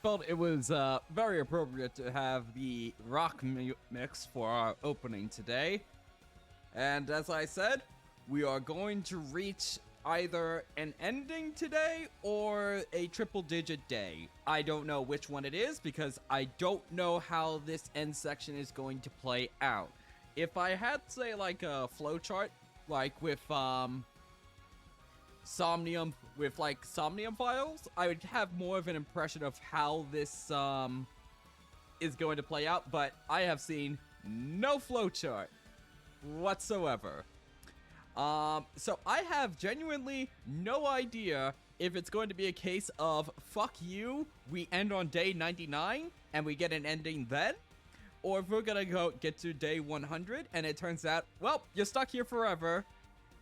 felt it was very appropriate to have the rock mix for our opening today. And as I said, we are going to reach either an ending today or a triple-digit day. I don't know which one it is because I don't know how this end section is going to play out. If I had, say, like a flowchart, like with Somnium files, I would have more of an impression of how this is going to play out, but I have seen no flowchart whatsoever. So I have genuinely no idea if it's going to be a case of fuck you, we end on day 99 and we get an ending then, or if we're gonna get to day 100 and it turns out, well, you're stuck here forever,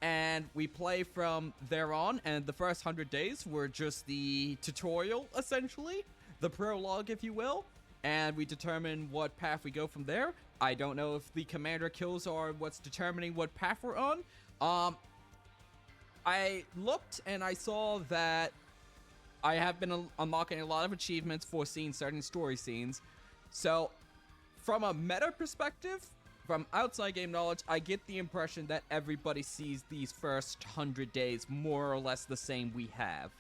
and we play from there on, and the first 100 days were just the tutorial, essentially, the prologue, if you will, and we determine what path we go from there. I don't know if the commander kills are what's determining what path we're on. I looked and I saw that I have been unlocking a lot of achievements for seeing certain story scenes. So, from a meta perspective, from outside game knowledge, I get the impression that everybody sees these first 100 days more or less the same we have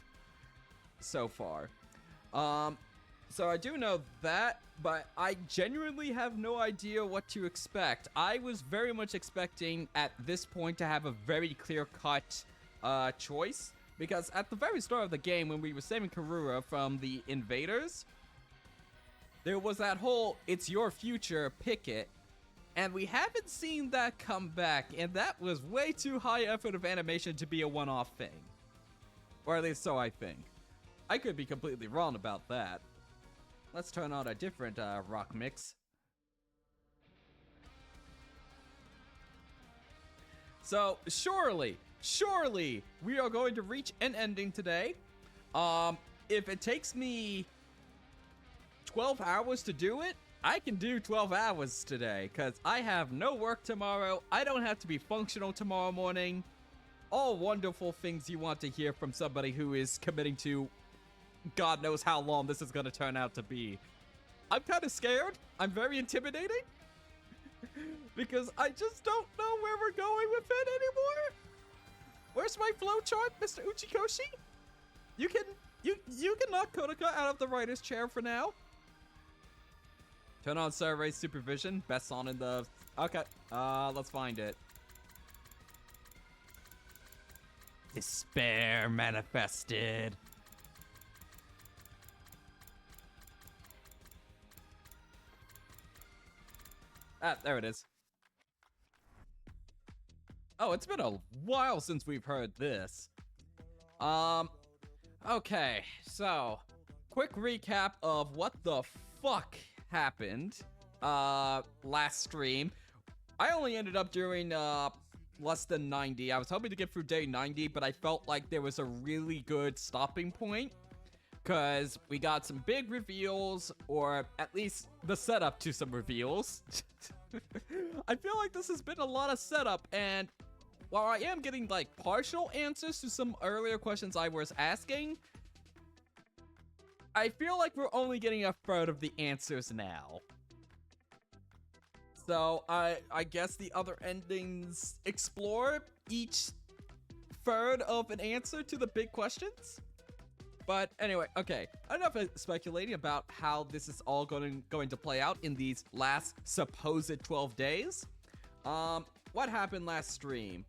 so far. So I do know that, but I genuinely have no idea what to expect. I was very much expecting at this point to have a very clear-cut choice, because at the very start of the game, when we were saving Karura from the invaders, there was that whole "it's your future, pick it," and we haven't seen that come back, and that was way too high effort of animation to be a one-off thing. Or at least so I think. I could be completely wrong about that. Let's turn on a different rock mix. So, surely, we are going to reach an ending today. If it takes me 12 hours to do it, I can do 12 hours today, because I have no work tomorrow. I don't have to be functional tomorrow morning. All wonderful things you want to hear from somebody who is committing to God knows how long this is going to turn out to be. I'm kind of scared. I'm very intimidating. Because I just don't know where we're going with it anymore. Where's my flowchart, Mr. Uchikoshi? You can knock Kodaka out of the writer's chair for now. Turn on survey supervision. Best on in the... Okay. Let's find it. Despair manifested. Ah, there it is. Oh, it's been a while since we've heard this. Okay, so, quick recap of what the fuck happened, last stream. I only ended up doing, less than 90. I was hoping to get through day 90, but I felt like there was a really good stopping point. Because we got some big reveals, or at least the setup to some reveals. I feel like this has been a lot of setup, and while I am getting, like, partial answers to some earlier questions I was asking, I feel like we're only getting a third of the answers now. So, I guess the other endings explore each third of an answer to the big questions? But anyway, okay, enough speculating about how this is all going to play out in these last supposed 12 days. What happened last stream?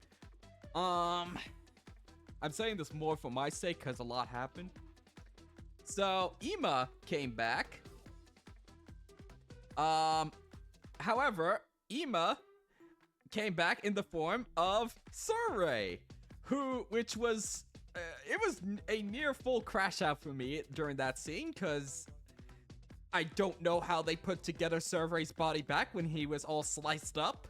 I'm saying this more for my sake because a lot happened. So, Ima came back. However, Ima came back in the form of Surrey, which was... it was a near full crash out for me during that scene, because I don't know how they put together Survey's body back when he was all sliced up.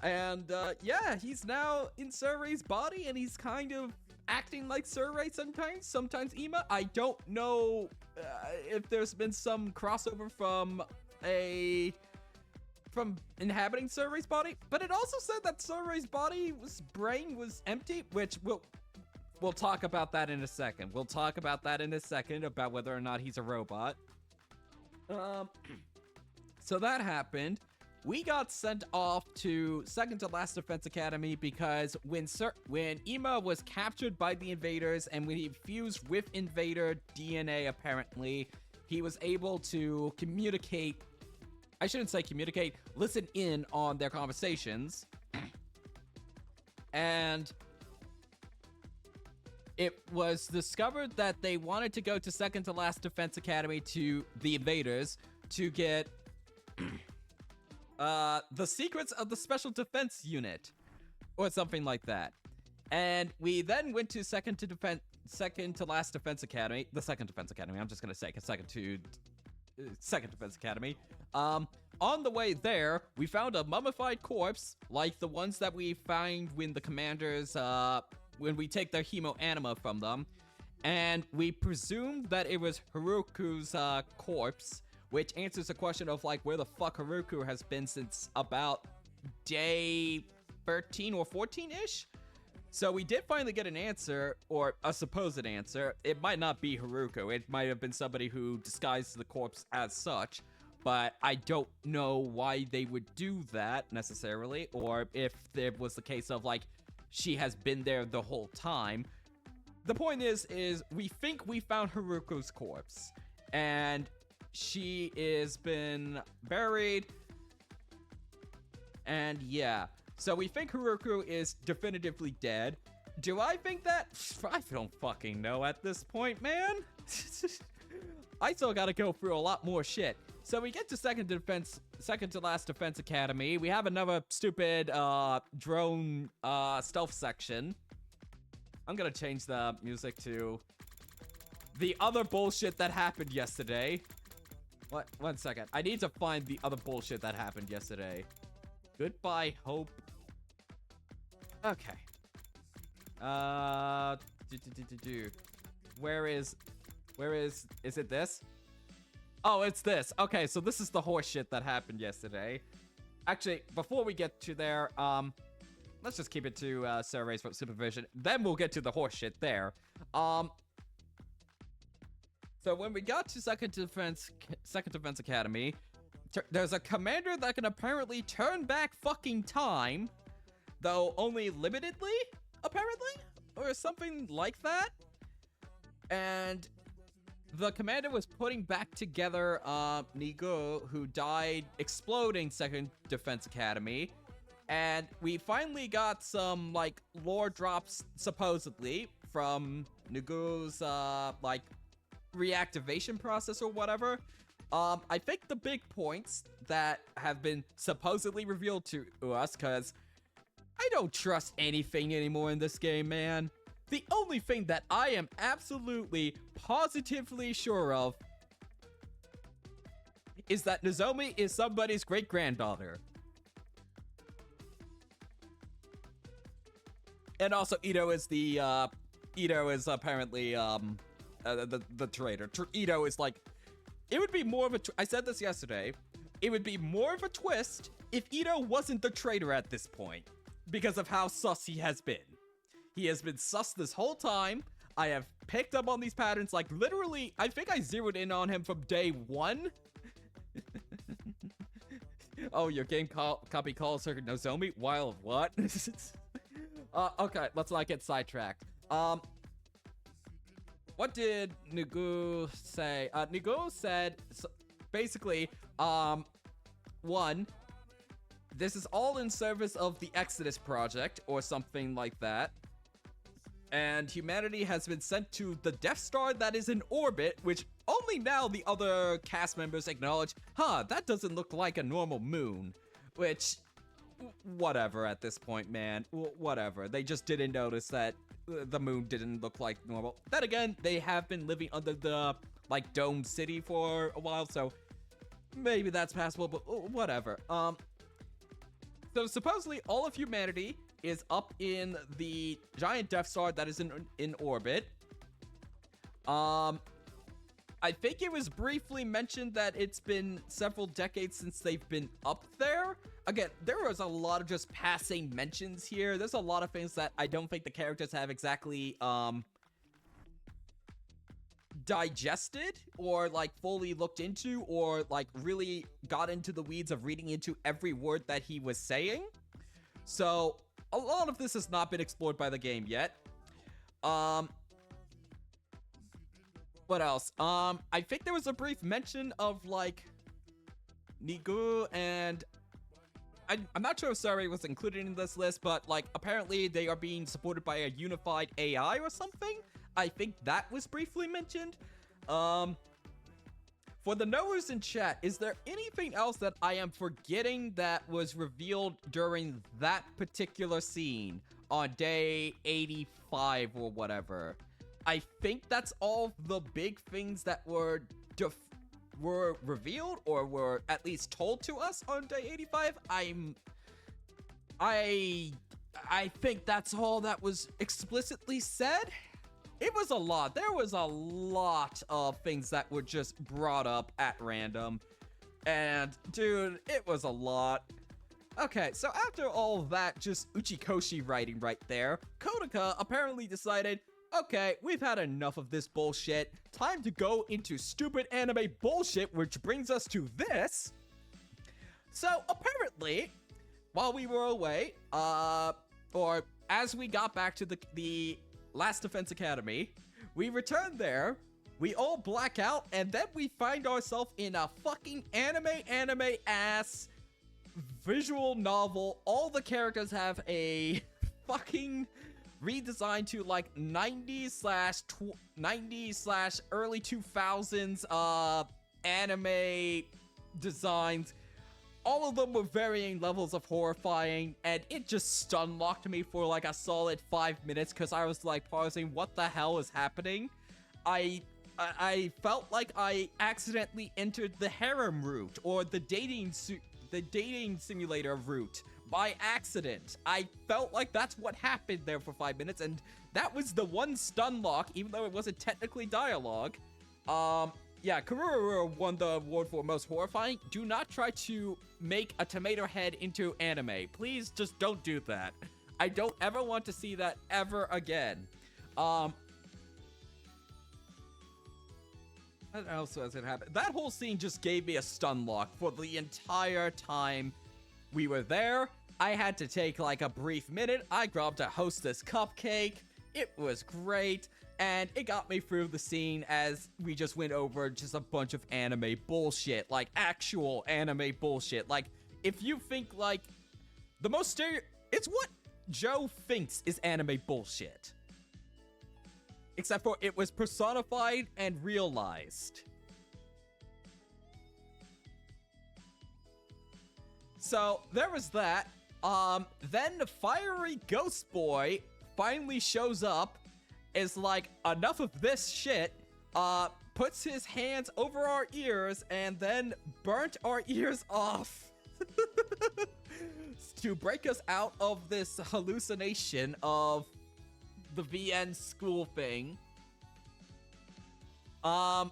And, yeah, he's now in Survey's body, and he's kind of acting like Survey sometimes Ima. I don't know if there's been some crossover from inhabiting Survey's body, but it also said that Survey's brain was empty, which, well, we'll talk about that in a second. We'll talk about that in a second, about whether or not he's a robot. So that happened. We got sent off to second to last Defense Academy because when Ema was captured by the invaders and when he fused with invader DNA, apparently, he was able to communicate. I shouldn't say communicate, listen in on their conversations. And it was discovered that they wanted to go to second to last Defense Academy to the invaders to get the secrets of the Special Defense Unit, or something like that. And we then went to second to last Defense Academy, the second Defense Academy. I'm just gonna say second Defense Academy. On the way there, we found a mummified corpse, like the ones that we find when the commanders, when we take their hemo anima from them, and we presumed that it was Haruku's corpse. Which answers the question of, like, where the fuck Haruku has been since about day 13 or 14-ish? So we did finally get an answer, or a supposed answer. It might not be Haruku. It might have been somebody who disguised the corpse as such. But I don't know why they would do that, necessarily. Or if it was the case of, like, she has been there the whole time. The point is we think we found Haruku's corpse. And she is been buried, and yeah. So we think Haruku is definitively dead. Do I think that? I don't fucking know at this point, man. I still gotta go through a lot more shit. So we get to second to last Defense Academy. We have another stupid drone stealth section. I'm gonna change the music to the other bullshit that happened yesterday. What? 1 second. I need to find the other bullshit that happened yesterday. Goodbye, Hope. Okay. Where is it this? Oh, it's this. Okay, so this is the horse shit that happened yesterday. Actually, before we get to there, let's just keep it to Sarah Ray's supervision. Then we'll get to the horse shit there. So when we got to Second Defense Academy, there's a commander that can apparently turn back fucking time, though only limitedly, apparently, or something like that. And the commander was putting back together Nigo, who died exploding Second Defense Academy. And we finally got some, like, lore drops, supposedly, from Nigu's, like, reactivation process or whatever. I think the big points that have been supposedly revealed to us, because I don't trust anything anymore in this game, man. The only thing that I am absolutely, positively sure of is that Nozomi is somebody's great-granddaughter. And also, Ito is apparently, the traitor. Ito is like, it would be more of a, I said this yesterday, it would be more of a twist if Ito wasn't the traitor at this point, because of how sus he has been. He has been sus this whole time. I have picked up on these patterns, like, literally, I think I zeroed in on him from day 1. Oh, your game copy calls her Nozomi? While what? Okay, let's not get sidetracked. What did Nugu say? Nugu said, basically, 1, this is all in service of the Exodus Project, or something like that. And humanity has been sent to the Death Star that is in orbit, which only now the other cast members acknowledge, that doesn't look like a normal moon. Which, whatever at this point, man. Whatever. They just didn't notice that the moon didn't look like normal. Then again, they have been living under the, like, domed city for a while, so maybe that's passable, but whatever. So supposedly all of humanity is up in the giant Death Star that is in orbit. I think it was briefly mentioned that it's been several decades since they've been up there. Again, there was a lot of just passing mentions here. There's a lot of things that I don't think the characters have exactly, digested or like fully looked into or like really got into the weeds of reading into every word that he was saying. So a lot of this has not been explored by the game yet. What else? I think there was a brief mention of like Nigu, and I'm not sure if Surrey was included in this list, but like apparently they are being supported by a unified AI or something. I think that was briefly mentioned. For the knowers in chat, is there anything else that I am forgetting that was revealed during that particular scene on day 85 or whatever? I think that's all the big things that were revealed or were at least told to us on day 85. I think that's all that was explicitly said. It was a lot. There was a lot of things that were just brought up at random. And, dude, it was a lot. Okay, so after all that just Uchikoshi writing right there, Kodoka apparently decided, okay, we've had enough of this bullshit. Time to go into stupid anime bullshit, which brings us to this. So, apparently, while we were away, or as we got back to the Last Defense Academy, we returned there, we all black out, and then we find ourselves in a fucking anime-ass visual novel. All the characters have a fucking redesign to like 90s slash early 2000s anime designs. All of them were varying levels of horrifying, and it just stun-locked me for like a solid 5 minutes because I was like pausing, what the hell is happening? I felt like I accidentally entered the harem route or the dating simulator route by accident. I felt like that's what happened there for 5 minutes, and that was the one stun lock, even though it wasn't technically dialogue. Yeah, Kururu won the award for most horrifying. Do not try to make a tomato head into anime. Please just don't do that. I don't ever want to see that ever again. What else has it happened? That whole scene just gave me a stun lock for the entire time we were there. I had to take like a brief minute. I grabbed a Hostess cupcake. It was great. And it got me through the scene as we just went over just a bunch of anime bullshit. Like, actual anime bullshit. Like, if you think, like, the most it's what Joe thinks is anime bullshit. Except for it was personified and realized. So, there was that. Then the fiery ghost boy finally shows up, is like, enough of this shit, puts his hands over our ears, and then burnt our ears off to break us out of this hallucination of the VN school thing. I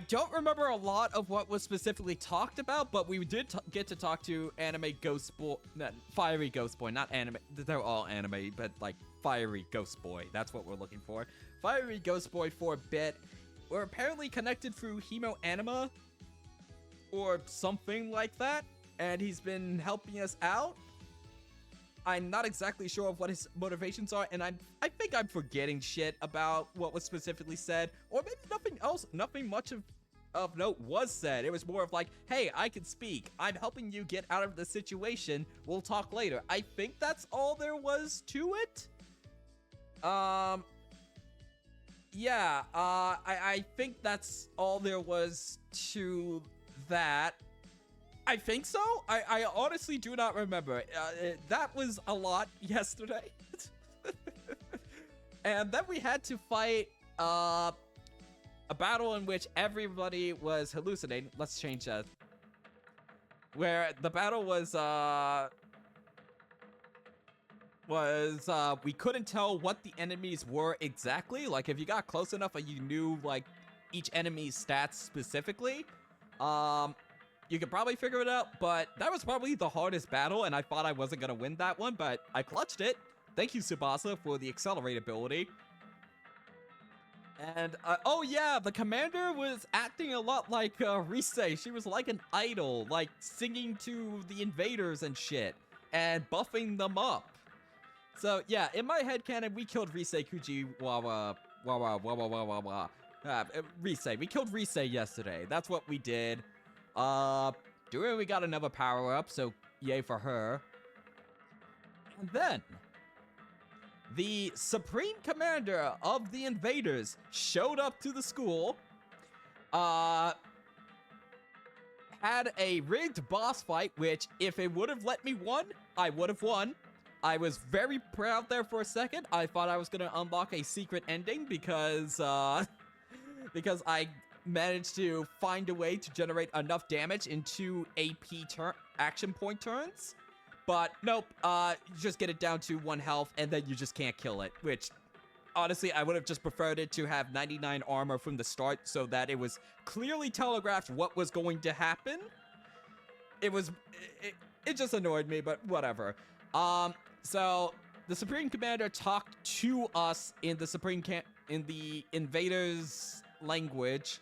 don't remember a lot of what was specifically talked about, but we did get to talk to anime ghost boy, fiery ghost boy, not anime. They're all anime, but like fiery ghost boy. That's what we're looking for. Fiery ghost boy for a bit. We're apparently connected through Hemo Anima or something like that, and he's been helping us out. I'm not exactly sure of what his motivations are, and I think I'm forgetting shit about what was specifically said, or maybe nothing much of note was said. It was more of like, hey, I can speak. I'm helping you get out of the situation. We'll talk later. I think that's all there was to it. Yeah, I think that's all there was to that. I think so. I honestly do not remember. That was a lot yesterday. And then we had to fight a battle in which everybody was hallucinating. Let's change that. Where the battle was we couldn't tell what the enemies were exactly. Like, if you got close enough and you knew, like, each enemy's stats specifically. You could probably figure it out, but that was probably the hardest battle, and I thought I wasn't gonna win that one, but I clutched it. Thank you, Tsubasa, for the accelerate ability. And, oh yeah, the commander was acting a lot like, Rise. She was like an idol, like, singing to the invaders and shit, and buffing them up. So, yeah, in my headcanon, we killed Rise Kujiwawa, Rise. We killed Rise yesterday. That's what we did. We got another power-up, so yay for her. And then, the Supreme Commander of the Invaders showed up to the school, had a rigged boss fight, which, if it would have let me win, I would have won. I was very proud there for a second. I thought I was gonna unlock a secret ending because I managed to find a way to generate enough damage in 2 AP action point turns. But nope, you just get it down to 1 health and then you just can't kill it, which honestly, I would have just preferred it to have 99 armor from the start so that it was clearly telegraphed what was going to happen. It just annoyed me, but whatever. So the Supreme Commander talked to us in the Invaders language.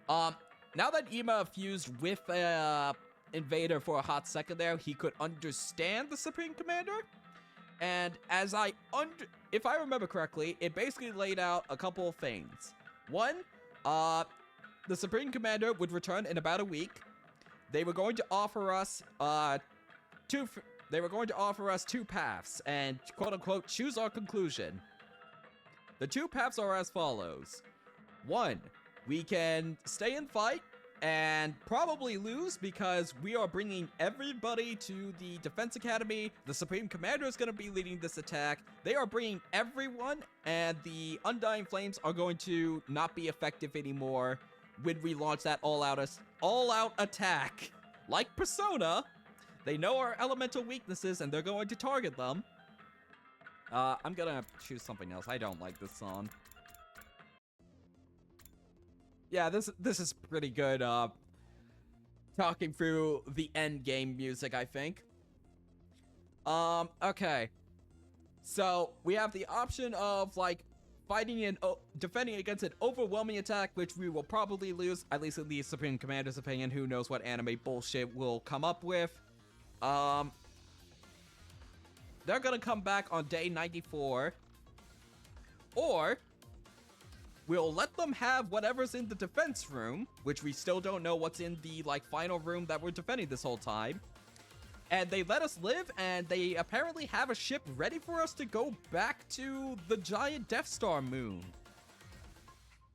Now that Ima fused with Invader for a hot second there, he could understand the Supreme Commander. And if I remember correctly, it basically laid out a couple of things. One, the Supreme Commander would return in about a week. They were going to offer us two paths and quote-unquote choose our conclusion. The 2 paths are as follows. 1, we can stay and fight and probably lose because we are bringing everybody to the Defense Academy. The Supreme Commander is going to be leading this attack. They are bringing everyone, and the Undying Flames are going to not be effective anymore when we launch that all-out attack. Like Persona, they know our elemental weaknesses and they're going to target them. I'm gonna choose something else. I don't like this song. Yeah, this is pretty good, talking through the end game music, I think. Okay. So, we have the option of, like, fighting and defending against an overwhelming attack, which we will probably lose, at least in the Supreme Commander's opinion. Who knows what anime bullshit we'll come up with. They're gonna come back on day 94. Or we'll let them have whatever's in the defense room, which we still don't know what's in the, like, final room that we're defending this whole time. And they let us live, and they apparently have a ship ready for us to go back to the giant Death Star moon.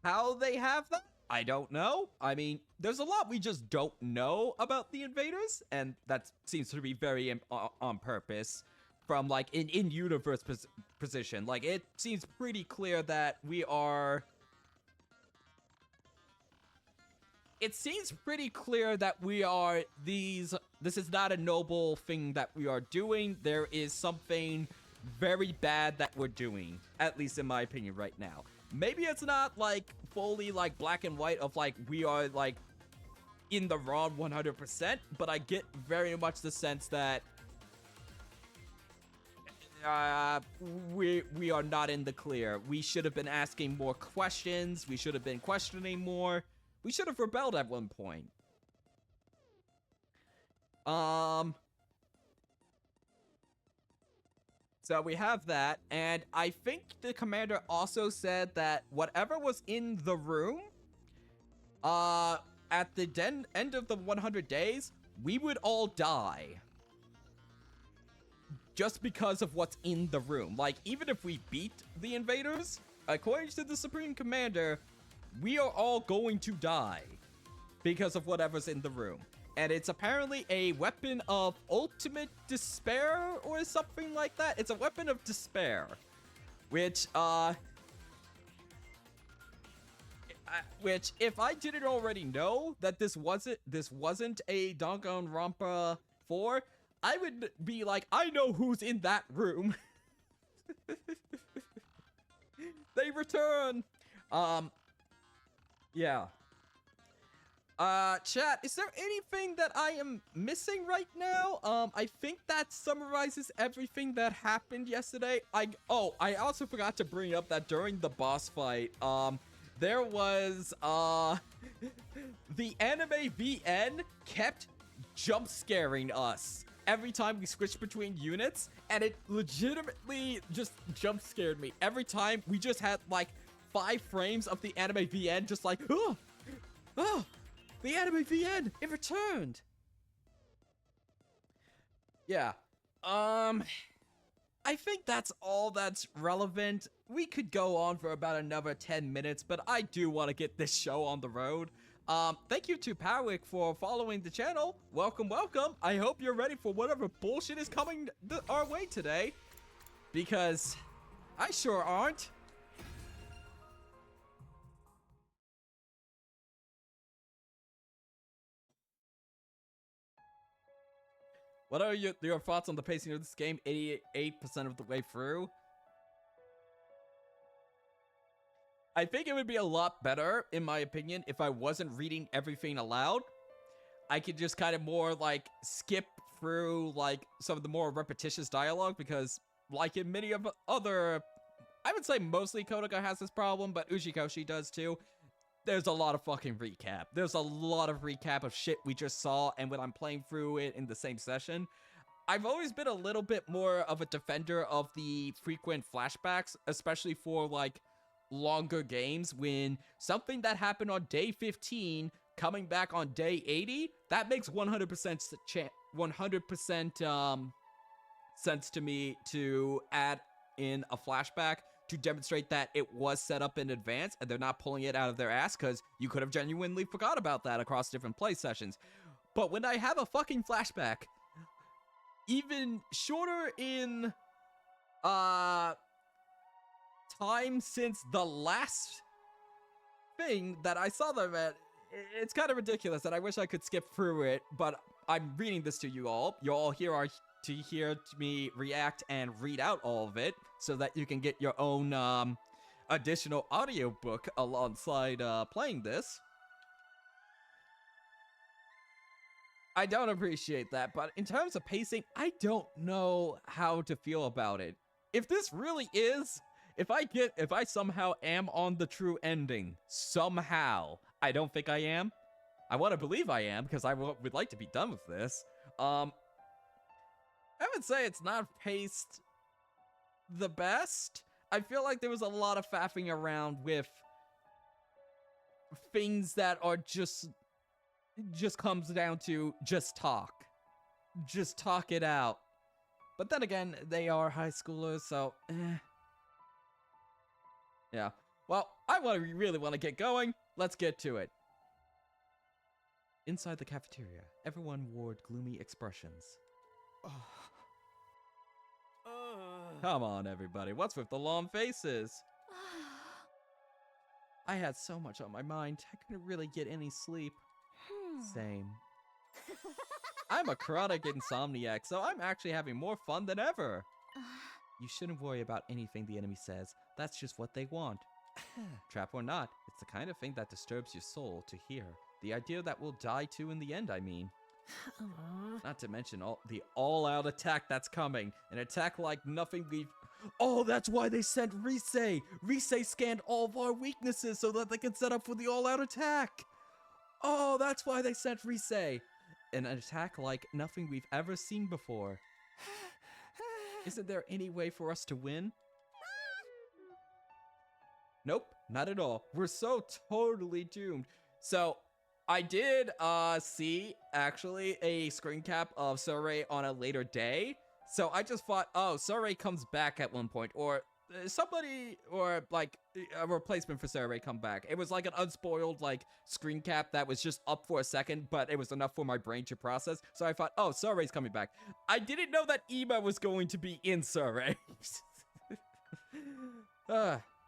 How they have that? I don't know. I mean, there's a lot we just don't know about the invaders, and that seems to be very on purpose from, like, an in-universe position. Like, it seems pretty clear that we are... It seems pretty clear that we are these... This is not a noble thing that we are doing. There is something very bad that we're doing, at least in my opinion right now. Maybe it's not, like, fully, like, black and white of, like, we are, like, in the wrong 100%, but I get very much the sense that we are not in the clear. We should have been asking more questions. We should have been questioning more. We should have rebelled at one point. So we have that, and I think the commander also said that whatever was in the room, at the end of the 100 days, we would all die. Just because of what's in the room. Like, even if we beat the invaders, according to the Supreme Commander, we are all going to die because of whatever's in the room. And it's apparently a weapon of ultimate despair or something like that. It's a weapon of despair, which if I didn't already know that this wasn't a Danganronpa 4, I would be like, I know who's in that room. They return. Yeah. Chat, is there anything that I am missing right now? I think that summarizes everything that happened yesterday. I also forgot to bring up that during the boss fight, there was, the anime VN kept jump scaring us every time we switched between units, and it legitimately just jump scared me. Every time we just had like 5 frames of the anime VN just like, oh, the anime VN, it returned. Yeah. I think that's all that's relevant. We could go on for about another 10 minutes, but I do want to get this show on the road. Thank you to Powick for following the channel. Welcome, welcome. I hope you're ready for whatever bullshit is coming our way today, because I sure aren't. What are your thoughts on the pacing of this game 88% of the way through? I think it would be a lot better, in my opinion, if I wasn't reading everything aloud. I could just kind of more, like, skip through, like, some of the more repetitious dialogue, because, like in many of other... I would say mostly Kodoka has this problem, but Ujikoshi does too. There's a lot of fucking recap. There's a lot of recap of shit we just saw, and when I'm playing through it in the same session, I've always been a little bit more of a defender of the frequent flashbacks, especially for, like, longer games. When something that happened on day 15 coming back on day 80, that makes 100% sense to me to add in a flashback to demonstrate that it was set up in advance and they're not pulling it out of their ass, because you could have genuinely forgot about that across different play sessions. But when I have a fucking flashback, even shorter in time since the last thing that I saw them at, it's kind of ridiculous, and I wish I could skip through it, but I'm reading this to you all. You all here are to hear me react and read out all of it, so that you can get your own additional audiobook alongside playing this. I don't appreciate that, but in terms of pacing, I don't know how to feel about it. If this really is, if I somehow am on the true ending, somehow, I don't think I am. I want to believe I am, because I would like to be done with this. I would say it's not paced the best. I feel like there was a lot of faffing around with things that are just comes down to just talk. Just talk it out. But then again, they are high schoolers, so yeah. Well, really want to get going. Let's get to it. Inside the cafeteria, everyone wore gloomy expressions. Come on, everybody. What's with the long faces? I had so much on my mind, I couldn't really get any sleep. Same. I'm a chronic insomniac, so I'm actually having more fun than ever. You shouldn't worry about anything the enemy says. That's just what they want. Trap or not, it's the kind of thing that disturbs your soul to hear. The idea that we'll die too in the end, I mean. Not to mention the all-out attack that's coming. An attack like nothing we've... Oh, that's why they sent Rise! Rise scanned all of our weaknesses so that they can set up for the all-out attack! Oh, that's why they sent Rise! An attack like nothing we've ever seen before. Isn't there any way for us to win? Nope, not at all. We're so totally doomed. So... I did see, actually, a screen cap of Sorei on a later day. So I just thought, oh, Sorei comes back at one point. Or somebody, or like, a replacement for Sorei come back. It was like an unspoiled, like, screen cap that was just up for a second, but it was enough for my brain to process. So I thought, oh, Sorei's coming back. I didn't know that Ima was going to be in Sorei.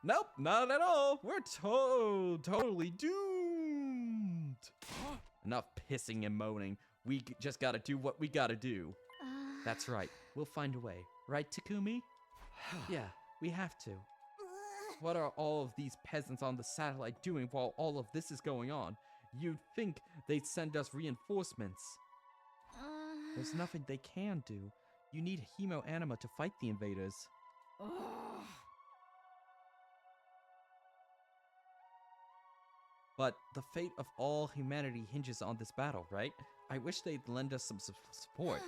Nope, not at all. We're totally doomed. Enough pissing and moaning. We just gotta do what we gotta do. That's right. We'll find a way. Right, Takumi? Yeah, we have to. What are all of these peasants on the satellite doing while all of this is going on? You'd think they'd send us reinforcements. There's nothing they can do. You need Hemo Anima to fight the invaders. But the fate of all humanity hinges on this battle, right? I wish they'd lend us some support.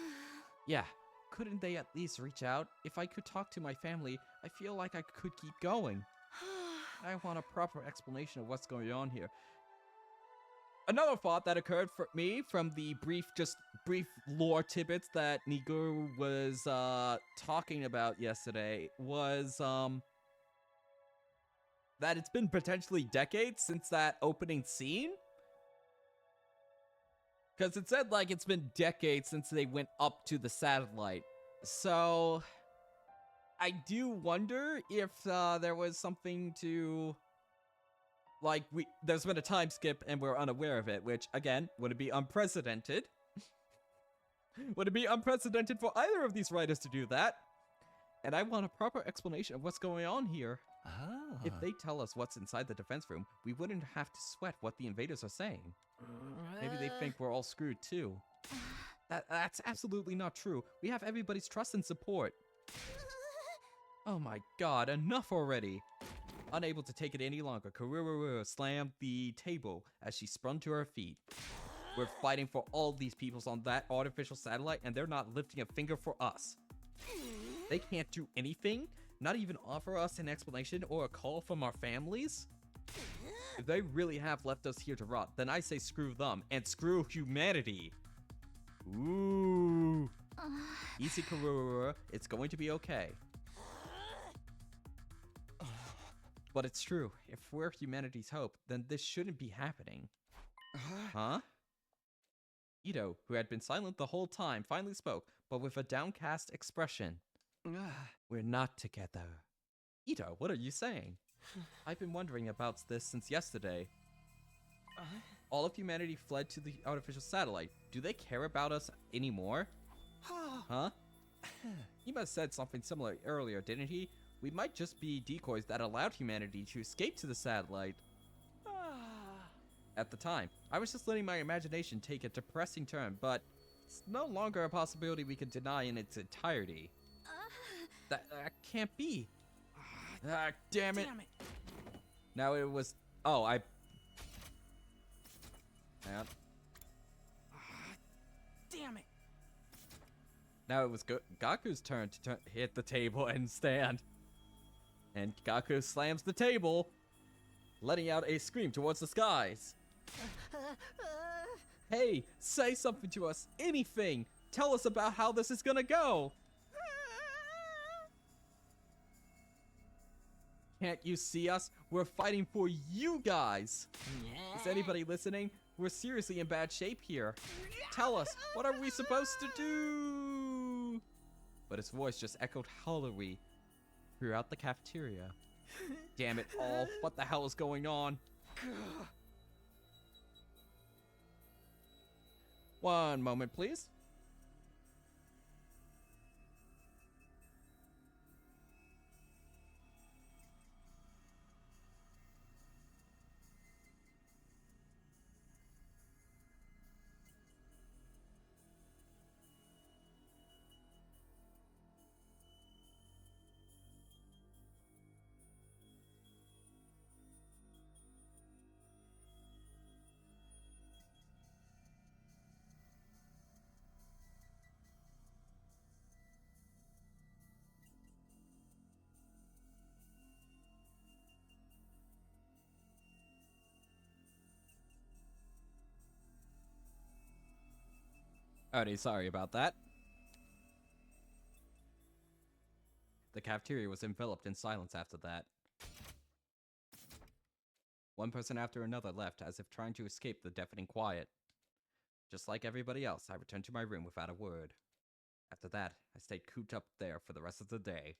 Yeah, couldn't they at least reach out? If I could talk to my family, I feel like I could keep going. I want a proper explanation of what's going on here. Another thought that occurred for me from the brief lore tidbits that Niguru was talking about yesterday was that it's been potentially decades since that opening scene. Because it said like it's been decades since they went up to the satellite. So I do wonder if there was something to... Like, there's been a time skip and we're unaware of it, which, again, would it be unprecedented? Would it be unprecedented for either of these writers to do that? And I want a proper explanation of what's going on here. If they tell us what's inside the defense room, we wouldn't have to sweat what the invaders are saying. Maybe they think we're all screwed too. That's absolutely not true. We have everybody's trust and support. Oh my god, enough already! Unable to take it any longer, Karuru slammed the table as she spun to her feet. We're fighting for all these peoples on that artificial satellite, and they're not lifting a finger for us. They can't do anything? Not even offer us an explanation or a call from our families? If they really have left us here to rot, then I say screw them, and screw humanity! Ooh. Easy, Karuru, it's going to be okay. But it's true, if we're humanity's hope, then this shouldn't be happening. Huh? Ito, who had been silent the whole time, finally spoke, but with a downcast expression. We're not together. Ito, what are you saying? I've been wondering about this since yesterday. All of humanity fled to the artificial satellite. Do they care about us anymore? Huh? He must have said something similar earlier, didn't he? We might just be decoys that allowed humanity to escape to the satellite. At the time, I was just letting my imagination take a depressing turn, but it's no longer a possibility we can deny in its entirety. That can't be. Damn it. Now it was... Oh, I... Man. Damn it. Now it was Gaku's turn to hit the table and stand. And Gaku slams the table, letting out a scream towards the skies. Hey, say something to us, anything! Tell us about how this is gonna go! Can't you see us? We're fighting for you guys! Is anybody listening? We're seriously in bad shape here. Tell us, what are we supposed to do? But his voice just echoed hollowly throughout the cafeteria. Damn it all, what the hell is going on? One moment, please. Alrighty, sorry about that. The cafeteria was enveloped in silence after that. One person after another left, as if trying to escape the deafening quiet. Just like everybody else, I returned to my room without a word. After that, I stayed cooped up there for the rest of the day.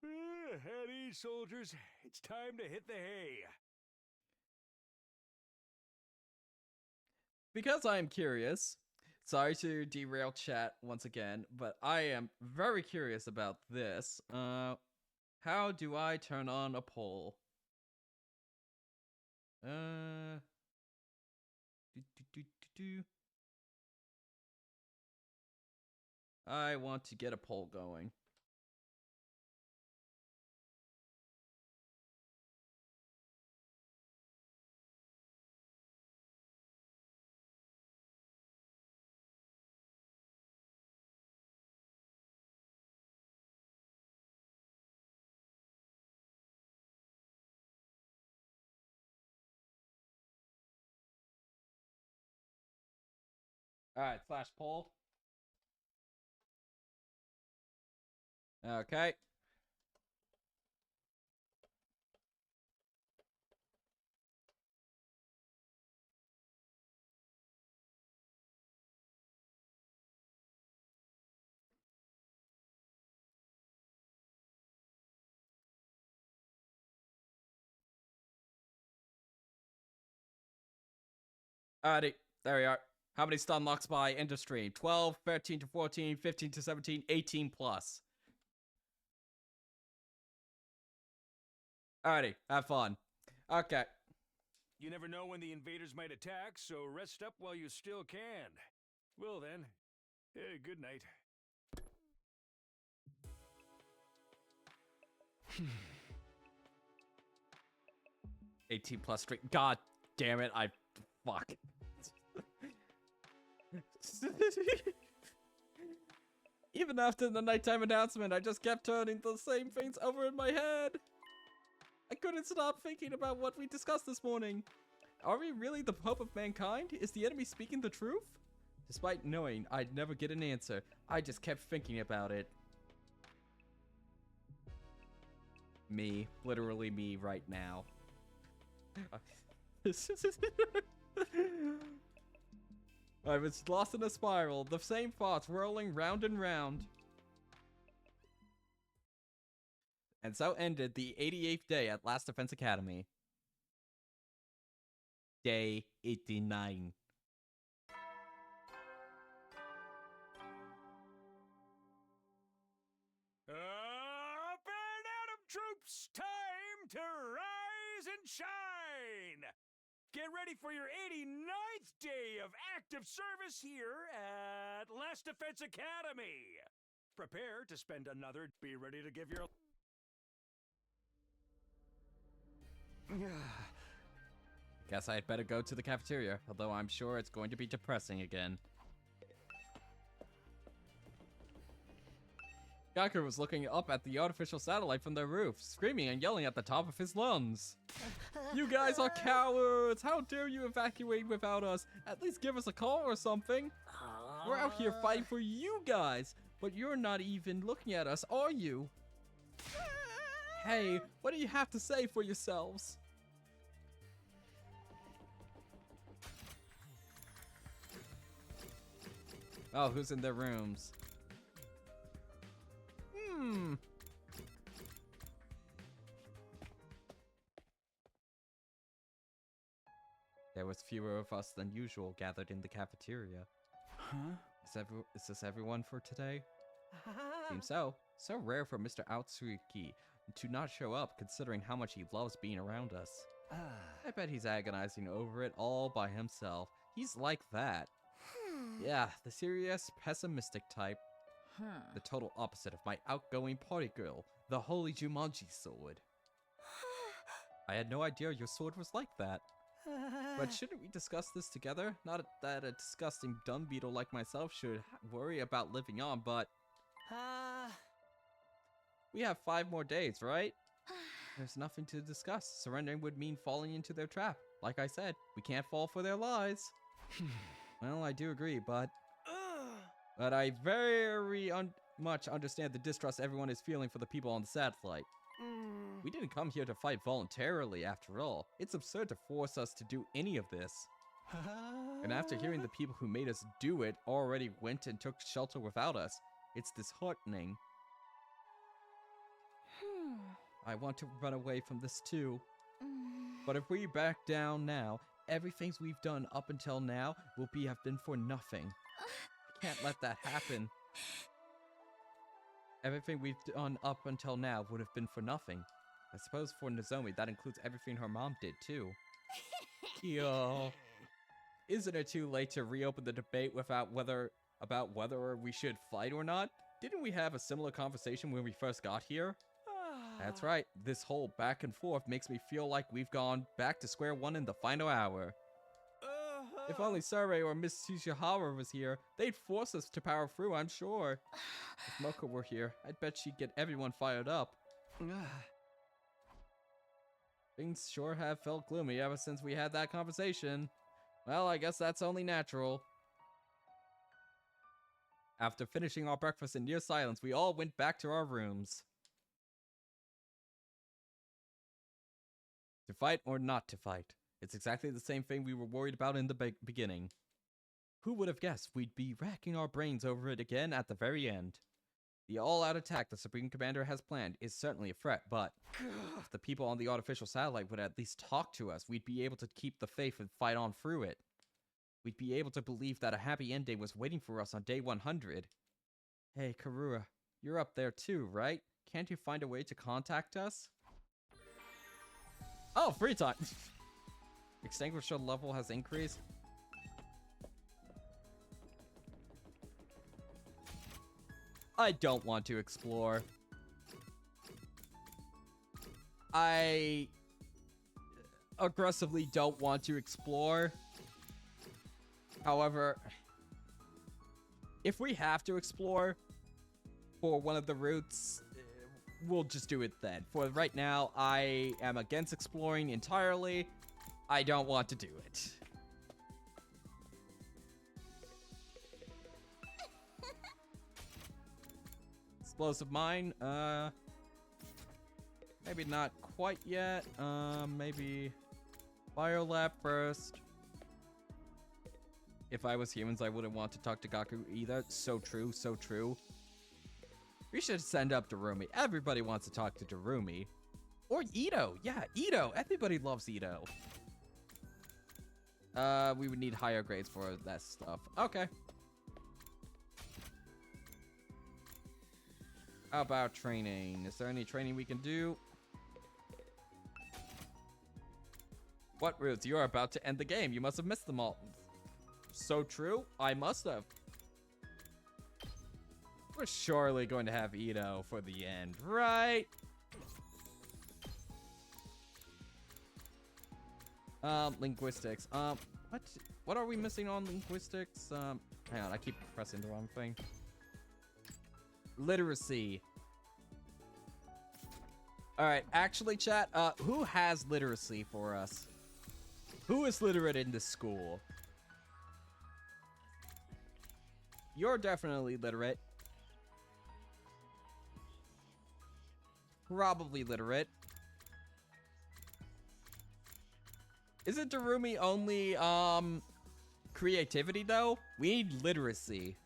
At ease, soldiers. It's time to hit the hay. Because I am curious, Sorry to derail chat once again, but I am very curious about this. How do I turn on a poll? Do, do, do, do. I want to get a poll going. Alright, slash poll. Okay. Alrighty, there we are. How many stun locks by end of stream? 12, 13 to 14, 15 to 17, 18 plus. Alrighty, have fun. Okay. You never know when the invaders might attack, so rest up while you still can. Well then, good night. 18 plus stream. God damn it, fuck. Even after the nighttime announcement, I just kept turning the same things over in my head. I couldn't stop thinking about what we discussed this morning. Are we really the hope of mankind? Is the enemy speaking the truth? Despite knowing I'd never get an answer, I just kept thinking about it. Me. Literally me right now. I was lost in a spiral, the same thoughts whirling round and round. And so ended the 88th day at Last Defense Academy. Day 89. Up and at 'em, troops! Time to rise and shine! Get ready for your 89th day of active service here at Last Defense Academy. Prepare to spend another. Be ready to give your. Guess I'd better go to the cafeteria, although I'm sure it's going to be depressing again. Gaku was looking up at the artificial satellite from the roof, screaming and yelling at the top of his lungs. You guys are cowards! How dare you evacuate without us? At least give us a call or something. We're out here fighting for you guys, but you're not even looking at us, are you? Hey, what do you have to say for yourselves? Oh, who's in their rooms? There was fewer of us than usual gathered in the cafeteria. Huh? Is this everyone for today? Seems so. So rare for Mr. Aotsuki to not show up, considering how much he loves being around us. I bet he's agonizing over it all by himself. He's like that. Yeah, the serious, pessimistic type. The total opposite of my outgoing party girl, the holy Jumanji sword. I had no idea your sword was like that. But shouldn't we discuss this together? Not that a disgusting dumb beetle like myself should worry about living on, but... We have 5 more days, right? There's nothing to discuss. Surrendering would mean falling into their trap. Like I said, we can't fall for their lies. Well, I do agree, but I very much understand the distrust everyone is feeling for the people on the satellite. We didn't come here to fight voluntarily, after all. It's absurd to force us to do any of this. And after hearing the people who made us do it already went and took shelter without us, it's disheartening. I want to run away from this too. But if we back down now, everything we've done up until now will have been for nothing. I can't let that happen. Everything we've done up until now would have been for nothing. I suppose for Nozomi, that includes everything her mom did, too. Yo. Isn't it too late to reopen the debate about whether we should fight or not? Didn't we have a similar conversation when we first got here? That's right. This whole back and forth makes me feel like we've gone back to square one in the final hour. If only Sarai or Miss Shishihara was here, they'd force us to power through, I'm sure. If Moko were here, I'd bet she'd get everyone fired up. Things sure have felt gloomy ever since we had that conversation. Well, I guess that's only natural. After finishing our breakfast in near silence, we all went back to our rooms. To fight or not to fight? It's exactly the same thing we were worried about in the beginning. Who would have guessed we'd be racking our brains over it again at the very end? The all-out attack the Supreme Commander has planned is certainly a threat, but if the people on the artificial satellite would at least talk to us, we'd be able to keep the faith and fight on through it. We'd be able to believe that a happy ending was waiting for us on day 100. Hey, Karura, you're up there too, right? Can't you find a way to contact us? Oh, free time! Extinguisher level has increased. I don't want to explore. I aggressively don't want to explore. However, if we have to explore for one of the routes, we'll just do it then. For right now, I am against exploring entirely. I don't want to do it. Explosive mine, maybe not quite yet. Maybe Biolab first. If I was humans, I wouldn't want to talk to Gaku either. So true, so true. We should send up Darumi. Everybody wants to talk to Darumi. Or Ito. Yeah, Ito. Everybody loves Ito. We would need higher grades for that stuff. Okay. How about training? Is there any training we can do? What routes? You are about to end the game. You must have missed them all. So true. I must have. We're surely going to have Ito for the end, right? Linguistics. What are we missing on linguistics? Hang on, I keep pressing the wrong thing. Literacy. Alright, actually, chat, who has literacy for us? Who is literate in this school? You're definitely literate. Probably literate. Isn't Darumi only, creativity, though? We need literacy.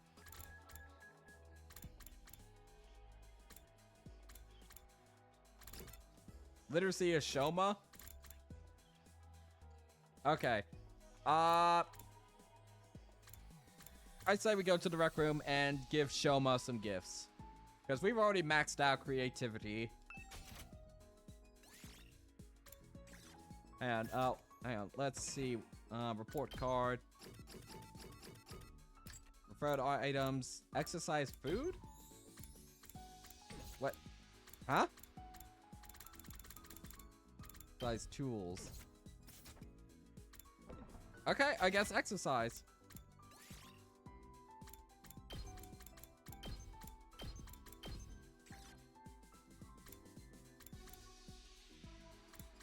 Literacy is Shoma? Okay. I'd say we go to the rec room and give Shoma some gifts. Because we've already maxed out creativity. And, oh, hang on. Let's see. Report card. Referred items. Exercise food? What? Huh? Exercise tools. Okay, I guess exercise.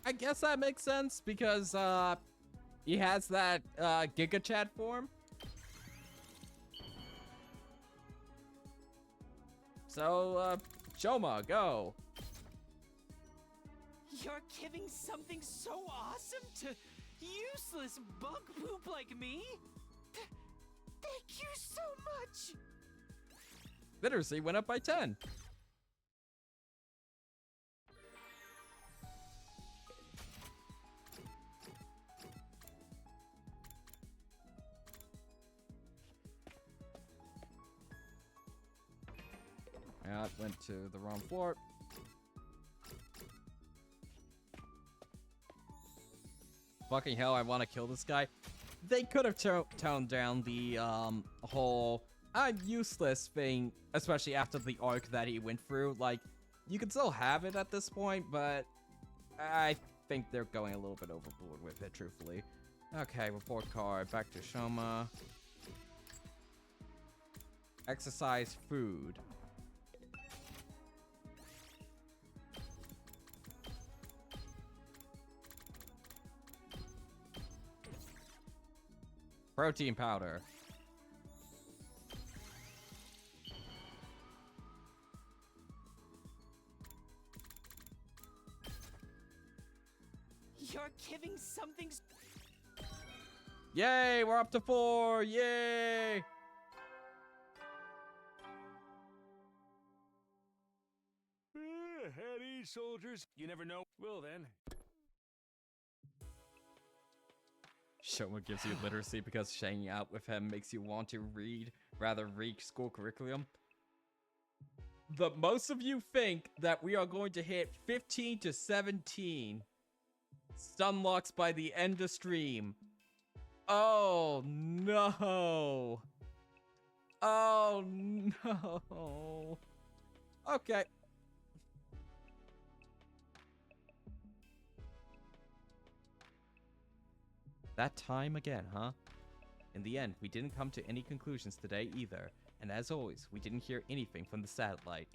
I guess that makes sense because he has that Giga Chat form. So Shoma, go. You're giving something so awesome to useless bug poop like me? Thank you so much! Literacy went up by 10. That went to the wrong floor. Fucking hell, I want to kill this guy. They could have toned down the whole I'm useless thing, especially after the arc that he went through. Like, you can still have it at this point, but I think they're going a little bit overboard with it, truthfully. Okay, report card. Back to Shoma. Exercise food. Protein powder. You're giving something. Yay, we're up to 4. Yay. At ease, soldiers. You never know. Well then. Shoma gives you literacy because hanging out with him makes you want to read school curriculum. But most of you think that we are going to hit 15 to 17 stunlocks by the end of stream. Oh no. Oh no. Okay. That time again, huh? In the end, we didn't come to any conclusions today either, and as always, we didn't hear anything from the satellite.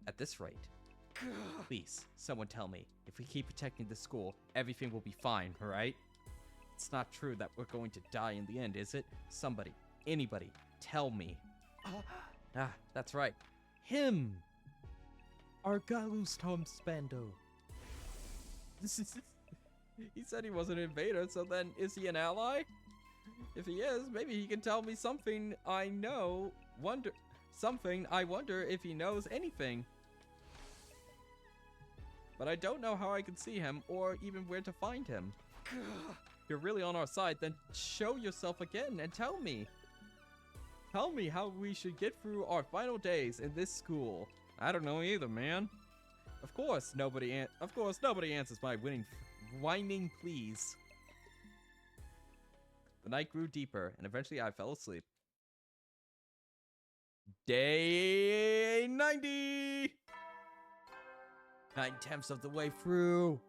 At this rate, please, someone tell me, if we keep protecting the school, everything will be fine, right? It's not true that we're going to die in the end, is it? Somebody, anybody, tell me. That's right. Him! Argalus Tom Spando. He said he was an invader, so then is he an ally? If he is, maybe he can tell me something I know. I wonder if he knows anything. But I don't know how I can see him or even where to find him. If you're really on our side, then show yourself again and tell me. Tell me how we should get through our final days in this school. I don't know either, man. Of course nobody answers my whining pleas. The night grew deeper, and eventually I fell asleep. Day 90! 9/10 of the way through.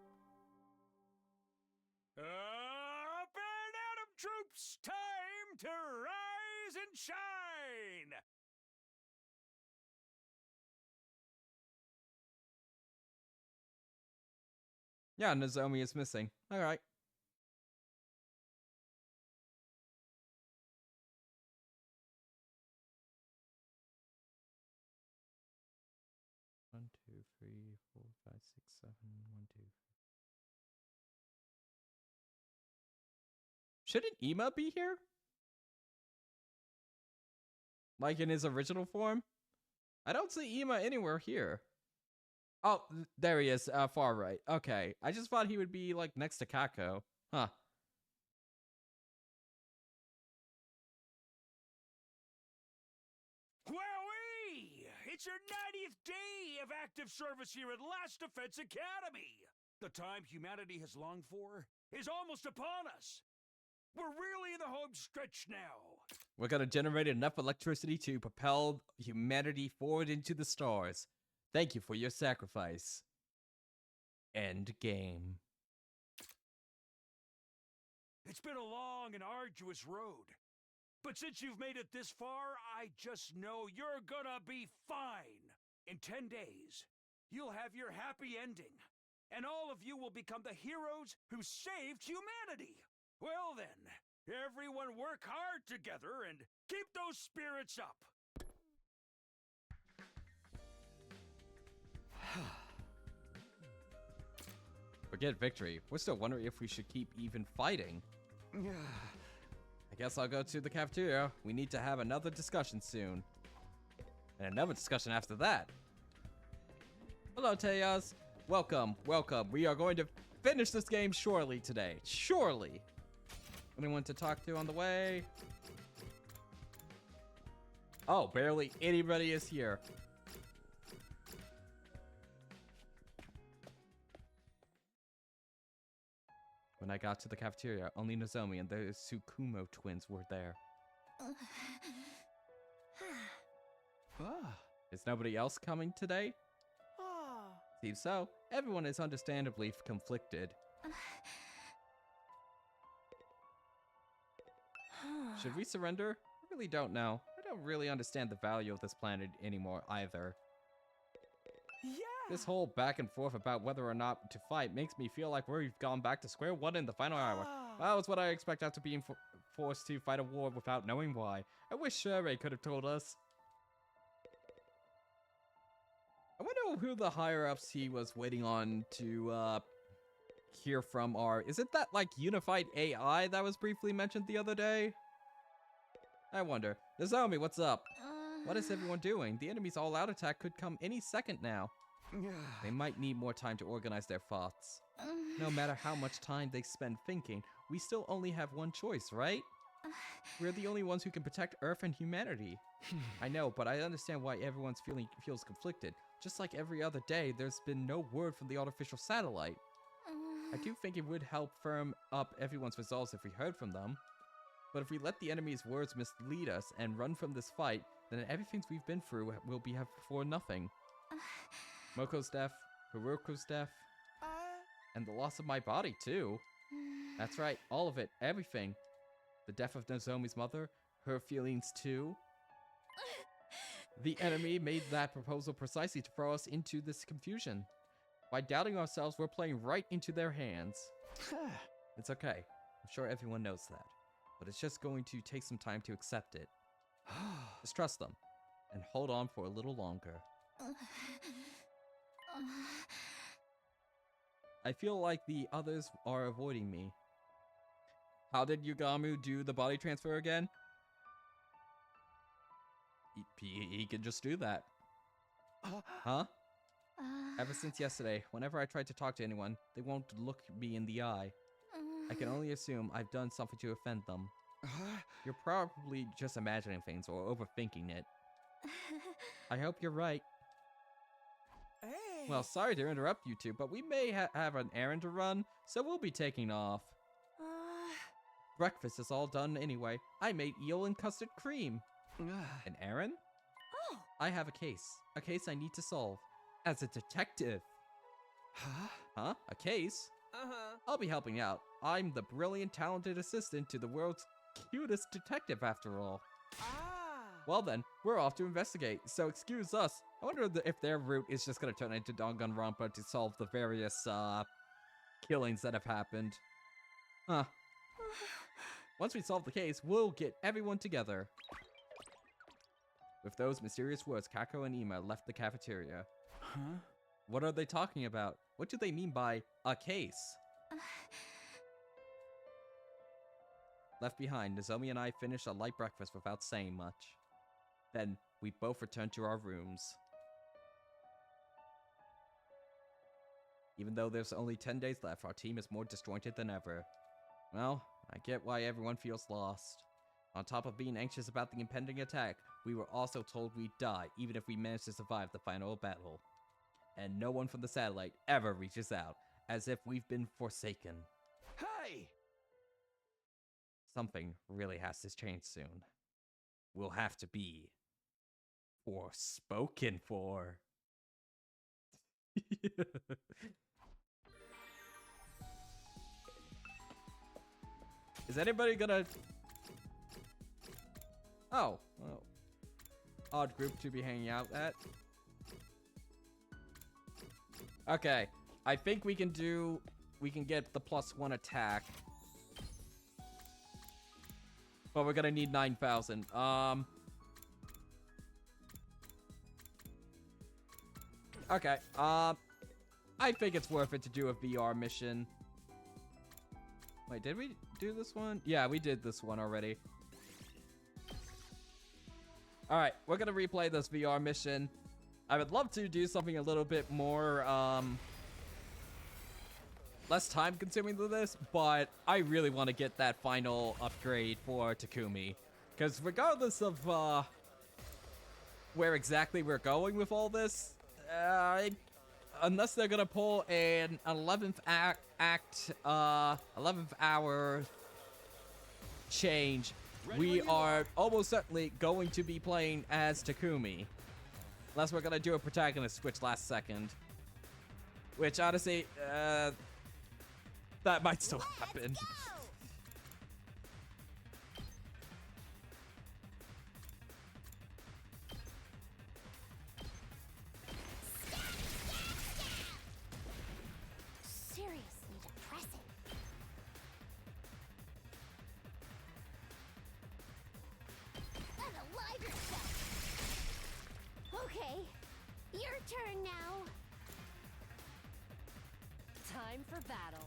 Up and at 'em, troops! Time to rise and shine! Yeah, Nozomi is missing. Alright. One, two, three, 4, 5, 6, 7. 1, 2. Shouldn't Ema be here? Like in his original form? I don't see Ema anywhere here. Oh, there he is, far right. Okay, I just thought he would be, like, next to Kako. Huh. Wowee! It's your 90th day of active service here at Last Defense Academy! The time humanity has longed for is almost upon us! We're really in the home stretch now! We're gonna generate enough electricity to propel humanity forward into the stars. Thank you for your sacrifice. End game. It's been a long and arduous road. But since you've made it this far, I just know you're gonna be fine. In 10 days, you'll have your happy ending. And all of you will become the heroes who saved humanity. Well then, everyone work hard together and keep those spirits up. Forget victory. We're still wondering if we should keep even fighting. I guess I'll go to the cafeteria. We need to have another discussion soon. And another discussion after that. Hello, Tejas. Welcome, welcome. We are going to finish this game surely today. Surely. Anyone to talk to on the way? Oh, barely anybody is here. When I got to the cafeteria, only Nozomi and the Tsukumo twins were there. Is nobody else coming today? Seems so. Everyone is understandably conflicted. Should we surrender? I really don't know. I don't really understand the value of this planet anymore either. Yeah. This whole back and forth about whether or not to fight makes me feel like we've gone back to square one in the final hour. That was what I expect after being forced to fight a war without knowing why. I wish Sherry could have told us. I wonder who the higher-ups he was waiting on to hear from are. Is it that, like, unified AI that was briefly mentioned the other day? I wonder. Nozomi, what's up? What is everyone doing? The enemy's all-out attack could come any second now. They might need more time to organize their thoughts. No matter how much time they spend thinking, we still only have one choice, right? We're the only ones who can protect Earth and humanity. I know, but I understand why everyone's feels conflicted. Just like every other day, there's been no word from the artificial satellite. I do think it would help firm up everyone's resolves if we heard from them. But if we let the enemy's words mislead us and run from this fight, then everything we've been through will be for nothing. Moko's death, Haruko's death, and the loss of my body, too. That's right, all of it, everything. The death of Nozomi's mother, her feelings, too. The enemy made that proposal precisely to throw us into this confusion. By doubting ourselves, we're playing right into their hands. It's okay. I'm sure everyone knows that. But it's just going to take some time to accept it. Just trust them. And hold on for a little longer. I feel like the others are avoiding me. How did Yugamu do the body transfer again? He can just do that. Huh? Ever since yesterday, whenever I try to talk to anyone, they won't look me in the eye. I can only assume I've done something to offend them. You're probably just imagining things or overthinking it. I hope you're right. Hey. Well, sorry to interrupt you two, but we may have an errand to run, so we'll be taking off. Breakfast is all done anyway. I made eel and custard cream. An errand? Oh. I have a case I need to solve. As a detective. Huh? A case? I'll be helping out. I'm the brilliant, talented assistant to the world's cutest detective, after all. Well then, we're off to investigate, so excuse us. I wonder if their route is just gonna turn into Danganronpa to solve the various, killings that have happened. Huh. Once we solve the case, we'll get everyone together. With those mysterious words, Kako and Ima left the cafeteria. Huh? What are they talking about? What do they mean by a case? Left behind, Nozomi and I finished a light breakfast without saying much. Then, we both returned to our rooms. Even though there's only 10 days left, our team is more disjointed than ever. Well, I get why everyone feels lost. On top of being anxious about the impending attack, we were also told we'd die even if we managed to survive the final battle. And no one from the satellite ever reaches out, as if we've been forsaken. Hey! Something really has to change soon. We'll have to be forspoken for. Is anybody gonna... Oh, well. Odd group to be hanging out at. Okay, I think we can get the +1 attack. But we're gonna need 9,000. Okay, I think it's worth it to do a VR mission. Wait, did we do this one? Yeah, we did this one already. Alright, we're gonna replay this VR mission. I would love to do something a little bit more, less time consuming than this, but I really want to get that final upgrade for Takumi. Because regardless of, where exactly we're going with all this, unless they're gonna pull an 11th act 11th hour change, we are almost certainly going to be playing as Takumi. Unless we're gonna do a protagonist switch last second. Which, honestly, that might still happen. Seriously depressing. Unalive yourself. Okay, your turn now. Time for battle.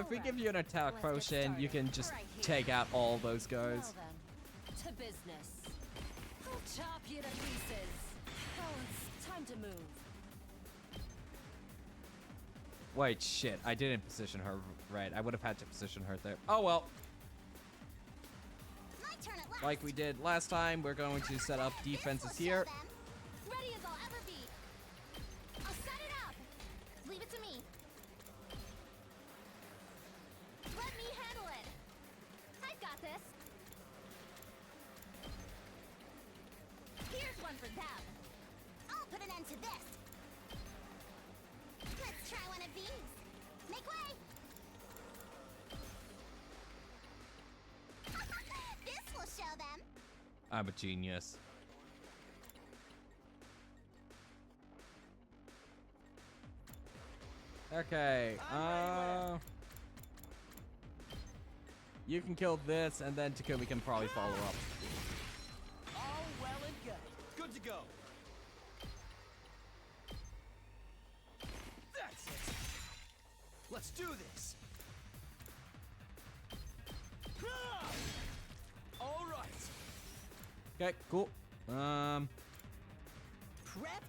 If we give you an attack potion, you can just take out all those guys. Well then, to business. I'll chop you to pieces. Oh, it's time to move. Wait, shit. I didn't position her right. I would have had to position her there. Oh, well. My turn at last. Like we did last time, we're going to set up defenses here. Ready as I'll ever be. I'll set it up. Leave it to me. Let me handle it. I've got this. Here's one for them. I'll put an end to this. Let's try one of these. Make way. This will show them. I'm a genius. Okay, you can kill this, and then Takumi can probably follow up. All well and good. Good to go. That's it. Let's do this. All right. Okay, cool. Prepped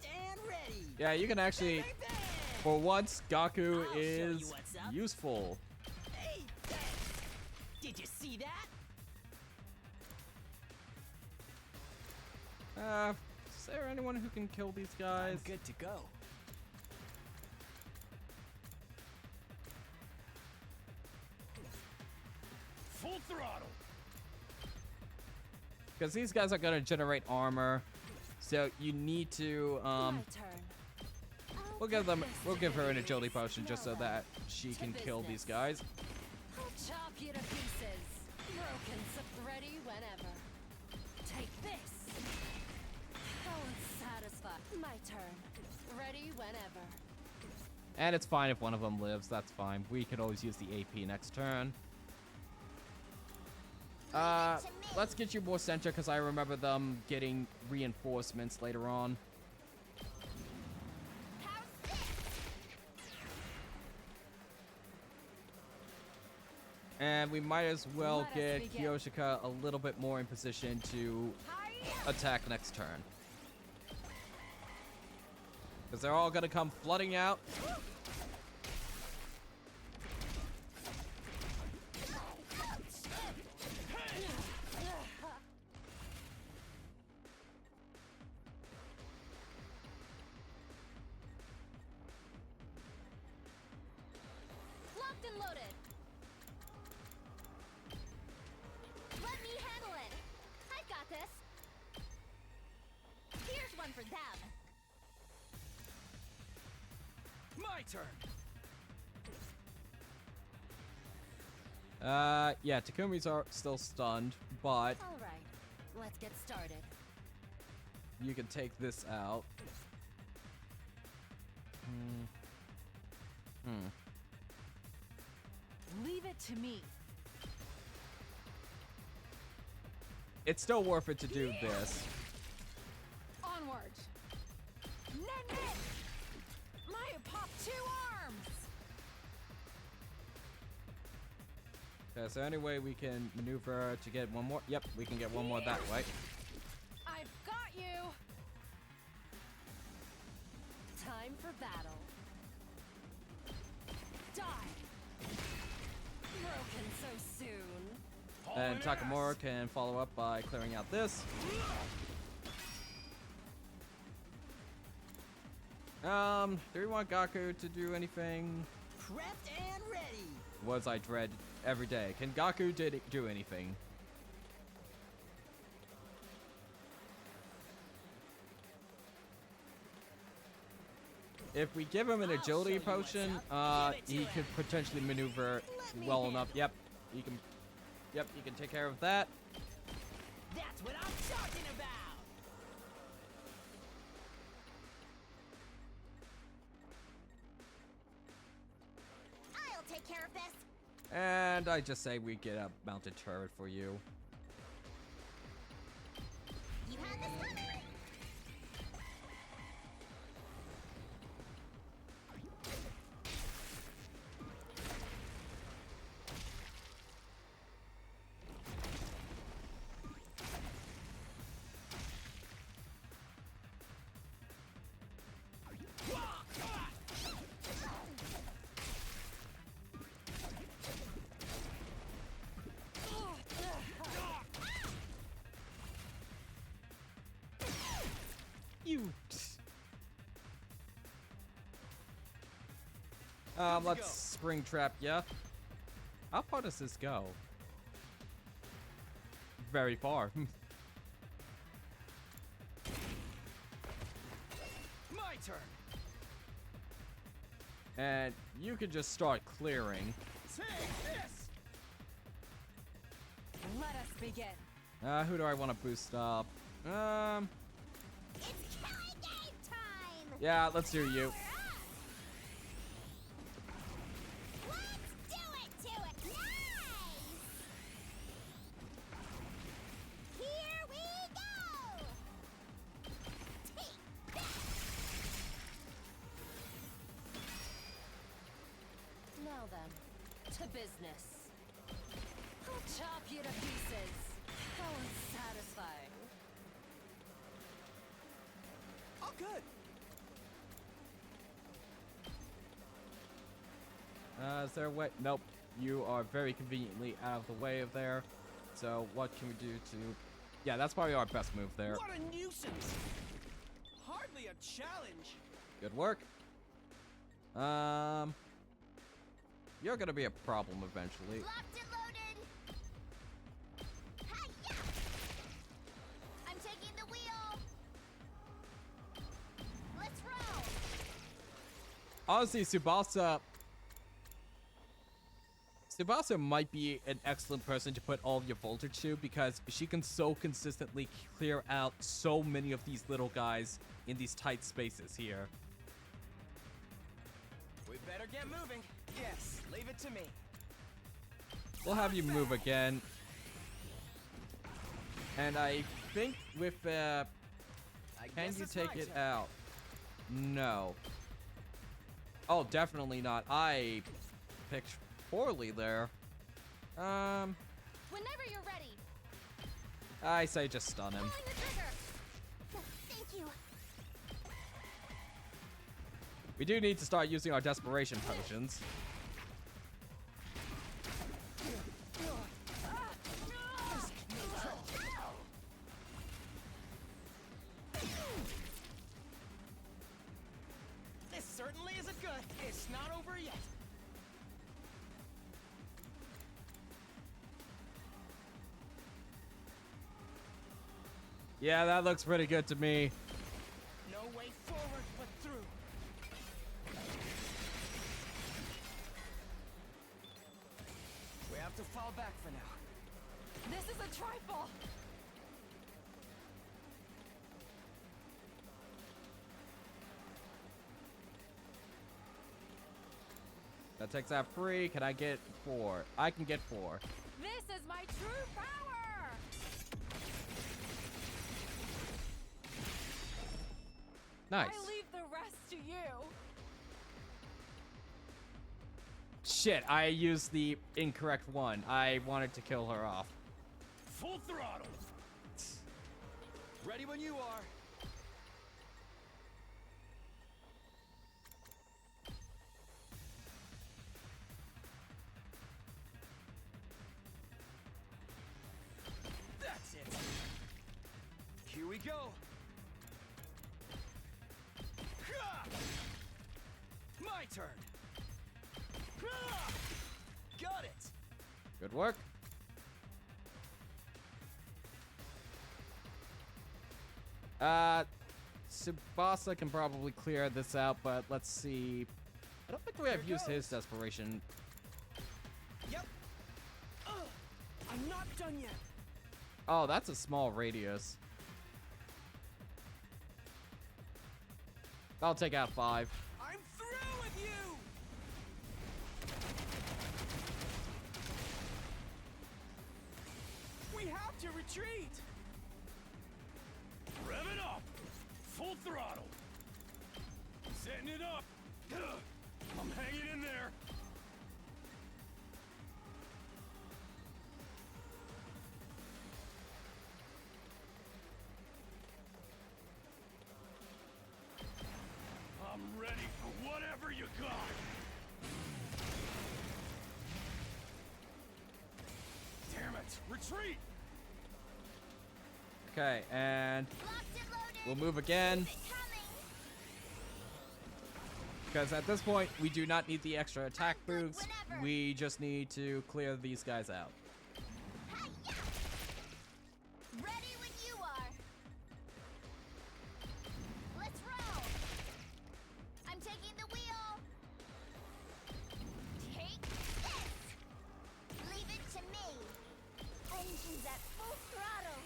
and ready. Yeah, you can actually, Bang, bang, bang. for once, Gaku I'll show is you what's up. useful. Hey, thanks. Did you see that? Is there anyone who can kill these guys? I'm good to go. Full throttle. Because these guys are gonna generate armor, so you need to My turn. we'll give her an agility potion just so that she can kill these guys. I'll chop you to pieces. Broken, ready whenever. Take this. Oh, it's satisfied. My turn. Ready whenever. And it's fine if one of them lives, that's fine. We can always use the AP next turn. Let's get you more center because I remember them getting reinforcements later on. How's this? And we might as well Let us get begin. Kyoshika a little bit more in position to Hi-ya! attack next turn. Because they're all gonna come flooding out. Locked and loaded. Let me handle it. I've got this. Here's one for them. My turn. Yeah, Takumi's are still stunned, but All right, let's get started. you can take this out. Leave it to me. It's still worth it to do this. Onward. Nen! Maya popped 2 arms. Okay, so anyway, we can maneuver to get one more. Yep, we can get one more that way. I've got you. Time for battle. Die. Broken so soon. And Takamura can follow up by clearing out this. Do we want Gaku to do anything? Prepped and ready. Was I dread every day? Can Gaku do anything? If we give him an agility potion, he could potentially maneuver well enough. Yep, he can. Yep, he can take care of that. That's what I'm talking about. I'll take care of this. And I just say we get a mounted turret for you. You had this coming. You. Let's spring trap. Yeah. How far does this go? Very far. My turn. And you can just start clearing. Take this. Let us begin. Who do I want to boost up? It's killing game time. Yeah, let's do you. Let's do it to it. Nice. Here we go. Take that. Now then, to business. I'll chop you to pieces. How unsatisfying. Oh, good. Is there a way? Nope. You are very conveniently out of the way of there. So what can we do to... Yeah, that's probably our best move there. What a nuisance. Hardly a challenge. Good work. You're gonna be a problem eventually. Locked and loaded. Hi-ya! I'm taking the wheel. Let's roll. Honestly, Tsubasa might be an excellent person to put all of your voltage to because she can so consistently clear out so many of these little guys in these tight spaces here. We better get moving. Yes, leave it to me. We'll have you move again. And I think with, I can guess you it's take my it turn. out? No. Oh, definitely not. I picked poorly there. Whenever you're ready. I say just stun him. Pulling the trigger. Thank you. We do need to start using our desperation potions. This certainly isn't good. It's not over yet. Yeah, that looks pretty good to me. No way forward but through. We have to fall back for now. This is a trifle. That takes out 3. Can I get 4? I can get 4. This is my true power. Nice. I leave the rest to you. Shit, I used the incorrect one. I wanted to kill her off. Full throttle. Ready when you are. That's it. Here we go. Ha! turn. Ah! Got it. Good work. Tsubasa can probably clear this out, but let's see. I don't think we have used his desperation. Yep. I'm not done yet. Oh, that's a small radius. I'll take out 5. I'm through with you. We have to retreat. Rev it up! Full throttle! Setting it up! I'm hanging in there! I'm ready for whatever you got! Damn it! Retreat! Okay, and Locked and loaded. we'll move again. Keep it coming. Because at this point, we do not need the extra attack boosts. Whenever. We just need to clear these guys out. Hi-ya! Ready when you are. Let's roll. I'm taking the wheel. Take this. Leave it to me. Engines at full throttle.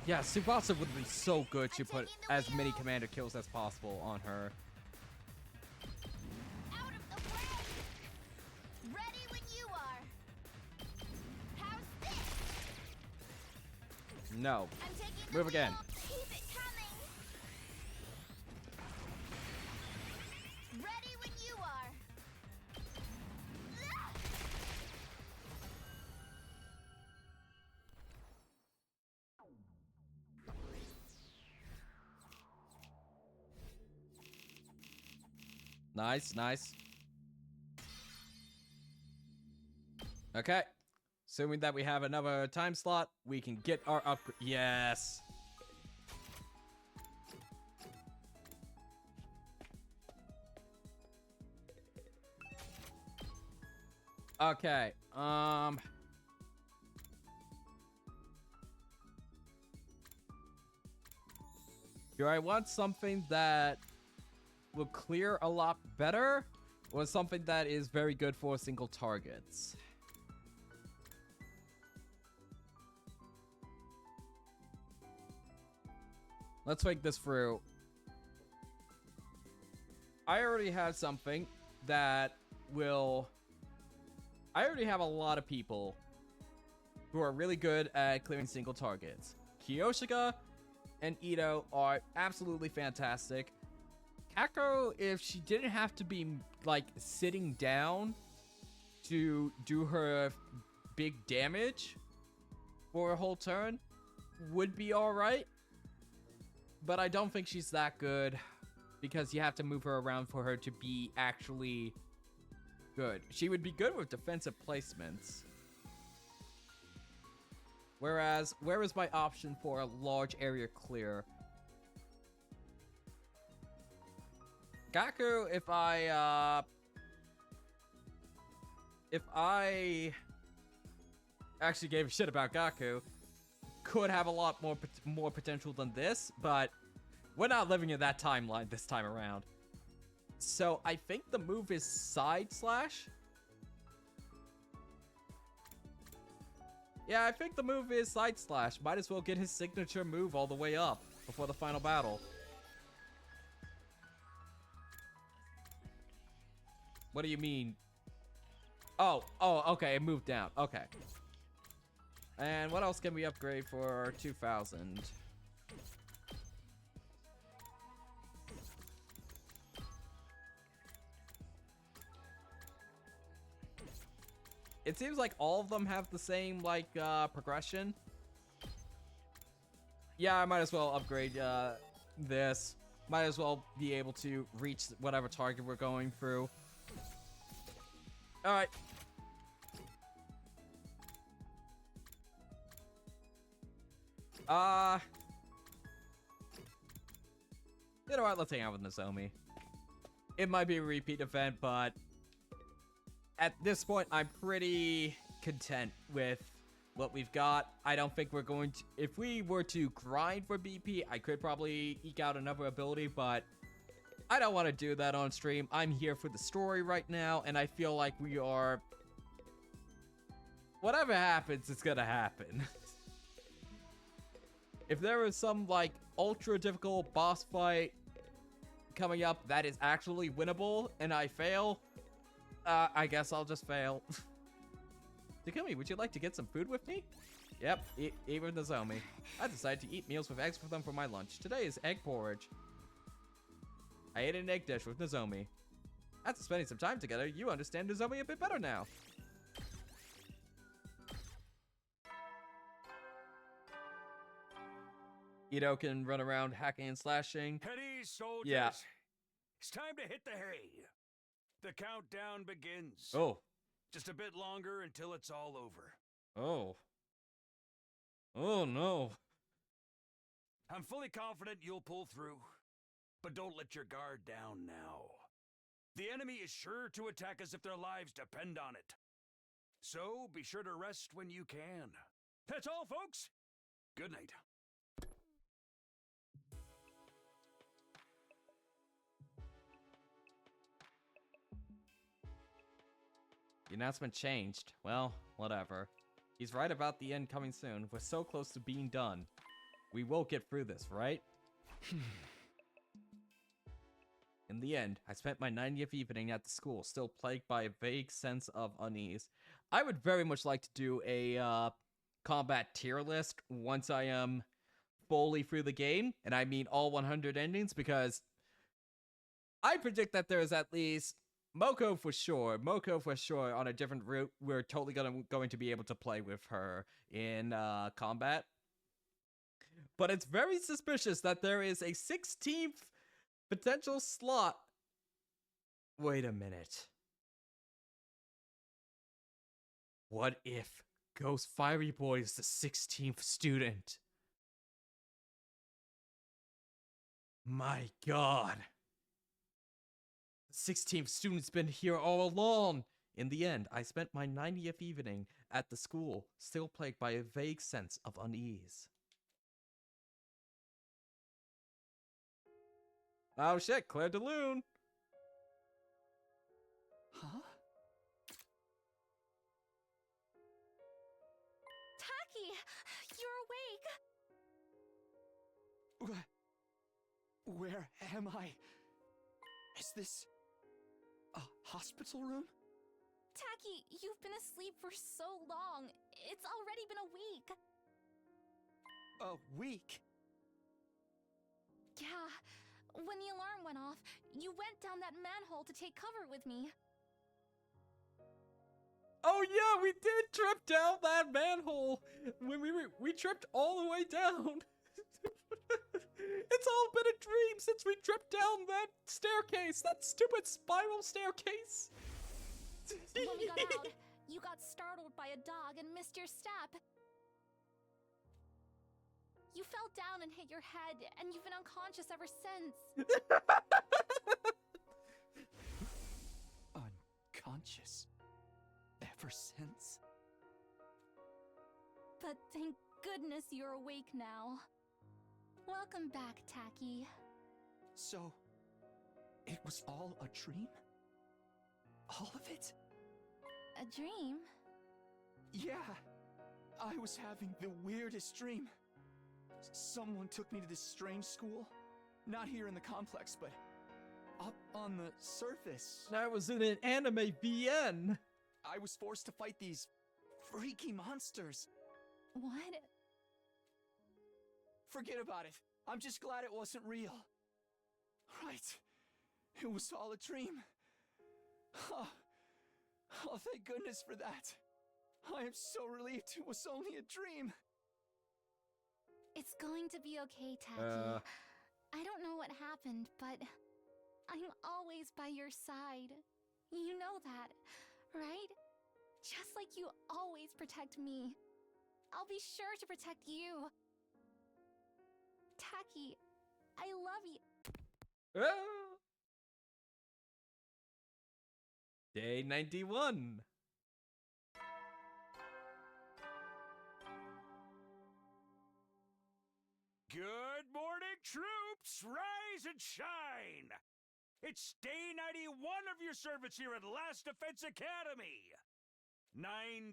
Yeah, Tsubasa would be so good to I'm put taking the as many wheel. commander kills as possible on her. Out of the way. Ready when you are. How's this? No. I'm taking the Move again. wheel. Keep it coming. Ready when you are. Ah! Nice, nice. Okay. Assuming that we have another time slot, we can get our upgrade. Yes. Okay. Do I want something that will clear a lot better, or something that is very good for single targets? Let's think this through. I already have something that will... I already have a lot of people who are really good at clearing single targets. Kiyoshika and Ito are absolutely fantastic. Kako, if she didn't have to be, like, sitting down to do her big damage for a whole turn, would be alright. But I don't think she's that good, because you have to move her around for her to be actually good. She would be good with defensive placements. Whereas, where is my option for a large area clear? Gaku, if I actually gave a shit about Gaku, could have a lot more potential than this, but we're not living in that timeline this time around. So I think the move is side slash. Yeah, I think the move is side slash. Might as well get his signature move all the way up before the final battle. What do you mean? Oh, okay, it moved down. Okay. And what else can we upgrade for 2,000? It seems like all of them have the same, like, progression. Yeah, I might as well upgrade, this. Might as well be able to reach whatever target we're going through. Alright. You know what? Let's hang out with Nozomi. it might be a repeat event, but at this point, I'm pretty content with what we've got. I don't think we're going to... If we were to grind for BP, I could probably eke out another ability, but I don't want to do that on stream. I'm here for the story right now, and I feel like we are... Whatever happens, it's gonna happen. If there is some, like, ultra difficult boss fight coming up that is actually winnable, and I fail, I guess I'll just fail. Takumi, would you like to get some food with me? Yep, even Nozomi. I decided to eat meals with eggs for them for my lunch. Today is egg porridge. I ate an egg dish with Nozomi. After spending some time together, you understand Nozomi a bit better now. Ito can run around hacking and slashing. At ease, soldiers. Yeah. It's time to hit the hay. The countdown begins. Oh. Just a bit longer until it's all over. Oh. Oh no. I'm fully confident you'll pull through, but don't let your guard down now. The enemy is sure to attack us if their lives depend on it. So be sure to rest when you can. That's all, folks. Good night. The announcement changed. Well, whatever. He's right about the end coming soon. We're so close to being done. We will get through this, right? In the end, I spent my 90th evening at the school, still plagued by a vague sense of unease. I would very much like to do a combat tier list once I am fully through the game, and I mean all 100 endings, because I predict that there's at least Moko for sure on a different route. We're totally going to be able to play with her in combat. But it's very suspicious that there is a 16th potential slot. Wait a minute. What if Ghost Fiery Boy is the 16th student? My god. The 16th student's been here all along. In the end, I spent my 90th evening at the school, still plagued by a vague sense of unease. Oh shit, Claire de Lune! Huh? Taki, you're awake. Where am I? Is this a hospital room? Taki, you've been asleep for so long. It's already been a week. A week? Yeah. When the alarm went off, you went down that manhole to take cover with me. Oh yeah, we did trip down that manhole when we tripped all the way down. It's all been a dream since we tripped down that staircase, that stupid spiral staircase. When we got out, you got startled by a dog and missed your step. You fell down and hit your head, and you've been unconscious ever since. Unconscious? Ever since? But thank goodness you're awake now. Welcome back, Taki. So, it was all a dream? All of it? A dream? Yeah. I was having the weirdest dream. Someone took me to this strange school. Not here in the complex, but up on the surface. I was in an anime VN. I was forced to fight these freaky monsters. What? Forget about it. I'm just glad it wasn't real. Right. It was all a dream. Oh, thank goodness for that. I am so relieved it was only a dream. It's going to be okay, Taki. I don't know what happened, but I'm always by your side. You know that, right? Just like you always protect me. I'll be sure to protect you. Taki, I love you. Day 91. Good morning, troops! Rise and shine! It's day 91 of your service here at Last Defense Academy. 9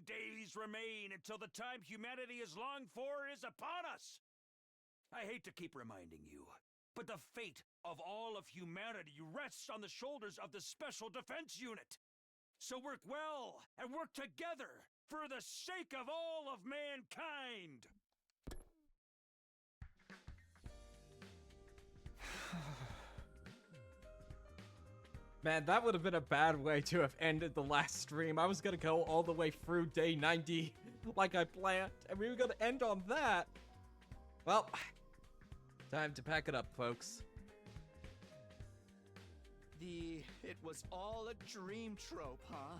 days remain until the time humanity has longed for is upon us. I hate to keep reminding you, but the fate of all of humanity rests on the shoulders of the Special Defense Unit. So work well and work together for the sake of all of mankind. Man, that would have been a bad way to have ended the last stream. I was gonna go all the way through day 90 like I planned, and we were gonna end on that. Well, time to pack it up, folks. It was all a dream trope, huh?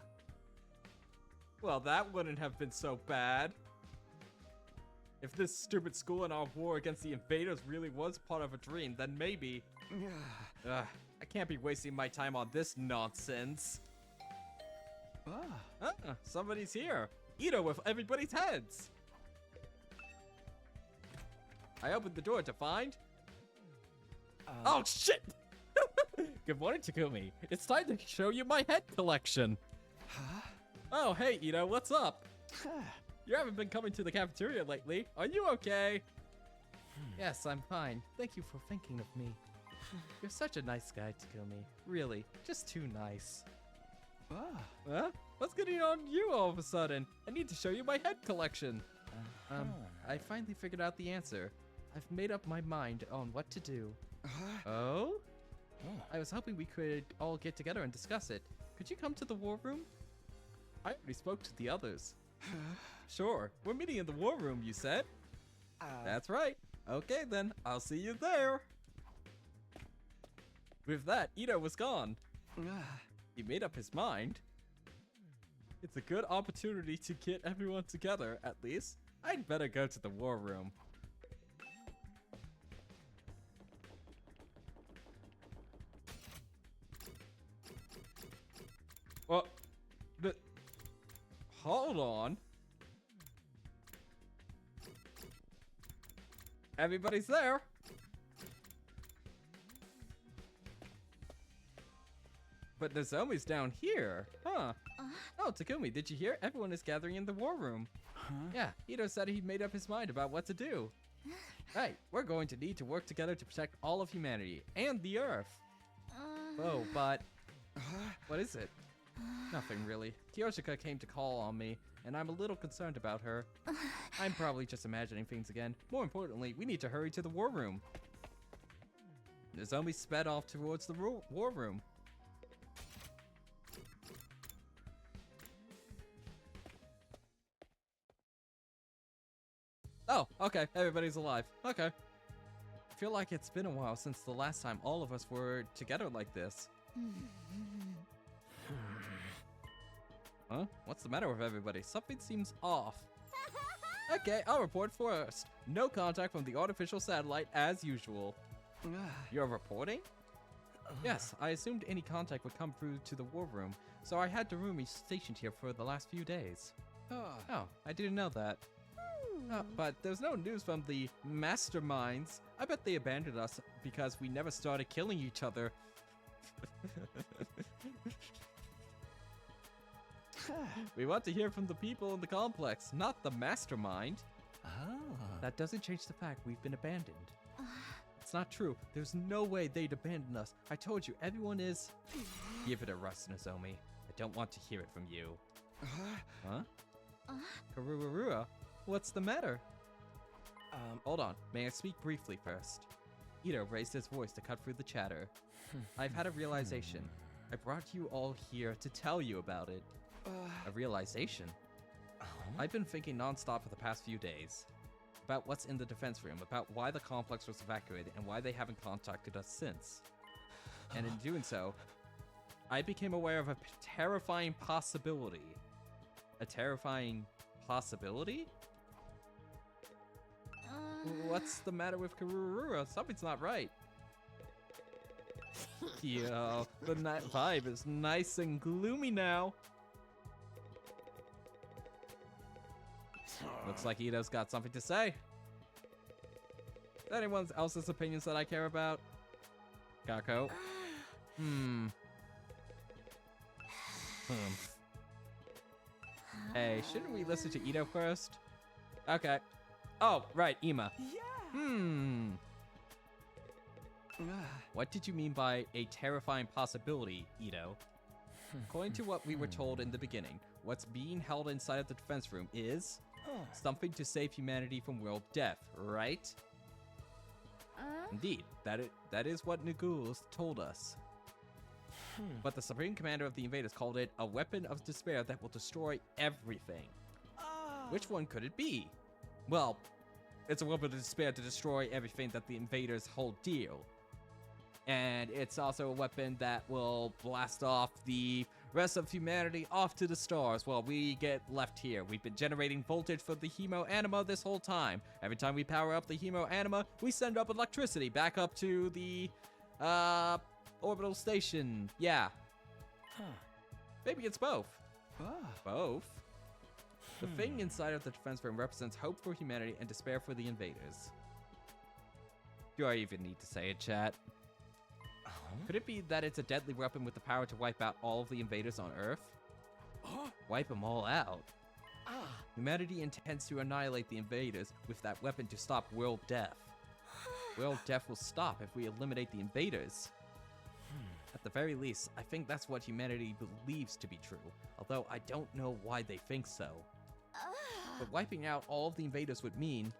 Well, that wouldn't have been so bad. If this stupid school and our war against the invaders really was part of a dream, then maybe... I can't be wasting my time on this nonsense. Somebody's here. Ito with everybody's heads. I opened the door to find... Oh, shit! Good morning, Takumi. It's time to show you my head collection. Huh? Oh, hey, Ito, what's up? You haven't been coming to the cafeteria lately. Are you okay? Yes, I'm fine. Thank you for thinking of me. You're such a nice guy, Takumi. Really, just too nice. Huh? What's getting on you all of a sudden? I need to show you my head collection. I finally figured out the answer. I've made up my mind on what to do. Oh? I was hoping we could all get together and discuss it. Could you come to the war room? I already spoke to the others. Sure, we're meeting in the war room, you said? That's right. Okay then, I'll see you there. With that, Ito was gone. He made up his mind. It's a good opportunity to get everyone together, at least. I'd better go to the war room. Well, but hold on. Everybody's there. But Nozomi's down here. Huh. Oh, Takumi, did you hear? Everyone is gathering in the war room. Yeah, Ito said he made up his mind about what to do. Right, we're going to need to work together to protect all of humanity and the Earth. Oh, but... What is it? Nothing really. Kiyoshika came to call on me, and I'm a little concerned about her. I'm probably just imagining things again. More importantly, we need to hurry to the war room. Nozomi sped off towards the war room. Oh, okay, everybody's alive. Okay. I feel like it's been a while since the last time all of us were together like this. Huh? What's the matter with everybody? Something seems off. Okay, I'll report first. No contact from the artificial satellite as usual. You're reporting? Yes, I assumed any contact would come through to the war room, so I had Darumi stationed here for the last few days. Oh, I didn't know that. But there's no news from the masterminds. I bet they abandoned us because we never started killing each other. We want to hear from the people in the complex, not the mastermind. That doesn't change the fact we've been abandoned. It's not true. There's no way they'd abandon us. I told you, everyone is... Give it a rest, Nozomi. I don't want to hear it from you. Huh? Karururua? What's the matter? Hold on. May I speak briefly first? Ito raised his voice to cut through the chatter. I've had a realization. I brought you all here to tell you about it. A realization? I've been thinking nonstop for the past few days. About what's in the defense room, about why the complex was evacuated, and why they haven't contacted us since. And in doing so, I became aware of a terrifying possibility. A terrifying possibility? What's the matter with Karurura? Something's not right. Yo, the night vibe is nice and gloomy now. Looks like Ito's got something to say. Anyone else's opinions that I care about? Kako? Hey, shouldn't we listen to Ito first? Okay. Oh, right, Ima. Yeah. What did you mean by a terrifying possibility, Ito? According to what we were told in the beginning, what's being held inside of the defense room is something to save humanity from world death, right? Indeed, that is what Naguls told us. But the Supreme Commander of the Invaders called it a weapon of despair that will destroy everything. Which one could it be? Well, it's a weapon of despair to destroy everything that the Invaders hold dear. And it's also a weapon that will blast off the rest of humanity off to the stars while we get left here. We've been generating voltage for the Hemo Anima this whole time. Every time we power up the Hemo Anima, we send up electricity back up to the orbital station. Yeah. Maybe it's both. Both? The thing inside of the defense room represents hope for humanity and despair for the invaders. Do I even need to say it, chat? Could it be that it's a deadly weapon with the power to wipe out all of the invaders on Earth? Wipe them all out? Humanity intends to annihilate the invaders with that weapon to stop world death. World death will stop if we eliminate the invaders. At the very least, I think that's what humanity believes to be true, although I don't know why they think so. But wiping out all of the invaders would mean,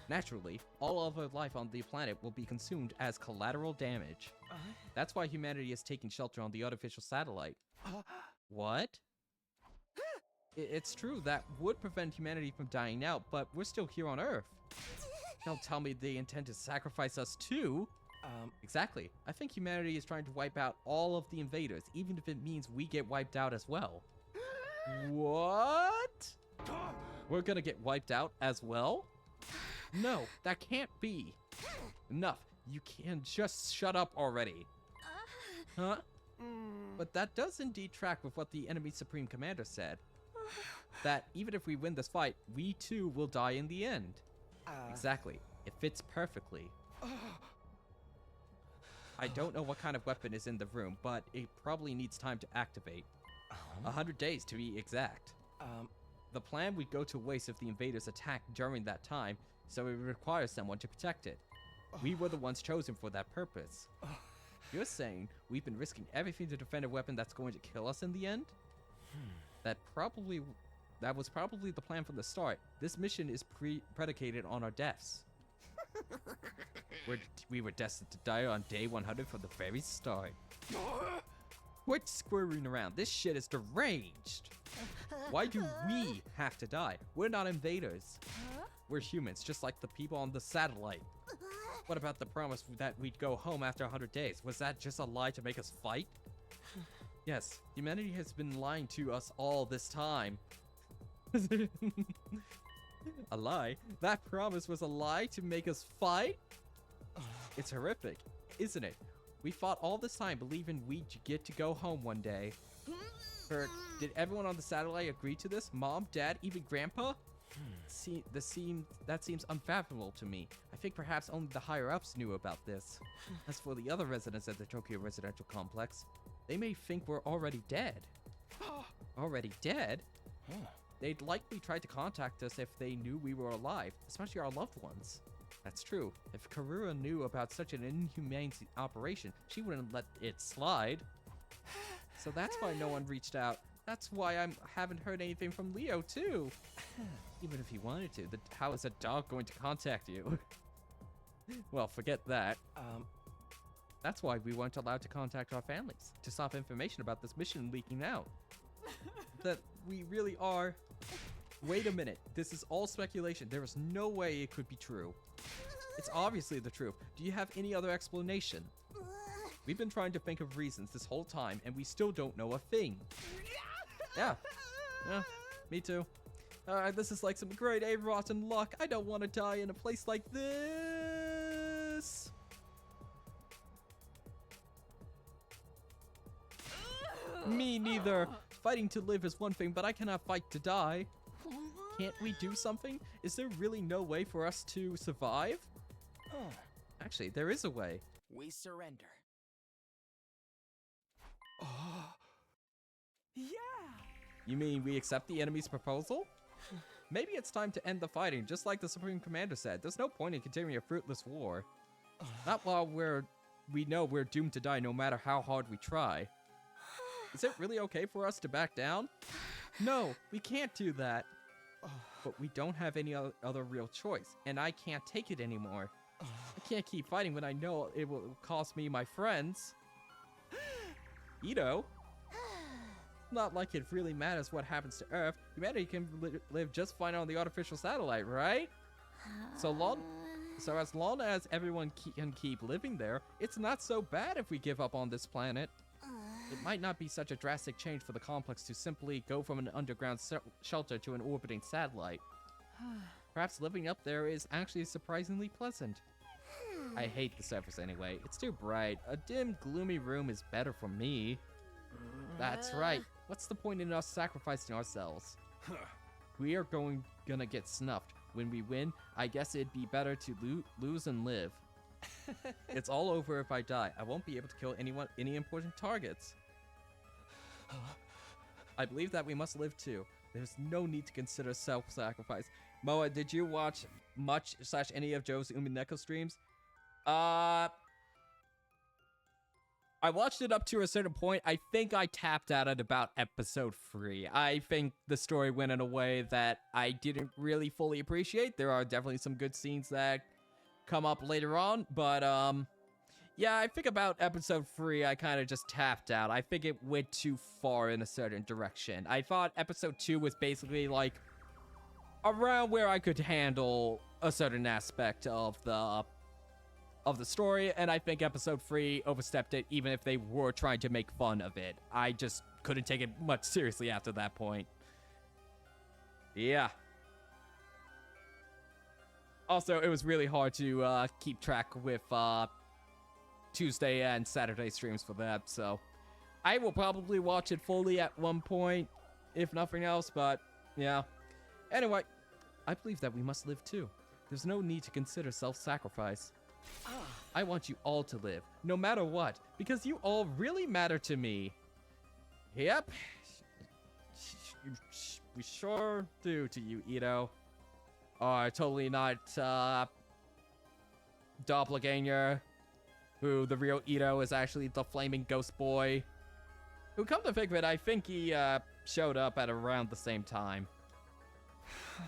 naturally, all of our life on the planet will be consumed as collateral damage. That's why humanity is taking shelter on the artificial satellite. What? It's true, that would prevent humanity from dying out, but we're still here on Earth. Don't tell me they intend to sacrifice us too. Exactly. I think humanity is trying to wipe out all of the invaders, even if it means we get wiped out as well. What? We're gonna get wiped out as well? No, that can't be. Enough. You can just shut up already. Huh? But that does indeed track with what the enemy Supreme Commander said. That even if we win this fight, we too will die in the end. Exactly. It fits perfectly. I don't know what kind of weapon is in the room, but it probably needs time to activate. 100 days to be exact. The plan would go to waste if the invaders attack during that time, so it requires someone to protect it. We were the ones chosen for that purpose. You're saying we've been risking everything to defend a weapon that's going to kill us in the end? That was probably the plan from the start. This mission is predicated on our deaths. We were destined to die on day 100 from the very start. Quit squirming around. This shit is deranged. Why do we have to die? We're not invaders. We're humans, just like the people on the satellite. What about the promise that we'd go home after 100 days? Was that just a lie to make us fight? Yes, humanity has been lying to us all this time. A lie? That promise was a lie to make us fight? It's horrific, isn't it? We fought all this time believing we'd get to go home one day. Did everyone on the satellite agree to this? Mom, Dad, even Grandpa? That seems unfathomable to me. I think perhaps only the higher-ups knew about this. As for the other residents at the Tokyo residential complex, they may think we're already dead. Already dead? They'd likely try to contact us if they knew we were alive, especially our loved ones. That's true. If Karura knew about such an inhumane operation, she wouldn't let it slide. So that's why no one reached out. That's why I haven't heard anything from Leo, too. Even if he wanted to, how is a dog going to contact you? Well, forget that. That's why we weren't allowed to contact our families, to stop information about this mission leaking out. That we really are... Wait a minute, this is all speculation. There is no way it could be true. It's obviously the truth. Do you have any other explanation? We've been trying to think of reasons this whole time, and we still don't know a thing. Yeah, me too. Alright, this is like some grade A rotten luck. I don't want to die in a place like this. Me neither. Fighting to live is one thing, but I cannot fight to die. Can't we do something? Is there really no way for us to survive? Actually, there is a way. We surrender. Yeah! You mean we accept the enemy's proposal? Maybe it's time to end the fighting, just like the Supreme Commander said. There's no point in continuing a fruitless war. Not while we know we're doomed to die no matter how hard we try. Is it really okay for us to back down? No, we can't do that. But we don't have any other real choice, and I can't take it anymore. I can't keep fighting when I know it will cost me my friends. Ito? Not like it really matters what happens to Earth. Humanity can live just fine on the artificial satellite, right? So as long as everyone can keep living there, it's not so bad if we give up on this planet. It might not be such a drastic change for the complex to simply go from an underground shelter to an orbiting satellite. Perhaps living up there is actually surprisingly pleasant. I hate the surface anyway. It's too bright. A dim, gloomy room is better for me. That's right. What's the point in us sacrificing ourselves? We are gonna get snuffed. When we win, I guess it'd be better to lose and live. It's all over if I die. I won't be able to kill any important targets. I believe that we must live too. There's no need to consider self-sacrifice. Moa, did you watch much / any of Joe's Umineko streams? I watched it up to a certain point. I think I tapped out at about episode 3. I think the story went in a way that I didn't really fully appreciate. There are definitely some good scenes that come up later on, but yeah, I think about episode 3 I kind of just tapped out. I think it went too far in a certain direction. I thought episode 2 was basically like around where I could handle a certain aspect of the story, and I think episode 3 overstepped it, even if they were trying to make fun of it. I just couldn't take it much seriously after that point. Yeah. Also, it was really hard to keep track with Tuesday and Saturday streams for that, so I will probably watch it fully at one point, if nothing else, but yeah. Anyway, I believe that we must live too. There's no need to consider self-sacrifice. I want you all to live, no matter what, because you all really matter to me. Yep. We sure do to you, Ito. Totally not, Doppelganger, who the real Ito is actually the flaming ghost boy. Who, come to think of it, I think he, showed up at around the same time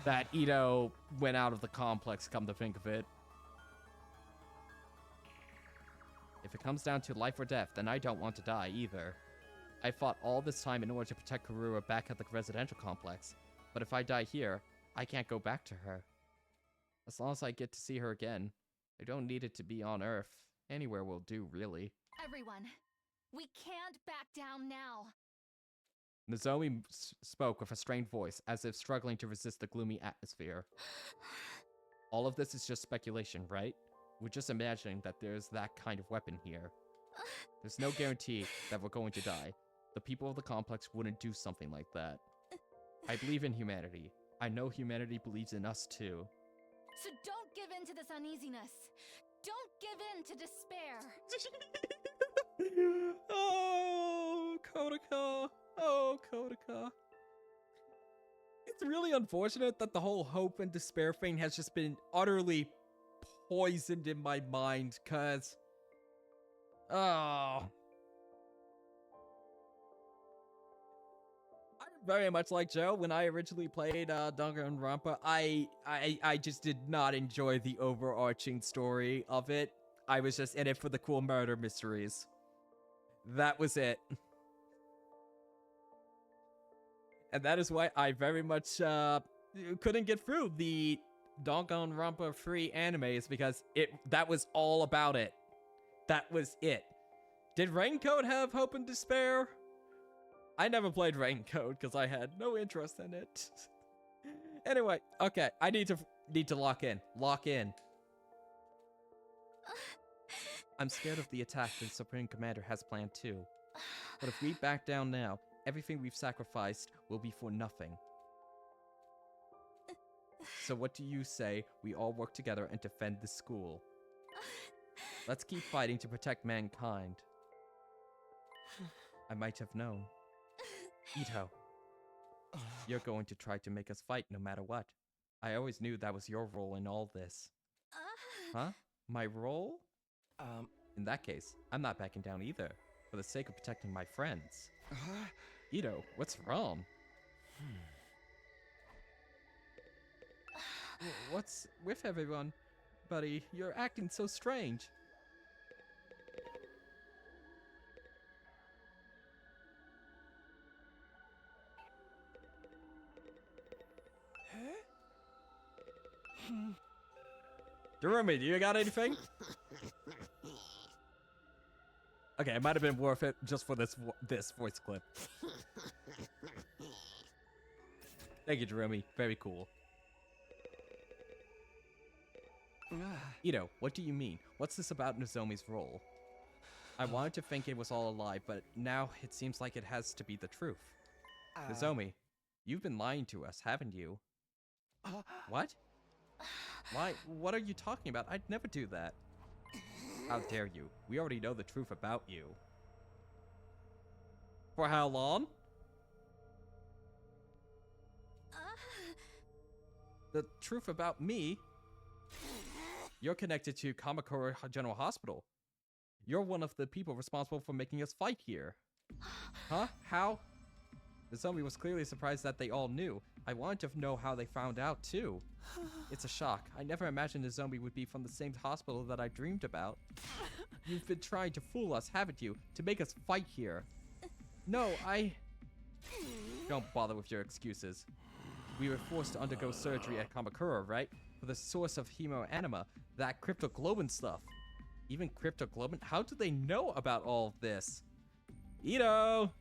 that Ito went out of the complex, come to think of it. If it comes down to life or death, then I don't want to die either. I fought all this time in order to protect Karura back at the residential complex. But if I die here, I can't go back to her. As long as I get to see her again, I don't need it to be on Earth. Anywhere will do, really. Everyone, we can't back down now. Nozomi spoke with a strained voice, as if struggling to resist the gloomy atmosphere. All of this is just speculation, right? We're just imagining that there's that kind of weapon here. There's no guarantee that we're going to die. The people of the complex wouldn't do something like that. I believe in humanity. I know humanity believes in us too. So don't give in to this uneasiness. Don't give in to despair. Oh, Kodaka. Oh, Kodaka. It's really unfortunate that the whole hope and despair thing has just been utterly poisoned in my mind, cause I very much like Joe. When I originally played Danganronpa, I just did not enjoy the overarching story of it. I was just in it for the cool murder mysteries. That was it. And that is why I very much couldn't get through the Danganronpa 3 animes, because that was all about it. That was it. Did Raincoat have hope and despair? I never played Raincoat because I had no interest in it. Anyway, okay, I need to lock in. Lock in. I'm scared of the attack the Supreme Commander has planned too. But if we back down now, everything we've sacrificed will be for nothing. So what do you say we all work together and defend the school? Let's keep fighting to protect mankind. I might have known. Ito, you're going to try to make us fight no matter what. I always knew that was your role in all this. Huh? My role? In that case, I'm not backing down either, for the sake of protecting my friends. Ito, what's wrong? What's with everyone? Buddy, you're acting so strange. Jeremy, do you got anything? Okay, it might have been worth it just for this voice clip. Thank you, Jeremy. Very cool. Ito, what do you mean? What's this about Nozomi's role? I wanted to think it was all a lie, but now it seems like it has to be the truth. Nozomi, you've been lying to us, haven't you? What? Why? What are you talking about? I'd never do that. How dare you? We already know the truth about you. For how long? The truth about me? You're connected to Kamakura General Hospital. You're one of the people responsible for making us fight here. Huh? How? Nozomi was clearly surprised that they all knew. I wanted to know how they found out, too. It's a shock. I never imagined Nozomi would be from the same hospital that I dreamed about. You've been trying to fool us, haven't you? To make us fight here. No, Don't bother with your excuses. We were forced to undergo surgery at Kamakura, right? For the source of hemoanima, that cryptoglobin stuff. Even cryptoglobin? How do they know about all of this? Ito!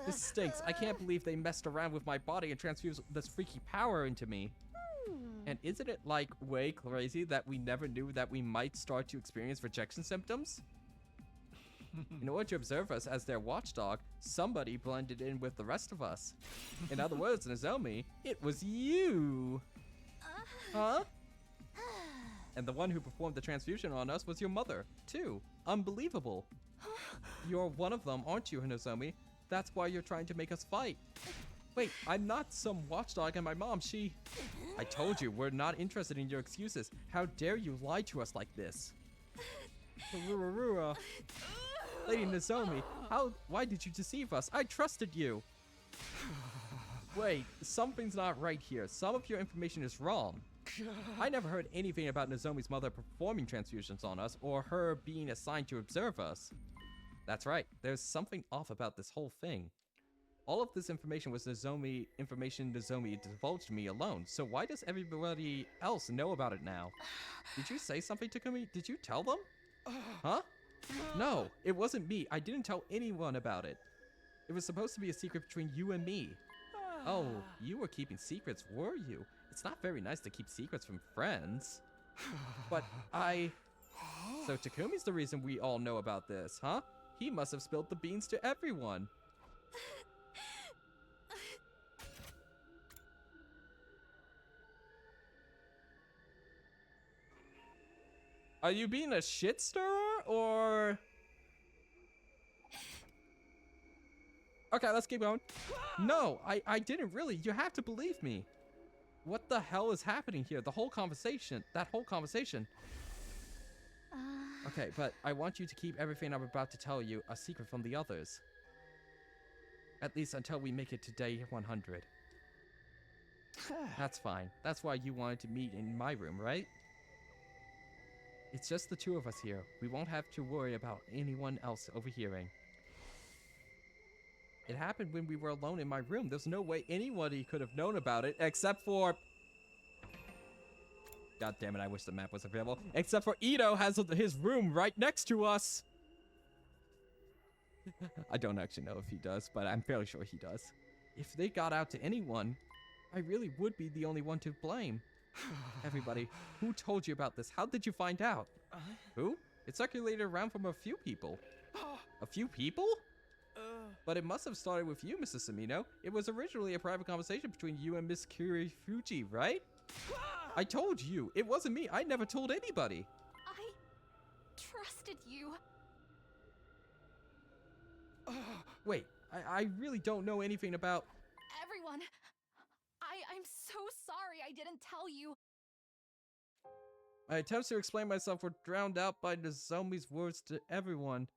This stinks. I can't believe they messed around with my body and transfused this freaky power into me. And isn't it, like, way crazy that we never knew that we might start to experience rejection symptoms? In order to observe us as their watchdog, somebody blended in with the rest of us. In other words, Nozomi, it was you! Huh? And the one who performed the transfusion on us was your mother, too. Unbelievable. You're one of them, aren't you, Nozomi? That's why you're trying to make us fight. Wait, I'm not some watchdog, and my mom, she... I told you, we're not interested in your excuses. How dare you lie to us like this? Lady Nozomi, why did you deceive us? I trusted you. Wait, something's not right here. Some of your information is wrong. I never heard anything about Nozomi's mother performing transfusions on us, or her being assigned to observe us. That's right, there's something off about this whole thing. All of this information was information Nozomi divulged to me alone, so why does everybody else know about it now? Did you say something to Takumi? Did you tell them? Huh? No, it wasn't me. I didn't tell anyone about it. It was supposed to be a secret between you and me. Oh, you were keeping secrets, were you? It's not very nice to keep secrets from friends. But So Takumi's the reason we all know about this, huh? He must have spilled the beans to everyone. Are you being a shit stirrer, or... Okay, let's keep going. No, I didn't really. You have to believe me. What the hell is happening here? That whole conversation. Okay, but I want you to keep everything I'm about to tell you a secret from the others. At least until we make it to day 100. That's fine. That's why you wanted to meet in my room, right? It's just the two of us here. We won't have to worry about anyone else overhearing. It happened when we were alone in my room. There's no way anybody could have known about it except for... God damn it, I wish the map was available. Except for Ito has his room right next to us. I don't actually know if he does, but I'm fairly sure he does. If they got out to anyone, I really would be the only one to blame. Everybody, who told you about this? How did you find out? Who? It circulated around from a few people. A few people? But it must have started with you, Mrs. Samino. It was originally a private conversation between you and Miss Kirifuji, right? I told you. It wasn't me. I never told anybody. I trusted you. Wait, I really don't know anything about... Everyone, I'm so sorry I didn't tell you. My attempts to explain myself were drowned out by Nozomi's words to everyone.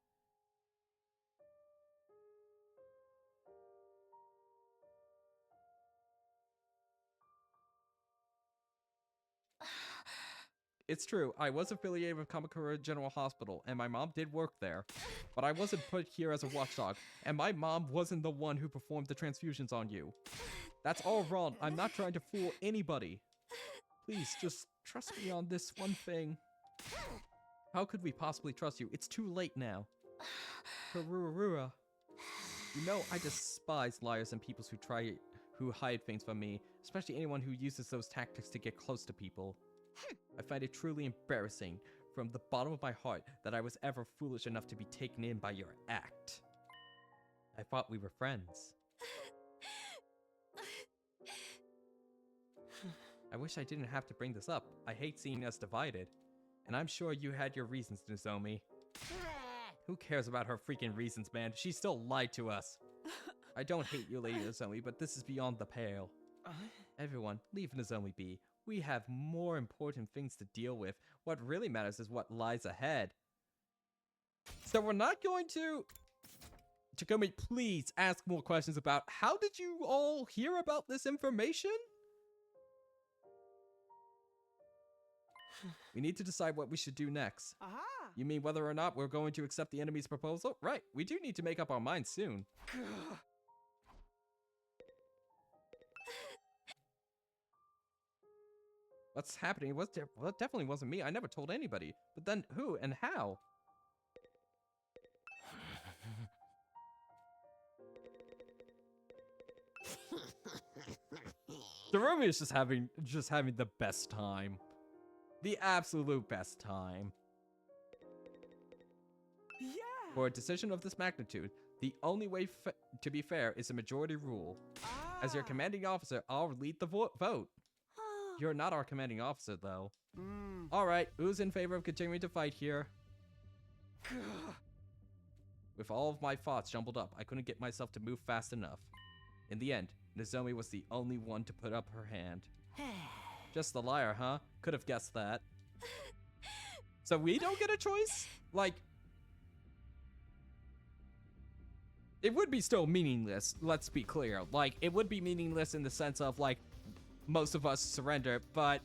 It's true, I was affiliated with Kamakura General Hospital, and my mom did work there. But I wasn't put here as a watchdog, and my mom wasn't the one who performed the transfusions on you. That's all wrong. I'm not trying to fool anybody. Please, just trust me on this one thing. How could we possibly trust you? It's too late now. Karurura. You know, I despise liars and people who hide things from me, especially anyone who uses those tactics to get close to people. I find it truly embarrassing from the bottom of my heart that I was ever foolish enough to be taken in by your act. I thought we were friends. I wish I didn't have to bring this up. I hate seeing us divided. And I'm sure you had your reasons, Nozomi. Who cares about her freaking reasons, man? She still lied to us. I don't hate you, Lady Nozomi, but this is beyond the pale. Everyone, leave Nozomi be. We have more important things to deal with. What really matters is what lies ahead. So we're not going to... Takumi, please ask more questions about how did you all hear about this information? We need to decide what we should do next. Aha! You mean whether or not we're going to accept the enemy's proposal? Right, we do need to make up our minds soon. What's happening? Well, it definitely wasn't me. I never told anybody. But then who and how? Darumi is just having the best time. The absolute best time. Yeah! For a decision of this magnitude, the only way to be fair is a majority rule. As your commanding officer, I'll lead the vote. You're not our commanding officer, though. Alright, who's in favor of continuing to fight here? With all of my thoughts jumbled up, I couldn't get myself to move fast enough. In the end, Nozomi was the only one to put up her hand. Just the liar, huh? Could have guessed that. So we don't get a choice? Like... It would be still meaningless, let's be clear. Like, it would be meaningless in the sense of, like, most of us surrender, but...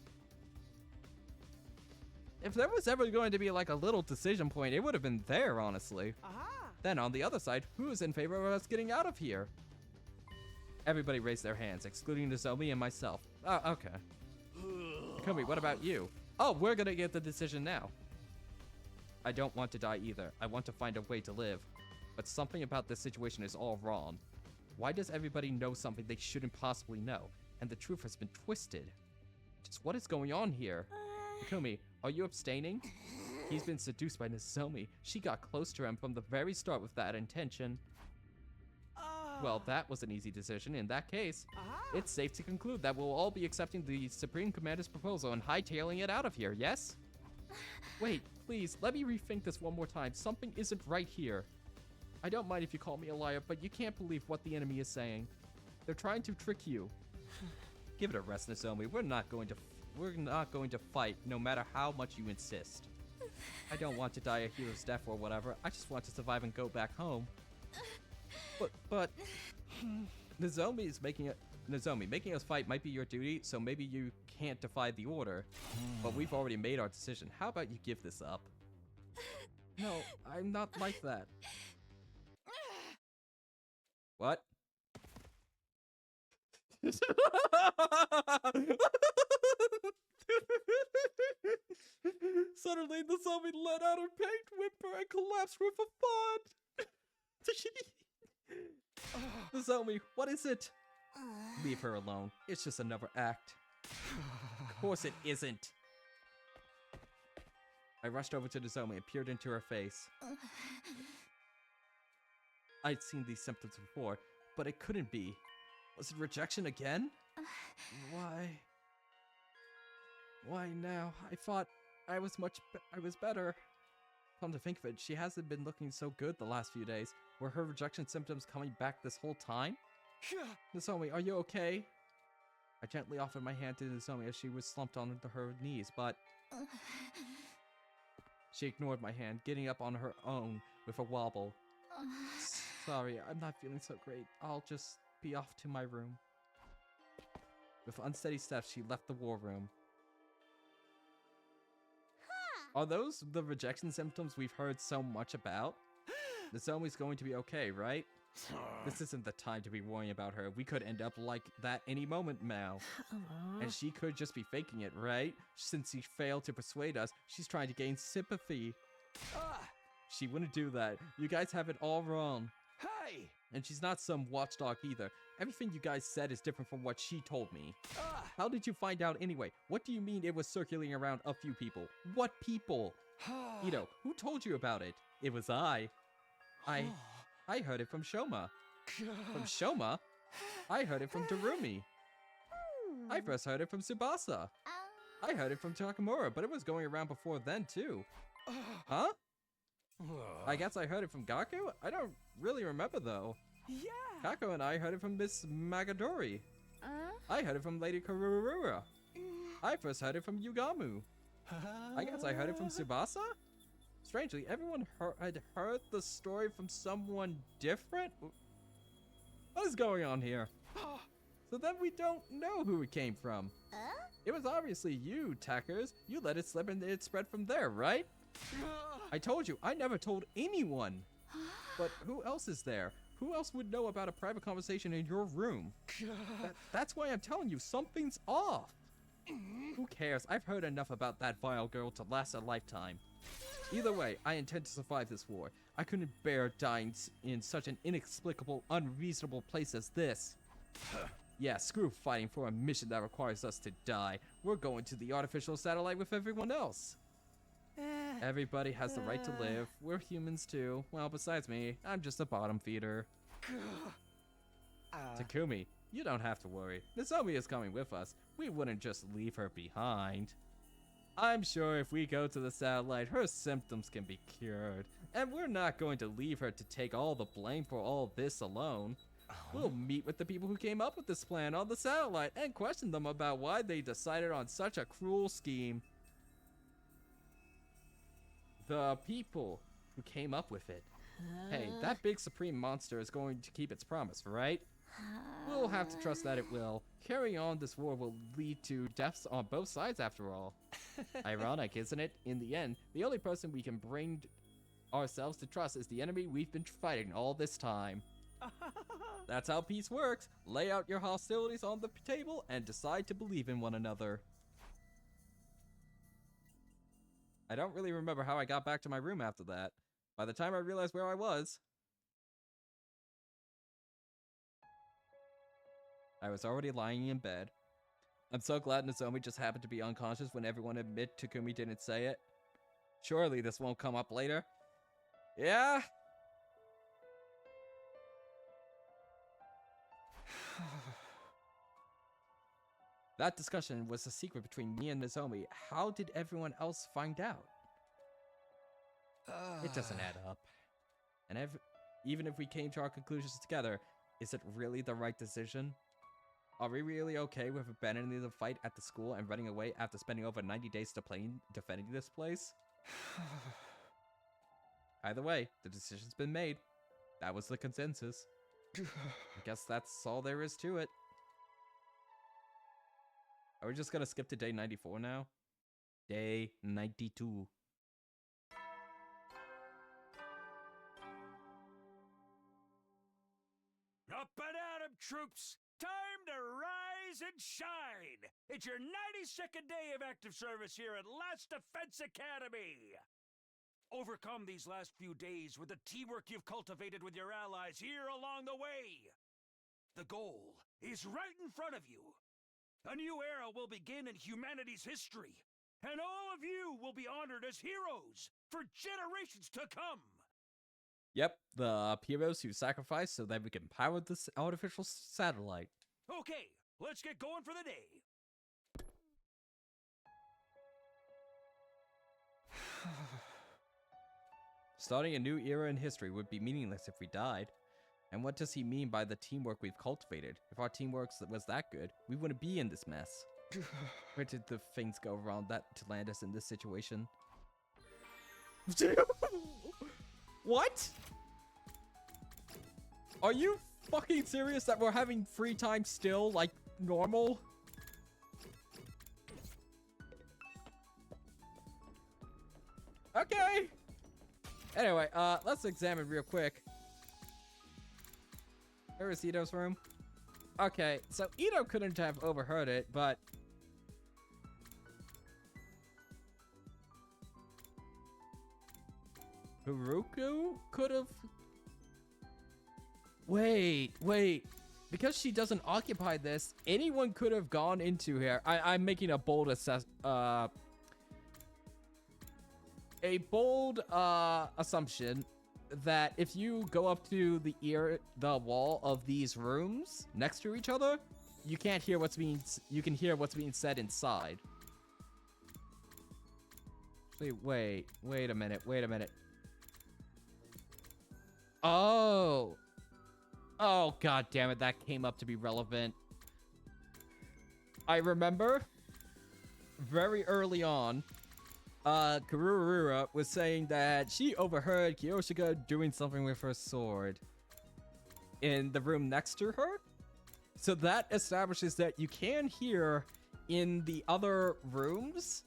If there was ever going to be, like, a little decision point, it would have been there, honestly. Then, on the other side, who's in favor of us getting out of here? Everybody raised their hands, excluding Nozomi and myself. Oh, okay. Komi, what about you? Oh, we're gonna get the decision now. I don't want to die either. I want to find a way to live. But something about this situation is all wrong. Why does everybody know something they shouldn't possibly know? And the truth has been twisted. Just what is going on here? Komi, are you abstaining? He's been seduced by Nozomi. She got close to him from the very start with that intention. Well, that was an easy decision. In that case, it's safe to conclude that we'll all be accepting the Supreme Commander's proposal and hightailing it out of here, yes? Wait, please, let me rethink this one more time. Something isn't right here. I don't mind if you call me a liar, but you can't believe what the enemy is saying. They're trying to trick you. Give it a rest, Nozomi. We're not going to fight, no matter how much you insist. I don't want to die a hero's death or whatever. I just want to survive and go back home. But Nozomi, making us fight might be your duty, so maybe you can't defy the order. But we've already made our decision. How about you give this up? No, I'm not like that. What? Suddenly, Nozomi let out a pained whimper and collapsed with a thud. Nozomi, what is it? Leave her alone. It's just another act. Of course it isn't. I rushed over to Nozomi and peered into her face. I'd seen these symptoms before, but it couldn't be. Was it rejection again? Why? Why now? I thought I was better. Come to think of it, she hasn't been looking so good the last few days. Were her rejection symptoms coming back this whole time? Nozomi, are you okay? I gently offered my hand to Nozomi as she was slumped onto her knees, but she ignored my hand, getting up on her own with a wobble. Sorry, I'm not feeling so great. I'll just be off to my room. With unsteady steps, she left the war room. Are those the rejection symptoms we've heard so much about? Nozomi's going to be okay, right? This isn't the time to be worrying about her. We could end up like that any moment now. And she could just be faking it, right? Since she failed to persuade us, she's trying to gain sympathy. She wouldn't do that. You guys have it all wrong. Hey! And she's not some watchdog either. Everything you guys said is different from what she told me. How did you find out anyway? What do you mean it was circulating around a few people? What people? Ito, who told you about it? It was I heard it from Shoma. From Shoma? I heard it from Darumi. I first heard it from Tsubasa. I heard it from Takamura, but it was going around before then too. Huh? I guess I heard it from Gaku? I don't really remember though. Yeah! Kako and I heard it from Miss Magadori. I heard it from Lady Karurura. I first heard it from Yugamu. I guess I heard it from Tsubasa? Strangely, everyone had heard the story from someone different? What is going on here? So then we don't know who it came from. It was obviously you, Tackers. You let it slip and it spread from there, right? I told you, I never told anyone. But who else is there? Who else would know about a private conversation in your room? That's why I'm telling you, something's off. Who cares? I've heard enough about that vile girl to last a lifetime. Either way, I intend to survive this war. I couldn't bear dying in such an inexplicable, unreasonable place as this. Yeah, screw fighting for a mission that requires us to die. We're going to the artificial satellite with everyone else. Everybody has the right to live. We're humans too. Well, besides me, I'm just a bottom feeder. Takumi, you don't have to worry. Nozomi is coming with us. We wouldn't just leave her behind. I'm sure if we go to the satellite, her symptoms can be cured. And we're not going to leave her to take all the blame for all this alone. We'll meet with the people who came up with this plan on the satellite and question them about why they decided on such a cruel scheme. The people who came up with it. Hey, that big supreme monster is going to keep its promise, right? We'll have to trust that it will. Carrying on this war will lead to deaths on both sides after all. Ironic, isn't it? In the end, the only person we can bring ourselves to trust is the enemy we've been fighting all this time. That's how peace works. Lay out your hostilities on the table and decide to believe in one another. I don't really remember how I got back to my room after that. By the time I realized where I was, I was already lying in bed. I'm so glad Nozomi just happened to be unconscious when everyone admit Takumi didn't say it. Surely this won't come up later. Yeah? That discussion was a secret between me and Nozomi. How did everyone else find out? It doesn't add up. And even if we came to our conclusions together, is it really the right decision? Are we really okay with abandoning the fight at the school and running away after spending over 90 days defending this place? Either way, the decision's been made. That was the consensus. I guess that's all there is to it. Are we just gonna skip to day 94 now? Day 92. Up and at 'em, troops! Time to rise and shine! It's your 92nd day of active service here at Last Defense Academy! Overcome these last few days with the teamwork you've cultivated with your allies here along the way! The goal is right in front of you! A new era will begin in humanity's history, and all of you will be honored as heroes for generations to come! Yep, the heroes who sacrificed so that we can power this artificial satellite. Okay, let's get going for the day. Starting a new era in history would be meaningless if we died. And what does he mean by the teamwork we've cultivated? If our teamwork was that good, we wouldn't be in this mess. Where did the things go wrong that to land us in this situation? What? Are you fucking serious that we're having free time still, like normal? Okay. Anyway, let's examine real quick. Where is Ito's room? Okay, so Ito couldn't have overheard it, but... Haruko could have... Wait. Because she doesn't occupy this, anyone could have gone into here. I'm making a bold assumption that if you go up to the wall of these rooms next to each other, you can hear what's being said inside. Wait a minute. Oh, god damn it, that came up to be relevant. I remember very early on, Karurura was saying that she overheard Kiyoshika doing something with her sword in the room next to her. So that establishes that you can hear in the other rooms.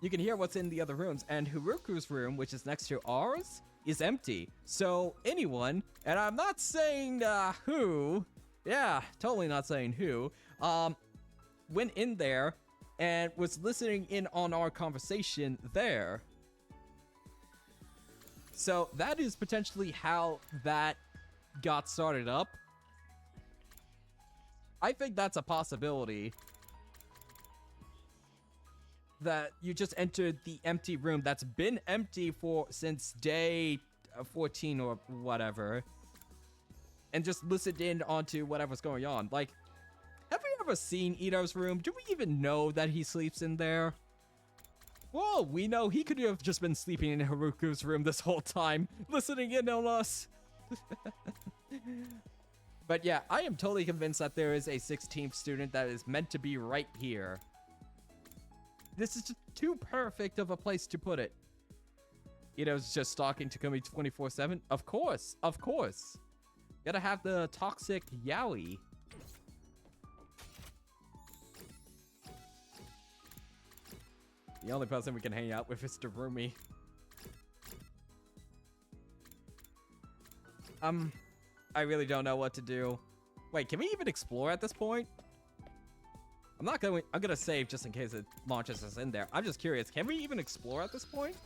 You can hear what's in the other rooms, and Haruku's room, which is next to ours, is empty. So anyone, and I'm not saying who, yeah, totally not saying who, went in there and was listening in on our conversation there. So that is potentially how that got started up. I think that's a possibility. That you just entered the empty room that's been empty since day 14 or whatever, and just listened in onto whatever's going on. Like, have we ever seen Ito's room? Do we even know that he sleeps in there? Well, we know he could have just been sleeping in Haruku's room this whole time, listening in on us. But yeah, I am totally convinced that there is a 16th student that is meant to be right here. This is just too perfect of a place to put it. Ito's just stalking Takumi 24/7? Of course. Gotta have the toxic yaoi. The only person we can hang out with is Darumi. I really don't know what to do. Wait, can we even explore at this point? I'm gonna save just in case it launches us in there. I'm just curious, can we even explore at this point?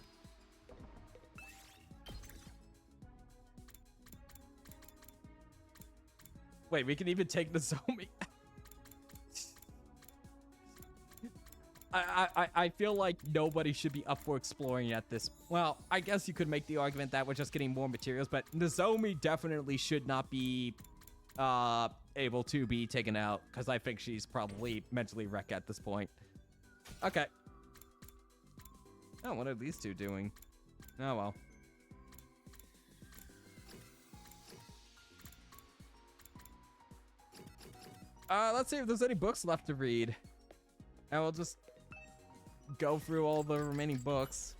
Wait, we can even take the zombie. I feel like nobody should be up for exploring at this. Well, I guess you could make the argument that we're just getting more materials, but Nozomi definitely should not be able to be taken out, because I think she's probably mentally wrecked at this point. Okay. Oh, what are these two doing? Oh, well. Let's see if there's any books left to read. And we'll just go through all the remaining books.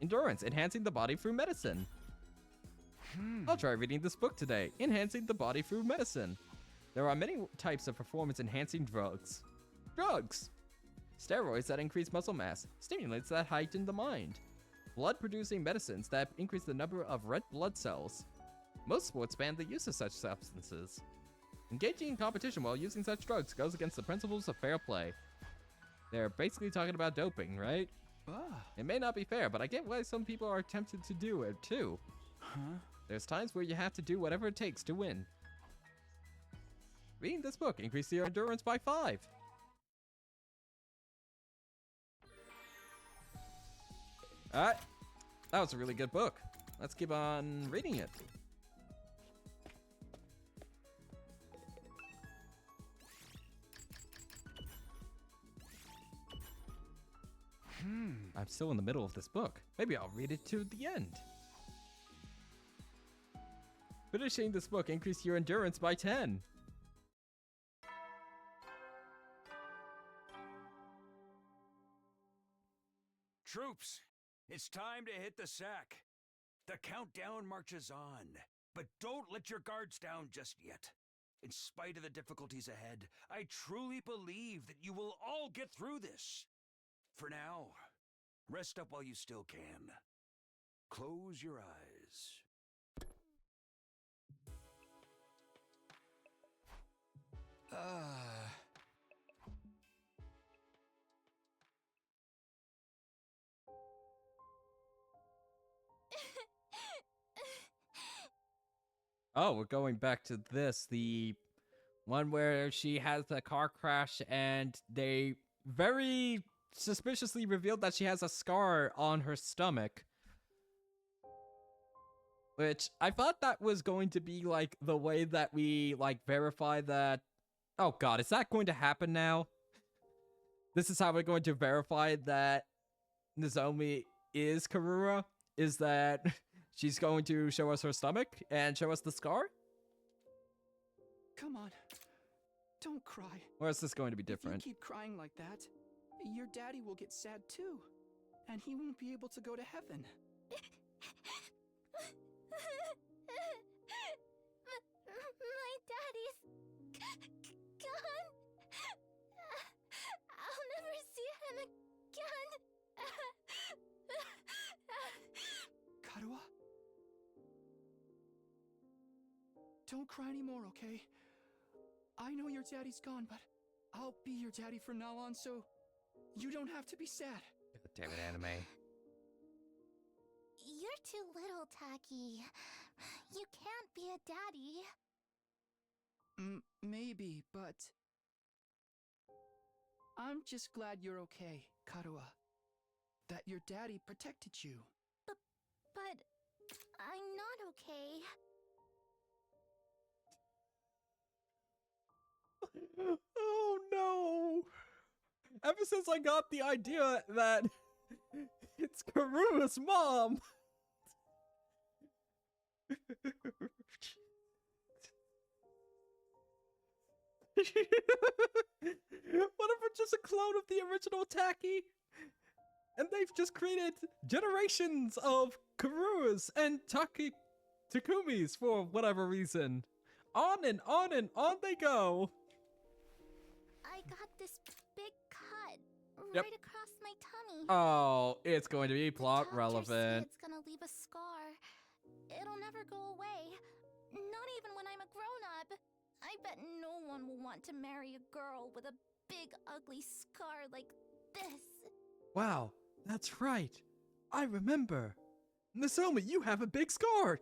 Endurance, enhancing the body through medicine. I'll try reading this book today. Enhancing the body through medicine. There are many types of performance-enhancing drugs. Steroids that increase muscle mass. Stimulants that heighten the mind. Blood-producing medicines that increase the number of red blood cells. Most sports ban the use of such substances. Engaging in competition while using such drugs goes against the principles of fair play. They're basically talking about doping, right? It may not be fair, but I get why some people are tempted to do it, too. There's times where you have to do whatever it takes to win. Reading this book increases your endurance by 5. Alright. That was a really good book. let's keep on reading it. I'm still in the middle of this book. Maybe I'll read it to the end. Finishing this book increase your endurance by 10. Troops, it's time to hit the sack. The countdown marches on, but don't let your guards down just yet. In spite of the difficulties ahead, I truly believe that you will all get through this. For now, rest up while you still can. Close your eyes. Oh, we're going back to this. The one where she has the car crash and they very suspiciously revealed that she has a scar on her stomach. Which I thought that was going to be like the way that we like verify that. Oh god, is that going to happen now? This is how we're going to verify that Nozomi is Karura? Is that she's going to show us her stomach and show us the scar? Come on. Don't cry. Or is this going to be different? If you keep crying like that, your daddy will get sad too. And he won't be able to go to heaven. My daddy's gone. I'll never see him again. Karua? Don't cry anymore, okay? I know your daddy's gone, but I'll be your daddy from now on, so you don't have to be sad. God damn it, anime. You're too little, Taki. You can't be a daddy. Maybe, but I'm just glad you're okay, Karua. That your daddy protected you. But I'm not okay. Oh no! Ever since I got the idea that it's Karua's mom! What if it's just a clone of the original Taki? And they've just created generations of Karuas and Takumis for whatever reason. On and on and on they go. I got this big cut Yep. right across my tummy. Oh, it's going to be plot Doctors say relevant. it's gonna leave a scar. It'll never go away. Not even when I'm a grown-up. I bet no one will want to marry a girl with a big ugly scar like this. Wow, that's right. I remember. Nozomi, you have a big scar.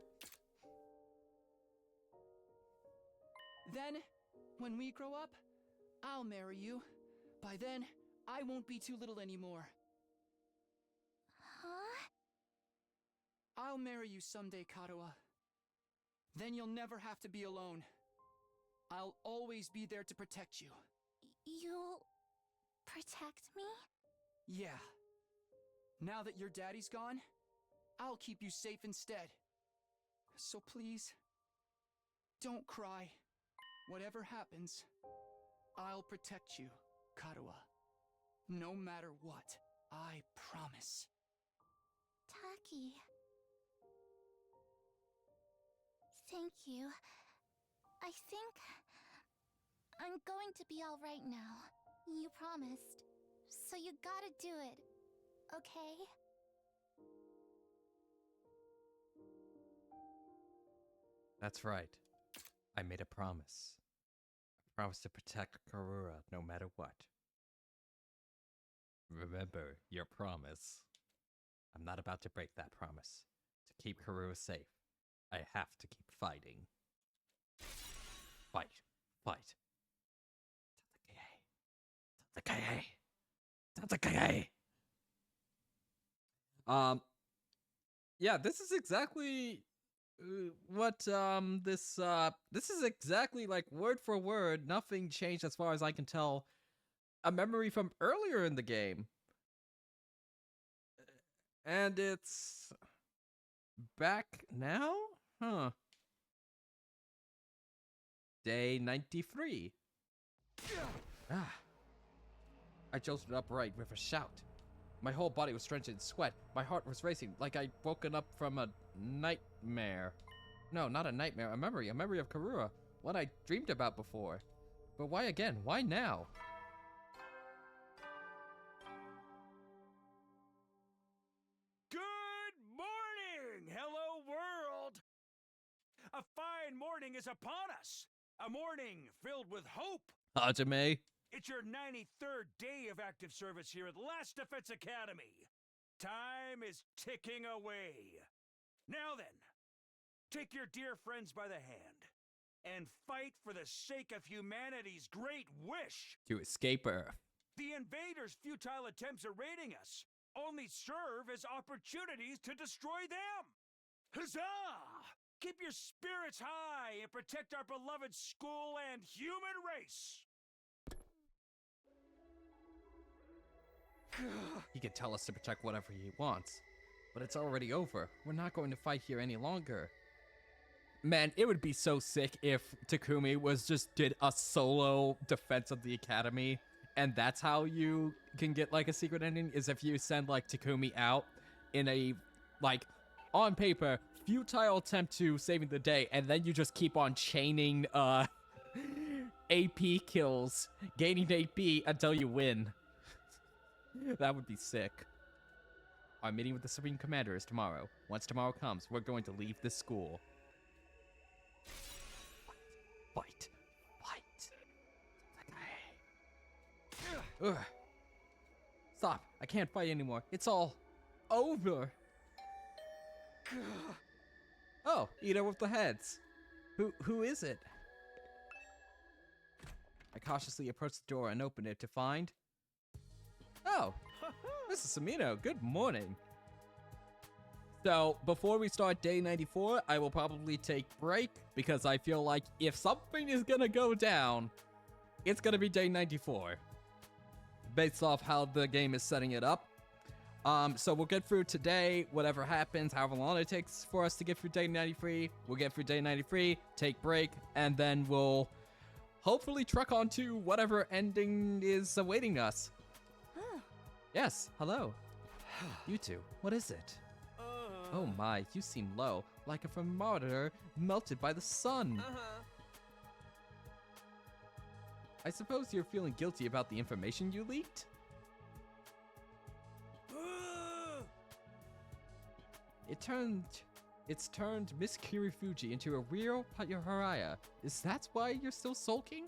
Then, when we grow up, I'll marry you. By then, I won't be too little anymore. Huh? I'll marry you someday, Karua. Then you'll never have to be alone. I'll always be there to protect you. You'll protect me? Yeah. Now that your daddy's gone, I'll keep you safe instead. So please, don't cry. Whatever happens, I'll protect you, Karua. No matter what, I promise. Taki. Thank you. I think I'm going to be all right now. You promised. So you gotta do it. Okay? That's right. I made a promise. I promised to protect Karura no matter what. Remember your promise. I'm not about to break that promise. To keep Karura safe, I have to keep fighting. Fight. Fight. Tatsukaye. Tatsukaye. Tatsukaye. Yeah, this is exactly what this is exactly like word for word. Nothing changed as far as I can tell. A memory from earlier in the game, and it's back now. Huh? Day 93. Ah, I jolted upright with a shout. My whole body was drenched in sweat. My heart was racing like I'd woken up from a nightmare. No, not a nightmare, a memory of Karura. One I dreamed about before. But why again? Why now? Good morning! Hello, world! A fine morning is upon us. A morning filled with hope. Hajime. It's your 93rd day of active service here at Last Defense Academy. Time is ticking away. Now then, take your dear friends by the hand and fight for the sake of humanity's great wish. To escape Earth. The invaders' futile attempts at raiding us only serve as opportunities to destroy them. Huzzah! Keep your spirits high and protect our beloved school and human race. He can tell us to protect whatever he wants. But it's already over. We're not going to fight here any longer. Man, it would be so sick if Takumi did a solo defense of the academy, and that's how you can get like a secret ending, is if you send like Takumi out in a like on paper futile attempt to saving the day, and then you just keep on chaining AP kills, gaining AP until you win. That would be sick. Our meeting with the Supreme Commander is tomorrow. Once tomorrow comes, we're going to leave this school. Fight. Fight. Ugh. Stop. I can't fight anymore. It's all over. Oh, Eater with the heads. Who is it? I cautiously approached the door and opened it to find... Oh, Mrs. Samino, good morning. So, before we start day 94, I will probably take break, because I feel like if something is gonna go down, it's gonna be day 94. Based off how the game is setting it up. So we'll get through today, whatever happens, however long it takes for us to get through day 93. We'll get through day 93, take break, and then we'll hopefully truck on to whatever ending is awaiting us. Yes, hello. You two, what is it? Oh my, you seem low, like a thermometer melted by the sun. I suppose you're feeling guilty about the information you leaked? It's turned Miss Kirifuji into a real Haraya. Is that why you're still sulking?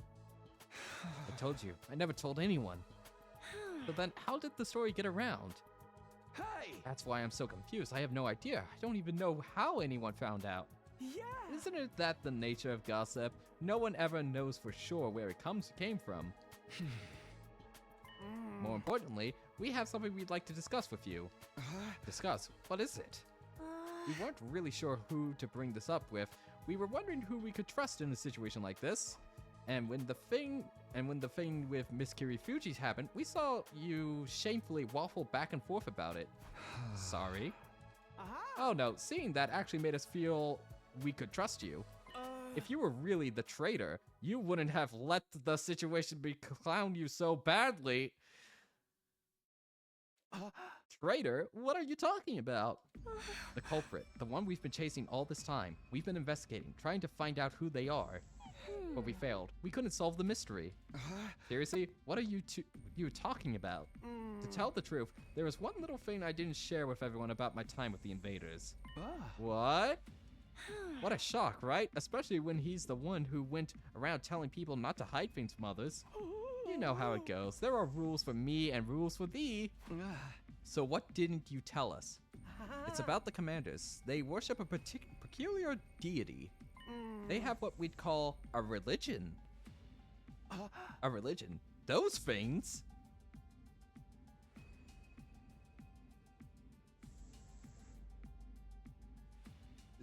I told you, I never told anyone. But then, how did the story get around? Hey! That's why I'm so confused. I have no idea. I don't even know how anyone found out. Yeah! Isn't it that the nature of gossip? No one ever knows for sure where it came from. More importantly, we have something we'd like to discuss with you. Discuss? What is it? We weren't really sure who to bring this up with. We were wondering who we could trust in a situation like this. And when the thing with Miss Kirifuji's happened, we saw you shamefully waffle back and forth about it. Sorry. Oh no, seeing that actually made us feel we could trust you. If you were really the traitor, you wouldn't have let the situation clown you so badly. Traitor? What are you talking about? The culprit, the one we've been chasing all this time. We've been investigating, trying to find out who they are. But we failed. We couldn't solve the mystery. Seriously, what are you talking about? To tell the truth, there was one little thing I didn't share with everyone about my time with the invaders. What? What a shock, right? Especially when he's the one who went around telling people not to hide things from others. You know how it goes. There are rules for me and rules for thee. So what didn't you tell us? It's about the commanders. They worship a peculiar deity. They have what we'd call a religion. A religion? Those things?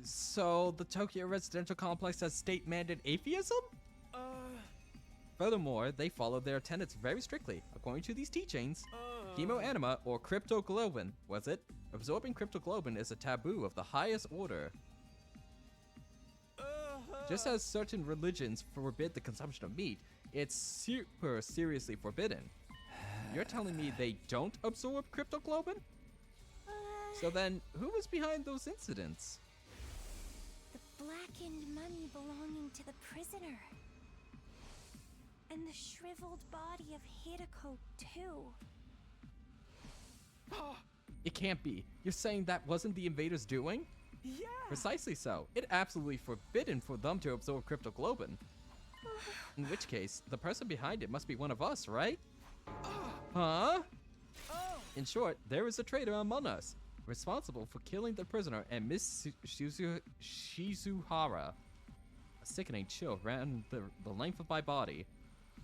So the Tokyo residential complex has state-mandated atheism? Furthermore, they follow their tenets very strictly. According to these teachings, chemoanima, or cryptoglobin, was it? Absorbing cryptoglobin is a taboo of the highest order. Just as certain religions forbid the consumption of meat, it's super seriously forbidden. You're telling me they don't absorb cryptoglobin? So then, who was behind those incidents? The blackened mummy belonging to the prisoner. And the shriveled body of Hideko, too. It can't be. You're saying that wasn't the invaders doing? Yeah. Precisely so. It's absolutely forbidden for them to absorb cryptoglobin. In which case, the person behind it must be one of us, right? Huh? In short, there is a traitor among us, responsible for killing the prisoner and Miss Shizuhara. A sickening chill ran the length of my body.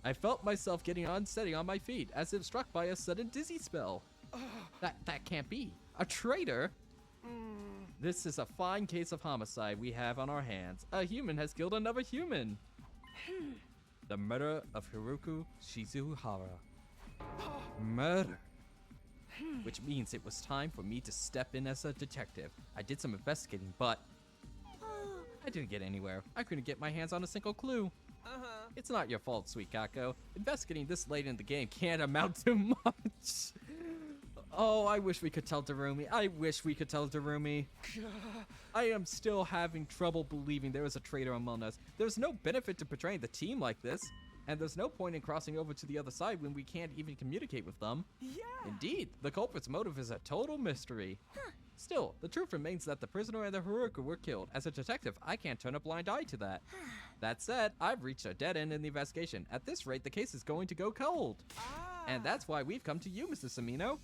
I felt myself getting unsteady on my feet, as if struck by a sudden dizzy spell. That can't be. A traitor? This is a fine case of homicide we have on our hands. A human has killed another human. The murder of Hiroku Shizuhara. Murder. Which means it was time for me to step in as a detective. I did some investigating, but I didn't get anywhere. I couldn't get my hands on a single clue. It's not your fault, sweet Kako. Investigating this late in the game can't amount to much. Oh, I wish we could tell Darumi. I wish we could tell Darumi. I am still having trouble believing there was a traitor among us. There's no benefit to portraying the team like this. And there's no point in crossing over to the other side when we can't even communicate with them. Yeah. Indeed, the culprit's motive is a total mystery. Still, the truth remains that the prisoner and the Haruka were killed. As a detective, I can't turn a blind eye to that. That said, I've reached a dead end in the investigation. At this rate, the case is going to go cold. And that's why we've come to you, Mr. Samino.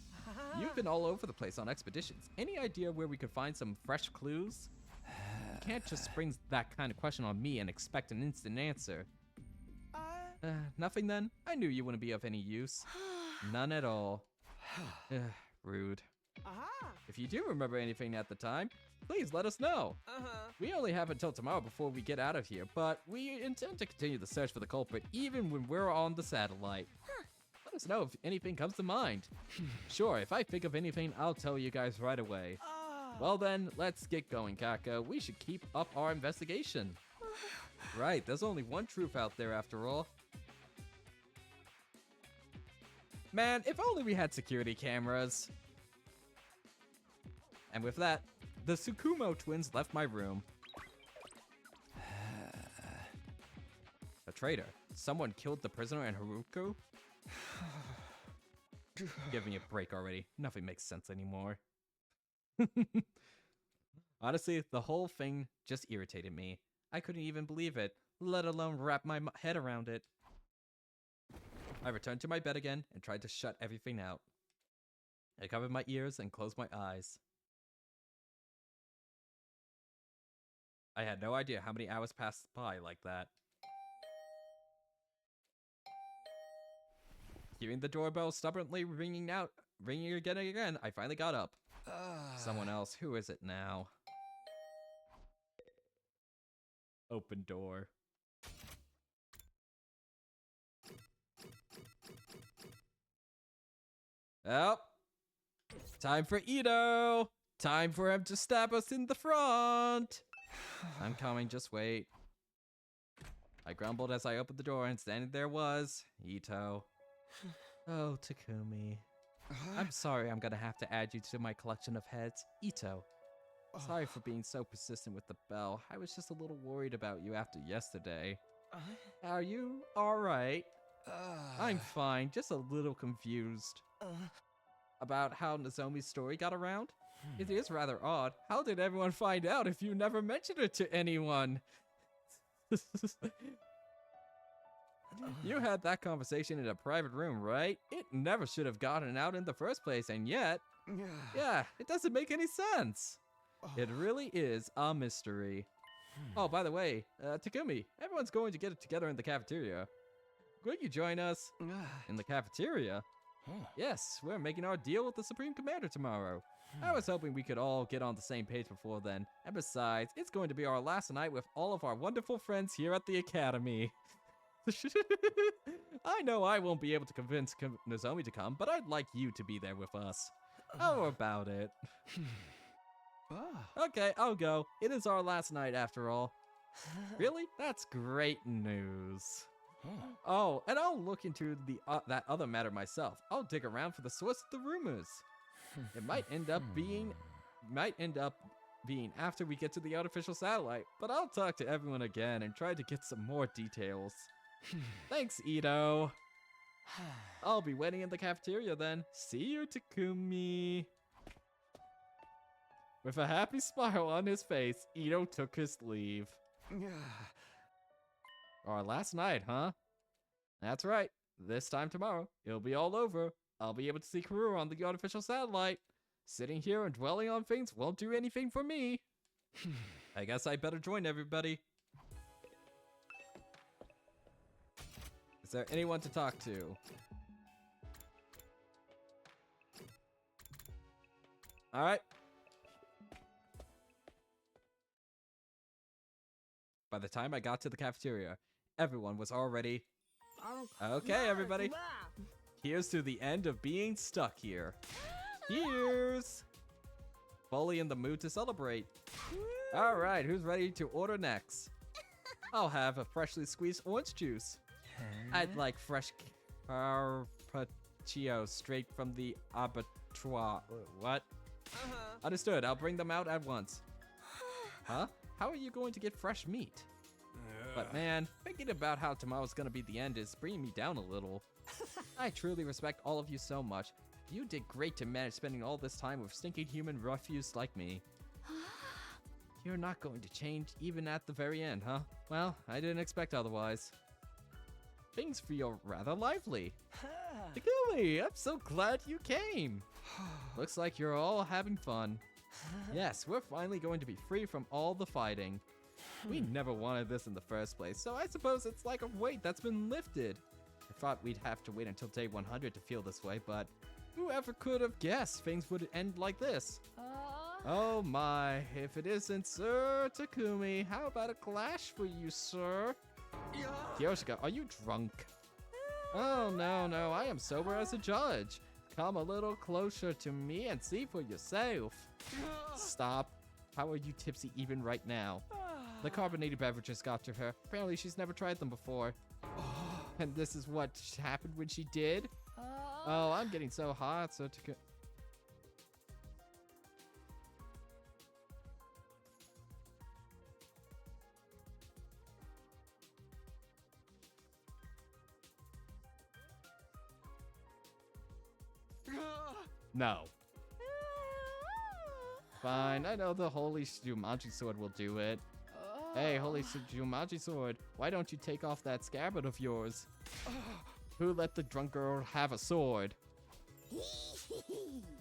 You've been all over the place on expeditions. Any idea where we could find some fresh clues? You can't just spring that kind of question on me and expect an instant answer. Nothing then? I knew you wouldn't be of any use. None at all. Rude. If you do remember anything at the time, please let us know. We only have until tomorrow before we get out of here, but we intend to continue the search for the culprit even when we're on the satellite. Let us know if anything comes to mind. Sure, if I think of anything, I'll tell you guys right away. Well then, let's get going, Kako. We should keep up our investigation. Right, there's only one truth out there after all. Man, if only we had security cameras. And with that, the Tsukumo twins left my room. A traitor. Someone killed the prisoner and Haruko? Give me a break already. Nothing makes sense anymore. Honestly, the whole thing just irritated me. I couldn't even believe it, let alone wrap my head around it. I returned to my bed again and tried to shut everything out. I covered my ears and closed my eyes. I had no idea how many hours passed by like that. Hearing the doorbell stubbornly ringing again and again, I finally got up. Someone else, who is it now? Open door. Oh, time for Ito! Time for him to stab us in the front! I'm coming, just wait. I grumbled as I opened the door, and standing there was Ito. Oh, Takumi. I'm sorry I'm gonna have to add you to my collection of heads. Ito. Sorry for being so persistent with the bell. I was just a little worried about you after yesterday. Are you alright? I'm fine, just a little confused. About how Nozomi's story got around? It is rather odd. How did everyone find out if you never mentioned it to anyone? You had that conversation in a private room, right? It never should have gotten out in the first place, and yet... Yeah, it doesn't make any sense. It really is a mystery. Oh, by the way, Takumi, everyone's going to get it together in the cafeteria. Could you join us? In the cafeteria? Yes, we're making our deal with the Supreme Commander tomorrow. I was hoping we could all get on the same page before then. And besides, it's going to be our last night with all of our wonderful friends here at the Academy. I know I won't be able to convince Nozomi to come, but I'd like you to be there with us. How about it? Okay, I'll go. It is our last night after all. Really? That's great news. Oh, and I'll look into that other matter myself. I'll dig around for the source of the rumors. It might end up being after we get to the artificial satellite, but I'll talk to everyone again and try to get some more details. Thanks, Ito. I'll be waiting in the cafeteria then. See you, Takumi. With a happy smile on his face, Ito took his leave. Our last night, huh? That's right. This time tomorrow, it'll be all over. I'll be able to see Karura on the artificial satellite. Sitting here and dwelling on things won't do anything for me. I guess I better join everybody. Is there anyone to talk to? Alright. By the time I got to the cafeteria, everyone was already... Okay, everybody. Here's to the end of being stuck here. Here's... Fully in the mood to celebrate. Alright, who's ready to order next? I'll have a freshly squeezed orange juice. I'd like fresh carpaccio straight from the abattoir. What? Understood, I'll bring them out at once. Huh? How are you going to get fresh meat? But man, thinking about how tomorrow's gonna be the end is bringing me down a little. I truly respect all of you so much. You did great to manage spending all this time with stinking human refuse like me. You're not going to change even at the very end, huh? Well, I didn't expect otherwise. Things feel rather lively. Takumi, I'm so glad you came. Looks like you're all having fun. Yes, we're finally going to be free from all the fighting. We never wanted this in the first place, so I suppose it's like a weight that's been lifted. I thought we'd have to wait until day 100 to feel this way, but whoever could have guessed things would end like this? Oh my, if it isn't Sir Takumi, how about a glass for you, sir? Kyoshika, are you drunk? Oh no, I am sober as a judge. Come a little closer to me and see for yourself. Stop. How are you tipsy even right now? The carbonated beverages got to her. Apparently she's never tried them before. And this is what happened when she did? Oh, I'm getting so hot, so to... No. Fine, I know the Holy Jumanji Sword will do it. Hey, Holy Jumanji Sword, why don't you take off that scabbard of yours? Who let the drunk girl have a sword?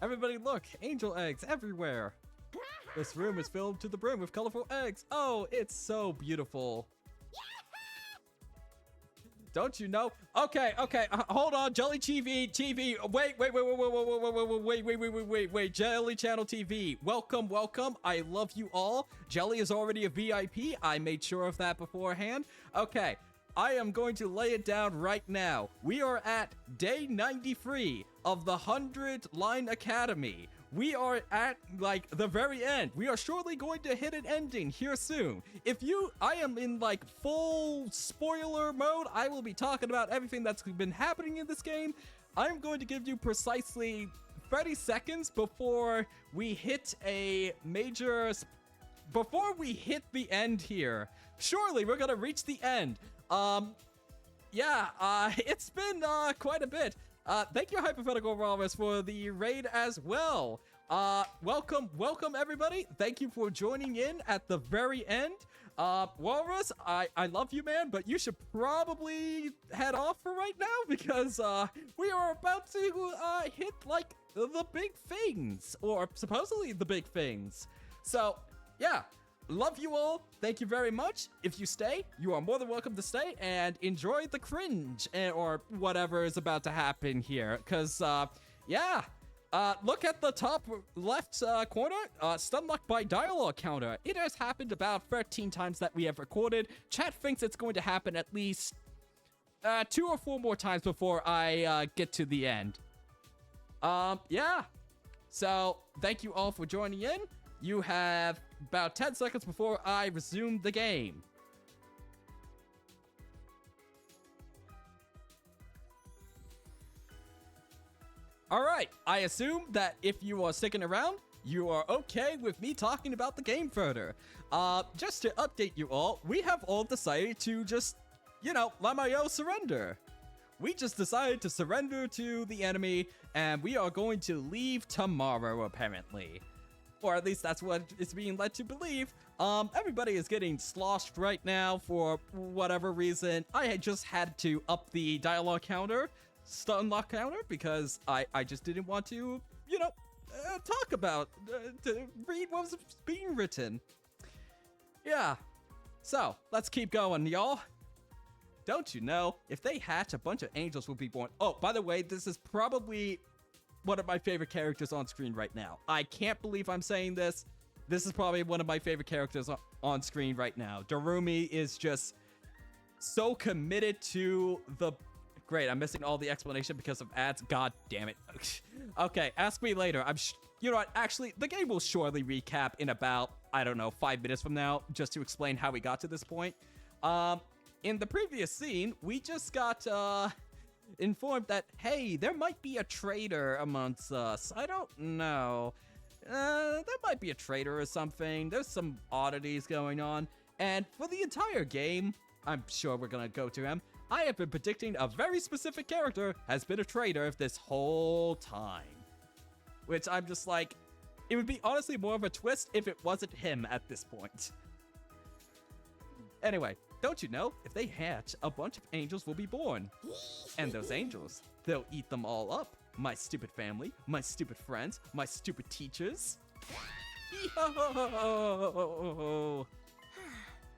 Everybody look, angel eggs everywhere. This room is filled to the brim with colorful eggs. Oh, it's so beautiful. Don't you know? Okay, hold on, Jelly TV, wait, Jelly Channel TV, welcome, I love you all. Jelly is already a VIP, I made sure of that beforehand. Okay, I am going to lay it down right now. We are at day 93 of the 100-line Academy. We are at, like, the very end. We are surely going to hit an ending here soon. I am in, like, full spoiler mode. I will be talking about everything that's been happening in this game. I'm going to give you precisely 30 seconds before we hit before we hit the end here. Surely we're gonna reach the end. It's been, quite a bit. Thank you, Hypothetical Walrus, for the raid as well. Welcome everybody. Thank you for joining in at the very end. Walrus, I love you, man, but you should probably head off for right now because, we are about to, hit, like, the big things, or supposedly the big things. So, yeah. Love you all. Thank you very much. If you stay, you are more than welcome to stay and enjoy the cringe or whatever is about to happen here. Because, Look at the top left corner. Stun lock by dialogue counter. It has happened about 13 times that we have recorded. Chat thinks it's going to happen at least 2 or 4 more times before I get to the end. Yeah. So, thank you all for joining in. You have about 10 seconds before I resume the game. Alright, I assume that if you are sticking around, you are okay with me talking about the game further. Just to update you all, we have all decided to just, Lamayo surrender. We just decided to surrender to the enemy, and we are going to leave tomorrow, apparently. Or at least that's what is being led to believe. Everybody is getting sloshed right now for whatever reason. I had just had to up the dialogue counter, stun lock counter, because I just didn't want to, talk about, to read what was being written. Yeah. So, let's keep going, y'all. Don't you know, if they hatch, a bunch of angels will be born. Oh, by the way, this is probably one of my favorite characters on screen right now. I can't believe I'm saying this. This is probably one of my favorite characters on screen right now. Darumi is just so committed to the... Great, I'm missing all the explanation because of ads. God damn it. Okay, ask me later. You know what? Actually, the game will surely recap in about, 5 minutes from now, just to explain how we got to this point. In the previous scene, we just got informed that, hey, there might be a traitor amongst us. I don't know. There might be a traitor or something. There's some oddities going on. And for the entire game, I'm sure we're gonna go to him, I have been predicting a very specific character has been a traitor this whole time. Which I'm just like, it would be honestly more of a twist if it wasn't him at this point. Anyway, don't you know, if they hatch, a bunch of angels will be born. And those angels, they'll eat them all up. My stupid family, my stupid friends, my stupid teachers. Yo!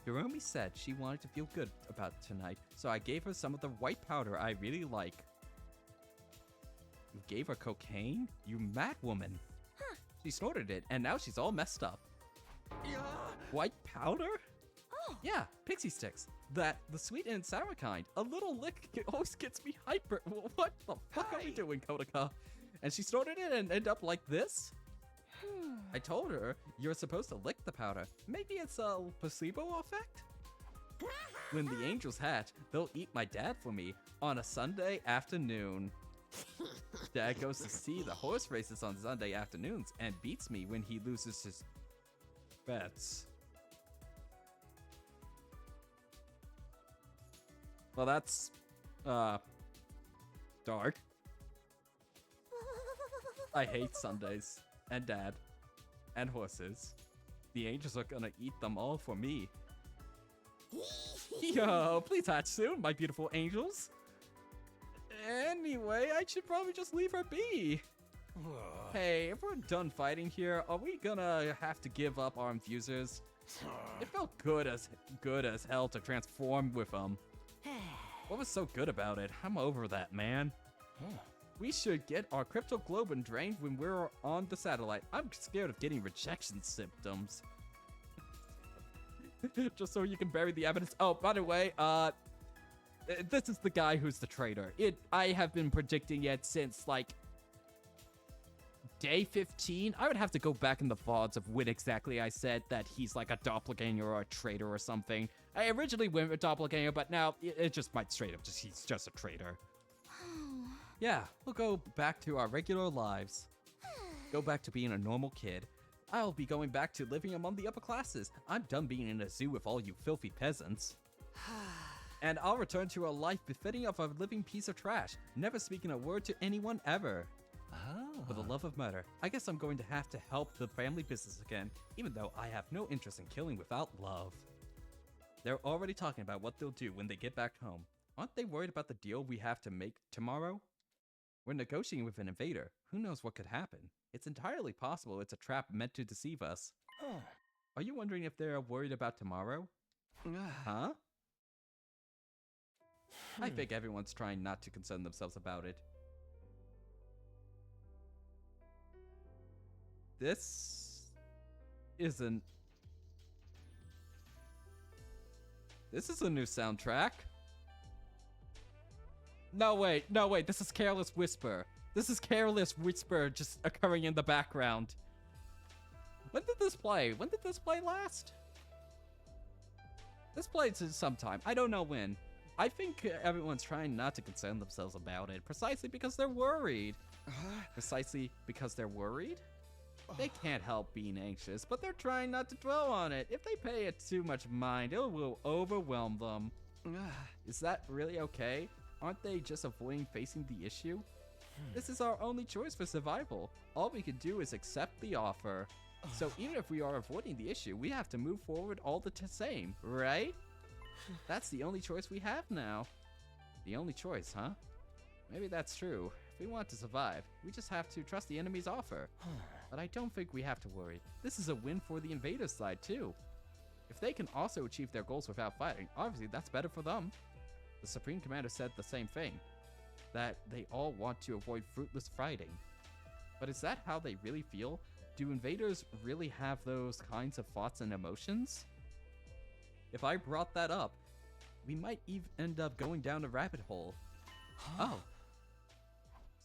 Hiromi said she wanted to feel good about tonight, so I gave her some of the white powder I really like. You gave her cocaine? You mad woman. Huh. She snorted it, and now she's all messed up. White powder? Oh. Yeah, pixie sticks. The sweet and sour kind. A little lick always gets me hyper. What the fuck are we doing, Kodaka? And she snorted it and ended up like this? I told her you're supposed to lick the powder. Maybe it's a placebo effect? When the angels hatch, they'll eat my dad for me on a Sunday afternoon. Dad goes to see the horse races on Sunday afternoons and beats me when he loses his bets. Well, that's, dark. I hate Sundays, and Dad, and horses. The angels are gonna eat them all for me. Yo, please hatch soon, my beautiful angels. Anyway, I should probably just leave her be. Hey, if we're done fighting here, are we gonna have to give up our infusers? It felt good as hell to transform with them. What was so good about it? I'm over that, man. We should get our cryptoglobin drained when we're on the satellite. I'm scared of getting rejection symptoms. Just so you can bury the evidence. Oh, by the way, this is the guy who's the traitor. I have been predicting it since, like, day 15. I would have to go back in the VODs of when exactly I said that he's like a doppelganger or a traitor or something. I originally went with doppelganger, but now it just might straight up he's just a traitor. Yeah, we'll go back to our regular lives. Go back to being a normal kid. I'll be going back to living among the upper classes. I'm done being in a zoo with all you filthy peasants. And I'll return to a life befitting of a living piece of trash, never speaking a word to anyone ever. For the love of murder, I guess I'm going to have to help the family business again, even though I have no interest in killing without love. They're already talking about what they'll do when they get back home. Aren't they worried about the deal we have to make tomorrow? We're negotiating with an invader. Who knows what could happen? It's entirely possible it's a trap meant to deceive us. Are you wondering if they're worried about tomorrow? Huh? I think everyone's trying not to concern themselves about it. This isn't. This is a new soundtrack. No, wait. This is Careless Whisper. This is Careless Whisper just occurring in the background. When did this play? When did this play last? This played sometime. I don't know when. I think everyone's trying not to concern themselves about it, precisely because they're worried. Precisely because they're worried? They can't help being anxious, but they're trying not to dwell on it. If they pay it too much mind, it will overwhelm them. Is that really okay? Aren't they just avoiding facing the issue? This is our only choice for survival. All we can do is accept the offer. So even if we are avoiding the issue, we have to move forward all the same, right? That's the only choice we have now. The only choice, huh? Maybe that's true. If we want to survive, we just have to trust the enemy's offer. But I don't think we have to worry. This is a win for the invaders' side, too. If they can also achieve their goals without fighting, obviously that's better for them. The Supreme Commander said the same thing, that they all want to avoid fruitless fighting. But is that how they really feel? Do invaders really have those kinds of thoughts and emotions? If I brought that up, we might even end up going down a rabbit hole. Oh.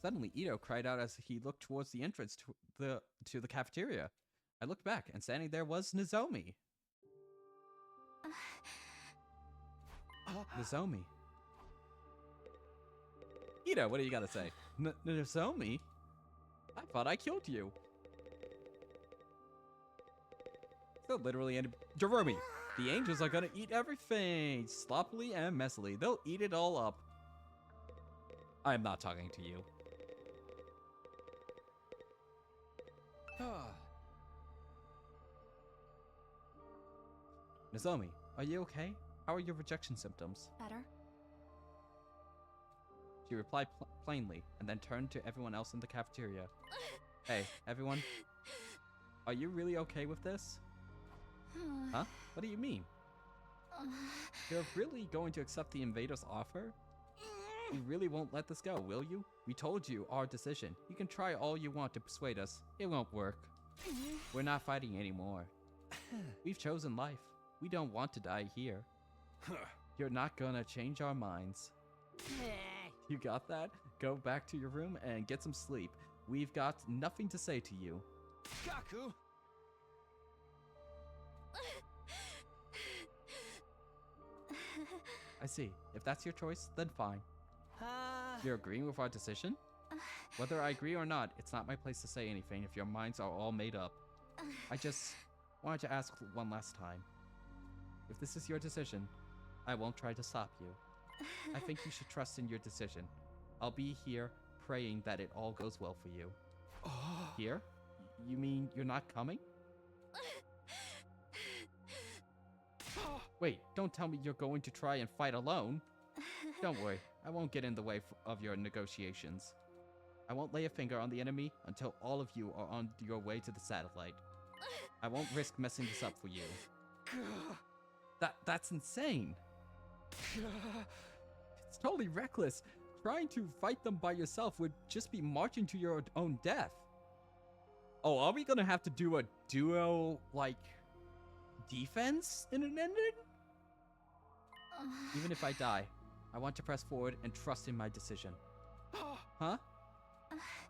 Suddenly, Ito cried out as he looked towards the entrance to the cafeteria. I looked back, and standing there was Nozomi. Nozomi. Ito, what do you gotta say? Nozomi? I thought I killed you. So literally, Jerome, the angels are gonna eat everything, sloppily and messily. They'll eat it all up. I am not talking to you. Nozomi, are you okay? How are your rejection symptoms? Better? She replied plainly, and then turned to everyone else in the cafeteria. Hey, everyone. Are you really okay with this? Huh? What do you mean? You're really going to accept the invaders' offer? You really won't let this go, will you? We told you our decision. You can try all you want to persuade us. It won't work. We're not fighting anymore. We've chosen life. We don't want to die here. You're not gonna change our minds. You got that? Go back to your room and get some sleep. We've got nothing to say to you. Gaku! I see. If that's your choice, then fine. You're agreeing with our decision? Whether I agree or not, it's not my place to say anything if your minds are all made up. I just wanted to ask one last time. If this is your decision, I won't try to stop you. I think you should trust in your decision. I'll be here praying that it all goes well for you. Here? You mean you're not coming? Wait, don't tell me you're going to try and fight alone. Don't worry, I won't get in the way of your negotiations. I won't lay a finger on the enemy until all of you are on your way to the satellite. I won't risk messing this up for you. That's insane. It's totally reckless. Trying to fight them by yourself would just be marching to your own death. Oh, are we gonna have to do a duo, like, defense in an ending? Even if I die, I want to press forward and trust in my decision. Huh?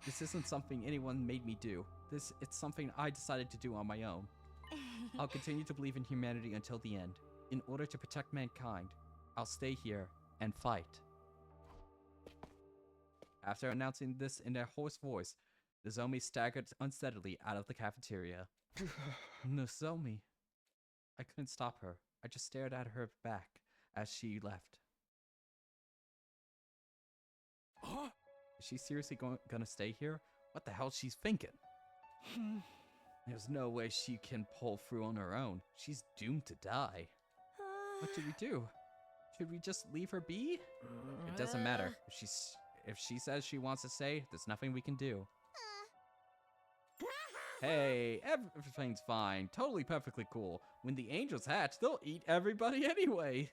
This isn't something anyone made me do. It's something I decided to do on my own. I'll continue to believe in humanity until the end. In order to protect mankind, I'll stay here and fight. After announcing this in a hoarse voice, Nozomi staggered unsteadily out of the cafeteria. Nozomi. I couldn't stop her. I just stared at her back as she left. Is she seriously gonna stay here? What the hell is she thinking? There's no way she can pull through on her own. She's doomed to die. What should we do? Should we just leave her be? It doesn't matter. If she says she wants to stay, there's nothing we can do. Hey, everything's fine. Totally perfectly cool. When the angels hatch, they'll eat everybody anyway.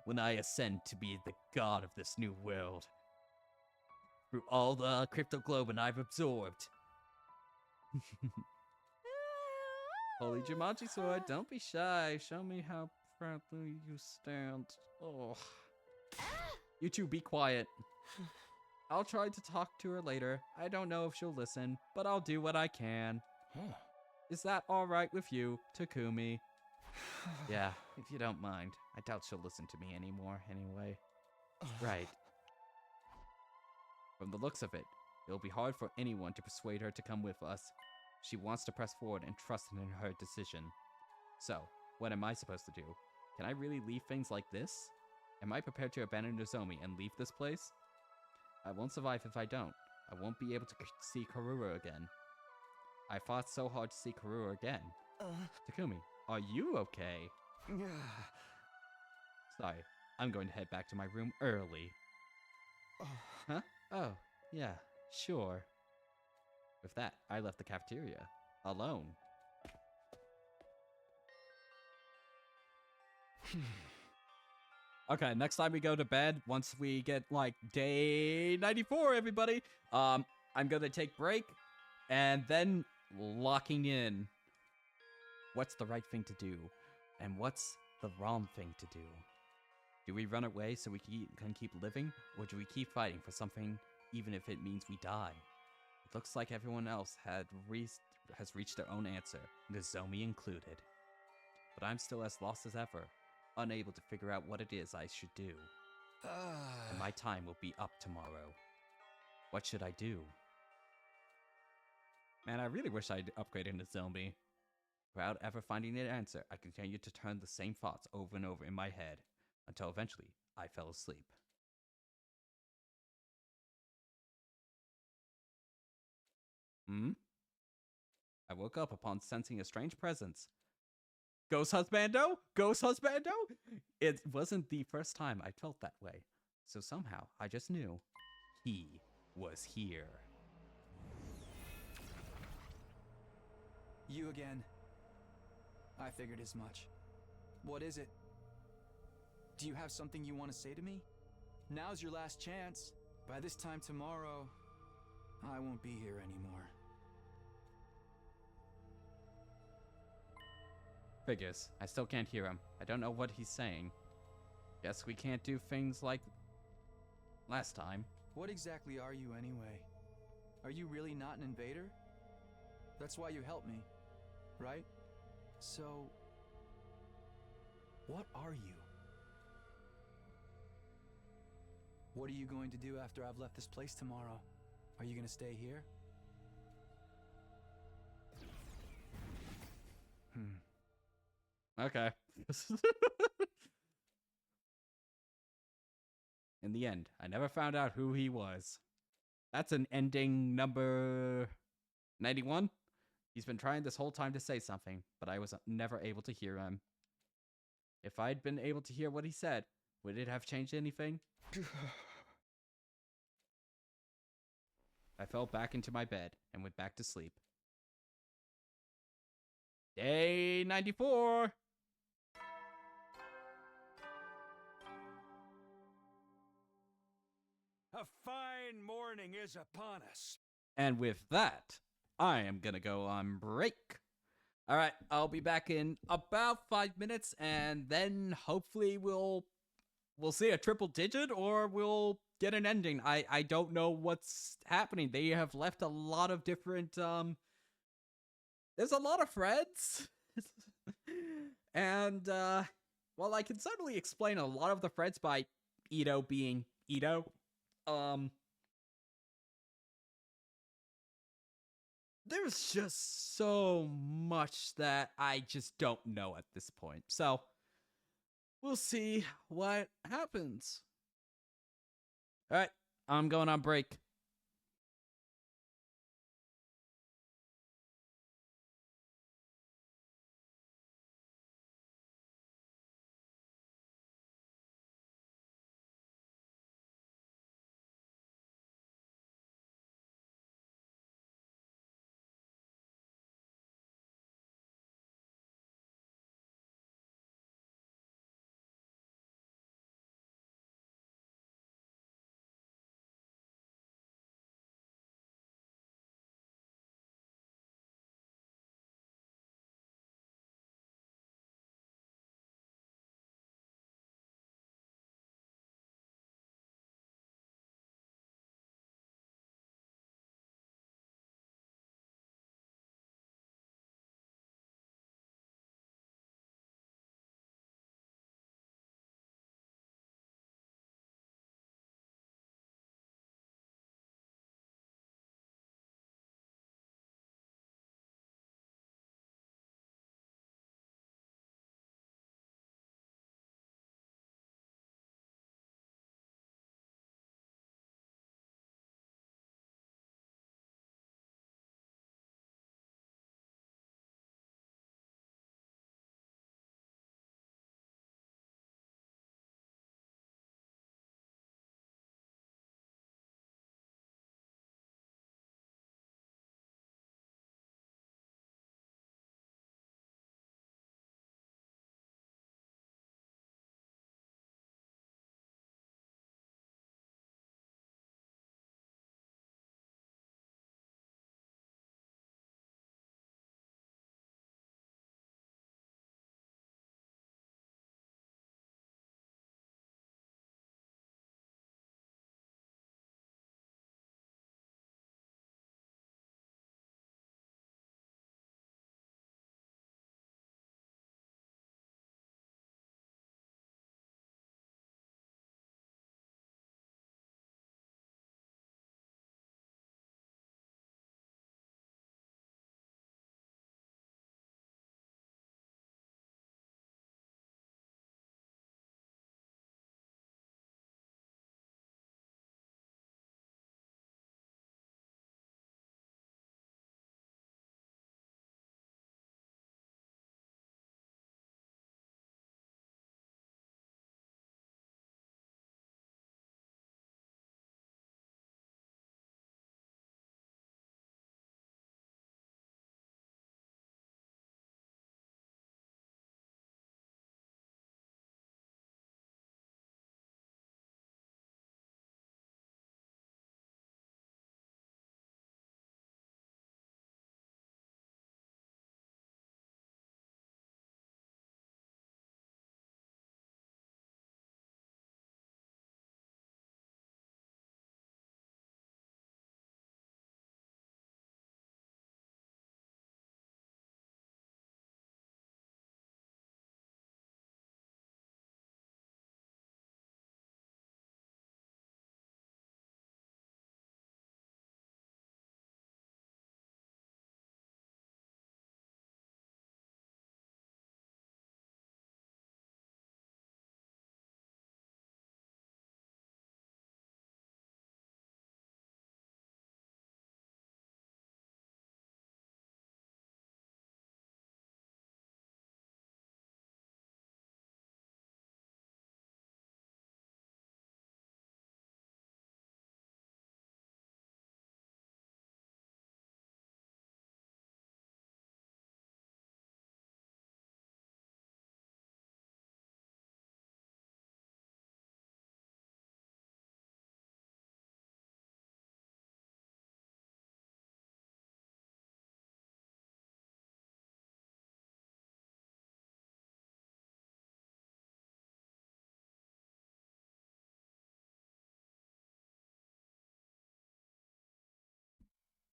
When I ascend to be the god of this new world, through all the cryptoglobin I've absorbed, Holy Jumanji sword, don't be shy. Show me how proudly you stand. Oh. You two be quiet. I'll try to talk to her later. I don't know if she'll listen, but I'll do what I can. Is that alright with you, Takumi? Yeah, if you don't mind. I doubt she'll listen to me anymore, anyway. Right. From the looks of it, it'll be hard for anyone to persuade her to come with us. She wants to press forward and trust in her decision. So, what am I supposed to do? Can I really leave things like this? Am I prepared to abandon Nozomi and leave this place? I won't survive if I don't. I won't be able to see Karura again. I fought so hard to see Karura again. Takumi, are you okay? Sorry, I'm going to head back to my room early. Huh? Oh, yeah, sure. With that, I left the cafeteria, alone. Okay, next time we go to bed, once we get, like, day 94, everybody, I'm gonna take break, and then locking in. What's the right thing to do, and what's the wrong thing to do? Do we run away so we can keep living, or do we keep fighting for something, even if it means we die? It looks like everyone else has reached their own answer, Nozomi included. But I'm still as lost as ever, unable to figure out what it is I should do. And my time will be up tomorrow. What should I do? Man, I really wish I'd upgraded Nozomi. Without ever finding an answer, I continued to turn the same thoughts over and over in my head, until eventually I fell asleep. I woke up upon sensing a strange presence. Ghost Husbando? Ghost Husbando? It wasn't the first time I felt that way, so somehow I just knew he was here. You again. I figured as much. What is it? Do you have something you want to say to me? Now's your last chance. By this time tomorrow, I won't be here anymore. Figures. I still can't hear him. I don't know what he's saying. Guess we can't do things like last time. What exactly are you anyway? Are you really not an invader? That's why you helped me, right? So, what are you? What are you going to do after I've left this place tomorrow? Are you going to stay here? Okay. In the end, I never found out who he was. That's an ending number 91. He's been trying this whole time to say something, but I was never able to hear him. If I'd been able to hear what he said, would it have changed anything? I fell back into my bed and went back to sleep. Day 94! A fine morning is upon us. And with that, I am gonna go on break. All right, I'll be back in about 5 minutes, and then hopefully we'll see a triple digit, or we'll get an ending. I don't know what's happening. They have left a lot of different there's a lot of threads. And well, I can certainly explain a lot of the threads by Ito being Ito. There's just so much that I just don't know at this point. So, we'll see what happens. Alright, I'm going on break.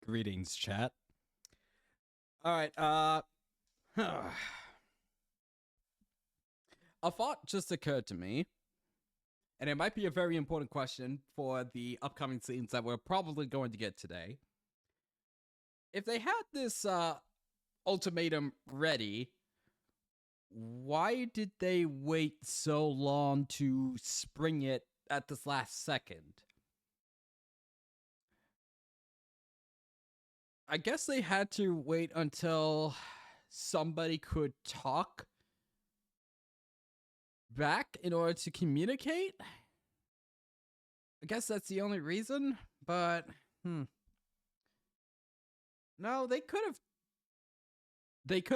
Greetings, chat. All right, a thought just occurred to me, and it might be a very important question for the upcoming scenes that we're probably going to get today. If they had this ultimatum ready, why did they wait so long to spring it at this last second? I guess they had to wait until somebody could talk back in order to communicate. I guess that's the only reason, but no, they could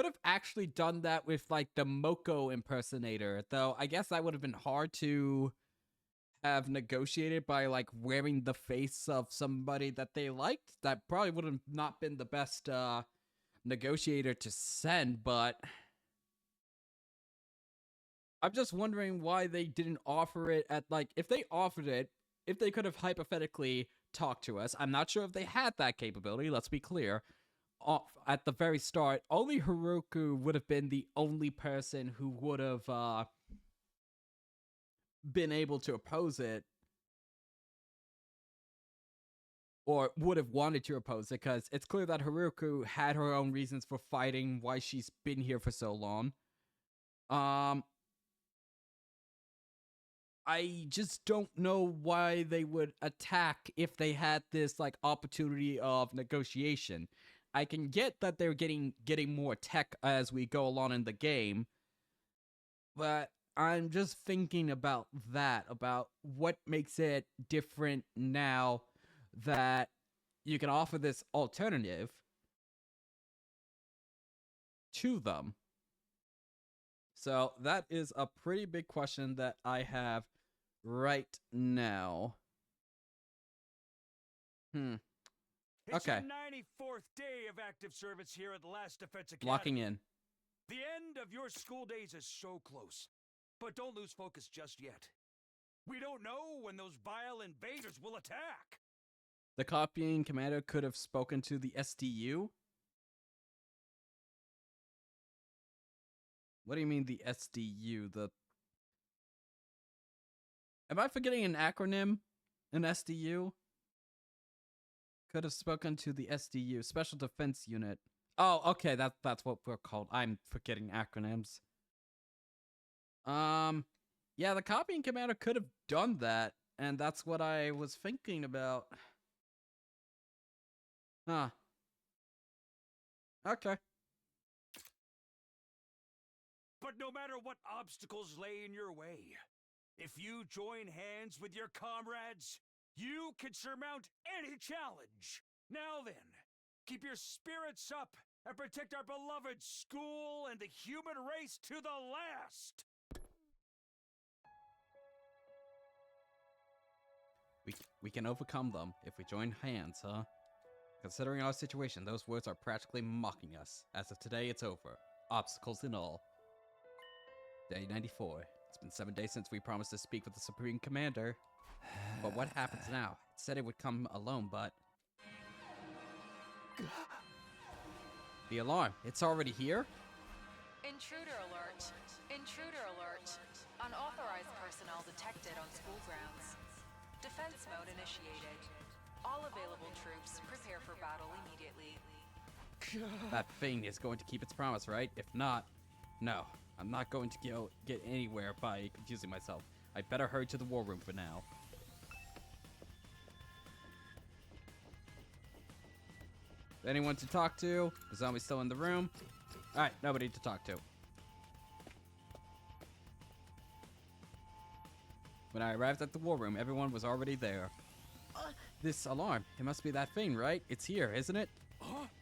have actually done that with like the Moko impersonator, though I guess that would have been hard to have negotiated by like wearing the face of somebody that they liked. That probably would have not been the best negotiator to send, but I'm just wondering why they didn't offer it at like, if they offered it, if they could have hypothetically talked to us. I'm not sure if they had that capability, let's be clear. At the very start, only Haruka would have been the only person who would have been able to oppose it, or would have wanted to oppose it, because it's clear that Haruka had her own reasons for fighting, why she's been here for so long. I just don't know why they would attack if they had this like opportunity of negotiation. I can get that they're getting more tech as we go along in the game, but I'm just thinking about that, about what makes it different now that you can offer this alternative to them. So that is a pretty big question that I have right now. It's Okay. your 94th day of active service here at the Last Defense Academy. Locking in. The end of your school days is so close, but don't lose focus just yet. We don't know when those vile invaders will attack. The copying commander could have spoken to the SDU? What do you mean the SDU? Am I forgetting an acronym? An SDU? Could have spoken to the SDU, Special Defense Unit. Oh, okay, that's what we're called. I'm forgetting acronyms. Yeah, the copying commander could have done that, and that's what I was thinking about. Huh. Okay. But no matter what obstacles lay in your way, if you join hands with your comrades, you can surmount any challenge. Now then, keep your spirits up and protect our beloved school and the human race to the last. We can overcome them if we join hands, huh? Considering our situation, those words are practically mocking us. As of today, it's over. Obstacles and all. Day 94. It's been 7 days since we promised to speak with the Supreme Commander. But what happens now? It said it would come alone, but... The alarm. It's already here? Intruder alert. Intruder alert. Unauthorized personnel detected on school grounds. Defense mode initiated. All available troops prepare for battle immediately. That thing is going to keep its promise, right? If not, no. I'm not going to get anywhere by confusing myself. I better hurry to the war room for now. Anyone to talk to? The zombie's still in the room. Alright, nobody to talk to. When I arrived at the war room, everyone was already there. This alarm, it must be that thing, right? It's here, isn't it?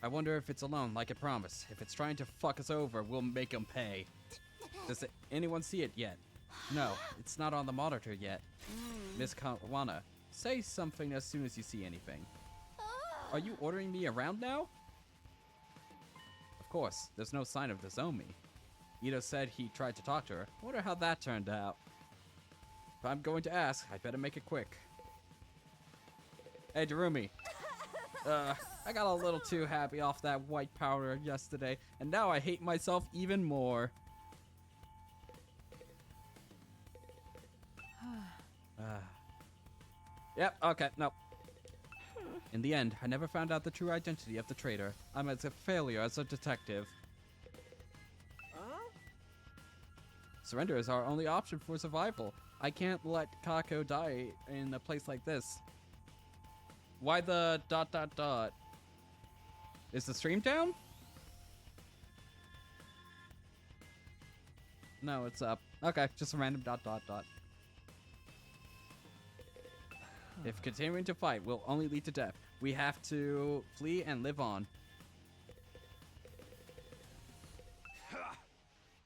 I wonder if it's alone, like it promised. If it's trying to fuck us over, we'll make them pay. Does anyone see it yet? No, it's not on the monitor yet. Miss Kawana, say something as soon as you see anything. Are you ordering me around now? Of course, there's no sign of Nozomi. Ito said he tried to talk to her. Wonder how that turned out. If I'm going to ask, I better make it quick. Hey, Darumi. I got a little too happy off that white powder yesterday, and now I hate myself even more. Yep, okay, no. In the end, I never found out the true identity of the traitor. I'm as a failure as a detective. Surrender is our only option for survival. I can't let Kako die in a place like this. Why the ... Is the stream down? No, it's up. Okay, just a random ... If continuing to fight will only lead to death, we have to flee and live on.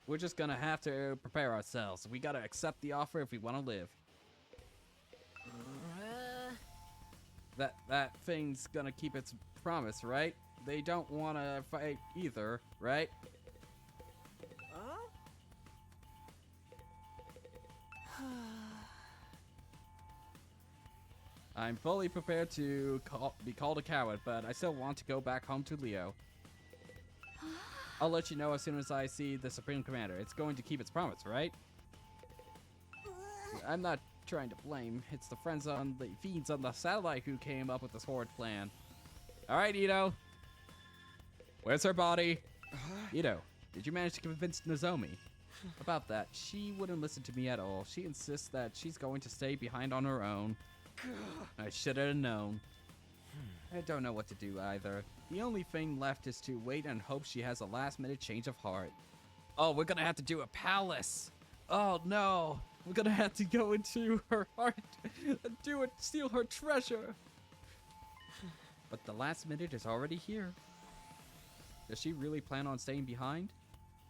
We're just gonna have to prepare ourselves. We gotta accept the offer if we want to live. That thing's gonna keep its promise, right? They don't want to fight either, right? I'm fully prepared to be called a coward, but I still want to go back home to Leo. I'll let you know as soon as I see the Supreme Commander. It's going to keep its promise, right? I'm not trying to blame. It's the fiends on the satellite who came up with this horrid plan. All right, Ito. Where's her body? Ito, did you manage to convince Nozomi? About that, she wouldn't listen to me at all. She insists that she's going to stay behind on her own. I should have known. I don't know what to do either. The only thing left is to wait and hope she has a last-minute change of heart. Oh, we're gonna have to do a palace. Oh no, we're gonna have to go into her heart and steal her treasure. But the last minute is already here. Does she really plan on staying behind?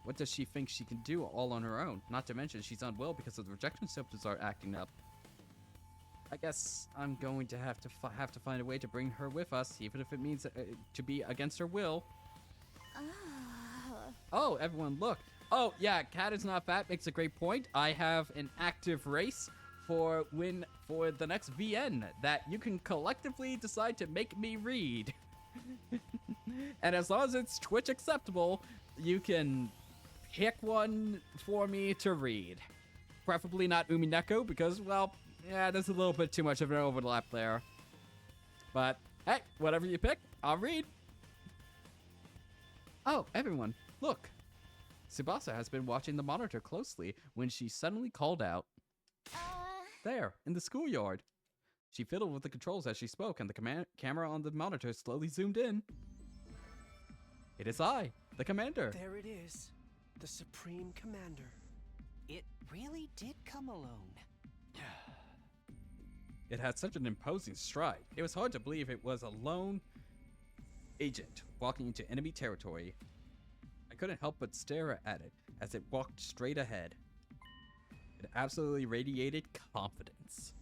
What does she think she can do all on her own? Not to mention she's unwell because of the rejection symptoms are acting up. I guess I'm going to have to find a way to bring her with us, even if it means to be against her will. Oh, everyone, look. Oh, yeah, Cat is not fat makes a great point. I have an active race for the next VN that you can collectively decide to make me read. And as long as it's Twitch acceptable, you can pick one for me to read. Preferably not Umineko because, well, yeah, there's a little bit too much of an overlap there. But, hey, whatever you pick, I'll read. Oh, everyone, look. Tsubasa has been watching the monitor closely when she suddenly called out. There, in the schoolyard. She fiddled with the controls as she spoke, and the camera on the monitor slowly zoomed in. It is I, the commander. There it is, the Supreme Commander. It really did come alone. It had such an imposing stride. It was hard to believe it was a lone agent walking into enemy territory. I couldn't help but stare at it as it walked straight ahead. It absolutely radiated confidence.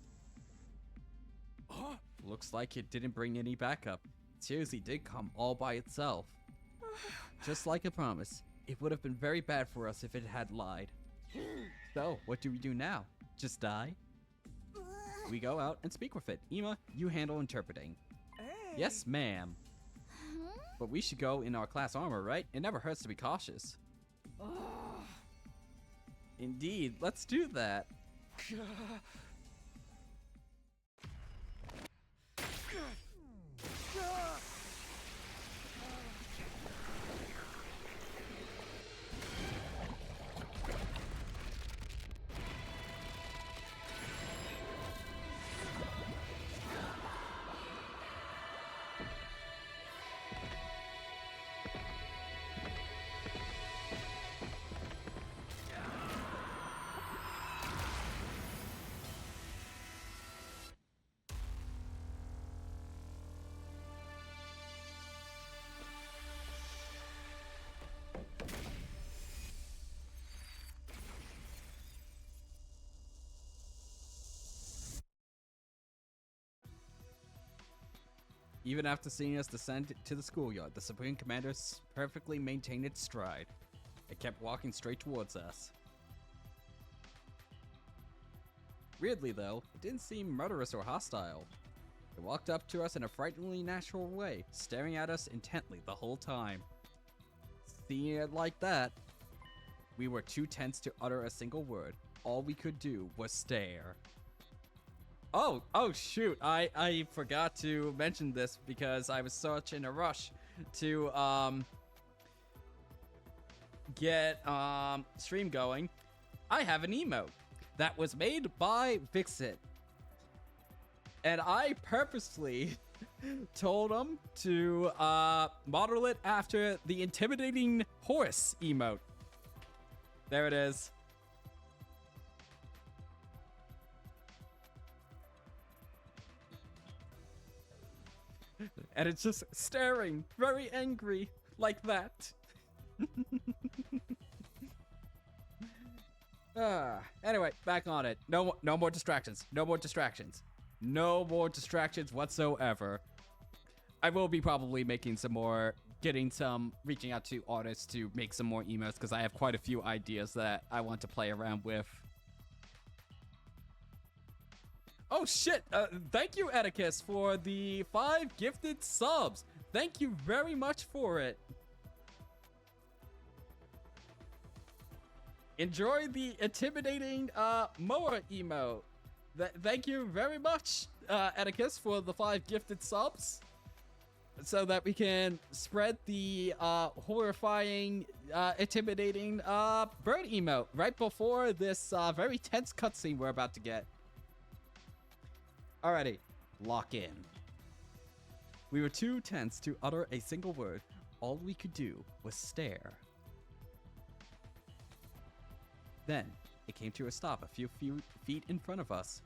Looks like it didn't bring any backup. It seriously did come all by itself. Just like a promise, it would have been very bad for us if it had lied. So, what do we do now? Just die? We go out and speak with it. Ima, you handle interpreting. Hey. Yes, ma'am. But we should go in our class armor, right? It never hurts to be cautious. Indeed, let's do that. Even after seeing us descend to the schoolyard, the Supreme Commander perfectly maintained its stride. It kept walking straight towards us. Weirdly though, it didn't seem murderous or hostile. It walked up to us in a frighteningly natural way, staring at us intently the whole time. Seeing it like that, we were too tense to utter a single word. All we could do was stare. Oh shoot, I forgot to mention this because I was such in a rush to get stream going. I have an emote that was made by Vixit. And I purposely told him to model it after the intimidating horse emote. There it is. And it's just staring, very angry, like that. Anyway, back on it. No more distractions. No more distractions. No more distractions whatsoever. I will be probably making some more, reaching out to artists to make some more emotes because I have quite a few ideas that I want to play around with. Oh shit! Thank you, Atticus, for the 5 gifted subs. Thank you very much for it. Enjoy the intimidating Moa emote. Thank you very much, Atticus, for the 5 gifted subs. So that we can spread the horrifying, intimidating bird emote right before this very tense cutscene we're about to get. Alrighty, lock in. We were too tense to utter a single word. All we could do was stare. Then, it came to a stop a few feet in front of us.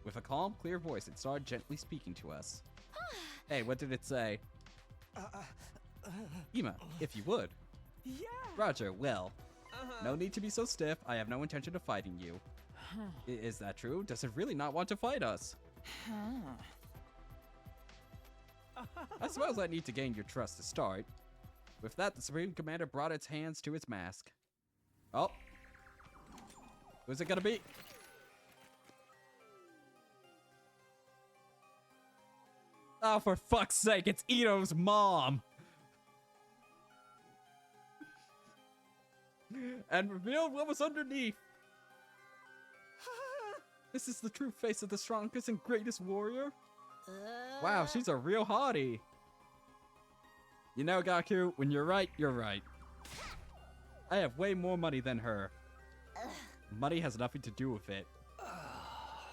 With a calm, clear voice, it started gently speaking to us. Hey, what did it say? Ema, if you would. Yeah. Roger, well. No need to be so stiff. I have no intention of fighting you. Is that true? Does it really not want to fight us? I suppose I need to gain your trust to start. With that, the Supreme Commander brought its hands to its mask. Oh. Who's it gonna be? Oh, for fuck's sake, it's Ito's mom! And revealed what was underneath. This is the true face of the strongest and greatest warrior. Wow, she's a real hottie. You know, Gaku, when you're right, you're right. I have way more money than her. Money has nothing to do with it.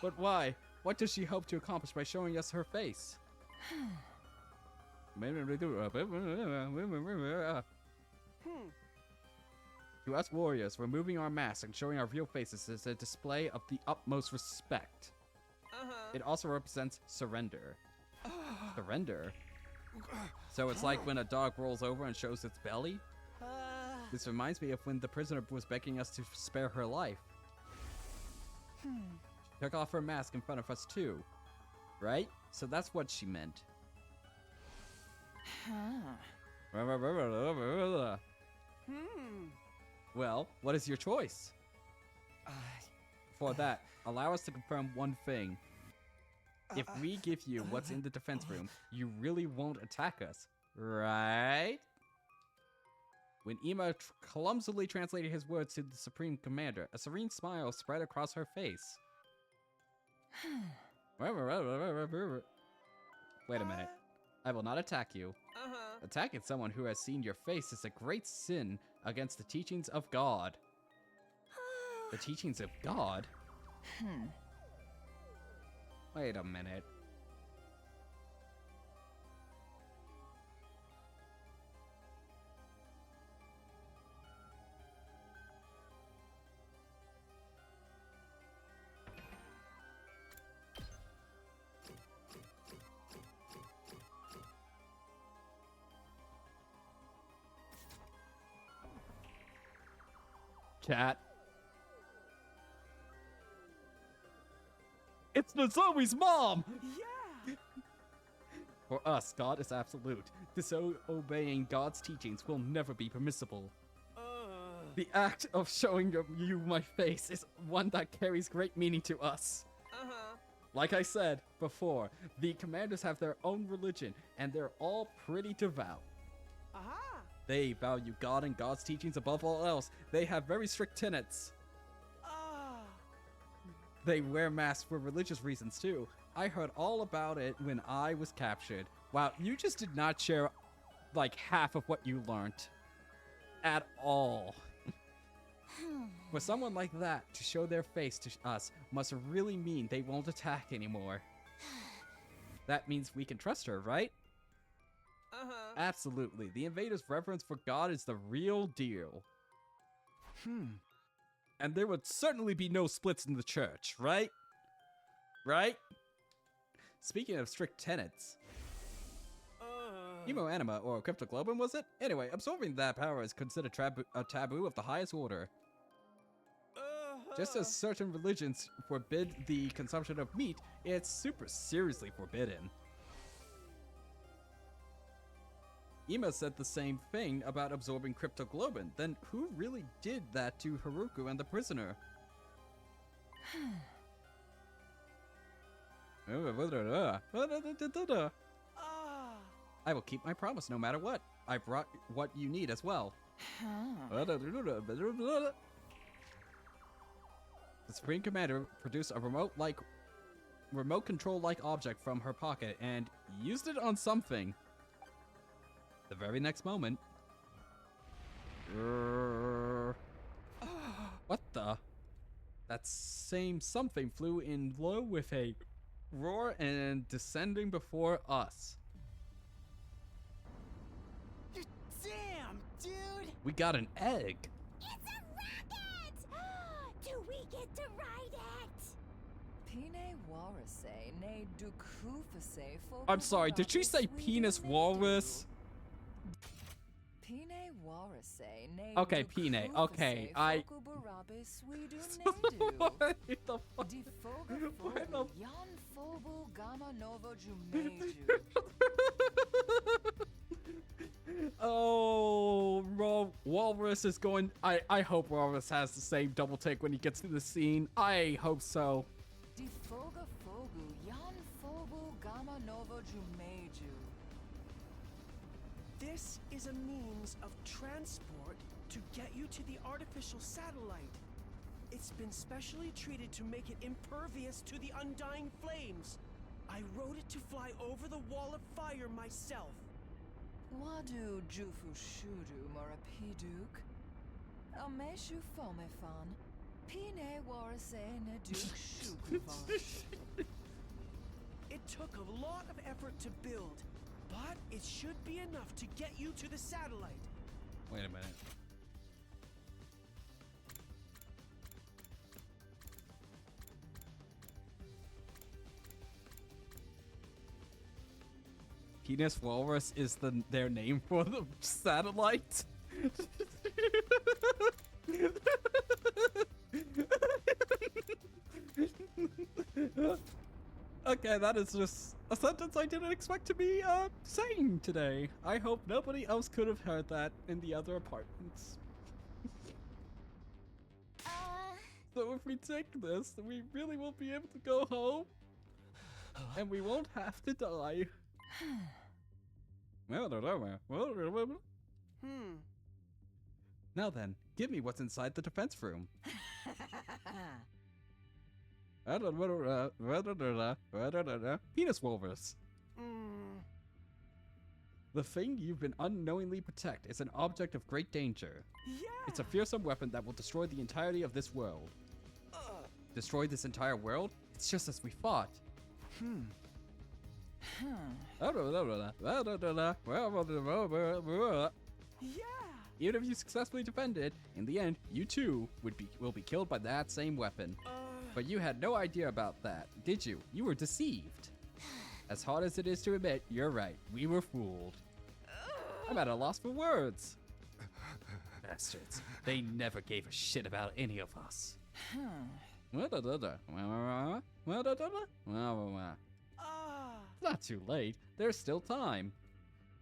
But why? What does she hope to accomplish by showing us her face? To us warriors, removing our masks and showing our real faces is a display of the utmost respect. It also represents surrender. Surrender? So it's like when a dog rolls over and shows its belly? This reminds me of when the prisoner was begging us to spare her life. She took off her mask in front of us too. Right? So that's what she meant. Well, what is your choice? For that, allow us to confirm one thing. If we give you what's in the defense room, you really won't attack us, right? When Ema clumsily translated his words to the Supreme Commander, a serene smile spread across her face. Wait a minute. I will not attack you. Attacking someone who has seen your face is a great sin against the teachings of God. The teachings of God? Wait a minute. Chat. It's Nozomi's mom! Yeah! For us, God is absolute. Disobeying God's teachings will never be permissible. The act of showing you my face is one that carries great meaning to us. Like I said before, the commanders have their own religion, and they're all pretty devout. They value God and God's teachings above all else. They have very strict tenets. They wear masks for religious reasons too. I heard all about it when I was captured. Wow, you just did not share like half of what you learned. At all. For someone like that to show their face to us must really mean they won't attack anymore. That means we can trust her, right? Absolutely. The invaders' reverence for God is the real deal. And there would certainly be no splits in the church, right? Right? Speaking of strict tenets. Emo Anima, or Cryptoglobin, was it? Anyway, absorbing that power is considered a taboo of the highest order. Just as certain religions forbid the consumption of meat, it's super seriously forbidden. Ema said the same thing about absorbing Cryptoglobin. Then who really did that to Haruko and the prisoner? I will keep my promise no matter what. I brought what you need as well. The Supreme Commander produced a remote control-like object from her pocket and used it on something. The very next moment. What the? That same something flew in low with a roar and descending before us. Damn, dude! We got an egg. It's a rocket! Do we get to ride it? Pine Warase ne dukufase foku I'm sorry, did she say barabis penis we do walrus? Pine Warase ne Okay, Pine, okay, dukufase foku barabis we do What ne the do. fuck? Di foga What the fogu yan fobu gamma novo jumeju. Oh, Walrus is going. I hope Walrus has the same double take when he gets to the scene. I hope so. Di foga fogu yan fobu gamma novo jumeju. This is a means of transport to get you to the artificial satellite. It's been specially treated to make it impervious to the undying flames. I wrote it to fly over the wall of fire myself. Wadu jufu shudu morapiduk. Ameshu fomefan. Pine warase ne duk shukuvash. It took a lot of effort to build, but it should be enough to get you to the satellite. Wait a minute. Penis Walrus is their name for the satellite? Okay, that is just a sentence I didn't expect to be saying today. I hope nobody else could have heard that in the other apartments. So if we take this, we really will be able to go home. And we won't have to die. Now then, give me what's inside the defense room. Penis Walrus. The thing you've been unknowingly protect is an object of great danger. Yeah! It's a fearsome weapon that will destroy the entirety of this world. Destroy this entire world? It's just as we fought. Yeah! Even if you successfully defend it, in the end, you too will be killed by that same weapon. But you had no idea about that, did you? You were deceived. As hard as it is to admit, you're right. We were fooled. I'm at a loss for words. Bastards. They never gave a shit about any of us. It's not too late. There's still time.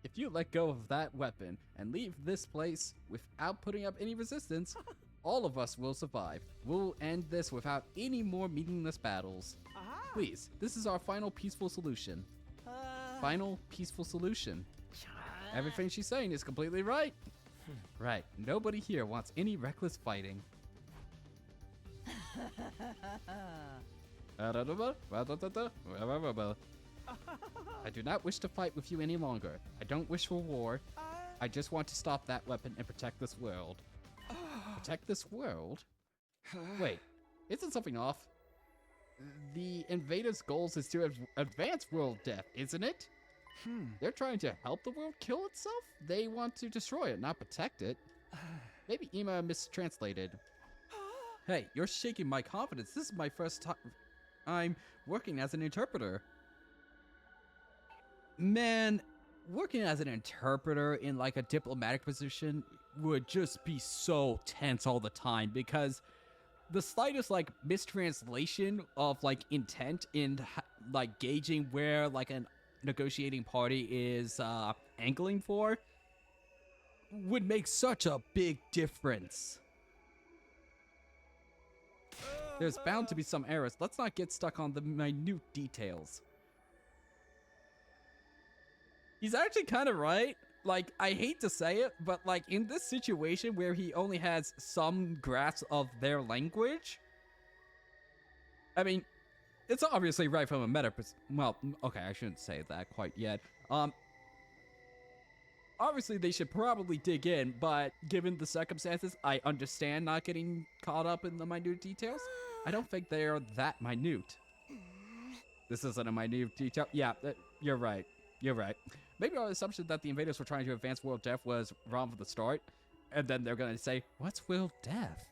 If you let go of that weapon and leave this place without putting up any resistance, all of us will survive. We'll end this without any more meaningless battles. Aha! Please, this is our final peaceful solution. Final peaceful solution. Everything she's saying is completely right. Right, nobody here wants any reckless fighting. I do not wish to fight with you any longer. I don't wish for war. I just want to stop that weapon and protect this world. Protect this world? Wait, isn't something off? The invaders' goals is to advance world death, isn't it? They're trying to help the world kill itself? They want to destroy it, not protect it. Maybe Ima mistranslated. Hey, you're shaking my confidence. This is my first time I'm working as an interpreter. Man, working as an interpreter in like a diplomatic position would just be so tense all the time, because the slightest like mistranslation of like intent in like gauging where like a negotiating party is angling for would make such a big difference. There's bound to be some errors. Let's not get stuck on the minute details. He's actually kind of right. Like, I hate to say it, but like in this situation where he only has some grasp of their language, I mean, it's obviously right from a meta well, okay, I shouldn't say that quite yet. Obviously they should probably dig in, but given the circumstances, I understand not getting caught up in the minute details. I don't think they are that minute. This isn't a minute detail. Yeah, you're right. You're right. Maybe our assumption that the invaders were trying to advance world death was wrong from the start, and then they're gonna say, "What's world death?"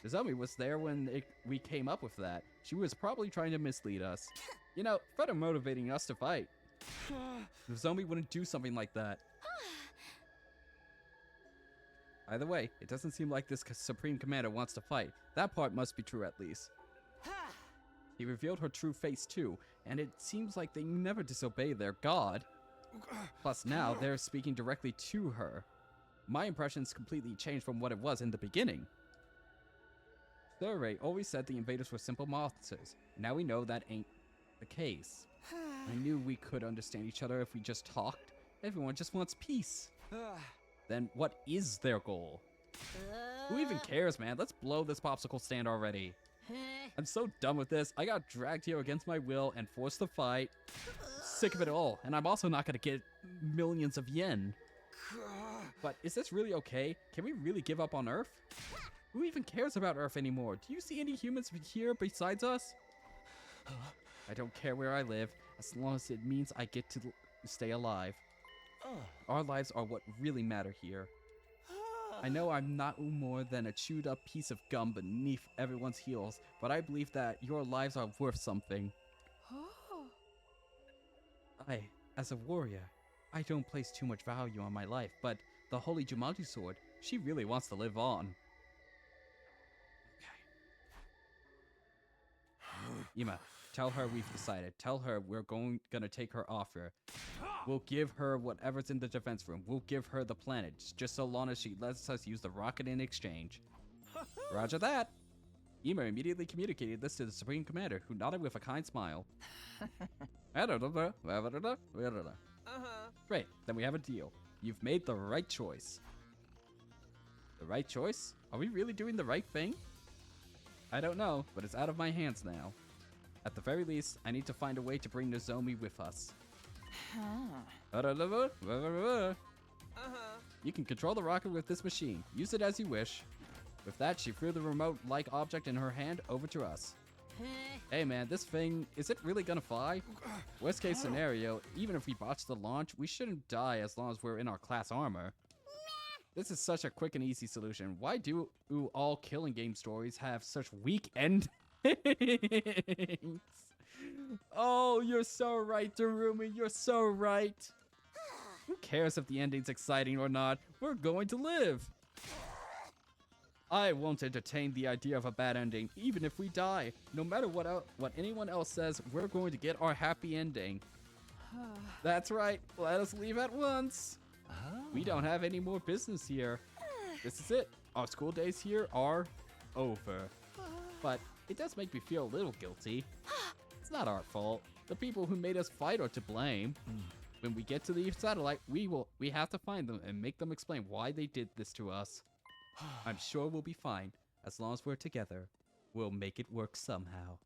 Nozomi was there when we came up with that. She was probably trying to mislead us. You know, further motivating us to fight. Nozomi wouldn't do something like that. Either way, it doesn't seem like this Supreme Commander wants to fight. That part must be true at least. He revealed her true face too, and it seems like they never disobey their god. Plus now, they're speaking directly to her. My impression's completely changed from what it was in the beginning. Thuray always said the invaders were simple monsters. Now we know that ain't the case. I knew we could understand each other if we just talked. Everyone just wants peace. Then what is their goal? Who even cares, man? Let's blow this popsicle stand already. I'm so done with this. I got dragged here against my will and forced to fight. Sick of it all, and I'm also not gonna get millions of yen. But is this really okay? Can we really give up on Earth? Who even cares about Earth anymore? Do you see any humans here besides us? I don't care where I live, as long as it means I get to stay alive. Our lives are what really matter here. I know I'm not more than a chewed up piece of gum beneath everyone's heels, but I believe that your lives are worth something. As a warrior, I don't place too much value on my life, but the Holy Jumanji Sword, she really wants to live on. Okay. Ima, tell her we've decided. Tell her we're gonna take her offer. We'll give her whatever's in the defense room. We'll give her the planet, just so long as she lets us use the rocket in exchange. Roger that. Ima immediately communicated this to the Supreme Commander, who nodded with a kind smile. Great, then we have a deal. You've made the right choice. The right choice? Are we really doing the right thing? I don't know, but it's out of my hands now. At the very least, I need to find a way to bring Nozomi with us. You can control the rocket with this machine. Use it as you wish. With that, she threw the remote-like object in her hand over to us. Hey man, this thing, is it really gonna fly? Worst case scenario, even if we botch the launch, we shouldn't die as long as we're in our class armor. This is such a quick and easy solution. Why do all killing game stories have such weak endings? Oh, you're so right, Darumi, you're so right. Who cares if the ending's exciting or not? We're going to live. I won't entertain the idea of a bad ending, even if we die. No matter what anyone else says, we're going to get our happy ending. That's right. Let us leave at once. We don't have any more business here. This is it. Our school days here are over. But it does make me feel a little guilty. It's not our fault. The people who made us fight are to blame. When we get to the satellite, we have to find them and make them explain why they did this to us. I'm sure we'll be fine. As long as we're together, we'll make it work somehow.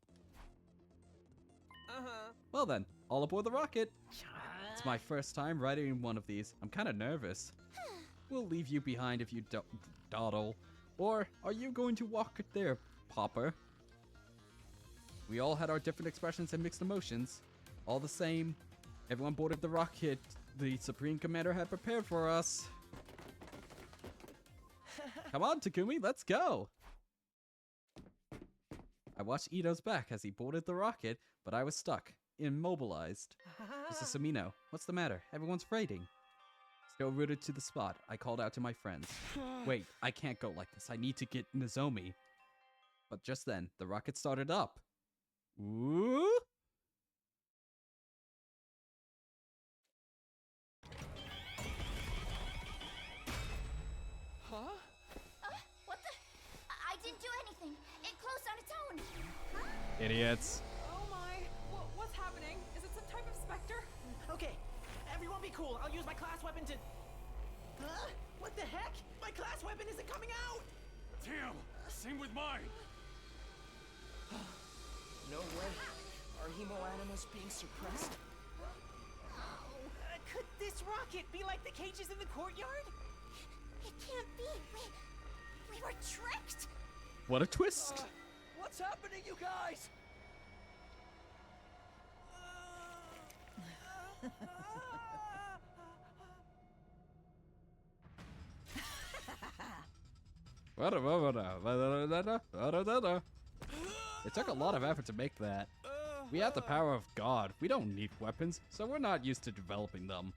Well then, all aboard the rocket. It's my first time riding in one of these. I'm kind of nervous. We'll leave you behind if you dawdle. Or are you going to walk it there, Popper? We all had our different expressions and mixed emotions. All the same, everyone boarded the rocket the Supreme Commander had prepared for us. Come on, Takumi, let's go! I watched Ito's back as he boarded the rocket, but I was stuck, immobilized. Mrs. Samino, what's the matter? Everyone's waiting. Still rooted to the spot, I called out to my friends. Wait, I can't go like this. I need to get Nozomi. But just then, the rocket started up. Ooh! What the? I didn't do anything. It closed on its own. Idiots. Oh my! What's happening? Is it some type of specter? Okay, everyone be cool. I'll use my class weapon to... Huh? What the heck? My class weapon isn't coming out! Damn, same with mine. No way. Are hemo animals being suppressed? Could this rocket be like the cages in the courtyard? It can't be. We were tricked. What a twist! What's happening, you guys? It took a lot of effort to make that. We have the power of God. We don't need weapons, so we're not used to developing them.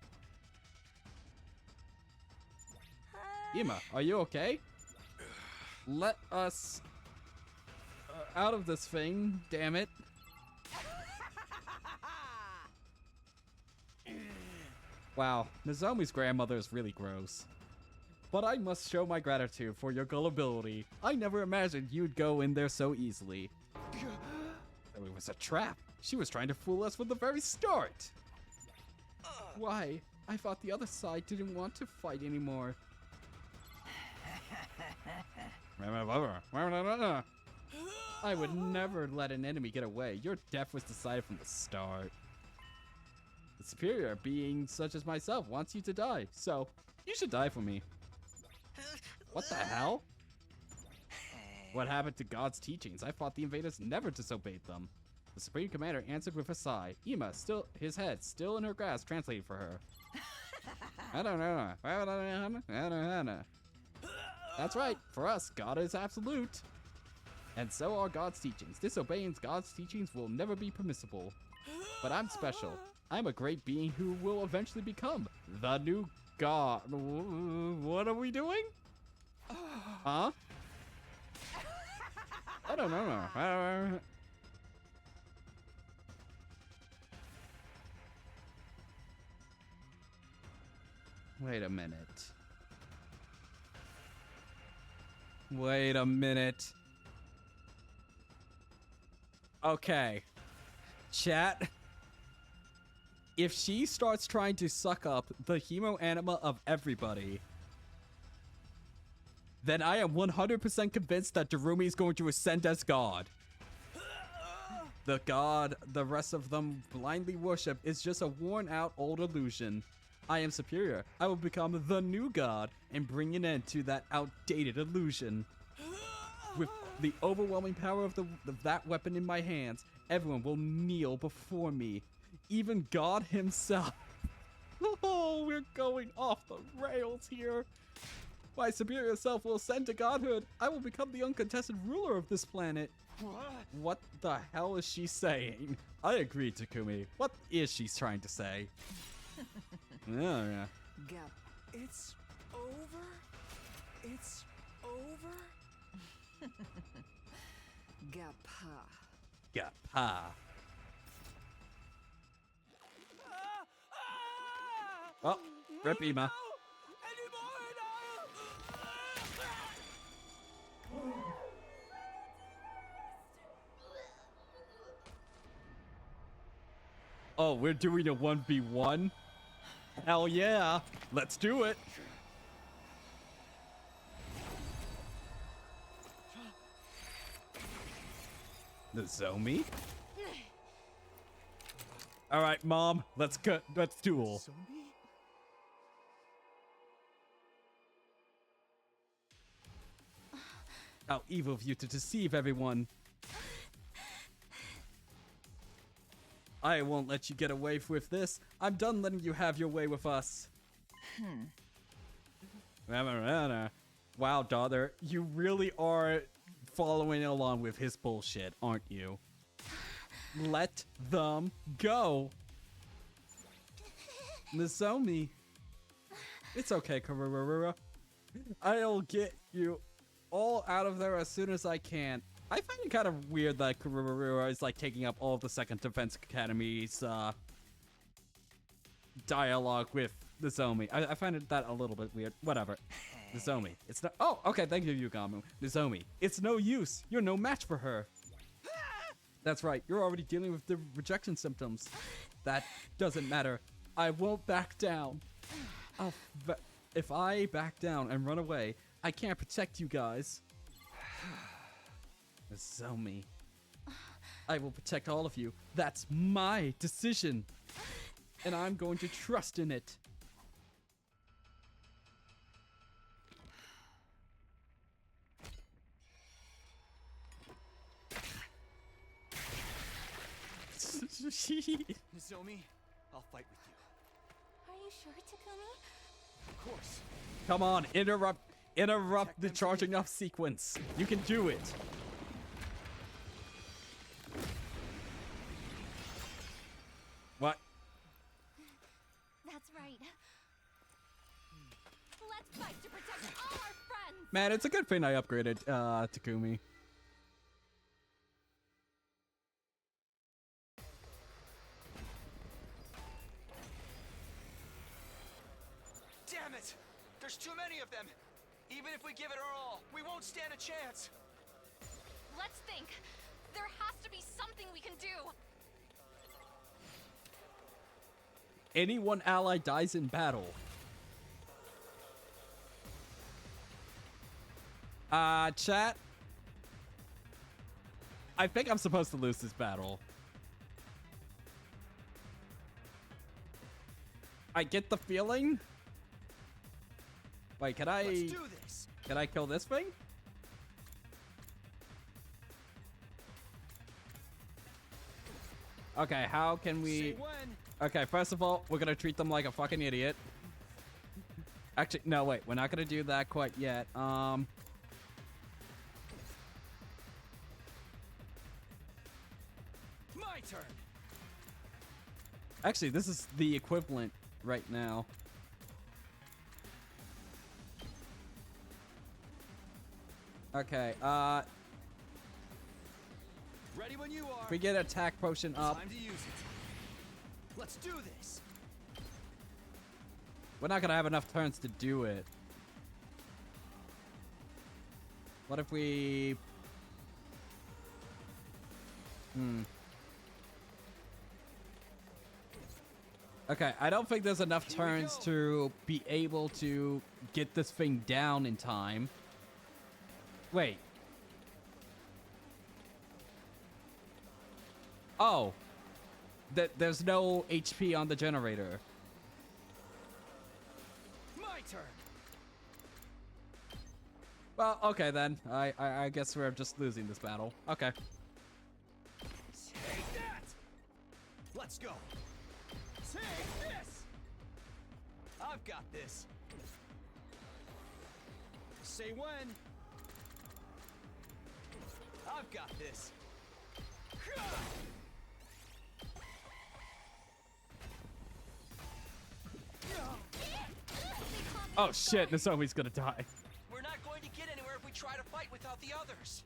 Ima, are you okay? Let us out of this thing, damn it. Wow, Nozomi's grandmother is really gross. But I must show my gratitude for your gullibility. I never imagined you'd go in there so easily. It was a trap. She was trying to fool us from the very start. Why? I thought the other side didn't want to fight anymore. I would never let an enemy get away. Your death was decided from the start. The superior, being such as myself, wants you to die. So, you should die for me. What the hell? What happened to God's teachings? I thought the invaders never disobeyed them. The Supreme Commander answered with a sigh. Ima, his head still in her grasp, translated for her. I don't know. That's right. For us, God is absolute. And so are God's teachings. Disobeying God's teachings will never be permissible. But I'm special. I'm a great being who will eventually become the new God. What are we doing? Huh? I don't know. Wait a minute. Okay. Chat. If she starts trying to suck up the hemo anima of everybody, then I am 100% convinced that Darumi is going to ascend as God. The God the rest of them blindly worship is just a worn-out old illusion. I am superior. I will become the new God and bring an end to that outdated illusion. With the overwhelming power of that weapon in my hands, everyone will kneel before me. Even God himself. Oh, we're going off the rails here. My superior self will ascend to godhood. I will become the uncontested ruler of this planet. What the hell is she saying? I agree, Takumi. What is she trying to say? Yeah. Gap. It's over? It's over? Gapa. Gapa. Oh, rip Ema. Oh, we're doing a 1v1? Hell yeah. Let's do it. Nozomi? All right, Mom. Let's duel. How evil of you to deceive everyone. I won't let you get away with this. I'm done letting you have your way with us. Wow, daughter, you really are following along with his bullshit, aren't you? Let them go. Nozomi. It's okay, Karurura. I'll get you all out of there as soon as I can. I find it kind of weird that Karurura is like taking up all of the Second Defense Academy's dialogue with Nozomi. I find that a little bit weird. Whatever. Nozomi, it's not. Oh, okay. Thank you, Yugamu. Nozomi, it's no use. You're no match for her. That's right. You're already dealing with the rejection symptoms. That doesn't matter. I won't back down. If I back down and run away, I can't protect you guys. Nozomi, I will protect all of you. That's my decision. And I'm going to trust in it. Nozomi, I'll fight with you. Are you sure, Takumi? Of course. Come on, interrupt the charging up sequence. You can do it. What? That's right. Let's fight to protect all our friends. Man, it's a good thing I upgraded Takumi. Damn it! There's too many of them. Even if we give it our all, we won't stand a chance. Let's think. There has to be something we can do. Any one ally dies in battle. Chat. I think I'm supposed to lose this battle. I get the feeling. Wait, can Let's do this. Can I kill this thing? Okay, how can we... Say when. Okay, first of all, we're gonna treat them like a fucking idiot. Actually, no, wait. We're not gonna do that quite yet. My turn. Actually, this is the equivalent right now. Okay, Ready when you are. if we get attack potion up, Time to use it. Let's do this. we're not gonna have enough turns to do it. What if we... Okay, I don't think there's enough turns to be able to get this thing down in time. Wait. Oh. There's no HP on the generator. My turn. Well, okay then. I guess we're just losing this battle. Okay. Take that. Let's go. Take this. I've got this. Say when. I've got this. Oh shit, Nozomi's gonna die. We're not going to get anywhere if we try to fight without the others.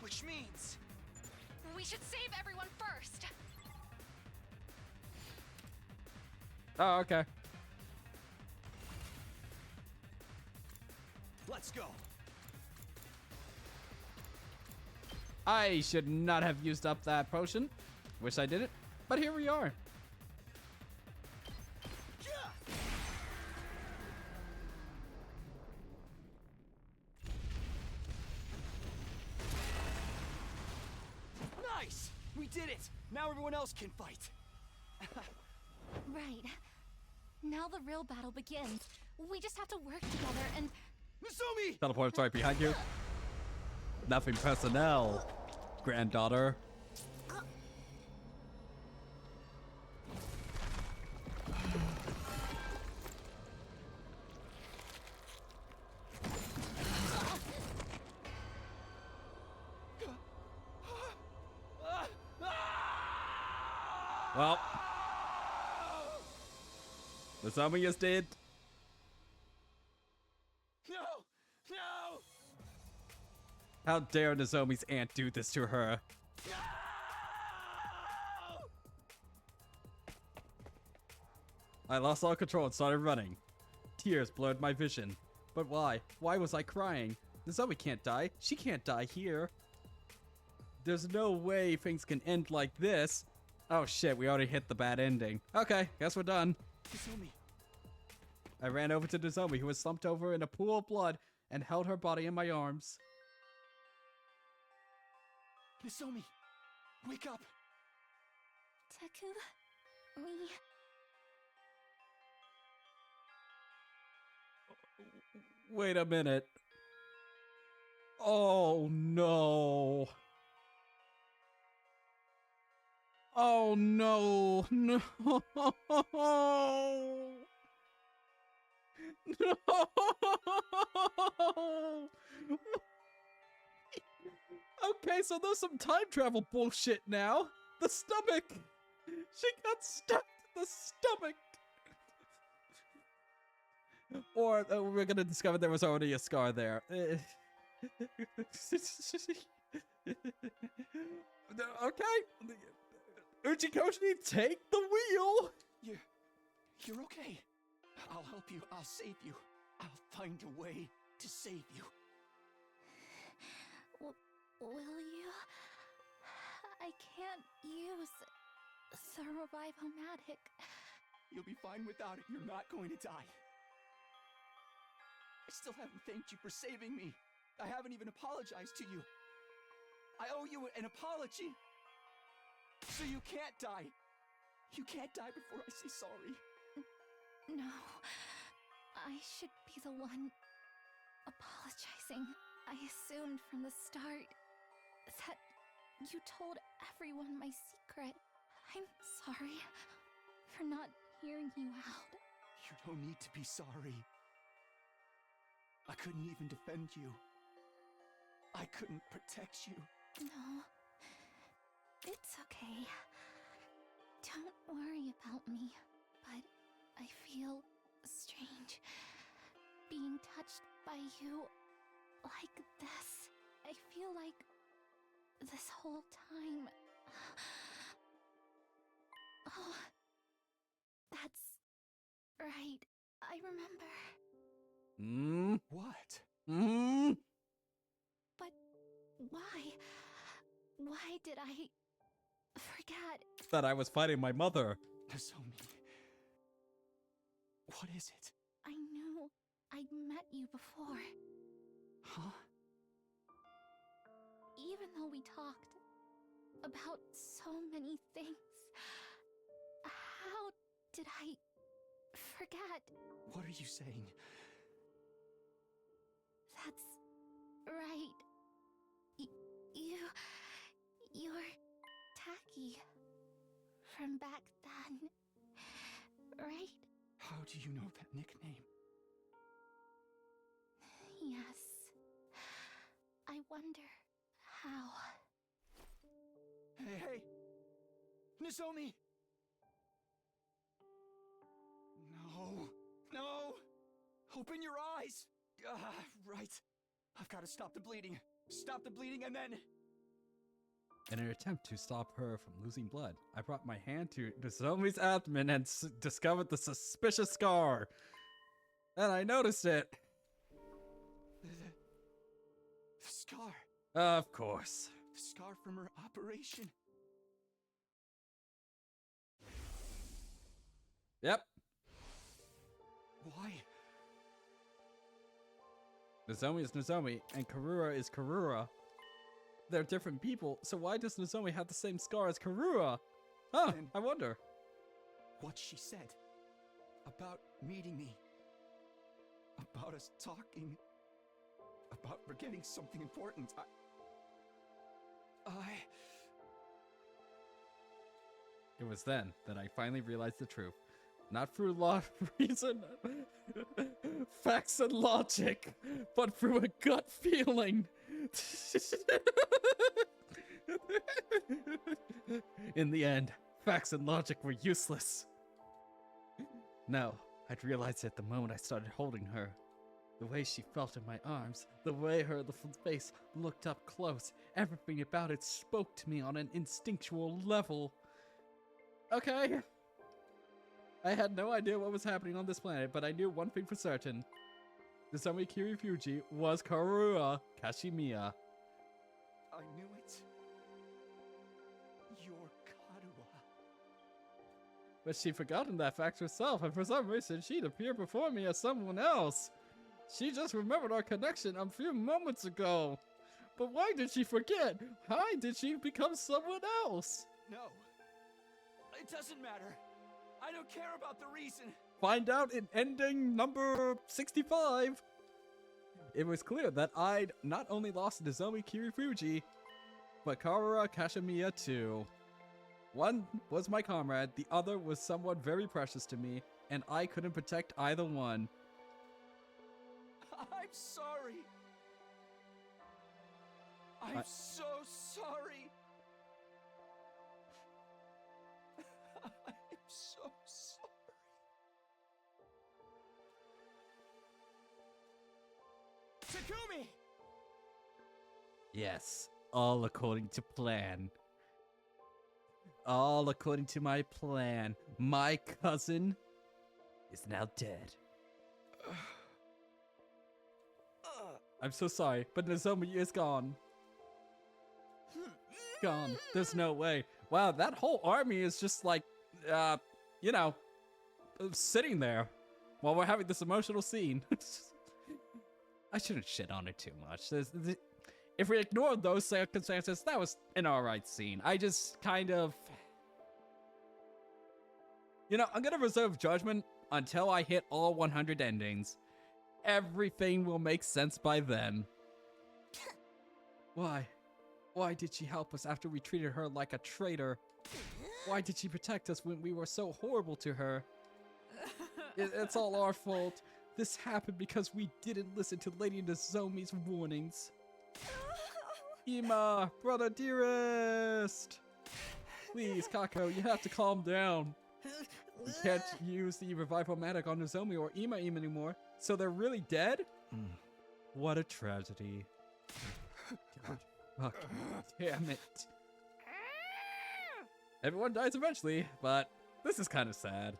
Which means... We should save everyone first. Oh, okay. Let's go. I should not have used up that potion. Wish I didn't, but here we are. Nice! We did it! Now everyone else can fight. Right. Now the real battle begins. We just have to work together and... Misumi! Teleport's right behind you. Nothing personnel, granddaughter. Well, the zombie is dead. No! No! How dare Nozomi's aunt do this to her? No! I lost all control and started running. Tears blurred my vision. But why? Why was I crying? Nozomi can't die. She can't die here. There's no way things can end like this. Oh shit, we already hit the bad ending. Okay, guess we're done. Misumi. I ran over to Nozomi, who was slumped over in a pool of blood, and held her body in my arms. Misumi, wake up. Taku... me... Wait a minute. Oh no. Oh no. No. No. Okay, so there's some time travel bullshit now. The stomach. She got stuck in the stomach. Or we're gonna discover there was already a scar there. Okay. Uchikoshi, take the wheel. You're okay. I'll help you. I'll save you. I'll find a way to save you. Will you? I can't use the Revive-O-Matic. You'll be fine without it. You're not going to die. I still haven't thanked you for saving me. I haven't even apologized to you. I owe you an apology. So you can't die. You can't die before I say sorry. No. I should be the one apologizing. I assumed from the start that you told everyone my secret. I'm sorry for not hearing you out. You don't need to be sorry. I couldn't even defend you. I couldn't protect you. No. It's okay. Don't worry about me. But I feel strange being touched by you like this. I feel like this whole time... Oh, that's right. I remember. What? But why? Why did I forget? That I was fighting my mother. Nozomi. What is it? I knew I'd met you before. Huh? Even though we talked about so many things, how did I forget? What are you saying? That's right. You're Tacky from back then, right? How do you know that nickname? Yes. I wonder how. Hey! Nozomi! No! Open your eyes! Right. I've got to stop the bleeding. Stop the bleeding and then... In an attempt to stop her from losing blood, I brought my hand to Nozomi's abdomen and discovered the suspicious scar. And I noticed it. scar. Of course. The scar from her operation. Yep. Why? Nozomi is Nozomi, and Karura is Karura. They're different people, so why does Nozomi have the same scar as Karura? Huh, And I wonder. what she said about meeting me, about us talking, about forgetting something important. It was then that I finally realized the truth. Not through law, reason, facts and logic, but through a gut feeling. In the end, facts and logic were useless. No, I'd realized it the moment I started holding her. The way she felt in my arms, the way her face looked up close, everything about it spoke to me on an instinctual level. Okay. I had no idea what was happening on this planet, but I knew one thing for certain. Nozomi Kirifuji was Karura Kashimiya. I knew it. You're Karua. But she'd forgotten that fact herself, and for some reason she'd appear before me as someone else. She just remembered our connection a few moments ago. But why did she forget? Why did she become someone else? No. It doesn't matter. I don't care about the reason. Find out in ending number 65. It was clear that I'd not only lost Nozomi Kirifuji, but Karura Kashimiya too. One was my comrade, the other was someone very precious to me, and I couldn't protect either one. I'm sorry. I'm so sorry. I'm so sorry. Takumi! Yes, all according to plan. All according to my plan. My cousin is now dead. I'm so sorry, but Nozomi is gone. Gone. There's no way. Wow, that whole army is just like, you know, sitting there while we're having this emotional scene. I shouldn't shit on it too much. If we ignore those circumstances, that was an alright scene. I just kind of... You know, I'm gonna reserve judgment until I hit all 100 endings. Everything will make sense by then. Why? Why did she help us after we treated her like a traitor? Why did she protect us when we were so horrible to her? It's all our fault. This happened because we didn't listen to Lady Nozomi's warnings. Ima, brother dearest! Please, Kako, you have to calm down. We can't use the revival magic on Nozomi or Ima anymore, so they're really dead? What a tragedy. God, fuck, damn it. Everyone dies eventually, but this is kind of sad.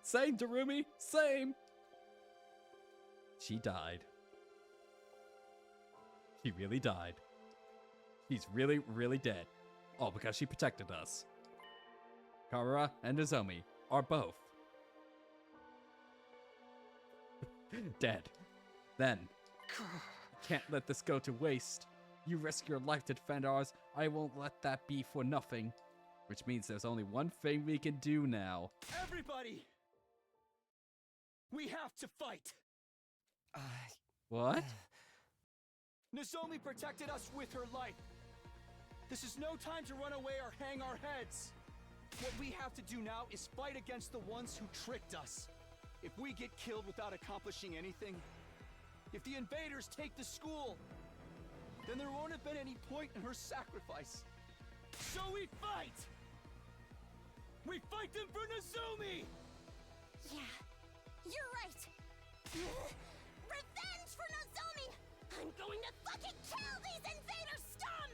Same, Darumi, same. She died. She really died. She's really, really dead. All because she protected us. Karura and Nozomi are both dead. Then, can't let this go to waste. You risk your life to defend ours. I won't let that be for nothing. Which means there's only one thing we can do now. Everybody! We have to fight! What? Nozomi protected us with her life. This is no time to run away or hang our heads. What we have to do now is fight against the ones who tricked us. If we get killed without accomplishing anything, if the invaders take the school, then there won't have been any point in her sacrifice. So we fight! We fight them for Nozomi! Yeah, you're right. Revenge for Nozomi! I'm going to fucking kill these invader scum!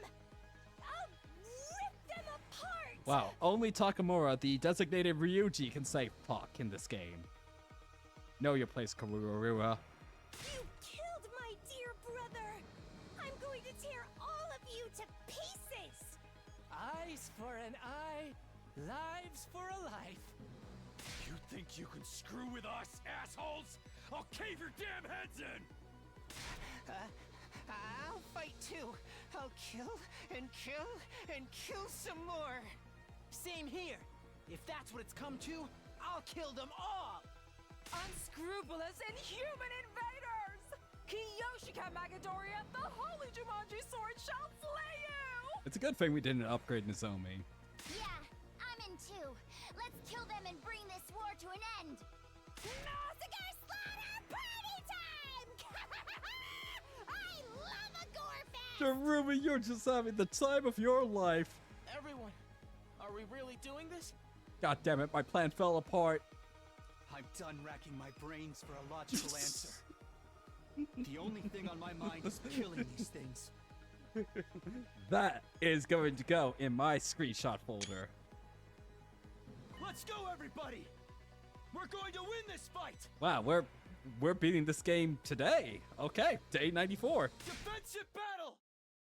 I'll rip them apart! Wow, only Takamura, the designated Ryuji, can say fuck in this game. Know your place, Karura. You killed my dear brother! tear all of you to pieces! Eyes for an eye, lives for a life. You think you can screw with us, assholes? I'll cave your damn heads in! I'll fight too. I'll kill and kill and kill some more. Same here. If that's what it's come to, I'll kill them all. Unscrupulous inhuman invaders! Kiyoshika Magadoria, the holy Jumanji sword shall slay you! It's a good thing we didn't upgrade Nozomi. Yeah, I'm in too. Let's kill them and bring this war to an end. Massacre slaughter party time! I love a gore fest! Darumi, you're just having the time of your life. Everyone, are we really doing this? God damn it, my plan fell apart. I'm done racking my brains for a logical answer. The only thing on my mind is killing these things. That is going to go in my screenshot folder. Let's go, everybody! We're going to win this fight! Wow, we're beating this game today. Okay, day 94. Defensive battle!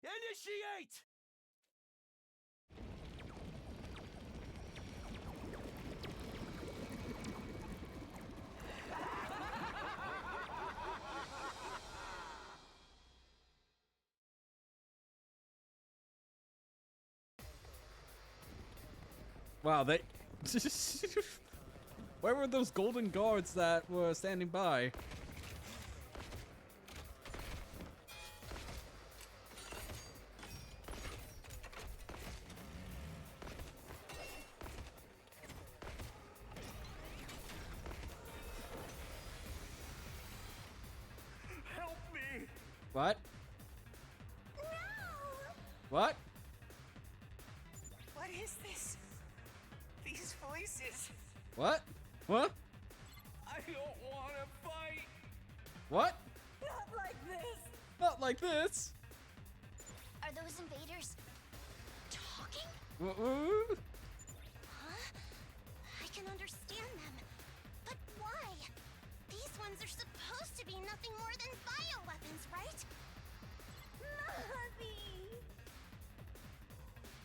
Initiate! Wow, they... Where were those golden guards that were standing by? Help me! What? No! What? What is this? These voices. What? What? I don't want to fight! What? Not like this! Not like this. Are those invaders talking? Uh-uh. Huh? I can understand them. But why? These ones are supposed to be nothing more than bioweapons, right? Mommy!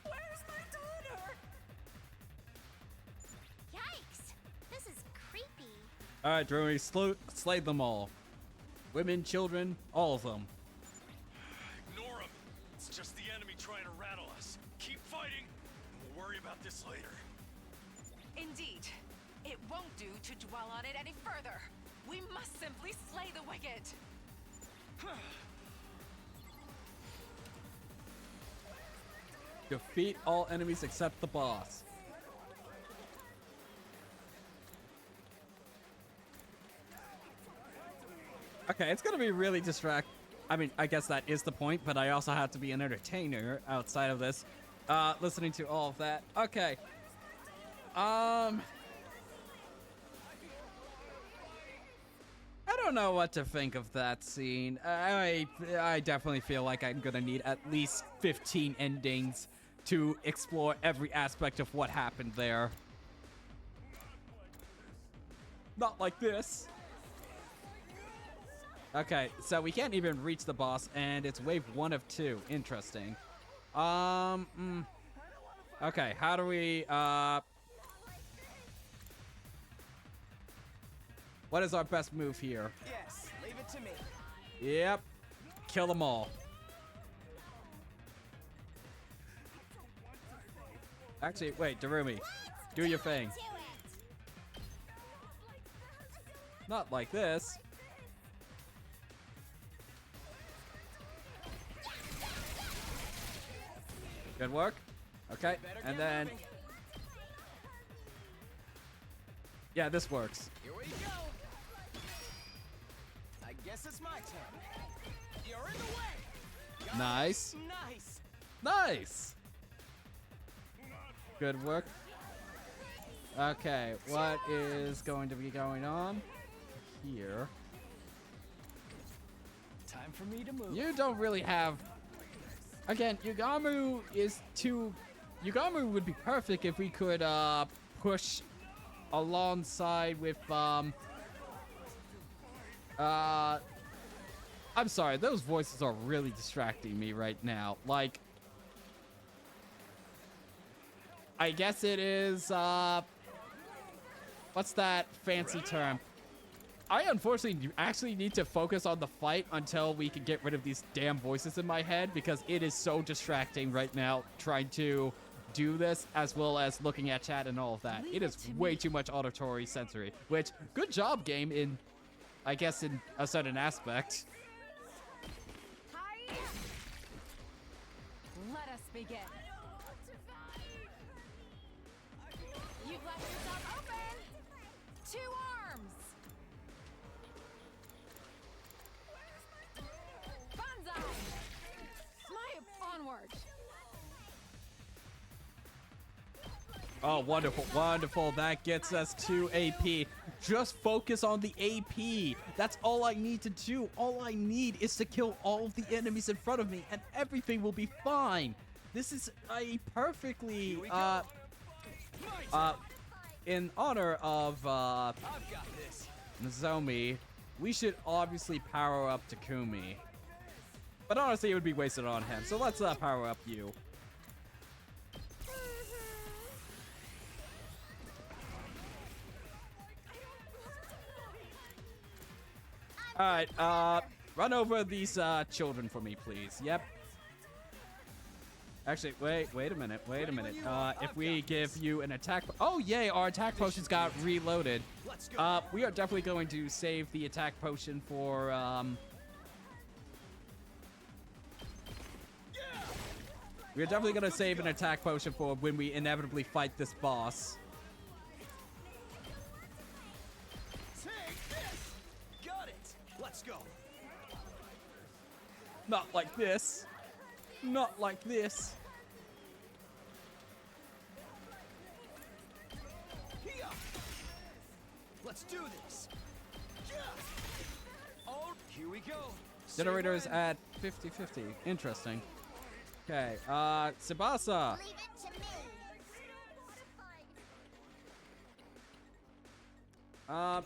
Where's my daughter? Yikes! This is creepy. Alright, Drewy, slay them all. Women, children, all of them. Ignore him. It's just the enemy trying to rattle us. Keep fighting, and we'll worry about this later. Indeed. It won't do to dwell on it any further. We must simply slay the wicked. Defeat all enemies except the boss. Okay, it's gonna be really I mean, I guess that is the point, but I also have to be an entertainer outside of this. Listening to all of that. Okay. I don't know what to think of that scene. I definitely feel like I'm gonna need at least 15 endings to explore every aspect of what happened there. Not like this. Okay, so we can't even reach the boss, and it's wave 1 of 2. Interesting. Okay, how do we, what is our best move here? Yes, leave it to me. Yep. Kill them all. Actually, wait, Darumi. Do your thing. To it! Not like this. Good work. Okay, and then... Yeah, this works. Here we go. I guess it's my turn. You're in the way. Got it. Nice. Nice. Nice! Good work. Okay, what is going to be going on here? Time for me to move. You don't really have... Again, Yugamu is too... Yugamu would be perfect if we could push alongside with I'm sorry, those voices are really distracting me right now. Like, I guess it is, what's that fancy term? I unfortunately actually need to focus on the fight until we can get rid of these damn voices in my head, because it is so distracting right now trying to do this, as well as looking at chat and all of that. It is way too much auditory sensory, which, good job, game, in, I guess, in a certain aspect. Let us begin. You've left yourself open. 2 arms. Banzai. Smite onward. Oh, wonderful, wonderful. That gets us to AP. Just focus on the AP. That's all I need to do. All I need is to kill all of the enemies in front of me, and everything will be fine. This is a perfectly, in honor of, Nozomi, we should obviously power up Takumi. But honestly, it would be wasted on him. So let's, power up you. Alright, run over these, children for me, please. Yep. Actually, wait a minute. If we give you an attack... Oh, yay, our attack potions got reloaded. We are definitely going to save the attack potion for, We are definitely going to save an attack potion for when we inevitably fight this boss. Let's go. Not like this. Not like this. Let's do this. Oh, here we go. Generator is at 50-50. Interesting. Okay, Tsubasa. Leave it to me.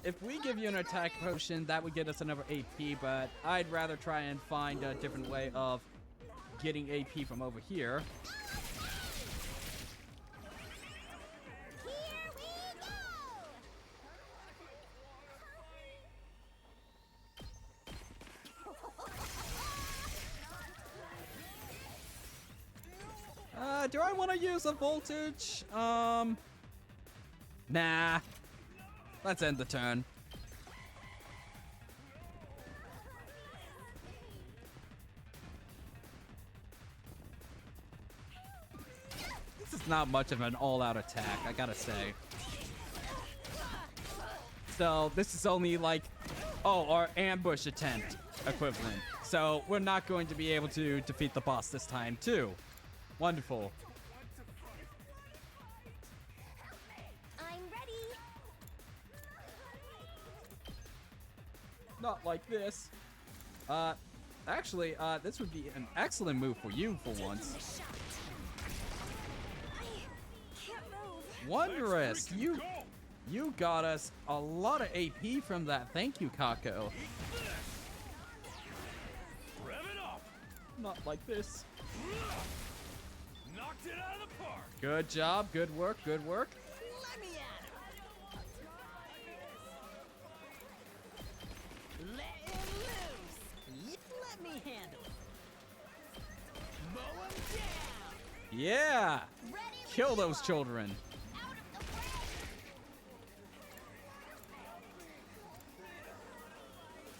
If we give you an attack potion, that would get us another AP, but I'd rather try and find a different way of getting AP from over here. Here we go. Do I want to use a voltage? Nah. Let's end the turn. This is not much of an all-out attack, I gotta say. So, this is only like, oh, our ambush attempt equivalent. So, we're not going to be able to defeat the boss this time, too. Wonderful. I'm ready. Not like this. Actually, this would be an excellent move for you for once. Wondrous! You got us a lot of AP from that. Thank you, Kako. Rev it up. Not like this. Knocked it out of the park. Good job. Good work. Good work. Let me at him. Let him loose. Let me handle it. Mow him down. Yeah! Ready Kill when you those are. children. Out of the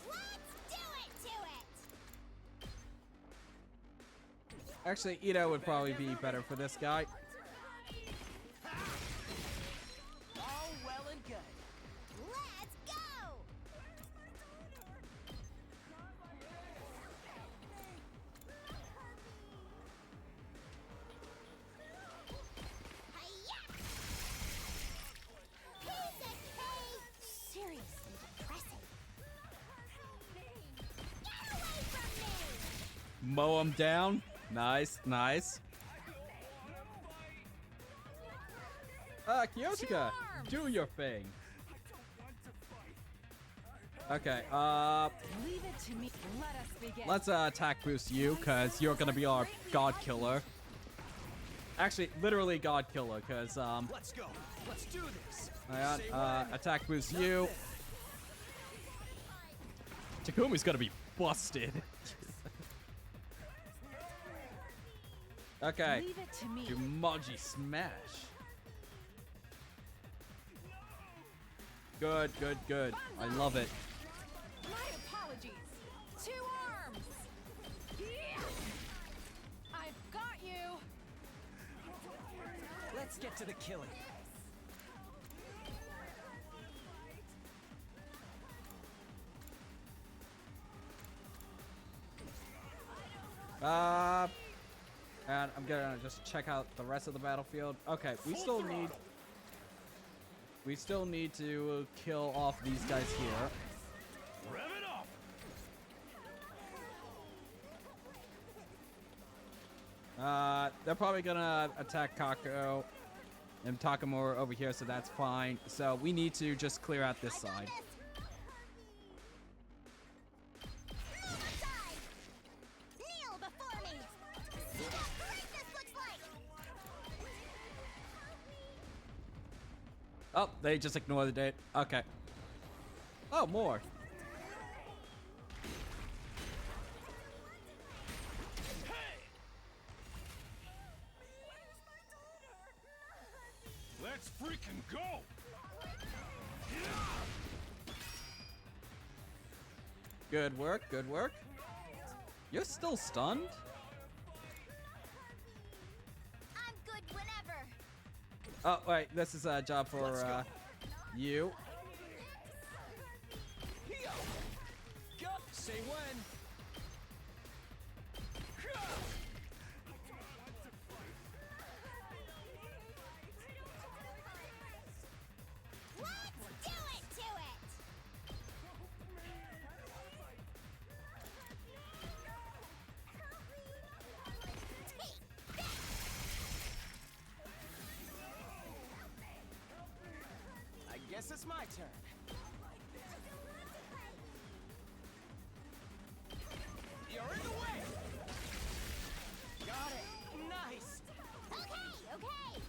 way. Let's do it to it. Actually, Ito would probably be better for this guy. All well and good. Let's go. Hi-ya! Piece of cake. Seriously depressing. Get away from me! Mow him down. Nice, nice. Kyoshika, do your thing. Okay, Leave it to me. Let us begin. let's attack boost you, because you're gonna be our god killer. Actually, literally god killer, because, Let's go. Let's do this. hang Say on, when. attack boost you. Takumi's gonna be busted. Okay, Leave it to me. Jumanji smash. Good, good, good. I love it. My apologies. 2 arms. Yeah. I've got you. Let's get to the killing. And I'm gonna just check out the rest of the battlefield. Okay, we still need to kill off these guys here. Rev it up! They're probably gonna attack Kako and Takamura over here, so that's fine. So we need to just clear out this side. Move aside! Kneel before me! See how great this looks like! Oh, they just ignored the date. Okay. Oh, more. Let's freaking go! Good work, good work. You're still stunned? I'm good whenever! Oh, wait, this is a job for you. Go. Say when. Let's do it to it! I guess it's my turn. You're in the way. Got it. Nice. Okay, okay!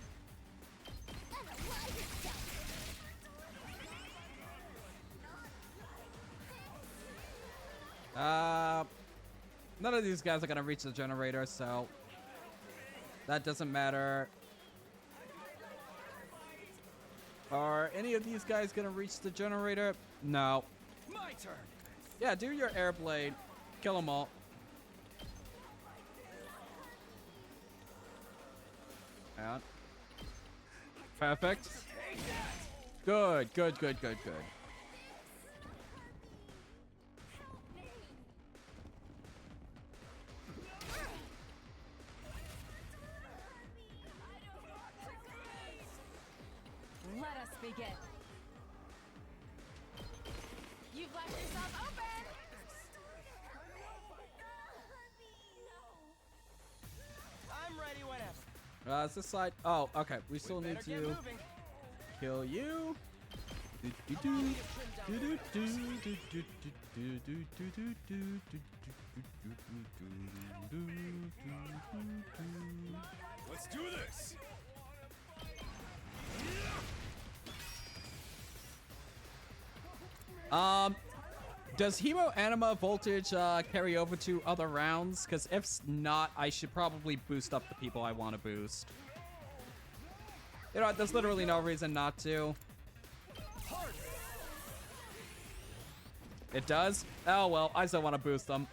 Analyze itself! None of these guys are gonna reach the generator, so that doesn't matter. Are any of these guys gonna reach the generator? No. My turn. Yeah, do your air blade. Kill them all. Yeah. Perfect. Good, good, good, good, good. Let us begin. You've left yourself open. I'm ready whenever. Is this side? Oh, okay. We still need Better get to moving. kill you. Let's do this! Does Hemo Anima Voltage carry over to other rounds? Because if not, I should probably boost up the people I want to boost. You know what? There's literally no reason not to. It does? Oh, well, I still want to boost them.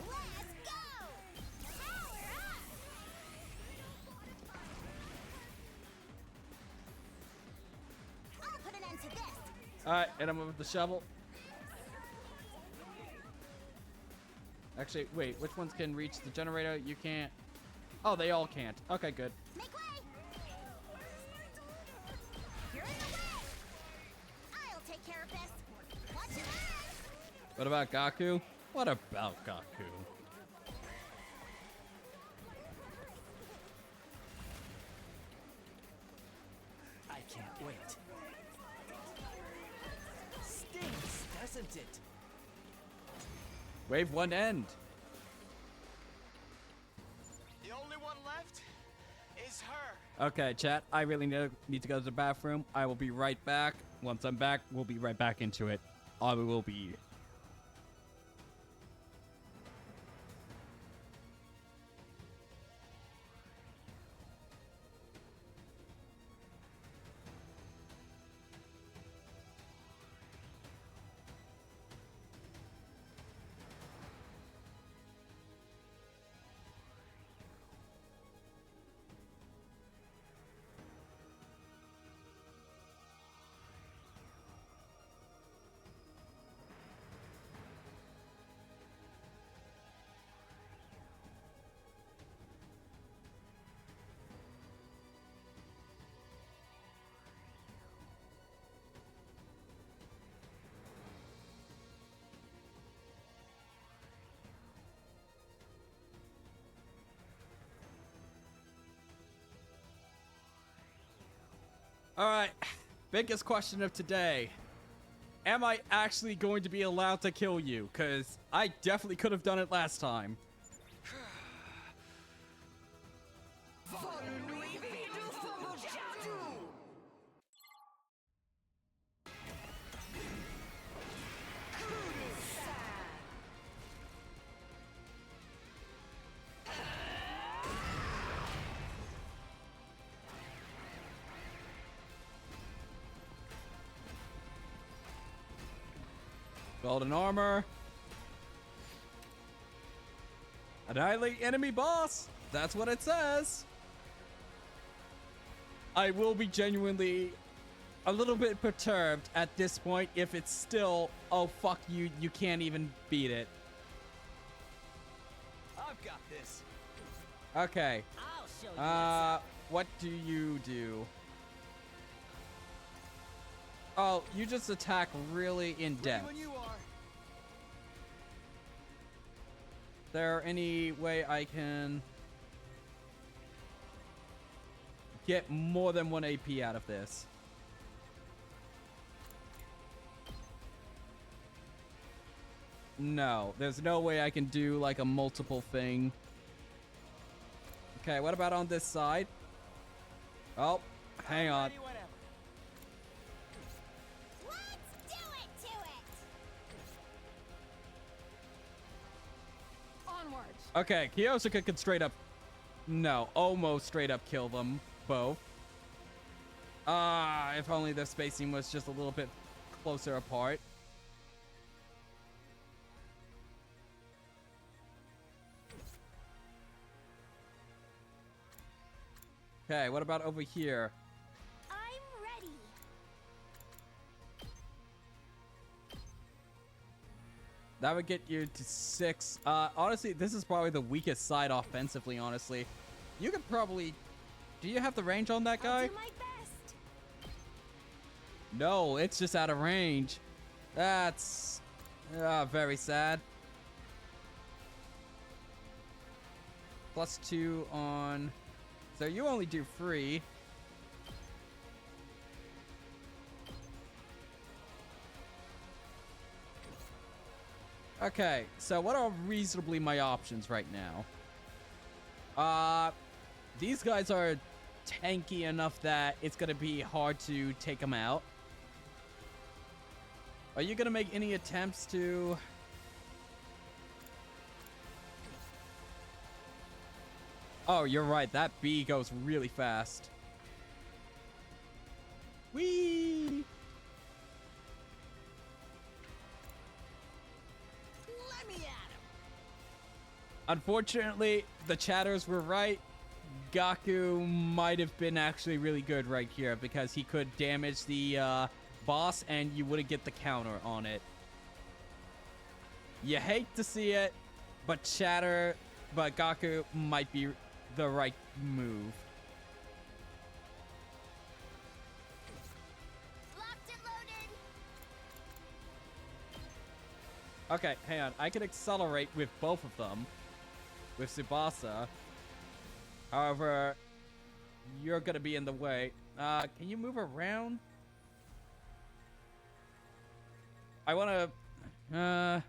Let's go! Power up! I'll put an end to this! Alright, hit him with the shovel. Actually, wait, which ones can reach the generator? You can't. Oh, they all can't. Okay, good. Make way! You're in the way! I'll take care of this! Watch your back! What about Gaku? What about Gaku? I can't wait. Stings, doesn't it. Wave 1 end. The only one left is her. Okay, chat. I really need to go to the bathroom. I will be right back. Once I'm back, we'll be right back into it. I will be. All right, biggest question of today. Am I actually going to be allowed to kill you? Because I definitely could have done it last time. Golden armor. Annihilate enemy boss. That's what it says. I will be genuinely a little bit perturbed at this point if it's still, oh fuck you, you can't even beat it. I've got this. Okay. I'll show you what's up. What do you do? Oh, you just attack really in depth. When you are. There any way I can get more than 1 AP out of this? No, there's no way I can do like a multiple thing. Okay, what about on this side? Oh, hang on. Ready whenever. Let's do it to it! Onwards. Okay, Kiyosaka could straight up, no, almost straight up kill them both. If only the spacing was just a little bit closer apart. Okay, what about over here? I'm ready. That would get you to 6. Honestly, this is probably the weakest side offensively, honestly. You could probably... Do you have the range on that guy? I'll do my best. No, it's just out of range. That's... very sad. +2 on... So you only do 3. Okay, so what are reasonably my options right now? These guys are tanky enough that it's gonna be hard to take them out. Are you gonna make any attempts to... Oh, you're right. That bee goes really fast. Whee! Let me at him. Unfortunately, the chatters were right. Gaku might have been actually really good right here because he could damage the boss and you wouldn't get the counter on it. You hate to see it, but Gaku might be the right move. Locked and loaded. Okay, hang on. I can accelerate with both of them. With Tsubasa. However, you're gonna be in the way. Can you move around? I wanna... No,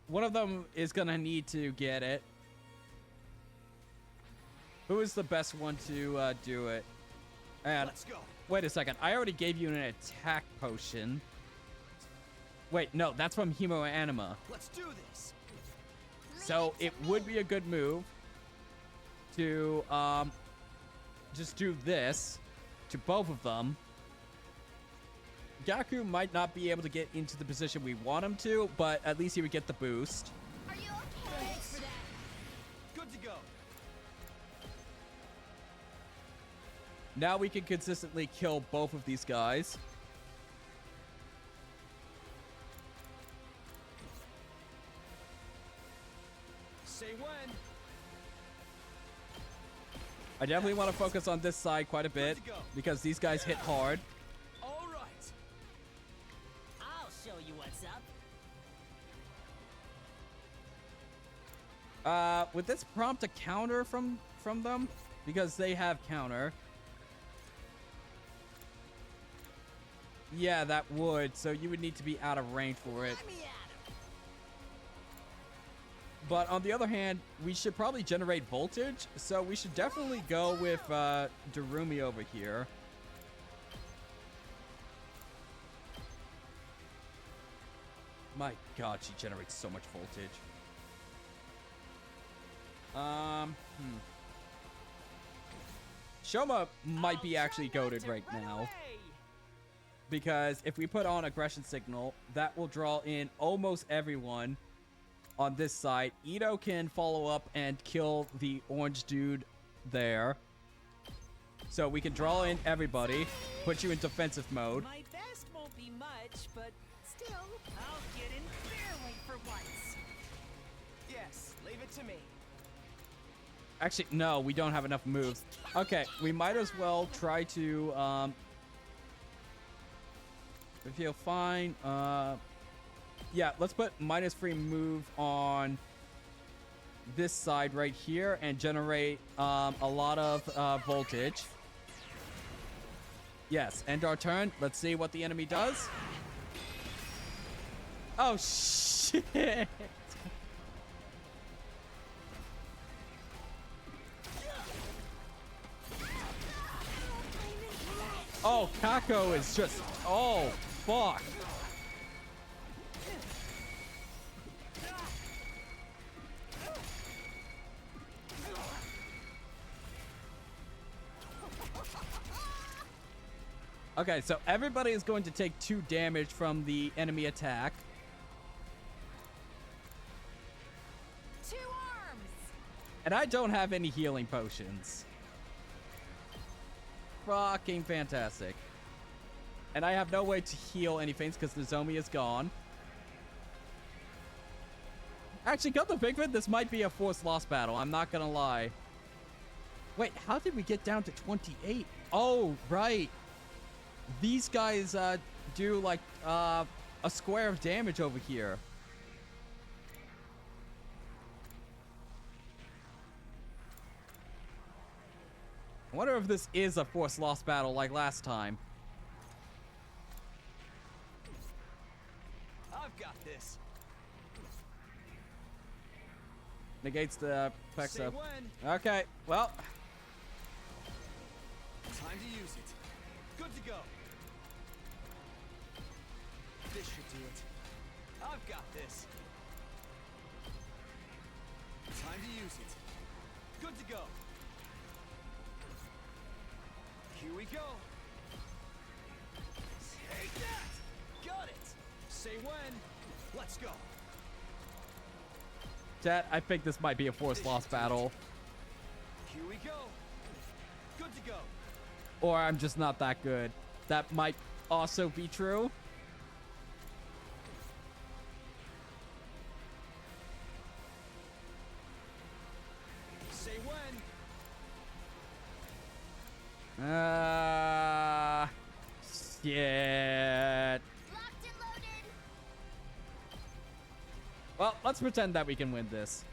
one of them is gonna need to get it. Who is the best one to do it? And Let's go. wait a second, I already gave you an attack potion. Wait, no, that's from Hemo Anima. Let's do this. So it would be a good move to just do this to both of them. Gaku might not be able to get into the position we want him to, but at least he would get the boost. Are you okay? Thanks for that. Good to go. Now we can consistently kill both of these guys. Say when. I definitely want to focus on this side quite a bit because these guys hit hard. All right. I'll show you what's up. Would this prompt a counter from them? Because they have counter. Yeah, that would. So you would need to be out of range for it. Let me at 'em. But on the other hand, we should probably generate voltage. So we should definitely go with Darumi over here. My god, she generates so much voltage. Shoma might be actually goated right now. Because if we put on aggression signal, that will draw in almost everyone on this side. Ito can follow up and kill the orange dude there. So we can draw in everybody, put you in defensive mode. My best won't be much, but still, I'll get in fairly for once. Yes, leave it to me. Actually, no, we don't have enough moves. Okay, we might as well try to, we feel fine. Yeah, let's put -3 move on this side right here and generate a lot of voltage. Yes, end our turn. Let's see what the enemy does. Oh, shit. Oh, Kako is just... Oh, fuck. Okay, so everybody is going to take 2 damage from the enemy attack. 2 arms! And I don't have any healing potions. Fucking fantastic. And I have no way to heal anything because the Nozomi is gone. Actually, come to think of it, this might be a forced loss battle. I'm not gonna lie. Wait, how did we get down to 28? Oh, right. These guys do like a square of damage over here. I wonder if this is a forced loss battle like last time. I've got this. Negates the effects Say of... when. Okay, well... Time to use it. Good to go. This should do it. I've got this. Time to use it. Good to go. Here we go. Take that! Got it! Say when. Let's go. Chat, I think this might be a forced loss battle. Here we go. Good to go. Or I'm just not that good. That might also be true. Say when. Shit. Locked and loaded. Well, let's pretend that we can win this.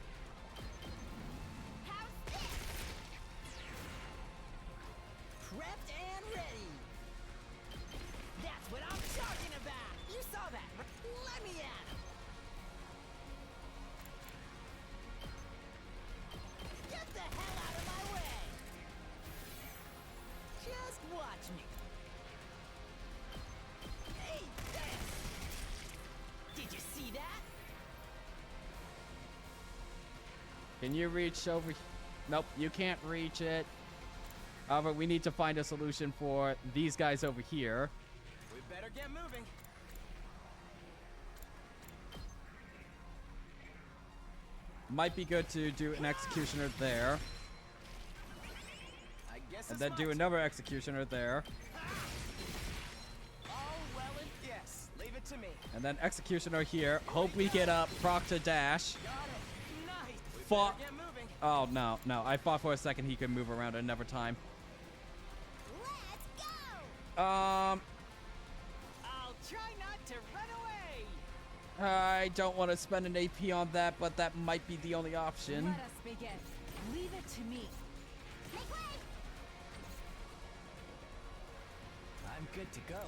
How's this? Prepped Can you reach over? Nope, you can't reach it. However, we need to find a solution for these guys over here. We better get moving. Might be good to do an executioner there. I guess And it's then my do turn. another executioner there. Oh, well, and yes. Leave it to me. And then executioner here. Hope we get a proc to dash. Got it. Nice. We Fought. better get moving. Oh, no, no. I thought for a second he could move around another time. Let's go! I'll try not to run away. I don't want to spend an AP on that, but that might be the only option. Let us begin. Leave it to me. Make way! I'm good to go.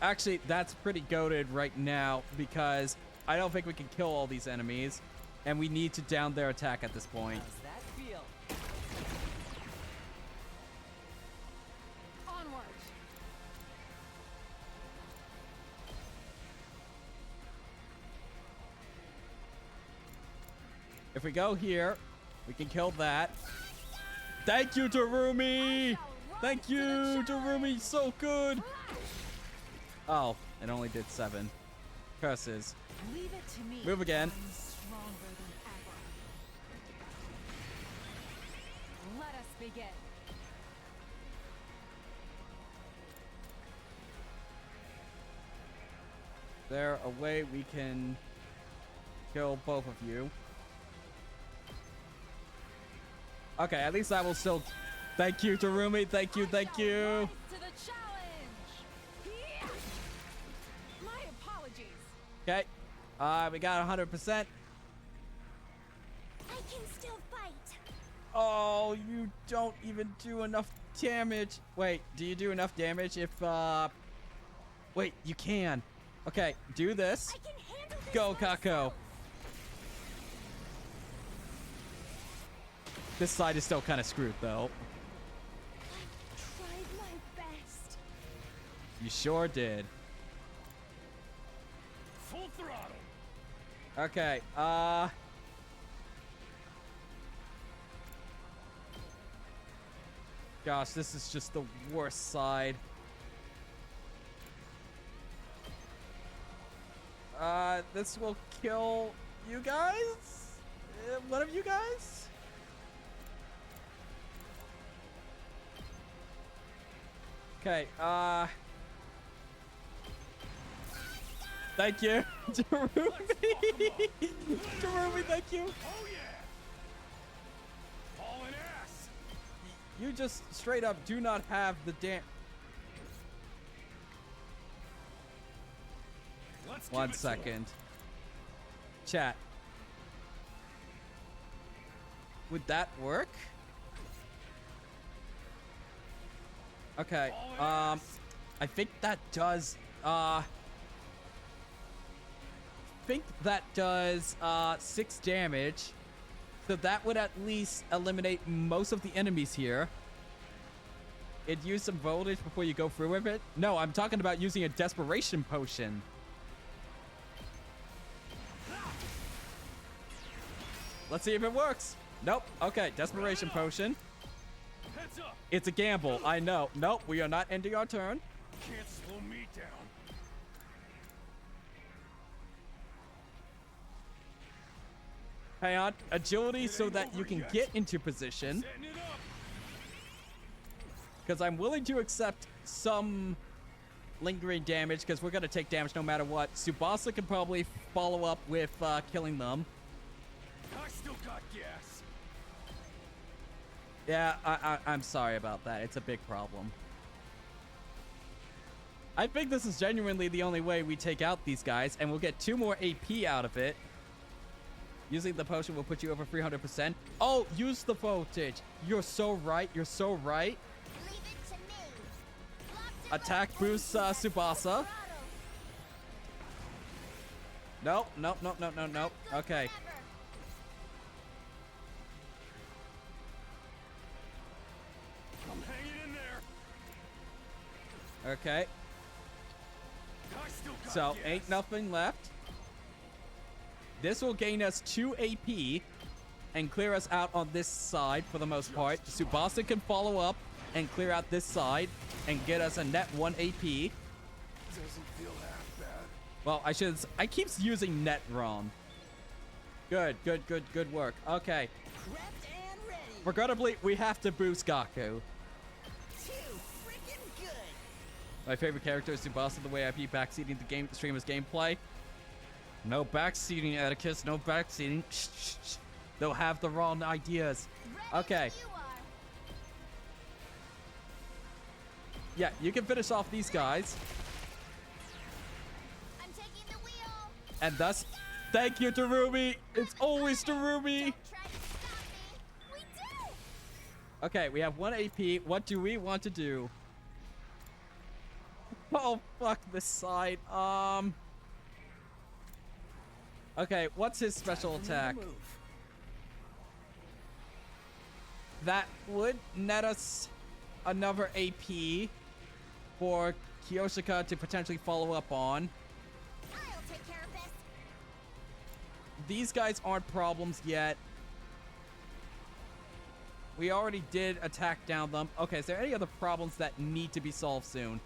Actually, that's pretty goated right now because I don't think we can kill all these enemies, and we need to down their attack at this point. How's that feel? Onward. If we go here, we can kill that. Thank you, Darumi! Thank you, Darumi! So good! Oh, it only did 7. Curses. Leave it to me. Move again. I'm stronger than ever. Let us begin. There a way we can kill both of you? Okay, at least I will still... Thank you, Darumi. Thank you, thank you. Rise to the challenge. Yeah. My apologies. Okay. We got 100%. I can still fight. Oh, you don't even do enough damage. Wait, do you do enough damage if, Wait, you can. Okay, do this. I can handle this Go, myself. Kako. This side is still kind of screwed, though. Tried my best. You sure did. Full throttle. Okay, Gosh, this is just the worst side. This will kill you guys? One of you guys? Okay, thank you, Darumi. Darumi, thank you. Oh yeah. Hauling ass. You just straight up do not have the damn. Let's give One it to 'em. second. Chat. Would that work? Okay. I think that does. Think that does 6 damage. So that would at least eliminate most of the enemies here. It'd use some voltage before you go through with it. No, I'm talking about using a desperation potion. Let's see if it works. Nope. Okay, desperation potion. Heads up. It's a gamble. I know. Nope, we are not ending our turn. Can't slow me down. Hang on. Agility It so ain't that over you can yet. get into position. Setting it up. Because I'm willing to accept some lingering damage because we're going to take damage no matter what. Tsubasa can probably follow up with killing them. I still got gas. Yeah, I'm sorry about that. It's a big problem. I think this is genuinely the only way we take out these guys, and we'll get 2 more AP out of it. Using the potion will put you over 300%. Oh, use the voltage. You're so right. You're so right. Leave it to me. Locked and Attack loaded. boosts Tsubasa. Throttle. Nope, nope, nope, nope, nope, nope. Good Okay. forever. I'm hanging in there. Okay. I still got So, gas. ain't nothing left. This will gain us 2 AP and clear us out on this side for the most part. Tsubasa can follow up and clear out this side and get us a net 1 AP. Doesn't feel half bad. Well, I keep using net wrong. Good work. Okay. Prepped and ready. Regrettably, we have to boost Gaku. Too freaking good. My favorite character is Tsubasa, the way I be backseating the streamer's gameplay. No backseating, Atticus. No backseating. Shh. They'll have the wrong ideas. Okay. You are. Yeah, you can finish off these guys. I'm taking the wheel. And thus, thank you, Darumi. It's always Darumi. Don't try to stop me. We do. Okay, we have 1 AP. What do we want to do? Oh, fuck this side. Okay, what's his special attack? That would net us another AP for Kyoshika to potentially follow up on. I'll take care of this. These guys aren't problems yet. We already did attack down them. Okay, is there any other problems that need to be solved soon?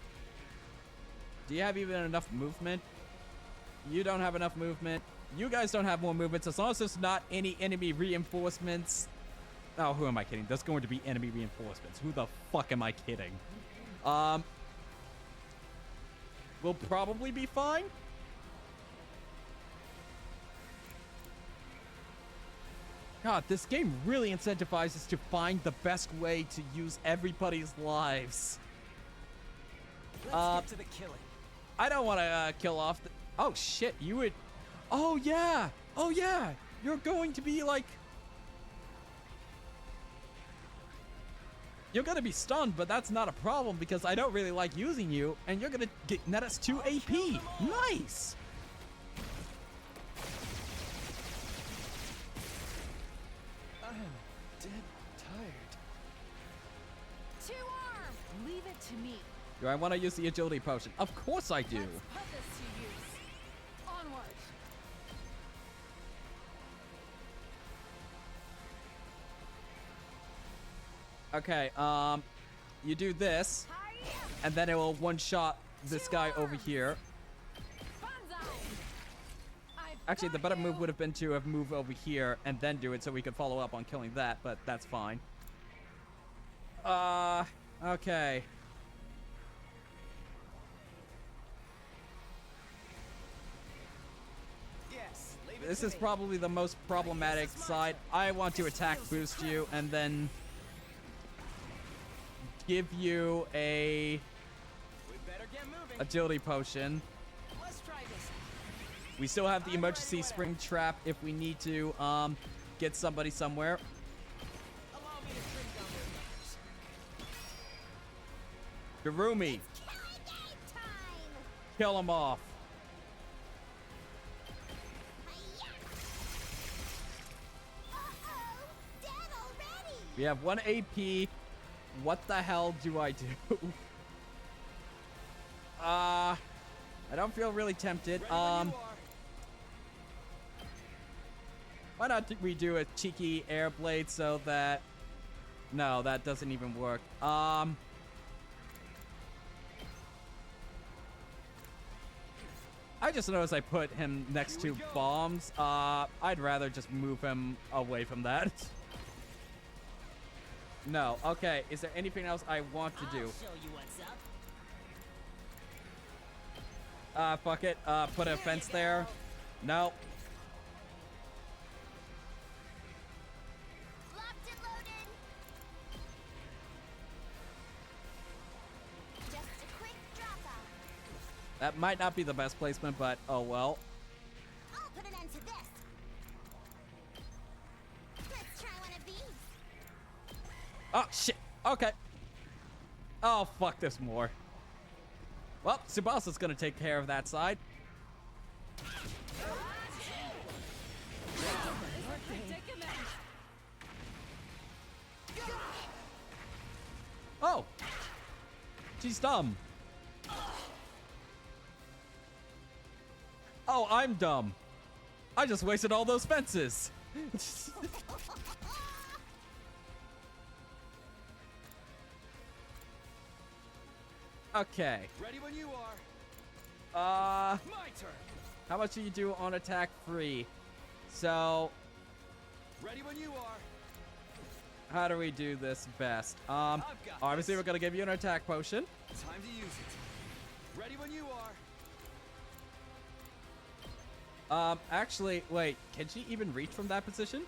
Do you have even enough movement? You don't have enough movement. You guys don't have more movements. As long as there's not any enemy reinforcements. Oh, who am I kidding? There's going to be enemy reinforcements. Who the fuck am I kidding? We'll probably be fine. God, this game really incentivizes to find the best way to use everybody's lives. Let's get to the killing. I don't want to kill off the... Oh, shit. You would... Oh, yeah. Oh, yeah. You're going to be, like... You're going to be stunned, but that's not a problem because I don't really like using you, and you're going to net us 2 AP. Nice. I'm dead tired. To arm! Leave it to me. Do I want to use the agility potion? Of course I do. Let's put this to use. Onward. Okay, you do this, and then it will one-shot this guy over here. Actually, the better move would have been to have moved over here and then do it so we could follow up on killing that, but that's fine. Okay. Yes. Leave it This to is me. probably the most problematic side. I want to attack boost you and then give you a We better get moving. agility potion. Let's try this. We still have the emergency spring trap if we need to get somebody somewhere. Allow me to trim down their numbers. Darumi, Killing game time. kill him off. Hi-ya. Uh-oh. Dead already. We have 1 AP. What the hell do I do? I don't feel really tempted. Ready when you are. Why not we do a cheeky air blade so that... No, that doesn't even work. I just noticed I put him next to bombs. I'd rather just move him away from that. No. Okay, is there anything else I want to do? I'll show you what's up. Fuck it. Put a fence there. No. Locked and loaded. Just a quick drop off. That might not be the best placement, but oh well. I'll put an end to this. Let's try one of these. Oh, shit. Okay. Oh, fuck this more. Well, Tsubasa's gonna take care of that side. Oh. She's dumb. Oh, I'm dumb. I just wasted all those fences. Okay. Ready when you are. My turn. How much do you do on attack free? So, Ready when you are. how do we do this best? got Obviously this. we're gonna give you an attack potion. Time to use it. Ready when you are. Actually, wait, can she even reach from that position?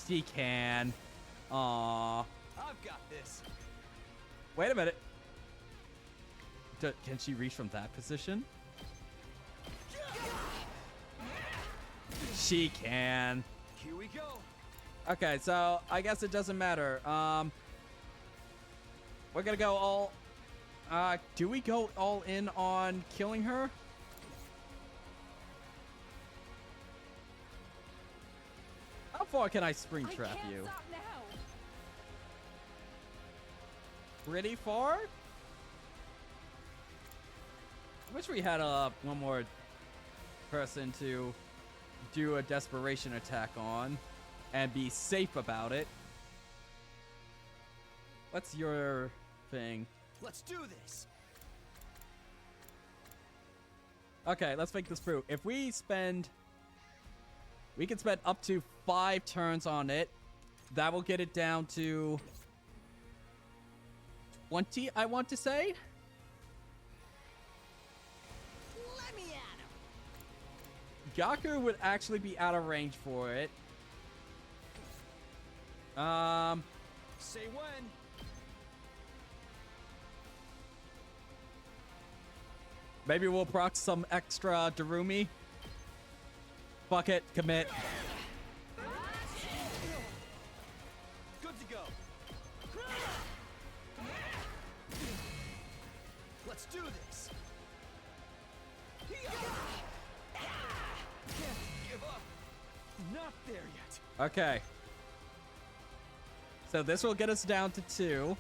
She can. Aww. I've got this. Wait a minute. Can she reach from that position? She can. Here we go. Okay, so I guess it doesn't matter. We're gonna go all... do we go all in on killing her? How far can I spring trap I can't you? stop now. Pretty far? I wish we had one more person to do a desperation attack on and be safe about it. What's your thing? Let's do this. Okay, let's think this through. If we spend... We can spend up to 5 turns on it. That will get it down to 20, I want to say. Let me at him. Gaku would actually be out of range for it. Say when. Maybe we'll proc some extra Darumi. Fuck it, commit. Good to go. Let's do this. Can't give up. Not there yet. Okay. So this will get us down to 2.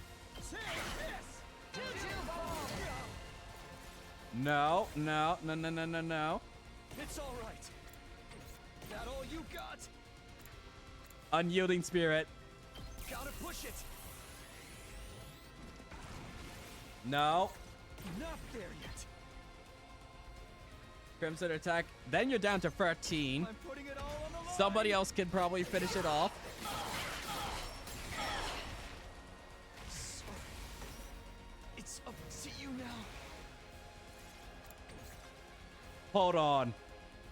No, no, no, no, no, no, no. It's all right. That all you got? Unyielding spirit. Gotta push it. No. Not there yet. Crimson attack. Then you're down to 13. I'm putting it all on the line. Somebody else can probably finish it off. Sorry. It's up to you now. Hold on.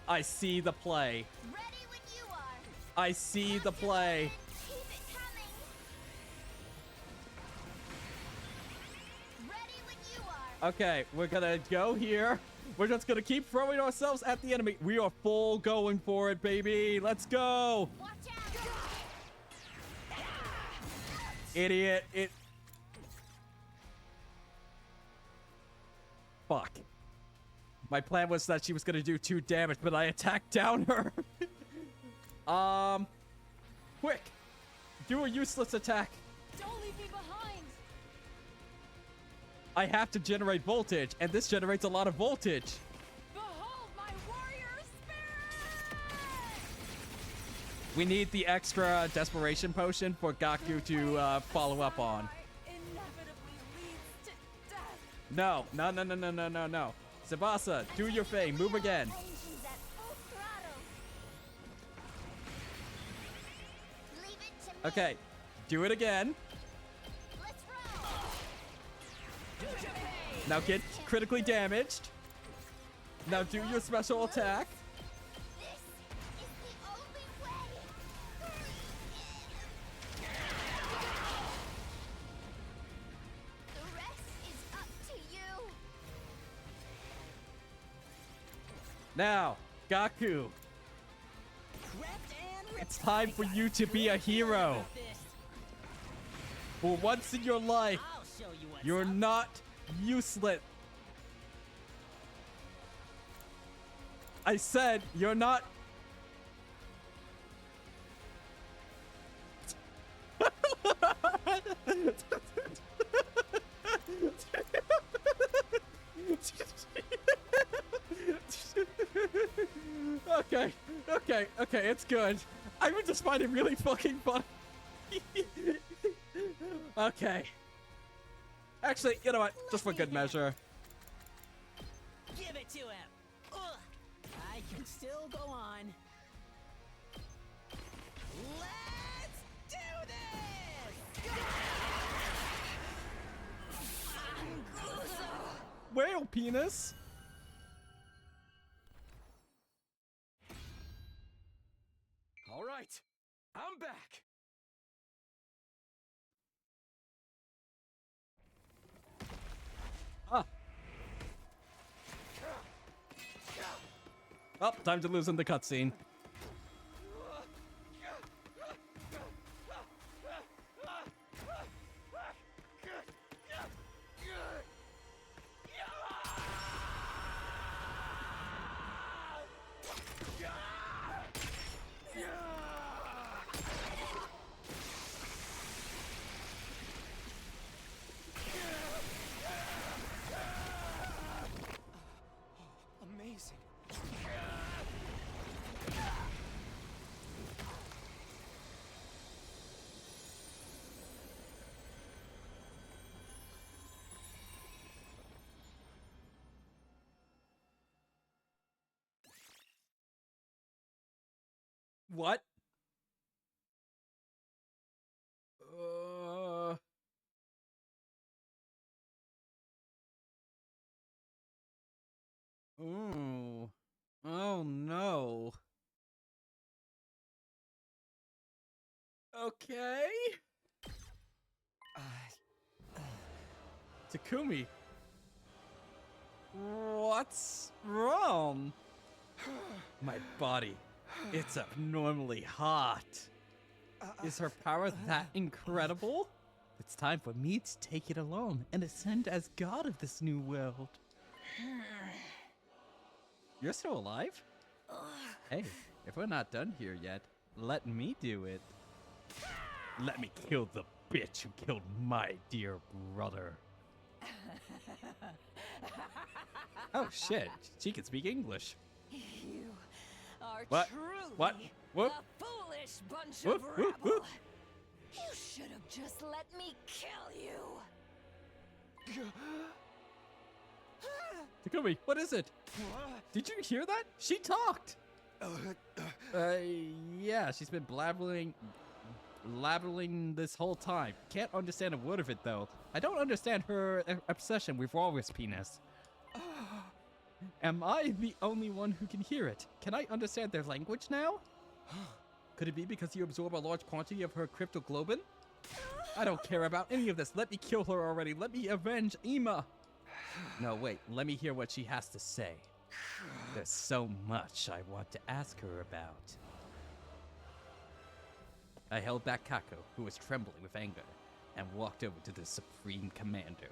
I see the play. Ready when you are. I see the play. Keep it coming. Ready when you are. Okay, we're gonna go here. We're just gonna keep throwing ourselves at the enemy. We are full going for it, baby. Let's go. Watch out. Idiot. Fuck. My plan was that she was gonna do 2 damage, but I attacked down her. Quick. Do a useless attack. Don't leave me behind. I have to generate voltage, and this generates a lot of voltage. Behold my warrior spirit! We need the extra desperation potion for Gaku to follow up on. Inevitably leads to death. No, no, no, no, no, no, no, no. Tsubasa, do your thing. Move again. Engines at full throttle. Leave it to me. Okay, do it again. Let's roll. Now get critically damaged. Now do your special attack. This is the only way. The rest is up to you. Now, Gaku, it's time for you to be a hero. For once in your life, you're not useless. I said you're not. Okay, it's good. I would just find it really fucking funny. Okay. Actually, you know what? Just for good measure. Give it to him. Ugh. I can still go on. Let's do this! Whale penis. All right, I'm back. Ah. Oh, time to lose in the cutscene. Amazing. What? Oh. Oh no. Okay. Takumi. What's wrong? My body. It's abnormally hot. Is her power that incredible? It's time for me to take it alone and ascend as god of this new world. You're still alive? Hey, if we're not done here yet, let me do it. Let me kill the bitch who killed my dear brother. Oh shit, she can speak English. You are What? truly What? Whoop. a foolish bunch Whoop, of whoop, rabble. whoop. You should have just let me kill you. Takumi, what is it? Did you hear that? She talked! Yeah, she's been blabbering this whole time. Can't understand a word of it, though. I don't understand her obsession with walrus penis. Am I the only one who can hear it? Can I understand their language now? Could it be because you absorb a large quantity of her cryptoglobin? I don't care about any of this. Let me kill her already. Let me avenge Ima. No, wait. Let me hear what she has to say. There's so much I want to ask her about. I held back Kako, who was trembling with anger, and walked over to the Supreme Commander.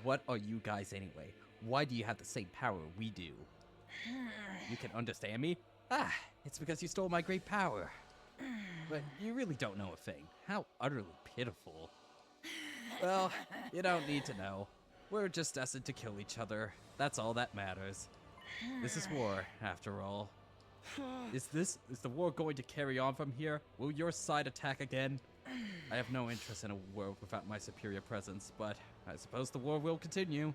What are you guys anyway? Why do you have the same power we do? You can understand me? Ah, it's because you stole my great power. But you really don't know a thing. How utterly pitiful. Well, you don't need to know. We're just destined to kill each other. That's all that matters. This is war, after all. Is the war going to carry on from here? Will your side attack again? I have no interest in a world without my superior presence, but I suppose the war will continue.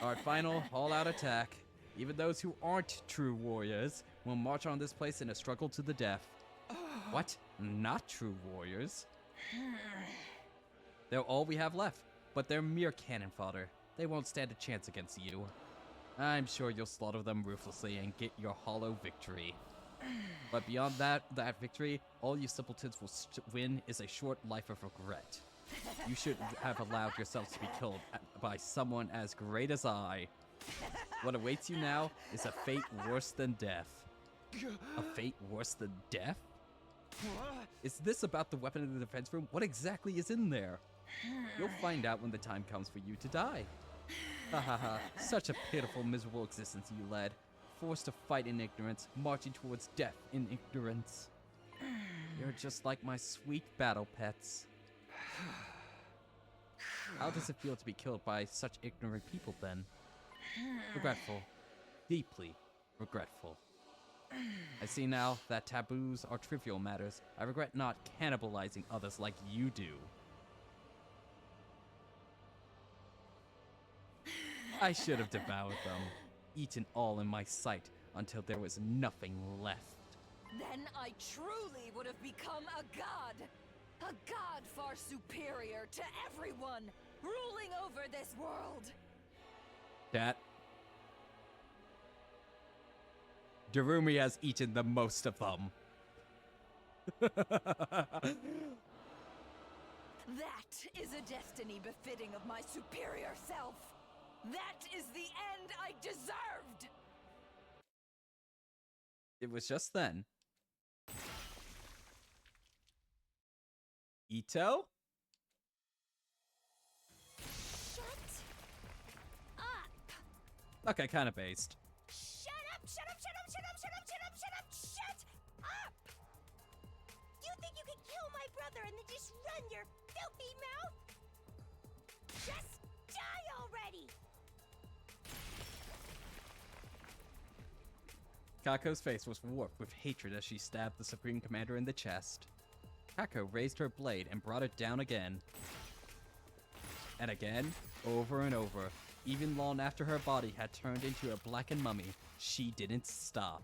Our final all-out attack. Even those who aren't true warriors will march on this place in a struggle to the death. What? Not true warriors? They're all we have left, but they're mere cannon fodder. They won't stand a chance against you. I'm sure you'll slaughter them ruthlessly and get your hollow victory. But beyond that victory, all you simpletons will win is a short life of regret. You should have allowed yourselves to be killed by someone as great as I. What awaits you now is a fate worse than death. A fate worse than death? Is this about the weapon in the defense room? What exactly is in there? You'll find out when the time comes for you to die. Ha ha ha, such a pitiful, miserable existence you led. Forced to fight in ignorance, marching towards death in ignorance. You're just like my sweet battle pets. How does it feel to be killed by such ignorant people then? Regretful. Deeply regretful. I see now that taboos are trivial matters. I regret not cannibalizing others like you do. I should have devoured them, eaten all in my sight until there was nothing left. Then I truly would have become a god! A god far superior to everyone, ruling over this world! Chat. Darumi has eaten the most of them. That is a destiny befitting of my superior self! That is the end I deserved! It was just then. Ito? Shut up! Okay, kind of based. Shut up! Shut up! Shut up! Shut up! Shut up! Shut up! Shut up! Shut up! You think you can kill my brother and then just run your filthy mouth? Just die already! Kako's face was warped with hatred as she stabbed the Supreme Commander in the chest. Kako raised her blade and brought it down again. And again, over and over. Even long after her body had turned into a blackened mummy, she didn't stop.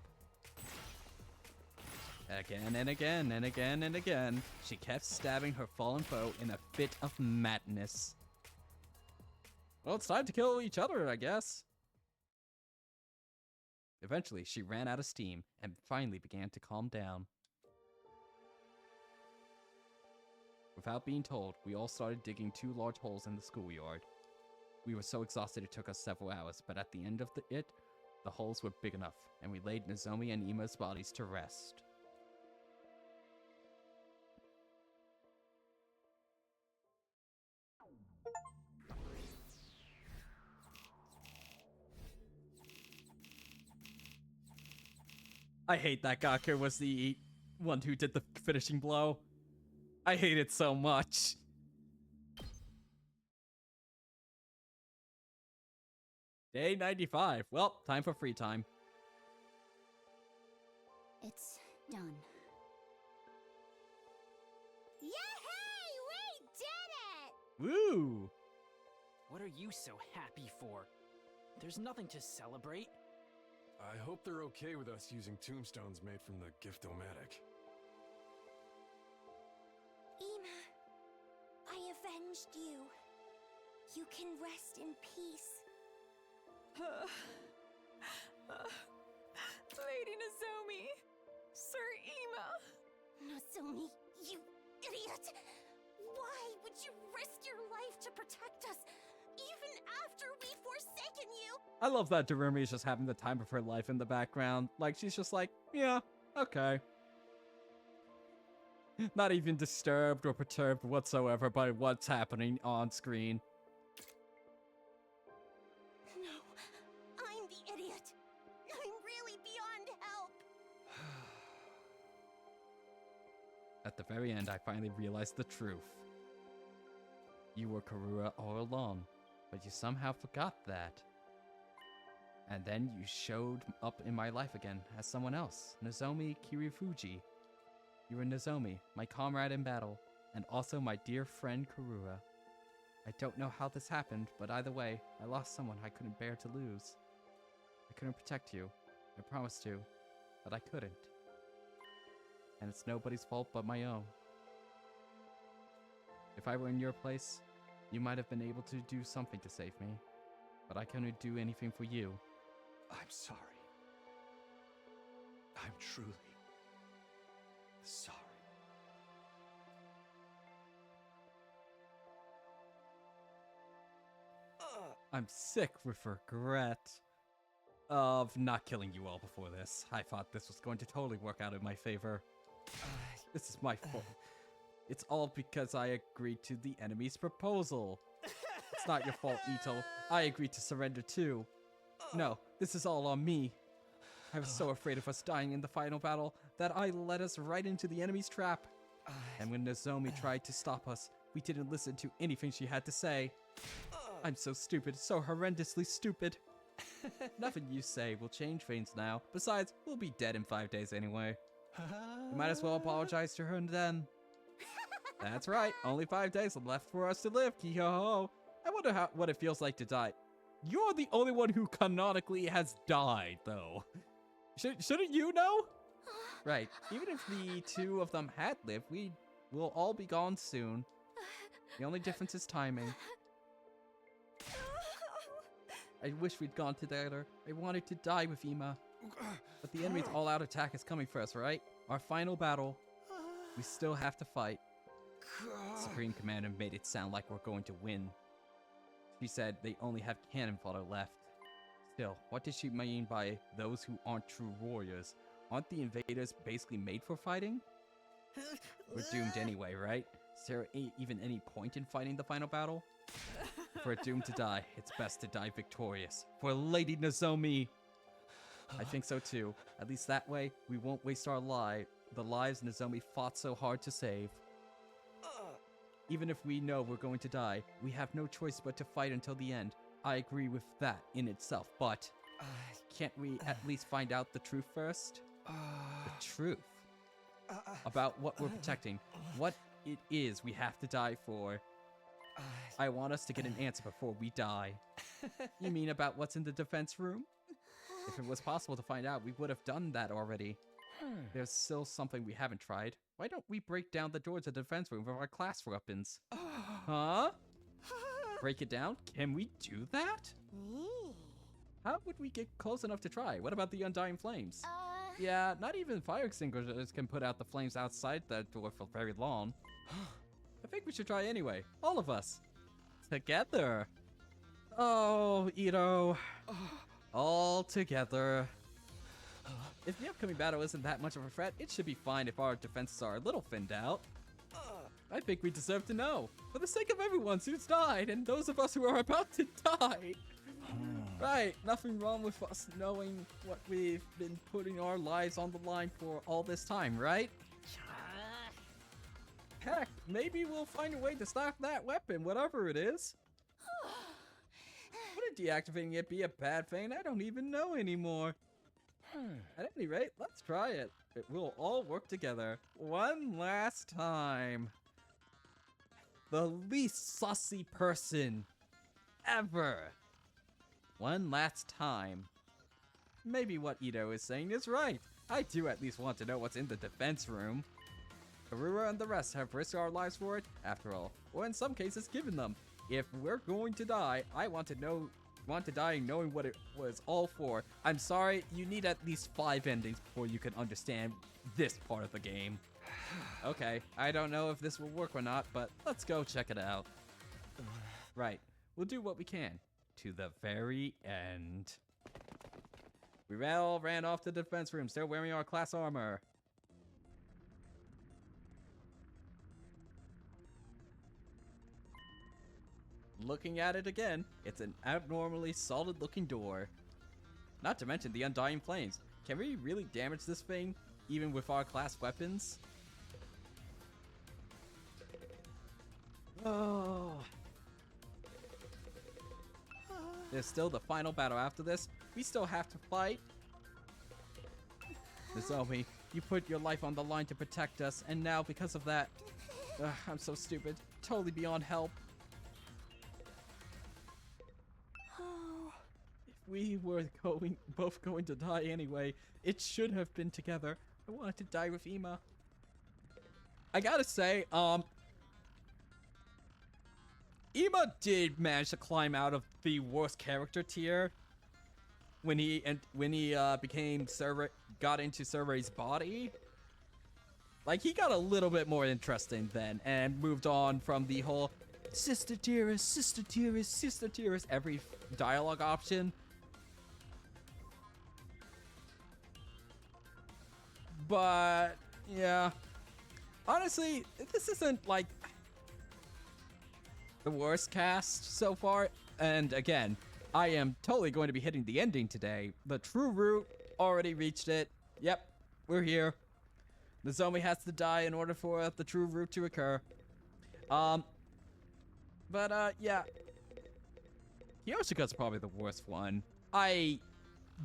Again and again and again and again, she kept stabbing her fallen foe in a fit of madness. Well, it's time to kill each other, I guess. Eventually, she ran out of steam and finally began to calm down. Without being told, we all started digging 2 large holes in the schoolyard. We were so exhausted it took us several hours, but at the end of the holes were big enough, and we laid Nozomi and Ima's bodies to rest. I hate that Gaku was the one who did the finishing blow. I hate it so much. Day 95. Well, time for free time. It's done. Yay! We did it! Woo! What are you so happy for? There's nothing to celebrate. I hope they're okay with us using tombstones made from the Gift-O-Matic. Ima, I avenged you. You can rest in peace. Lady Nozomi! Sir Ima! Nozomi, you idiot! Why would you risk your life to protect us, even after we've forsaken you? I love that Darumi is just having the time of her life in the background. Like, she's just like, yeah, okay. Not even disturbed or perturbed whatsoever by what's happening on screen. No, I'm the idiot. I'm really beyond help. At the very end, I finally realized the truth. You were Karura all along, but you somehow forgot that. And then you showed up in my life again as someone else, Nozomi Kirifuji. You were Nozomi, my comrade in battle, and also my dear friend Karura. I don't know how this happened, but either way, I lost someone I couldn't bear to lose. I couldn't protect you. I promised to, but I couldn't. And it's nobody's fault but my own. If I were in your place, you might have been able to do something to save me, but I couldn't do anything for you. I'm sorry. I'm truly sorry. I'm sick with regret of not killing you all before this. I thought this was going to totally work out in my favor. This is my fault. It's all because I agreed to the enemy's proposal. It's not your fault, Ito. I agreed to surrender too. No, this is all on me. I was so afraid of us dying in the final battle that I led us right into the enemy's trap. And when Nozomi tried to stop us, we didn't listen to anything she had to say. I'm so stupid, so horrendously stupid. Nothing you say will change things now. Besides, we'll be dead in 5 days anyway. You might as well apologize to her then. That's right, only 5 days left for us to live, Kiho. I wonder what it feels like to die. You're the only one who canonically has died, though. Shouldn't you know? Right, even if the two of them had lived, we will all be gone soon. The only difference is timing. I wish we'd gone together. I wanted to die with Ima. But the enemy's all-out attack is coming for us, right? Our final battle. We still have to fight. Supreme Commander made it sound like we're going to win. She said they only have cannon fodder left. Still, what does she mean by those who aren't true warriors? Aren't the invaders basically made for fighting? We're doomed anyway, right? Is there even any point in fighting the final battle? If we're doomed to die, it's best to die victorious. For Lady Nozomi! I think so too. At least that way, we won't waste the lives Nozomi fought so hard to save. Even if we know we're going to die, we have no choice but to fight until the end. I agree with that in itself, but can't we at least find out the truth first? The truth? About what we're protecting. What it is we have to die for. I want us to get an answer before we die. You mean about what's in the defense room? If it was possible to find out, we would have done that already. There's still something we haven't tried. Why don't we break down the door to the defense room with our class weapons? Huh? Break it down? Can we do that? How would we get close enough to try? What about the undying flames? Yeah, not even fire extinguishers can put out the flames outside that door for very long. I think we should try anyway. All of us. Together. Oh, Ito. All together. If the upcoming battle isn't that much of a threat, it should be fine if our defenses are a little thinned out. I think we deserve to know. For the sake of everyone who's died, and those of us who are about to die. Right, nothing wrong with us knowing what we've been putting our lives on the line for all this time, right? Heck, maybe we'll find a way to stop that weapon, whatever it is. Wouldn't deactivating it be a bad thing? I don't even know anymore. At any rate, let's try it. It will all work together. One last time. The least sussy person ever. One last time. Maybe what Ito is saying is right. I do at least want to know what's in the defense room. Karura and the rest have risked our lives for it, after all, or in some cases given them. If we're going to die, I want to die knowing what it was all for. I'm sorry, you need at least 5 endings before you can understand this part of the game. Okay, I don't know if this will work or not, but let's go check it out. Right, we'll do what we can. To the very end. We all ran off to the defense room, still wearing our class armor. Looking at it again, it's an abnormally solid looking door. Not to mention the undying flames. Can we really damage this thing, even with our class weapons? Oh. There's still the final battle after this. We still have to fight. Nozomi, you put your life on the line to protect us, and now because of that, I'm so stupid. Totally beyond help. If we were both going to die anyway, it should have been together. I wanted to die with Ima. I gotta say, Ima did manage to climb out of the worst character tier when he got into Survey's body. Like, he got a little bit more interesting then and moved on from the whole sister tierist, every dialogue option. But yeah, honestly, this isn't like the worst cast so far. And again, I am totally going to be hitting the ending today. The true route already reached it. Yep, we're here. Nozomi has to die in order for the true route to occur. Yeah. Kyoshika's probably the worst one. I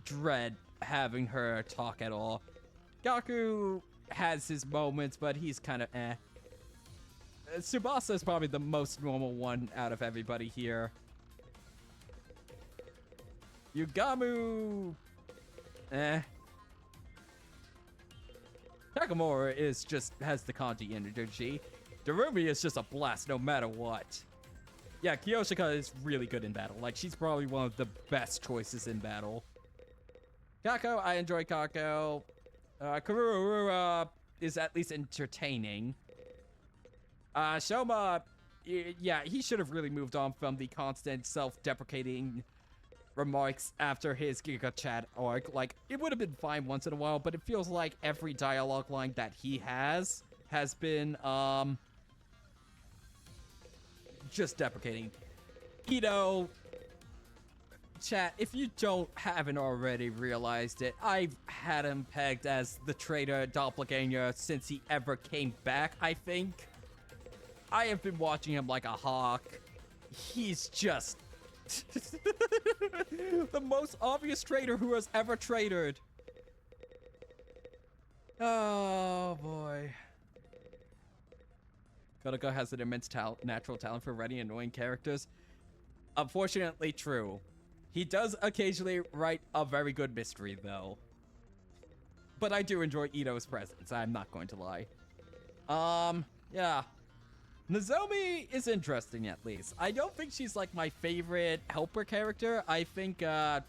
dread having her talk at all. Gaku has his moments, but he's kind of eh. Tsubasa is probably the most normal one out of everybody here. Yugamu, eh. Takamura is just has the kanji energy. Darumi is just a blast no matter what. Yeah, Kyoshika is really good in battle. Like, she's probably one of the best choices in battle. Kako, I enjoy Kako. Kururura is at least entertaining. Shoma, yeah, he should have really moved on from the constant self-deprecating remarks after his Giga Chat arc. Like, it would have been fine once in a while, but it feels like every dialogue line that he has been, just deprecating. Ito, chat, if you haven't already realized it, I've had him pegged as the traitor doppelganger since he ever came back, I think. I have been watching him like a hawk. He's just the most obvious traitor who has ever traitored. Oh boy. Kodaka has an immense natural talent for writing annoying characters. Unfortunately true. He does occasionally write a very good mystery though. But I do enjoy Ito's presence, I'm not going to lie. Yeah. Nozomi is interesting at least. I don't think she's like my favorite helper character. I think of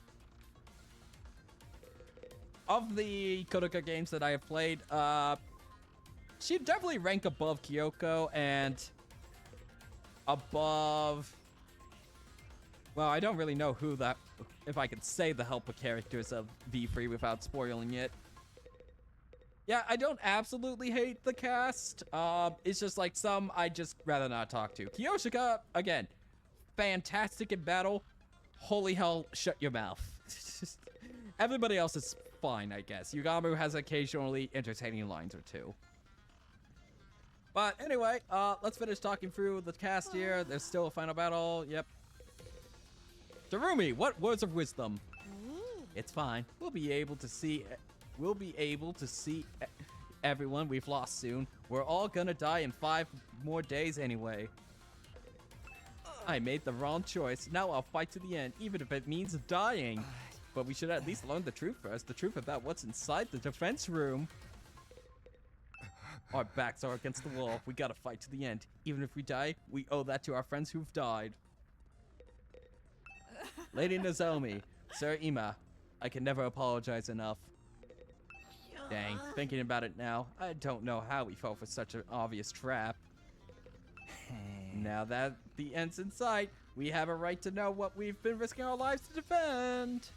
the Kodoka games that I have played, she'd definitely rank above Kyoko and above, well, I don't really know who that, if I could say the helper characters of V3 without spoiling it. Yeah, I don't absolutely hate the cast. It's just like some I just rather not talk to. Kyoshika, again, fantastic in battle. Holy hell, shut your mouth. Everybody else is fine, I guess. Yugamu has occasionally entertaining lines or two. But anyway, let's finish talking through the cast here. There's still a final battle. Yep. Darumi, what words of wisdom? It's fine. We'll be able to see everyone we've lost soon. We're all gonna die in 5 more days anyway. I made the wrong choice. Now I'll fight to the end, even if it means dying. But we should at least learn the truth first. The truth about what's inside the defense room. Our backs are against the wall. We gotta fight to the end. Even if we die, we owe that to our friends who've died. Lady Nozomi, Sir Ima, I can never apologize enough. Dang, thinking about it now, I don't know how we fell for such an obvious trap. Now that the end's in sight, we have a right to know what we've been risking our lives to defend.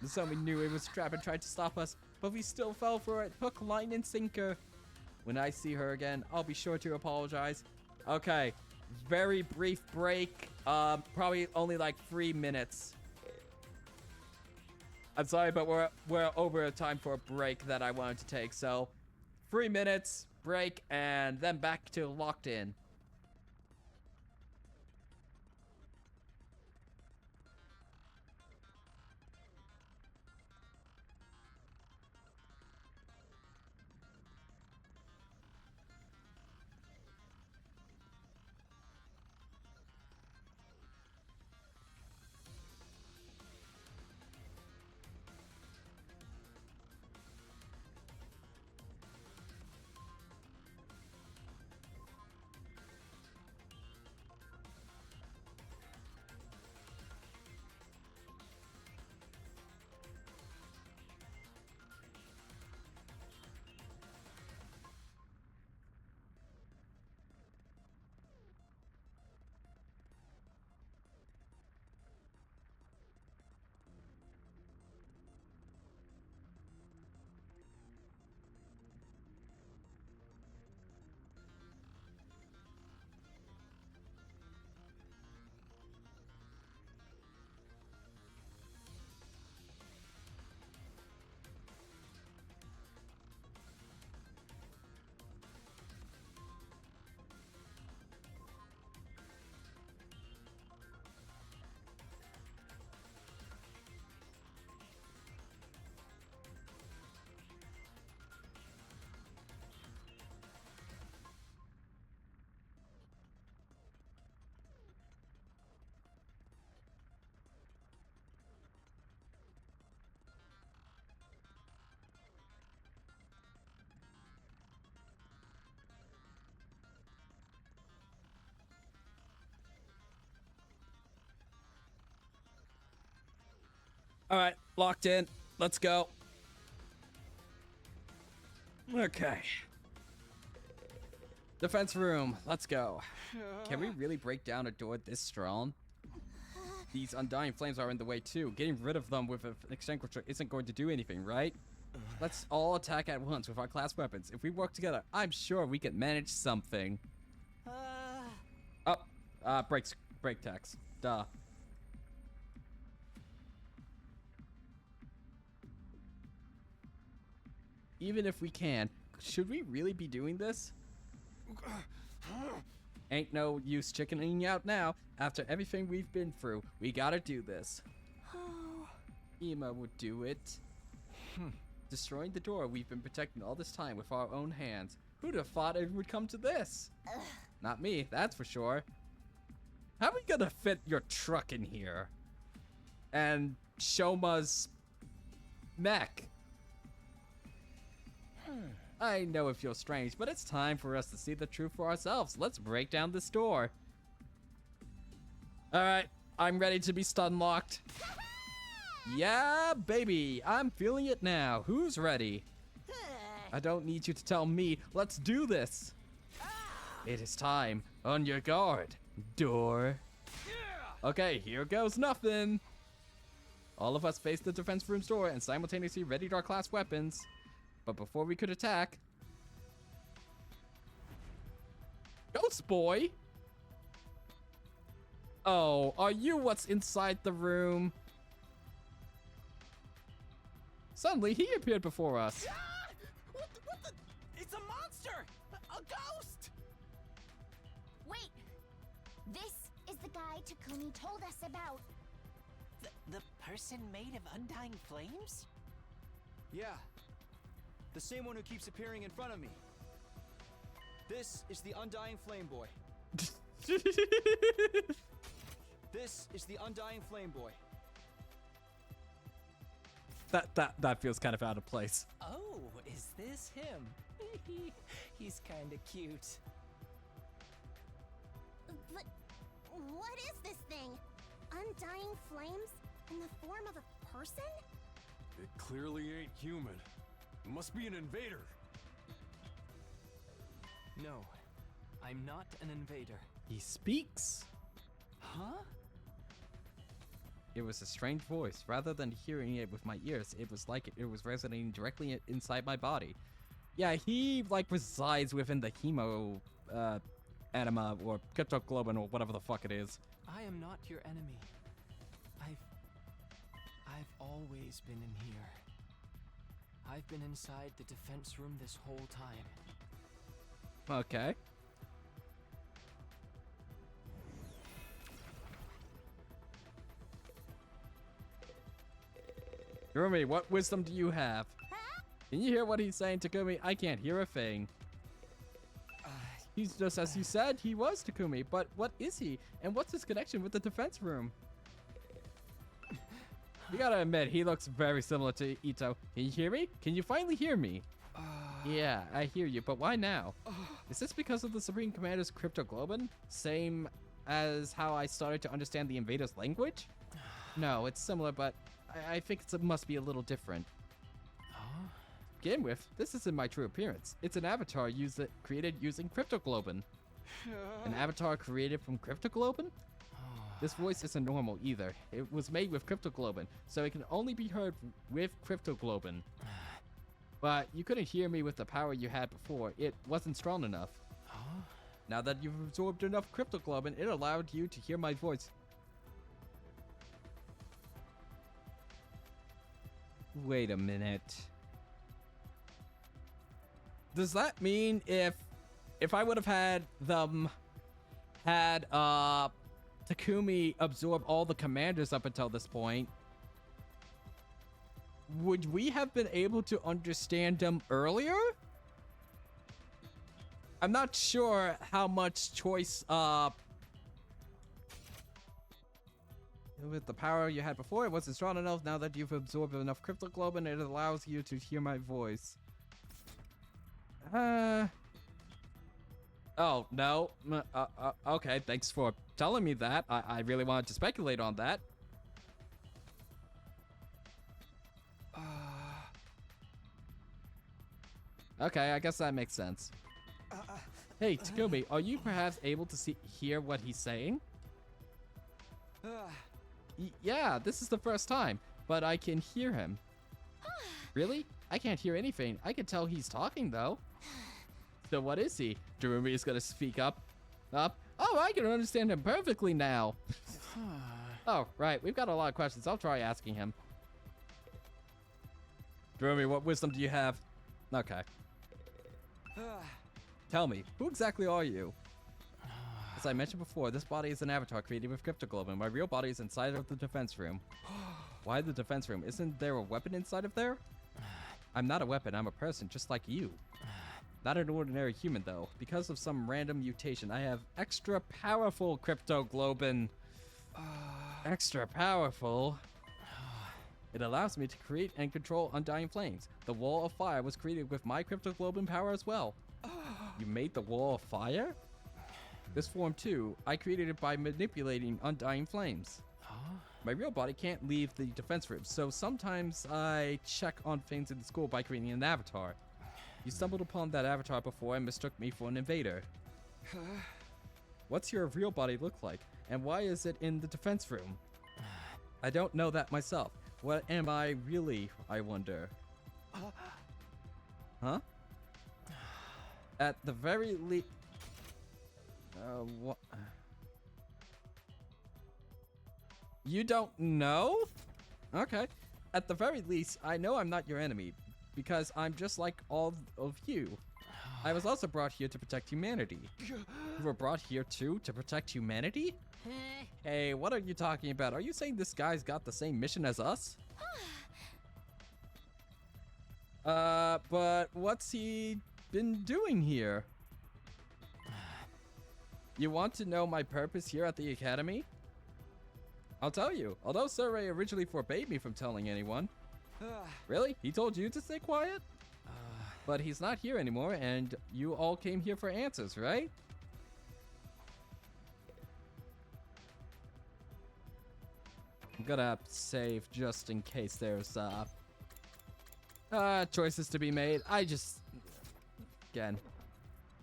Nozomi knew it was a trap and tried to stop us, but we still fell for it, hook, line, and sinker. When I see her again, I'll be sure to apologize. Okay, very brief break, probably only like 3 minutes. I'm sorry, but we're over time for a break that I wanted to take. So, 3 minutes, break, and then back to Locked In. All right, locked in. Let's go. Okay. Defense room. Let's go. Can we really break down a door this strong? These undying flames are in the way too. Getting rid of them with an extinguisher isn't going to do anything, right? Let's all attack at once with our class weapons. If we work together, I'm sure we can manage something. Break text. Duh. Even if we can, should we really be doing this? Ain't no use chickening out now. After everything we've been through, we gotta do this. Ema would do it. Destroying the door we've been protecting all this time with our own hands. Who'd have thought it would come to this? Not me, that's for sure. How are we gonna fit your truck in here? And Shoma's mech? I know it feels strange, but it's time for us to see the truth for ourselves. Let's break down this door. Alright, I'm ready to be stun locked. Yeah, baby, I'm feeling it now. Who's ready? I don't need you to tell me. Let's do this. It is time. On your guard, door. Okay, here goes nothing. All of us face the defense room's door and simultaneously readied our class weapons. But before we could attack... Ghost boy? Oh, are you what's inside the room? Suddenly, he appeared before us. What the? It's a monster! A ghost! Wait! This is the guy Takumi told us about. The person made of undying flames? Yeah. The same one who keeps appearing in front of me. This is the Undying Flame Boy. This is the Undying Flame Boy. That feels kind of out of place. Oh, is this him? He's kinda cute. But what is this thing? Undying flames in the form of a person? It clearly ain't human. It must be an invader. No, I'm not an invader. He speaks. Huh? It was a strange voice. Rather than hearing it with my ears, it was like it was resonating directly inside my body. Yeah, he like resides within the hemo anima or cryptoglobin or whatever the fuck it is. I am not your enemy. I've always been in here. I've been inside the defense room this whole time. Okay. Takumi, what wisdom do you have? Can you hear what he's saying, Takumi? I can't hear a thing. He's just as you said, he was Takumi, but what is he? And what's his connection with the defense room? You gotta admit, he looks very similar to Ito. Can you hear me? Can you finally hear me? Yeah, I hear you, but why now? Is this because of the Supreme Commander's cryptoglobin? Same as how I started to understand the invader's language? No, it's similar, but I think it must be a little different. To begin with, this isn't my true appearance. It's an avatar created using cryptoglobin. An avatar created from cryptoglobin? This voice isn't normal either. It was made with cryptoglobin, so it can only be heard with cryptoglobin. But you couldn't hear me with the power you had before. It wasn't strong enough. Now that you've absorbed enough cryptoglobin, it allowed you to hear my voice. Wait a minute. Does that mean if I would have had Takumi absorb all the commanders up until this point, would we have been able to understand them earlier? I'm not sure how much choice with the power you had before, it wasn't strong enough. Now that you've absorbed enough cryptoglobin, it allows you to hear my voice. Oh, no. Okay, thanks for telling me that. I really wanted to speculate on that. Okay, I guess that makes sense. Hey, Takumi, are you perhaps able to hear what he's saying? Yeah, this is the first time, but I can hear him. Really? I can't hear anything. I can tell he's talking, though. So what is he? Darumi is gonna speak up. Oh, I can understand him perfectly now. Oh, right. We've got a lot of questions. I'll try asking him. Darumi, what wisdom do you have? Okay. Tell me, who exactly are you? As I mentioned before, this body is an avatar created with cryptoglobin. My real body is inside of the defense room. Why the defense room? Isn't there a weapon inside of there? I'm not a weapon, I'm a person, just like you. Not an ordinary human, though. Because of some random mutation, I have extra powerful cryptoglobin. Extra powerful? It allows me to create and control undying flames. The wall of fire was created with my cryptoglobin power as well. You made the wall of fire? This form too, I created it by manipulating undying flames. My real body can't leave the defense room, so sometimes I check on things in the school by creating an avatar. You stumbled upon that avatar before and mistook me for an invader. What's your real body look like, and why is it in the defense room? I don't know that myself. What am I really, I wonder? Huh? At the very least... what? You don't know? Okay. At the very least, I know I'm not your enemy, because I'm just like all of you. I was also brought here to protect humanity. You were brought here too to protect humanity? Hey, what are you talking about? Are you saying this guy's got the same mission as us? But what's he been doing here? You want to know my purpose here at the academy? I'll tell you. Although Survey originally forbade me from telling anyone. Really? He told you to stay quiet? But he's not here anymore, and you all came here for answers, right? I'm gonna save just in case there's choices to be made.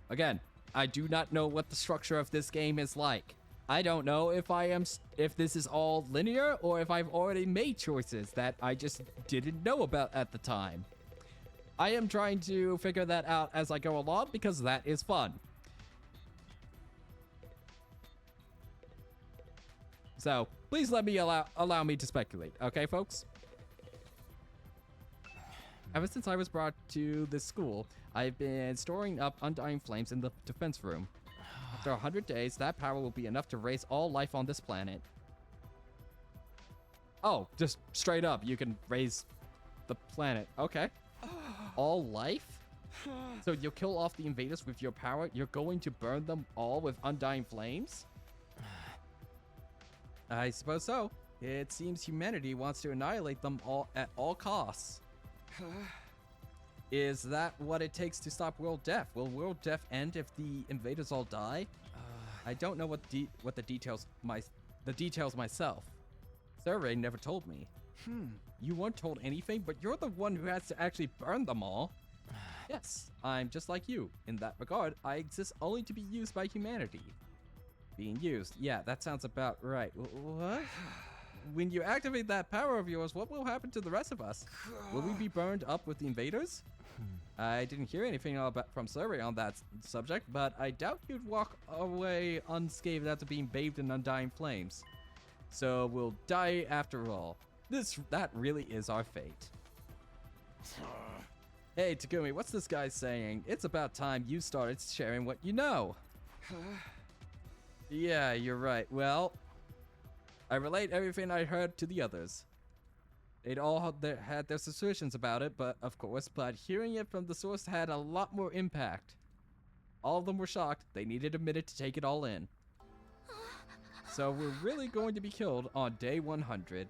Again, I do not know what the structure of this game is like. I don't know if this is all linear or if I've already made choices that I just didn't know about at the time. I am trying to figure that out as I go along because that is fun. So, please let me allow me to speculate, okay, folks? Ever since I was brought to this school, I've been storing up undying flames in the defense room. After 100 days, that power will be enough to raise all life on this planet. Oh, just straight up, you can raise the planet. Okay. All life? So you'll kill off the invaders with your power? You're going to burn them all with undying flames? I suppose so. It seems humanity wants to annihilate them all at all costs. Is that what it takes to stop world death? Will world death end if the invaders all die? I don't know what the details myself. Survey never told me. You weren't told anything, but you're the one who has to actually burn them all. Yes, I'm just like you. In that regard, I exist only to be used by humanity. Being used. Yeah, that sounds about right. What? When you activate that power of yours, what will happen to the rest of us? Will we be burned up with the invaders? I didn't hear anything from Survey on that subject, but I doubt you'd walk away unscathed after being bathed in undying flames. So we'll die after all. That really is our fate. Hey, Takumi, what's this guy saying? It's about time you started sharing what you know. Yeah, you're right. Well, I relate everything I heard to the others. They'd all had their suspicions about it, but hearing it from the source had a lot more impact. All of them were shocked. They needed a minute to take it all in. So we're really going to be killed on day 100.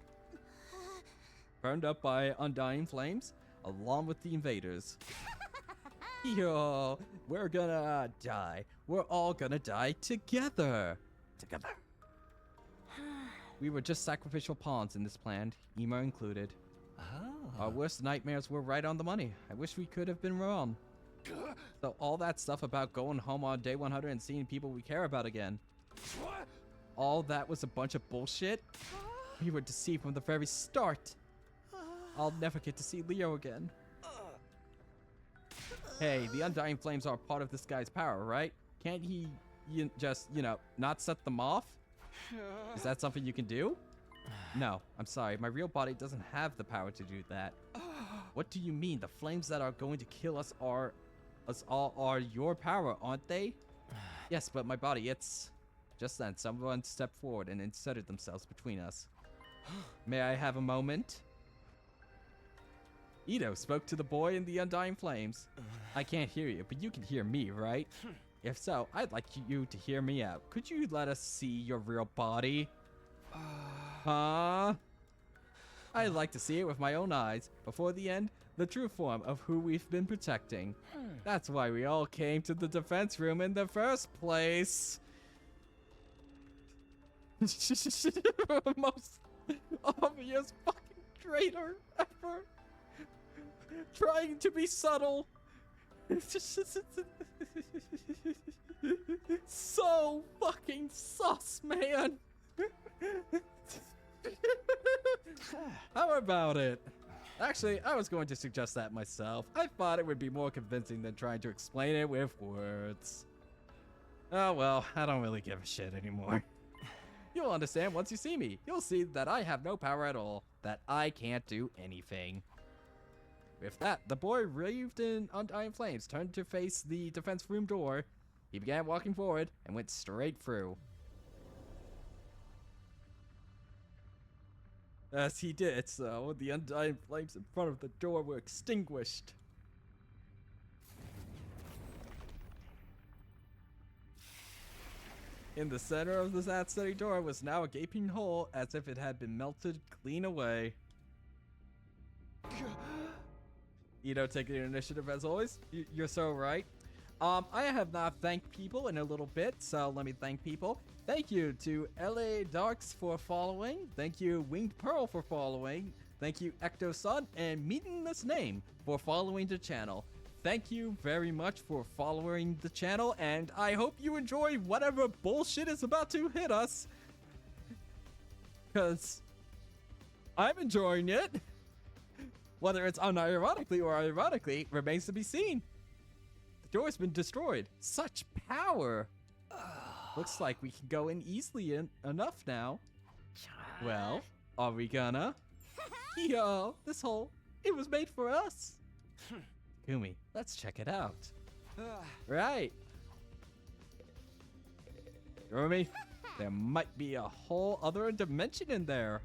Burned up by undying flames, along with the invaders. Yo, we're gonna die. We're all gonna die together. We were just sacrificial pawns in this plan, Ema included. Our worst nightmares were right on the money. I wish we could have been wrong. So all that stuff about going home on day 100 and seeing people we care about again. All that was a bunch of bullshit? We were deceived from the very start. I'll never get to see Leo again. Hey, the Undying Flames are part of this guy's power, right? Can't he just, not set them off? Is that something you can do? No, I'm sorry. My real body doesn't have the power to do that. What do you mean? The flames that are going to kill us all are your power, aren't they? Yes, but my body, it's... Just then, someone stepped forward and inserted themselves between us. May I have a moment? Ito spoke to the boy in the Undying Flames. I can't hear you, but you can hear me, right? If so, I'd like you to hear me out. Could you let us see your real body? Huh? I'd like to see it with my own eyes. Before the end, the true form of who we've been protecting. That's why we all came to the defense room in the first place. Most obvious fucking traitor ever. Trying to be subtle. So fucking sus, man. How about it? Actually, I was going to suggest that myself. I thought it would be more convincing than trying to explain it with words. Oh well, I don't really give a shit anymore. You'll understand once you see me. You'll see that I have no power at all, that I can't do anything. With that, the boy wreathed in Undying Flames turned to face the defense room door. He began walking forward and went straight through. As he did so, the Undying Flames in front of the door were extinguished. In the center of the that steady door was now a gaping hole as if it had been melted clean away. Ito taking the initiative as always. You're so right. I have not thanked people in a little bit, so let me thank people. Thank you to LA Darks for following. Thank you Winged Pearl for following. Thank you Ecto-Sun and Meaningless Name for following the channel. Thank you very much for following the channel, and I hope you enjoy whatever bullshit is about to hit us. Because I'm enjoying it. Whether it's unironically or ironically remains to be seen. The door's been destroyed. Such power. Looks like we can go in easily enough now. Well, are we gonna? Yo, this hole, it was made for us. Kumi, let's check it out. Right. Kumi, there might be a whole other dimension in there.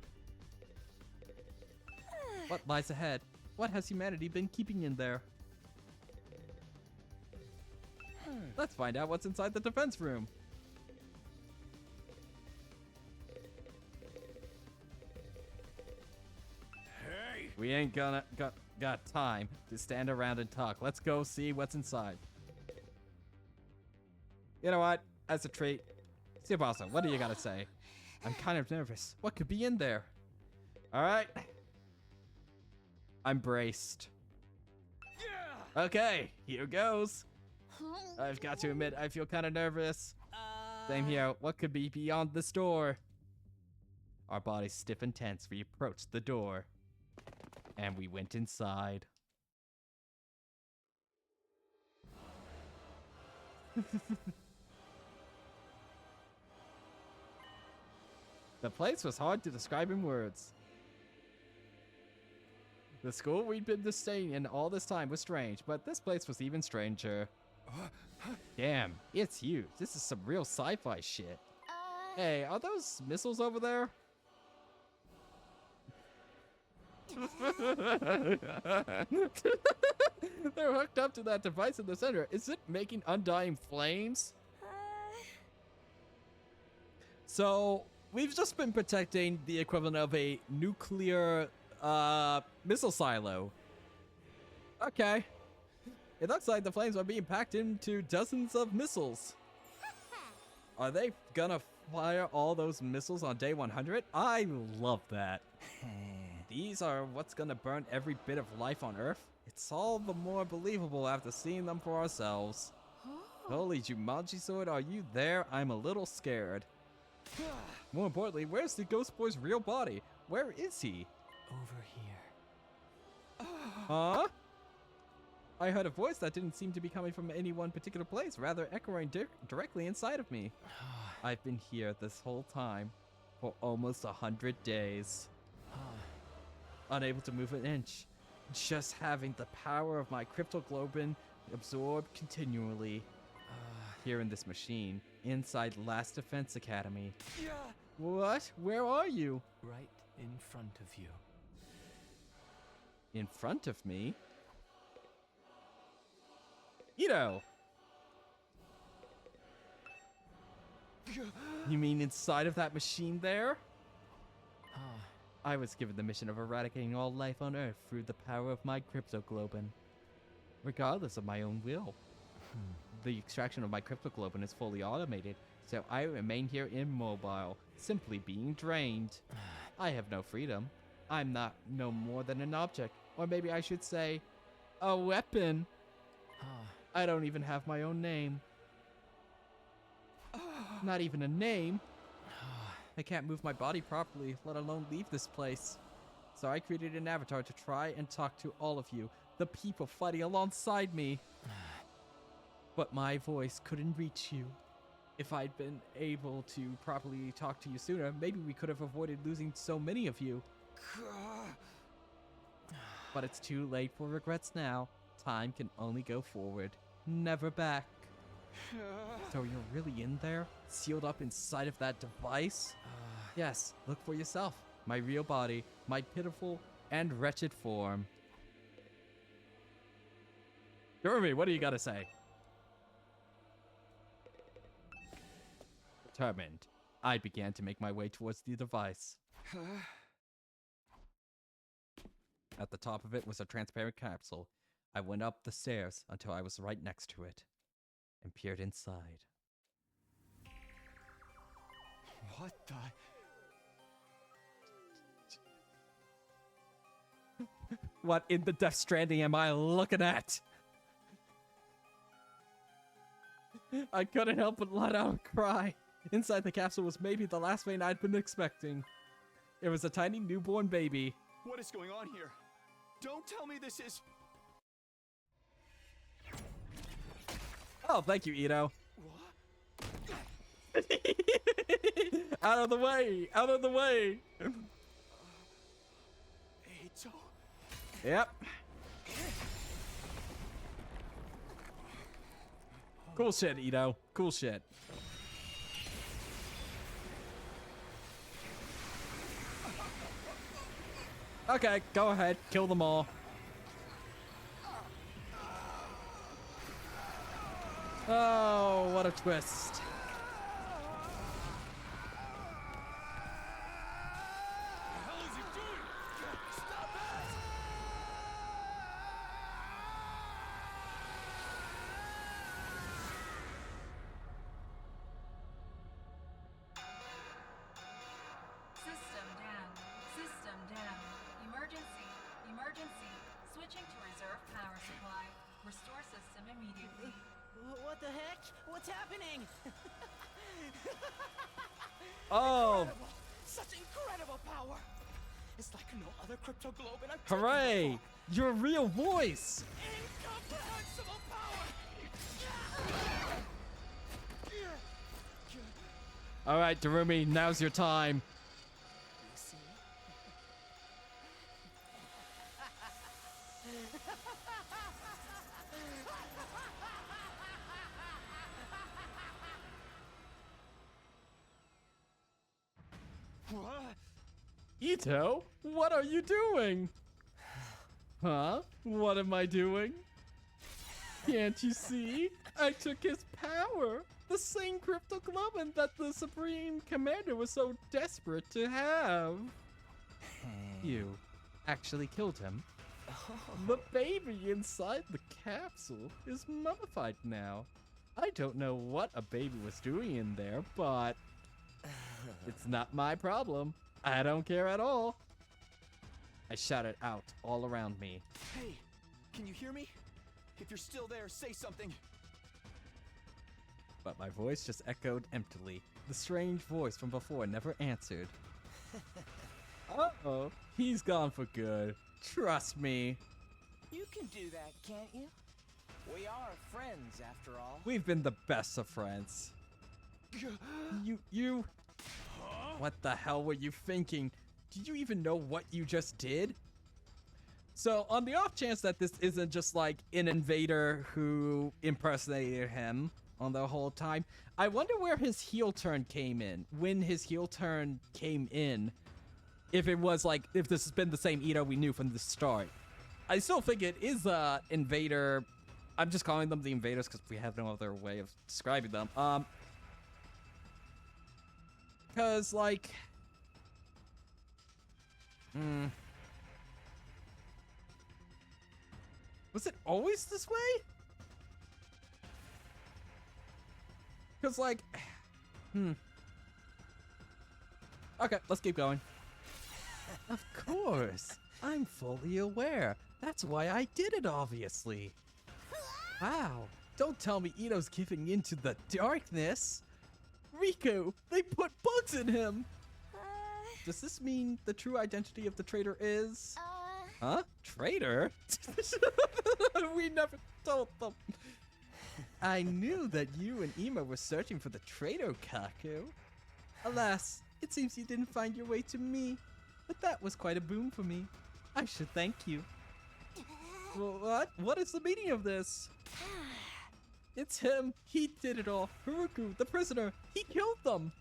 What lies ahead? What has humanity been keeping in there? Let's find out what's inside the defense room. Hey! We ain't got time to stand around and talk. Let's go see what's inside. You know what? As a treat, Siobasa, what do you gotta say? I'm kind of nervous. What could be in there? All right. I'm braced. Yeah! Okay, here goes. I've got to admit, I feel kind of nervous. Same here. What could be beyond this door? Our bodies stiff and tense. We approached the door. And we went inside. The place was hard to describe in words. The school we'd been staying in all this time was strange, but this place was even stranger. Damn, it's huge. This is some real sci-fi shit. Hey, are those missiles over there? They're hooked up to that device in the center. Is it making undying flames? So, we've just been protecting the equivalent of a nuclear missile silo. Okay. It looks like the flames are being packed into dozens of missiles. Are they gonna fire all those missiles on day 100? I love that. These are what's gonna burn every bit of life on Earth? It's all the more believable after seeing them for ourselves. Holy Jumanji Sword, are you there? I'm a little scared. More importantly, where's the Ghost Boy's real body? Where is he? Over here. Huh? I heard a voice that didn't seem to be coming from any one particular place, rather echoing directly inside of me. I've been here this whole time for almost 100 days. Unable to move an inch. Just having the power of my cryptoglobin absorbed continually. Here in this machine, inside Last Defense Academy. What? Where are you? Right in front of you. In front of me? Ito! You mean inside of that machine there? I was given the mission of eradicating all life on Earth through the power of my cryptoglobin, regardless of my own will. The extraction of my cryptoglobin is fully automated, so I remain here immobile, simply being drained. I have no freedom. I'm not no more than an object, or maybe I should say, a weapon. I don't even have my own name. Not even a name. I can't move my body properly, let alone leave this place. So I created an avatar to try and talk to all of you, the people fighting alongside me. But my voice couldn't reach you. If I'd been able to properly talk to you sooner, maybe we could have avoided losing so many of you. But it's too late for regrets now. Time can only go forward, never back. So you're really in there? Sealed up inside of that device? Yes, look for yourself. My real body, my pitiful and wretched form. Jeremy, what do you gotta say? Determined, I began to make my way towards the device. At the top of it was a transparent capsule. I went up the stairs until I was right next to it and peered inside. What the? What in the Death Stranding am I looking at? I couldn't help but let out a cry. Inside the capsule was maybe the last thing I'd been expecting. It was a tiny newborn baby. What is going on here? Don't tell me this is... Oh, thank you, Ito. What? Out of the way! Out of the way! Ito? Yep. Cool shit, Ito. Cool shit. Okay, go ahead. Kill them all. Oh, what a twist. System down. System down. Emergency. Emergency. Switching to reserve power supply. Restore system immediately. What the heck? What's happening? Oh, Incredible! Such incredible power! It's like no other cryptoglobin I've hooray! Your real voice! Incomprehensible power! All right, Darumi, now's your time. You see? What? Ito, what are you doing? Huh? What am I doing? Can't you see? I took his power. The same cryptoglobin that the Supreme Commander was so desperate to have. You actually killed him. The baby inside the capsule is mummified now. I don't know what a baby was doing in there, but it's not my problem. I don't care at all. I shouted out all around me. Hey, Can you hear me? If you're still there, say something. But my voice just echoed emptily. The strange voice from before never answered. Uh-oh. He's gone for good. Trust me. You can do that, can't you? We are friends, after all. We've been the best of friends. You... What the hell were you thinking? Did you even know what you just did? So, on the off chance that this isn't just like an invader who impersonated him on the whole time, I wonder where his heel turn came in. When his heel turn came in. If it was like, if this has been the same Ito we knew from the start. I still think it is invader. I'm just calling them the invaders because we have no other way of describing them. Because, like... Was it always this way? Because, like... Okay, let's keep going. Of course. I'm fully aware. That's why I did it, obviously. Wow. Don't tell me Ito's giving into the darkness. Riku, they put bugs in him. Does this mean the true identity of the traitor is... Huh? Traitor? We never told them. I knew that you and Ima were searching for the traitor, Kaku. Alas, it seems you didn't find your way to me. But that was quite a boon for me. I should thank you. What? What is the meaning of this? It's him. He did it all. Haruku, the prisoner. He killed them.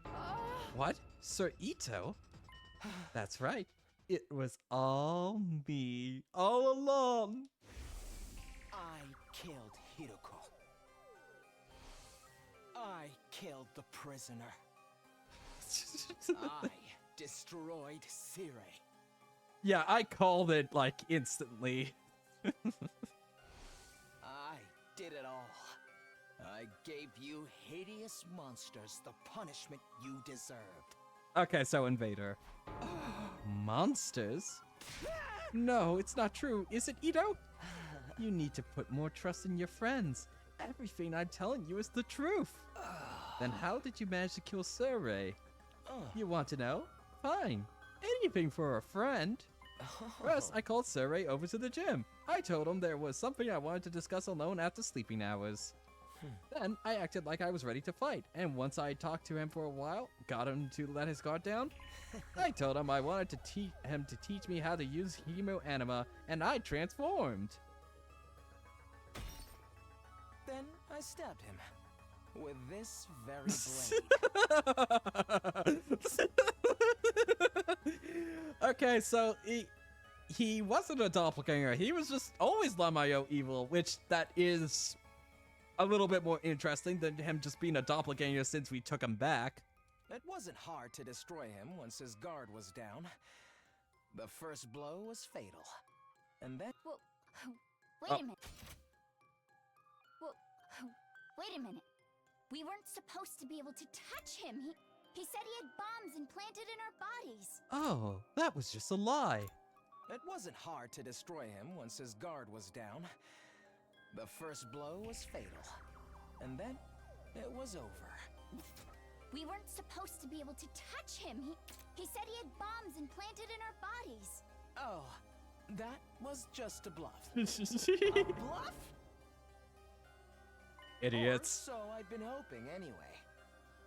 What? Sir Ito? That's right. It was all me. All along. I killed Hiroko. I killed the prisoner. I destroyed Sire. Yeah, I called it, like, instantly. I did it all. I gave you hideous monsters the punishment you deserved. Okay, so Invader. Monsters? No, it's not true. Is it, Ito? You need to put more trust in your friends. Everything I'm telling you is the truth. Then how did you manage to kill Surrey? You want to know? Fine. Anything for a friend. First, I called Surrey over to the gym. I told him there was something I wanted to discuss alone after sleeping hours. Then, I acted like I was ready to fight, and once I talked to him for a while, got him to let his guard down, I told him I wanted to teach me how to use Hemo Anima, and I transformed. Then I stabbed him with this very blade. Okay, so he wasn't a doppelganger. He was just always Lamayo evil, which that is a little bit more interesting than him just being a doppelganger since we took him back. It wasn't hard to destroy him once his guard was down. The first blow was fatal. And then... Well, wait a minute. Well, wait a minute. We weren't supposed to be able to touch him. He said he had bombs implanted in our bodies. Oh, that was just a lie. It wasn't hard to destroy him once his guard was down. The first blow was fatal. And then it was over. We weren't supposed to be able to touch him. He said he had bombs implanted in our bodies. Oh, that was just a bluff. A bluff? Idiots. Or so I'd been hoping anyway.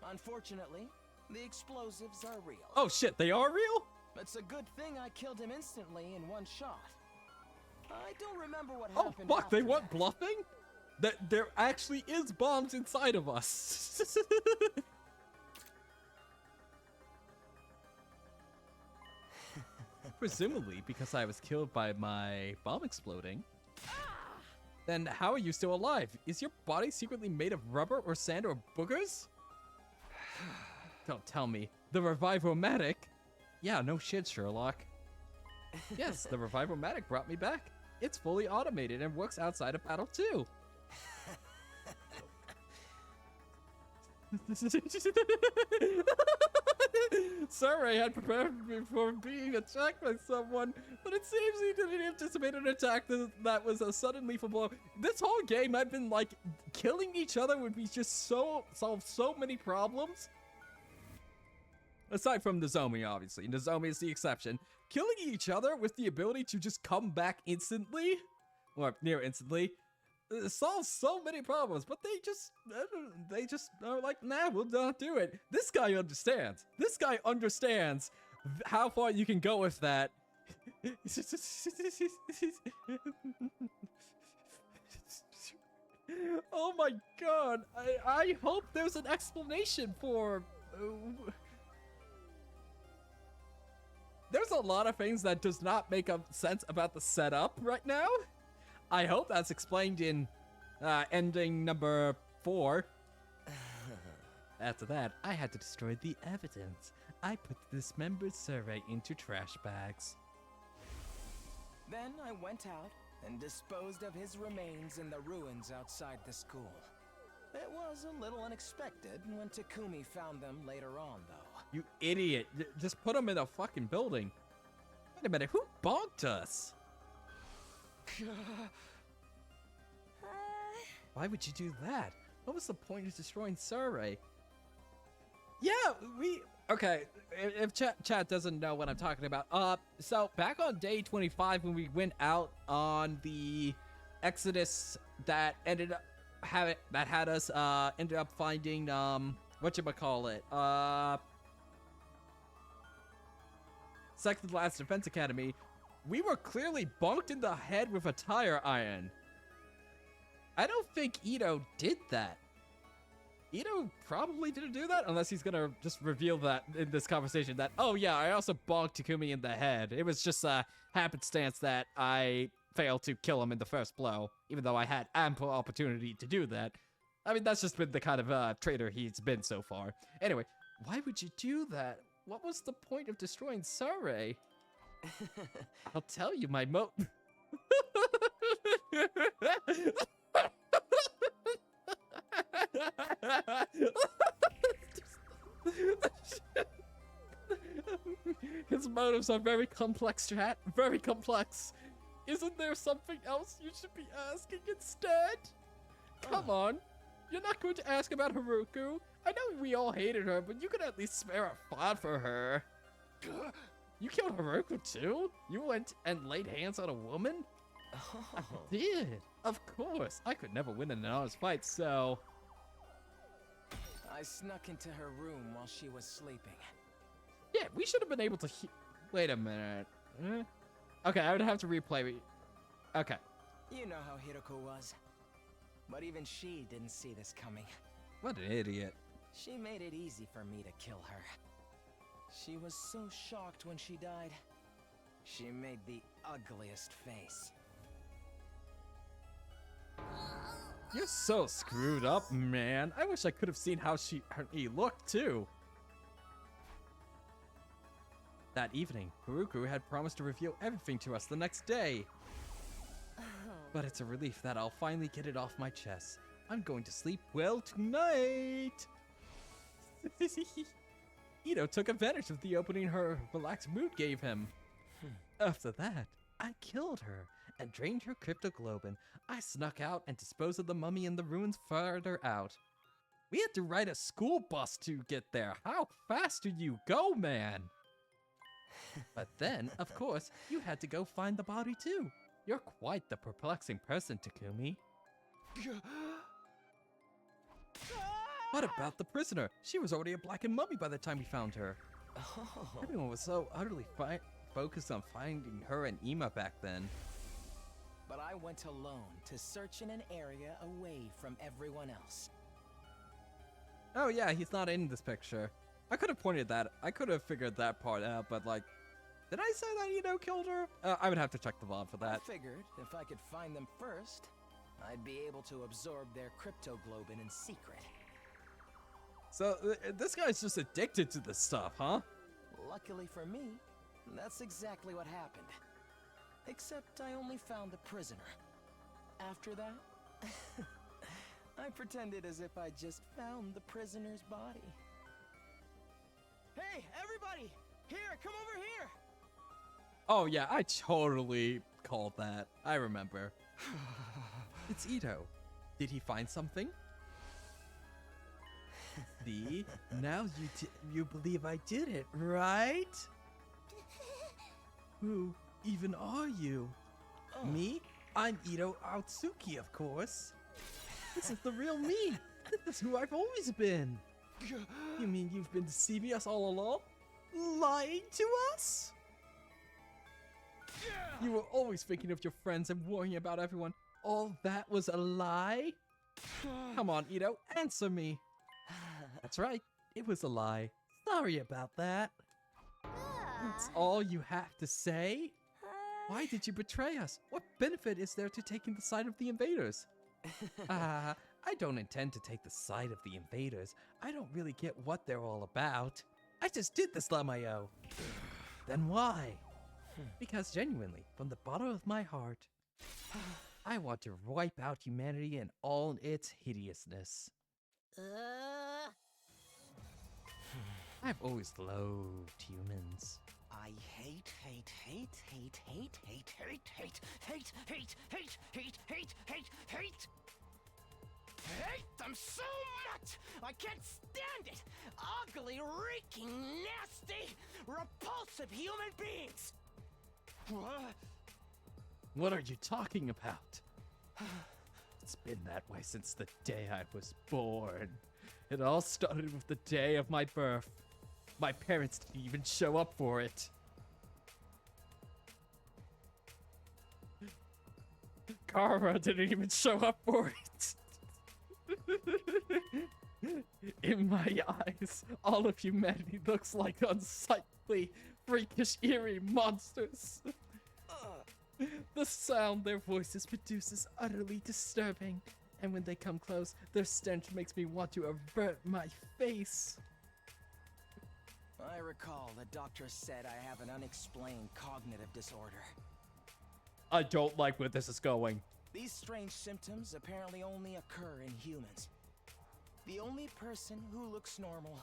Unfortunately, the explosives are real. Oh shit, they are real? It's a good thing I killed him instantly in one shot. I don't remember what Oh happened. fuck, they after weren't that. bluffing? That there actually is bombs inside of us. Presumably because I was killed by my bomb exploding. Then how are you still alive? Is your body secretly made of rubber or sand or boogers? Don't tell me. The Revivomatic? Yeah, no shit, Sherlock. Yes, the Revivomatic brought me back. It's fully automated and works outside of battle too. Sarai had prepared me for being attacked by someone, but it seems he didn't anticipate an attack that was a sudden lethal blow. This whole game, I've been like, killing each other would be just solve so many problems. Aside from Nozomi, obviously. Nozomi is the exception. Killing each other with the ability to just come back instantly, or near instantly, solves so many problems, but they just are like, nah, we'll not do it. This guy understands. This guy understands how far you can go with that. Oh my god, I hope there's an explanation for... There's a lot of things that does not make sense about the setup right now. I hope that's explained in ending number 4. After that, I had to destroy the evidence. I put the dismembered survey into trash bags. Then I went out and disposed of his remains in the ruins outside the school. It was a little unexpected when Takumi found them later on, though. You idiot. Just put them in a fucking building. Wait a minute, who bonked us? Why would you do that? What was the point of destroying Sarai? Yeah, okay, if chat doesn't know what I'm talking about, so back on day 25 when we went out on the Exodus that ended up ended up finding, Second to Last Defense Academy, we were clearly bonked in the head with a tire iron. I don't think Ito did that. Ito probably didn't do that, unless he's gonna just reveal that in this conversation that, oh yeah, I also bonked Takumi in the head. It was just a happenstance that I failed to kill him in the first blow, even though I had ample opportunity to do that. I mean, that's just been the kind of traitor he's been so far. Anyway, why would you do that? What was the point of destroying Sarai? I'll tell you my His motives are very complex, chat. Very complex. Isn't there something else you should be asking instead? Come on. You're not going to ask about Haruko. I know we all hated her, but you could at least spare a thought for her. You killed Haruko too? You went and laid hands on a woman? Oh. I did. Of course. I could never win in an honest fight, so... I snuck into her room while she was sleeping. Yeah, we should have been able to wait a minute. Okay, I would have to replay. Okay. You know how Hiroko was. But even she didn't see this coming. What an idiot. She made it easy for me to kill her. She was so shocked when she died. She made the ugliest face. You're so screwed up, man. I wish I could have seen how he looked, too. That evening, Haruko had promised to reveal everything to us the next day. But it's a relief that I'll finally get it off my chest. I'm going to sleep well tonight. Ito took advantage of the opening her relaxed mood gave him. After that, I killed her and drained her cryptoglobin. I snuck out and disposed of the mummy in the ruins farther out. We had to ride a school bus to get there. How fast do you go, man? But then, of course, you had to go find the body too. You're quite the perplexing person, Takumi. What about the prisoner? She was already a blackened mummy by the time we found her. Oh. Everyone was so utterly focused on finding her and Ima back then. But I went alone to search in an area away from everyone else. Oh yeah, he's not in this picture. I could have pointed that. I could have figured that part out, but like, did I say that Ito killed her? I would have to check the VOD for that. I figured if I could find them first, I'd be able to absorb their cryptoglobin in secret. So this guy's just addicted to this stuff, huh? Luckily for me, that's exactly what happened. Except I only found the prisoner. After that, I pretended as if I just found the prisoner's body. Hey, everybody! everybody! Here, come over here! Oh yeah, I totally called that. I remember. It's Ito. Did he find something? See? Now you believe I did it, right? Who even are you? Me? I'm Ito Aotsuki, of course. This is the real me. This is who I've always been. You mean you've been deceiving us all along? Lying to us? You were always thinking of your friends and worrying about everyone. All that was a lie? Come on, Ito, answer me. That's right, it was a lie. Sorry about that. That's all you have to say? Why did you betray us? What benefit is there to taking the side of the invaders? I don't intend to take the side of the invaders. I don't really get what they're all about. I just did this, Lamayo. Then why? Because genuinely, from the bottom of my heart, I want to wipe out humanity in all its hideousness. I've always loathed humans. I hate them so much! I can't stand it! Ugly, reeking, nasty, repulsive human beings! What are you talking about? It's been that way since the day I was born. It all started with the day of my birth. My parents didn't even show up for it. Kara didn't even show up for it. In my eyes, all of humanity looks like unsightly, freakish, eerie monsters. The sound their voices produce is utterly disturbing, and when they come close, their stench makes me want to avert my face. I recall the doctor said I have an unexplained cognitive disorder. I don't like where this is going. These strange symptoms apparently only occur in humans. The only person who looks normal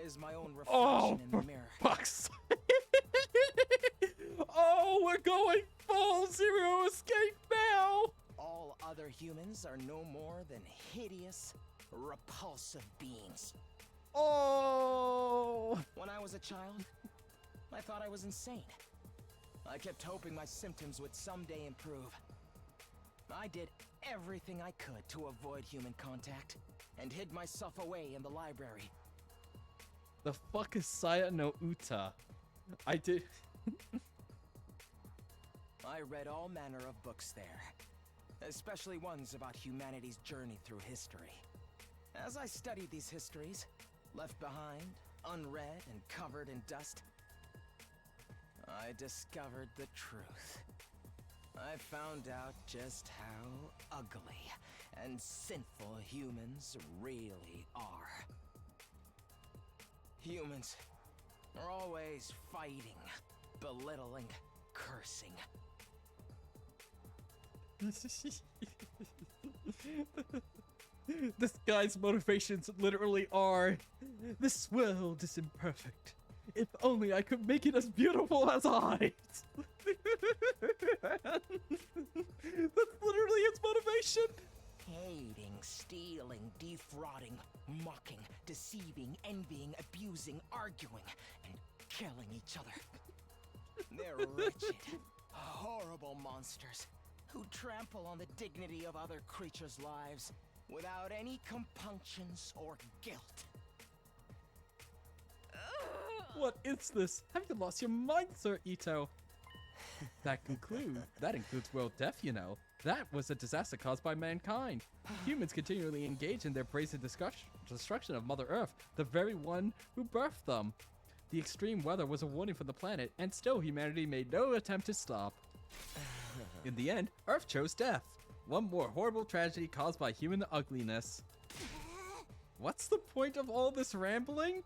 is my own reflection in the mirror. Fuck's sake. Oh, we're going full Zero Escape now! All other humans are no more than hideous, repulsive beings. Oh! When I was a child, I thought I was insane. I kept hoping my symptoms would someday improve. I did everything I could to avoid human contact, and hid myself away in the library. The fuck is Saya no Uta? I did... I read all manner of books there, especially ones about humanity's journey through history. As I studied these histories, left behind, unread and covered in dust, I discovered the truth. I found out just how ugly and sinful humans really are. Humans are always fighting, belittling, cursing. This guy's motivations literally are, this world is imperfect. If only I could make it as beautiful as I. That's literally his motivation. Hating, stealing, defrauding, mocking, deceiving, envying, abusing, arguing, and killing each other. They're wretched, horrible monsters who trample on the dignity of other creatures' lives without any compunctions or guilt. What is this? Have you lost your mind, Sir Ito? That includes world death, you know. That was a disaster caused by mankind. Humans continually engage in their brazen destruction of Mother Earth, the very one who birthed them. The extreme weather was a warning for the planet, and still humanity made no attempt to stop. In the end, Earth chose death. One more horrible tragedy caused by human ugliness. What's the point of all this rambling?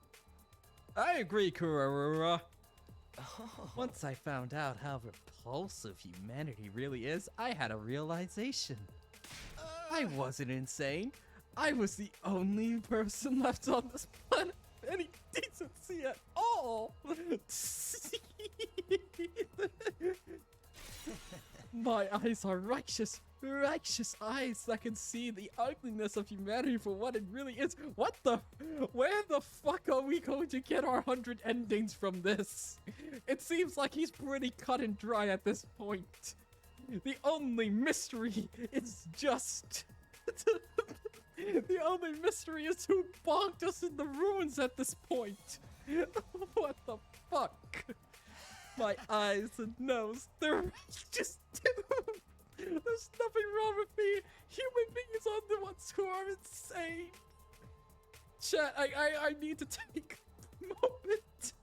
I agree, Kurarura. Once I found out how repulsive humanity really is, I had a realization. I wasn't insane. I was the only person left on this planet with any decency at all. My eyes are righteous, righteous eyes that can see the ugliness of humanity for what it really is. What the? Where the fuck are we going to get our 100 endings from this? It seems like he's pretty cut and dry at this point. The only mystery is just... the only mystery is who bonked us in the ruins at this point. What the fuck? My eyes and nose, they're just... There's nothing wrong with me. Human beings are the ones who are insane. Chat, I need to take a moment.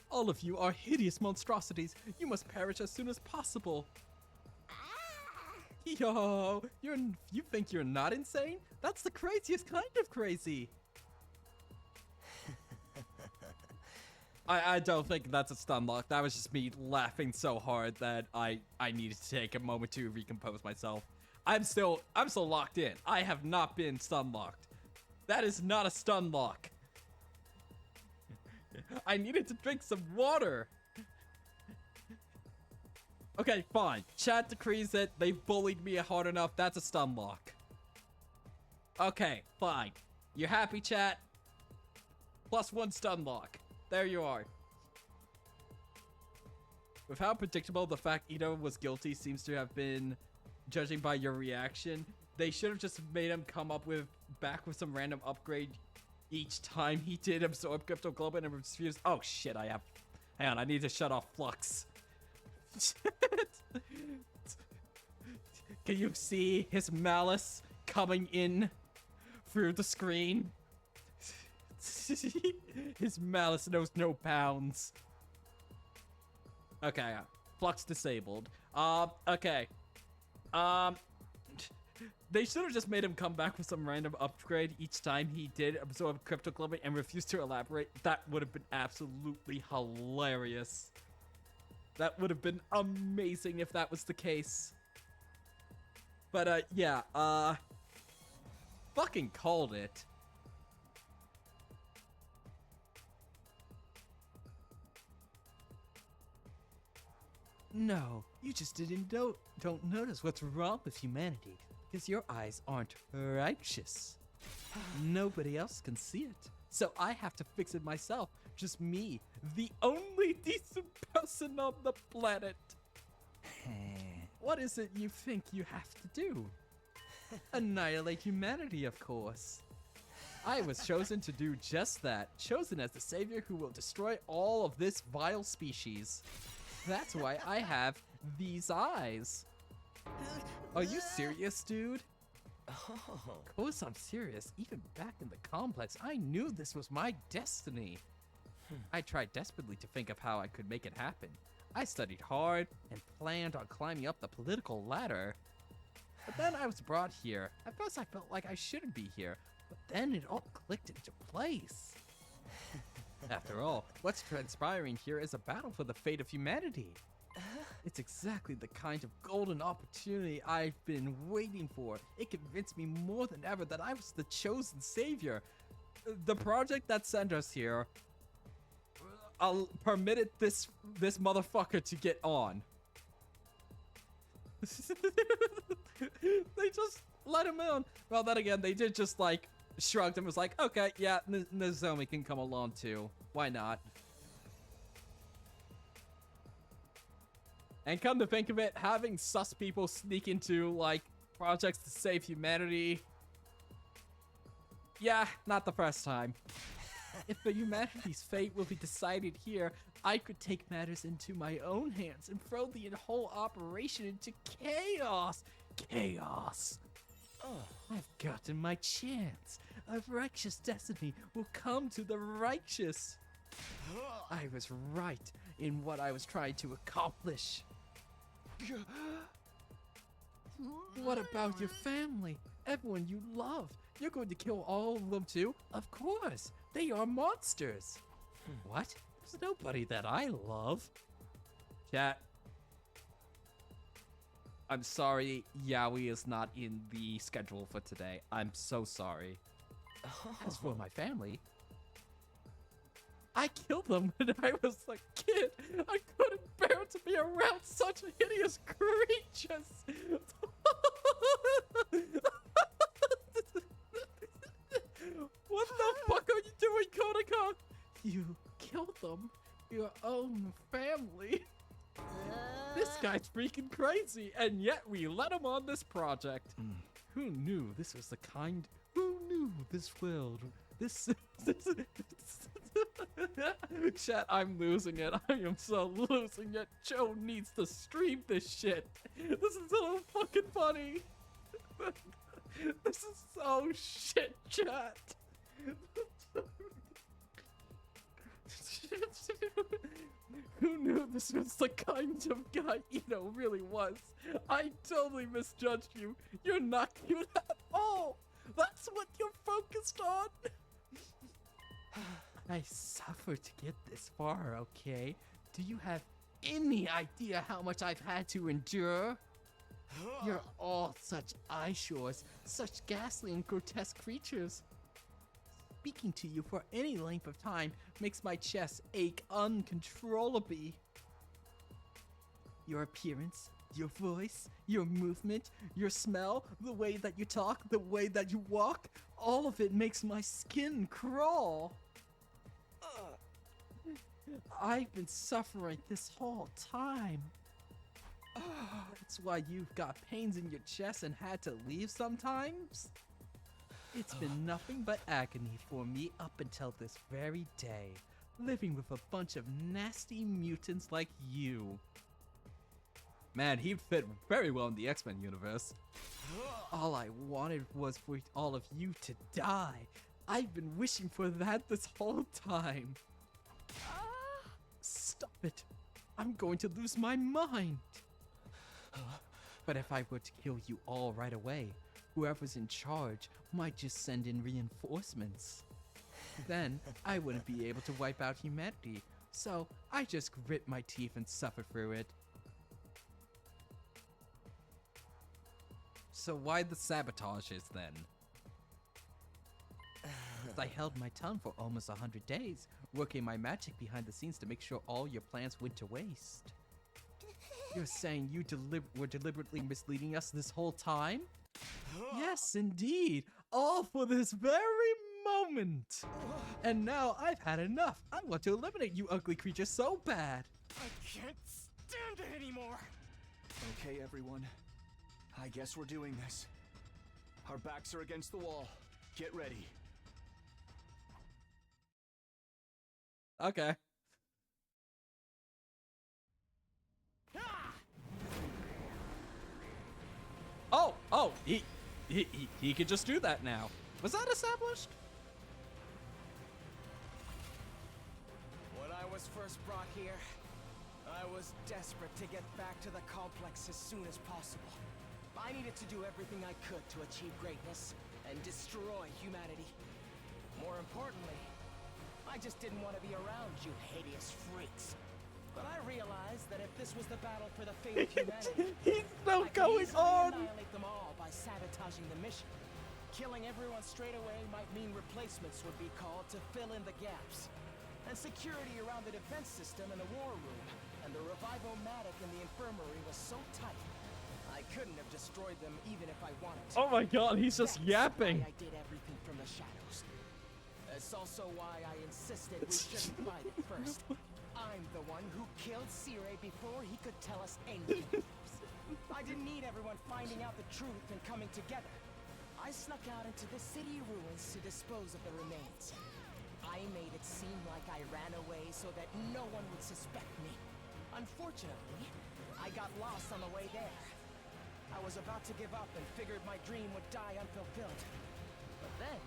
All of you are hideous monstrosities. You must perish as soon as possible. Yo, you think you're not insane? That's the craziest kind of crazy. I don't think that's a stun lock. That was just me laughing so hard that I needed to take a moment to recompose myself. I'm still locked in. I have not been stun locked. That is not a stun lock. I needed to drink some water. Okay, fine. Chat decrees it. They bullied me hard enough. That's a stun lock. Okay, fine. You happy, chat? +1 stun lock. There you are. With how predictable the fact Ito was guilty seems to have been, judging by your reaction, they should have just made him come up back with some random upgrade each time he did absorb Crypto Globin and refused. Oh shit, hang on, I need to shut off Flux. Can you see his malice coming in through the screen? His malice knows no bounds. Okay, Flux disabled. Okay. They should have just made him come back with some random upgrade each time he did absorb Crypto Globin and refused to elaborate. That would have been absolutely hilarious. That would have been amazing if that was the case. But, yeah, fucking called it. No, you just don't notice what's wrong with humanity, because your eyes aren't righteous. Nobody else can see it, so I have to fix it myself. Just me, the only decent person on the planet. What is it you think you have to do? Annihilate humanity, of course. I was chosen to do just that, chosen as the savior who will destroy all of this vile species. That's why I have these eyes. Are you serious, dude? Of course I'm serious. Even back in the complex, I knew this was my destiny. I tried desperately to think of how I could make it happen. I studied hard and planned on climbing up the political ladder. But then I was brought here. At first I felt like I shouldn't be here, but then it all clicked into place. After all, what's transpiring here is a battle for the fate of humanity. It's exactly the kind of golden opportunity I've been waiting for. It convinced me more than ever that I was the chosen savior. The project that sent us here permitted this motherfucker to get on. They just let him on. Well, then again, they did just like shrugged and was like, okay, yeah, Nozomi can come along too. Why not? And come to think of it, having sus people sneak into like projects to save humanity, yeah, not the first time. If the humanity's fate will be decided here, I could take matters into my own hands and throw the whole operation into chaos. Chaos. I've gotten my chance. A righteous destiny will come to the righteous. I was right in what I was trying to accomplish. What about your family? Everyone you love? You're going to kill all of them too? Of course. They are monsters. What? There's nobody that I love. Cat. I'm sorry, Yaoi is not in the schedule for today. I'm so sorry. As for my family, I killed them when I was a kid. I couldn't bear to be around such hideous creatures. What the fuck are you doing, Kodaka? You killed them? Your own family? This guy's freaking crazy, and yet we let him on this project. Who knew this was the kind... Who knew this world... This... Chat, I'm losing it. I am so losing it. Joe needs to stream this shit. This is so fucking funny. This is so shit, chat. Who knew this was the kind of guy Ito really was? I totally misjudged you. You're not cute at all. That's what you're focused on. I suffered to get this far, okay? Do you have any idea how much I've had to endure? You're all such eyesores, such ghastly and grotesque creatures. Speaking to you for any length of time makes my chest ache uncontrollably. Your appearance, your voice, your movement, your smell, the way that you talk, the way that you walk, all of it makes my skin crawl. I've been suffering this whole time. That's why you've got pains in your chest and had to leave sometimes? It's been nothing but agony for me up until this very day, living with a bunch of nasty mutants like you. Man, he'd fit very well in the X-Men universe. All I wanted was for all of you to die. I've been wishing for that this whole time. Stop it. I'm going to lose my mind. But if I were to kill you all right away, whoever's in charge might just send in reinforcements. Then I wouldn't be able to wipe out humanity, so I just grit my teeth and suffer through it. So why the sabotages then? I held my tongue for almost 100 days, working my magic behind the scenes to make sure all your plans went to waste. You're saying you were deliberately misleading us this whole time? Yes, indeed. All for this very moment. And now I've had enough. I want to eliminate you ugly creature so bad. I can't stand it anymore. Okay, everyone. I guess we're doing this. Our backs are against the wall. Get ready. Okay. Oh, he could just do that now. Was that established? When I was first brought here, I was desperate to get back to the complex as soon as possible. I needed to do everything I could to achieve greatness and destroy humanity. More importantly, I just didn't want to be around you hideous freaks. But I realized that if this was the battle for the fate of humanity, He's still I could going easily on. annihilate them all by sabotaging the mission. Killing everyone straight away might mean replacements would be called to fill in the gaps. And security around the defense system in the war room and the revivomatic in the infirmary was so tight, I couldn't have destroyed them even if I wanted to. Oh my god, he's just yapping. Why I did everything from the shadows. That's also why I insisted we shouldn't fight at first. I'm the one who killed Sire before he could tell us anything. I didn't need everyone finding out the truth and coming together. I snuck out into the city ruins to dispose of the remains. I made it seem like I ran away so that no one would suspect me. Unfortunately, I got lost on the way there. I was about to give up and figured my dream would die unfulfilled. But then,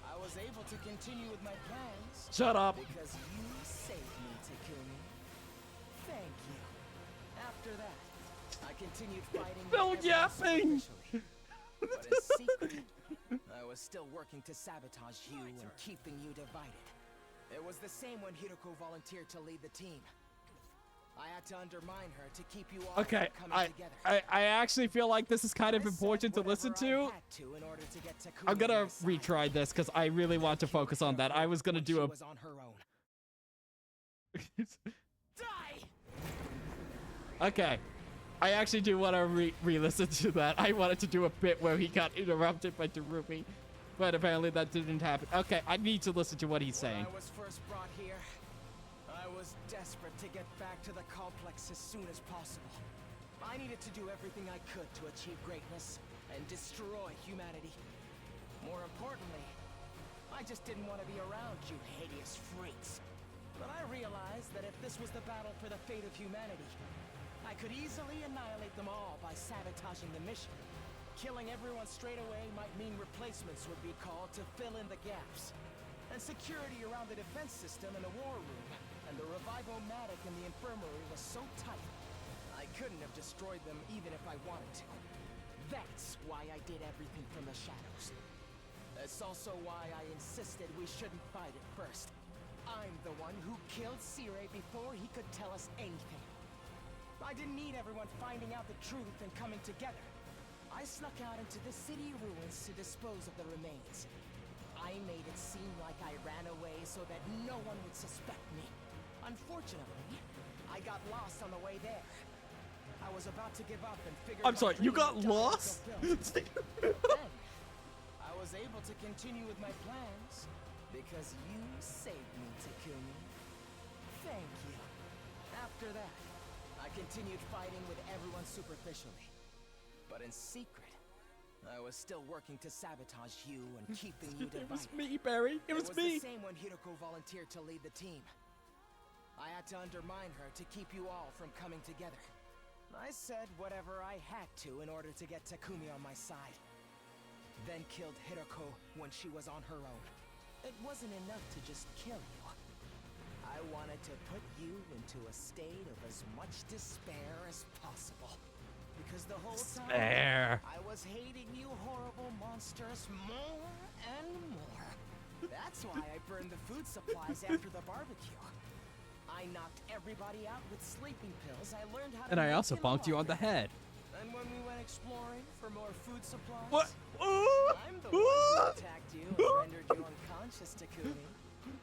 I was able to continue with my plans. Shut up. Because you saved me, Takumi. Thank you. After that, I continued fighting. Still yapping. But in secret, I was still working to sabotage you and keeping you divided. It was the same when Hiroko volunteered to lead the team. I had to undermine her to keep you all Okay, from coming together. I actually feel like this is kind of I important to said listen whatever I to. had to in order to get Takumi I'm on gonna my side. retry this because I really want to focus on that. I was gonna When do she a. was on her own. Okay, I actually do want to re-listen to that. I wanted to do a bit where he got interrupted by Darumi, but apparently that didn't happen. Okay, I need to listen to what he's saying. When I was first brought here, I was desperate to get back to the complex as soon as possible. I needed to do everything I could to achieve greatness and destroy humanity. More importantly, I just didn't want to be around you hideous freaks. But I realized that if this was the battle for the fate of humanity, I could easily annihilate them all by sabotaging the mission. Killing everyone straight away might mean replacements would be called to fill in the gaps. And security around the defense system and the war room and the revivomatic in the infirmary was so tight, I couldn't have destroyed them even if I wanted to. That's why I did everything from the shadows. That's also why I insisted we shouldn't fight at first. I'm the one who killed Sire before he could tell us anything. I didn't need everyone finding out the truth and coming together. I snuck out into the city ruins to dispose of the remains. I made it seem like I ran away so that no one would suspect me. Unfortunately, I got lost on the way there. I was about to give up and figure I'm sorry, you got lost? Then, I was able to continue with my plans because you saved me, Takumi. Thank you. After that, I continued fighting with everyone superficially. But in secret, I was still working to sabotage you and keeping you divided. It was me, Barry. It was me. The same when Hiroko volunteered to lead the team. I had to undermine her to keep you all from coming together. I said whatever I had to in order to get Takumi on my side. Then killed Hiroko when she was on her own. It wasn't enough to just kill you. I wanted to put you into a state of as much despair as possible. Because the whole time, I was hating you horrible monsters more and more. That's why I burned the food supplies after the barbecue. I knocked everybody out with sleeping pills. I learned how to And I also bonked you on the head. And when we went exploring for more food supplies, What? I'm the one who attacked you and rendered you unconscious, Takumi.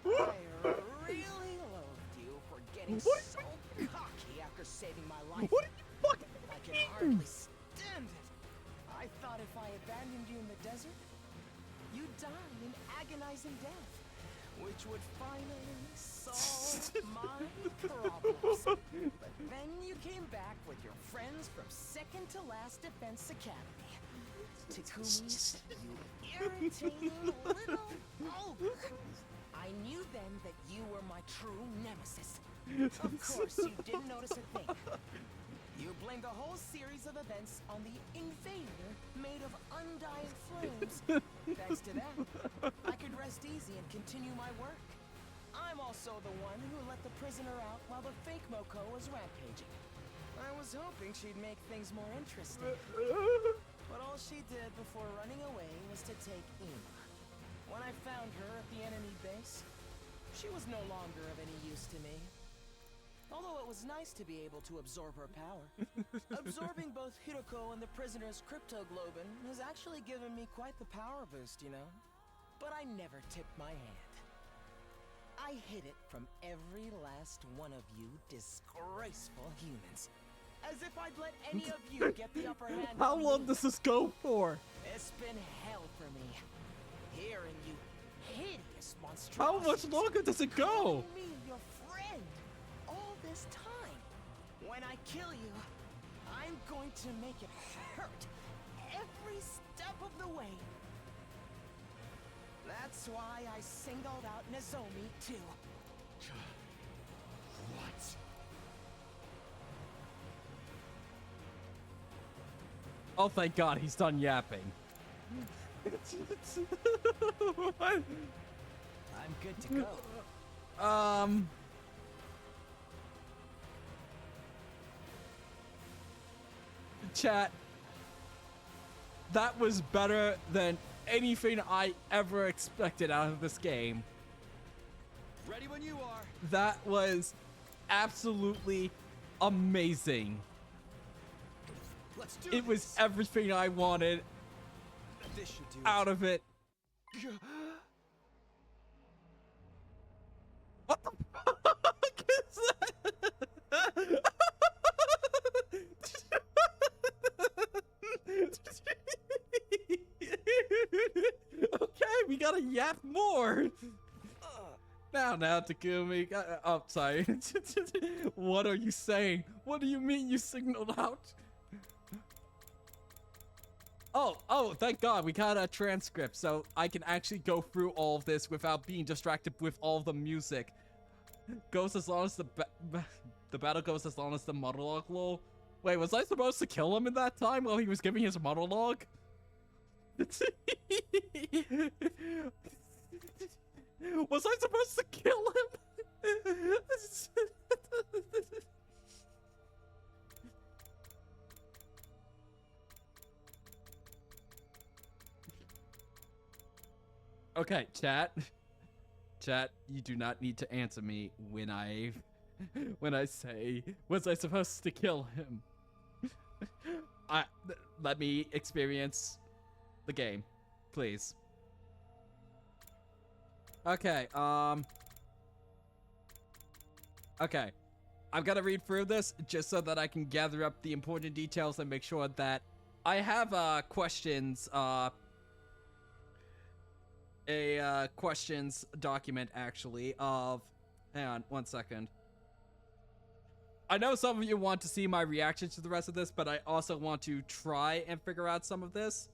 I really loathed you for getting so cocky after saving my life. What are you fucking I can hardly stand it. I thought if I abandoned you in the desert, you'd die an agonizing death, which would finally solve my problems. But then you came back with your friends from second to last Defense Academy. Takumi, you irritating little ogre. I knew then that you were my true nemesis. Of course, you didn't notice a thing. You blamed the whole series of events on the invader made of undying flames. Thanks to that, I could rest easy and continue my work. I'm also the one who let the prisoner out while the fake Moko was rampaging. I was hoping she'd make things more interesting. But all she did before running away was to take Ima. When I found her at the enemy base, she was no longer of any use to me. Although it was nice to be able to absorb her power. Absorbing both Hiroko and the prisoner's cryptoglobin has actually given me quite the power boost, you know? But I never tipped my hand. I hid it from every last one of you disgraceful humans. As if I'd let any of you get the upper hand. How long does this go for? It's been hell for me. Hearing you hideous monstrosities. How much longer does it go? Calling me your friend all this time. When I kill you, I'm going to make it hurt every step of the way. That's why I singled out Nozomi too. What? Oh, thank God, he's done yapping. I'm good to go. Chat. That was better than anything I ever expected out of this game. Ready when you are. That was absolutely amazing. Let's do It was this. everything I wanted This should do out of it. What the fuck is that? Okay, we gotta yap more. Now, Takumi. Oh, sorry. What are you saying? What do you mean you signaled out? Oh, thank God, we got a transcript, so I can actually go through all of this without being distracted with all the music. Goes as long as the battle goes as long as the monologue, lol. Wait, was I supposed to kill him in that time while he was giving his monologue? Was I supposed to kill him? Okay, chat. Chat, you do not need to answer me when I say, was I supposed to kill him? Let me experience the game, please. Okay, okay. I'm gonna read through this just so that I can gather up the important details and make sure that I have, questions, questions document actually of, hang on, 1 second. I know some of you want to see my reaction to the rest of this, but I also want to try and figure out some of this.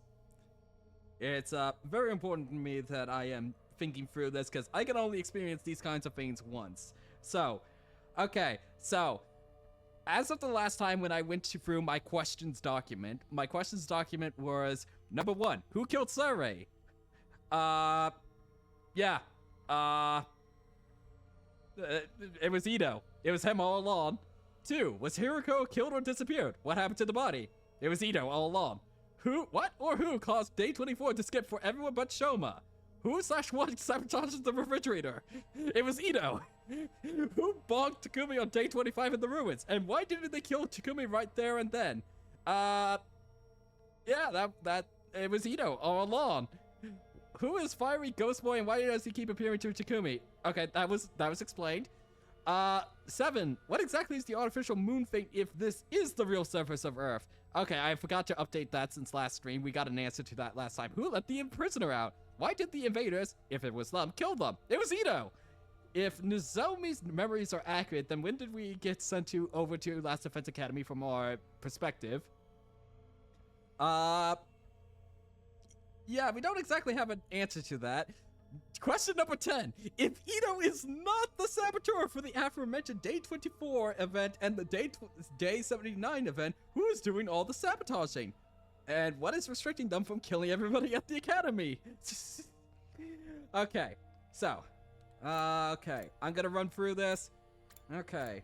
It's, very important to me that I am thinking through this, because I can only experience these kinds of things once. So, okay, so, as of the last time when I went through my questions document was, number 1, who killed Sarai? Yeah, it was Ito. It was him all along. 2, was Hiroko killed or disappeared? What happened to the body? It was Ito all along. Who caused day 24 to skip for everyone but Shoma? Who/what sabotages the refrigerator? It was Ito. Who bonked Takumi on day 25 in the ruins? And why didn't they kill Takumi right there and then? Yeah, that it was Ito all along. Who is Fiery Ghost Boy and why does he keep appearing to Takumi? Okay, that was explained. 7, what exactly is the artificial moon thing if this is the real surface of Earth? Okay, I forgot to update that since last stream. We got an answer to that last time. Who let the prisoner out? Why did the invaders, if it was them, kill them? It was Ito! If Nozomi's memories are accurate, then when did we get sent over to Last Defense Academy from our perspective? Yeah, we don't exactly have an answer to that. Question number 10. If Ito is not the saboteur for the aforementioned Day 24 event and the Day 79 event, who is doing all the sabotaging? And what is restricting them from killing everybody at the academy? Okay, so. Okay, I'm gonna run through this. Okay.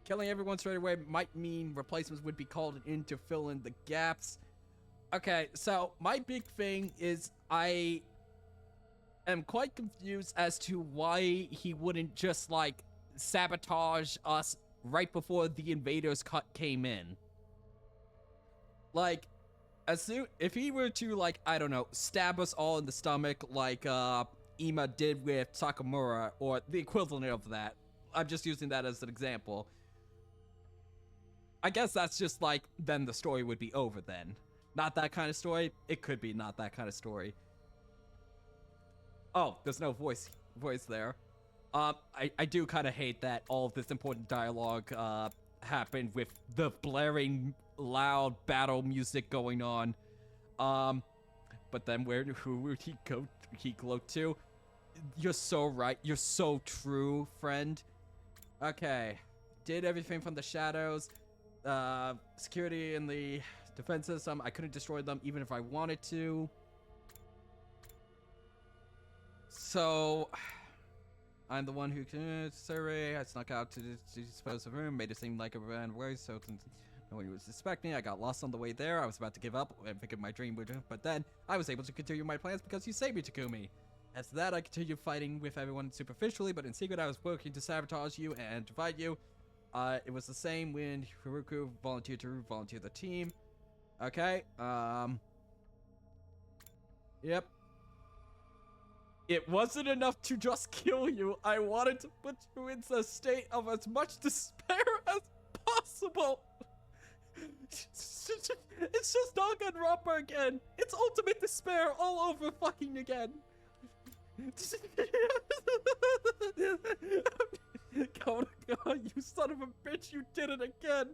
Killing everyone straight away might mean replacements would be called in to fill in the gaps. Okay, so my big thing is I am quite confused as to why he wouldn't just, like, sabotage us right before the invaders came in. Like, if he were to, like, I don't know, stab us all in the stomach like, Ima did with Sakamura, or the equivalent of that. I'm just using that as an example. I guess that's just, like, then the story would be over then. Not that kind of story? It could be not that kind of story. Oh, there's no voice there. I do kind of hate that all of this important dialogue, happened with the blaring, loud battle music going on. But then who would he go to? You're so right. You're so true, friend. Okay. Did everything from the shadows. Security in the defense system. I couldn't destroy them even if I wanted to. So, I'm the one who survey. I snuck out to dispose of the room, made it seem like a ran away, so no one was suspecting. I got lost on the way there. I was about to give up and figured my dream would, but then I was able to continue my plans because you saved me, Takumi. After that, I continued fighting with everyone superficially, but in secret I was working to sabotage you and divide you. It was the same when Haruku volunteered to volunteer the team. Okay, yep. It wasn't enough to just kill you. I wanted to put you in a state of as much despair as possible. It's just Danganronpa again. It's ultimate despair all over fucking again. God, you son of a bitch, you did it again.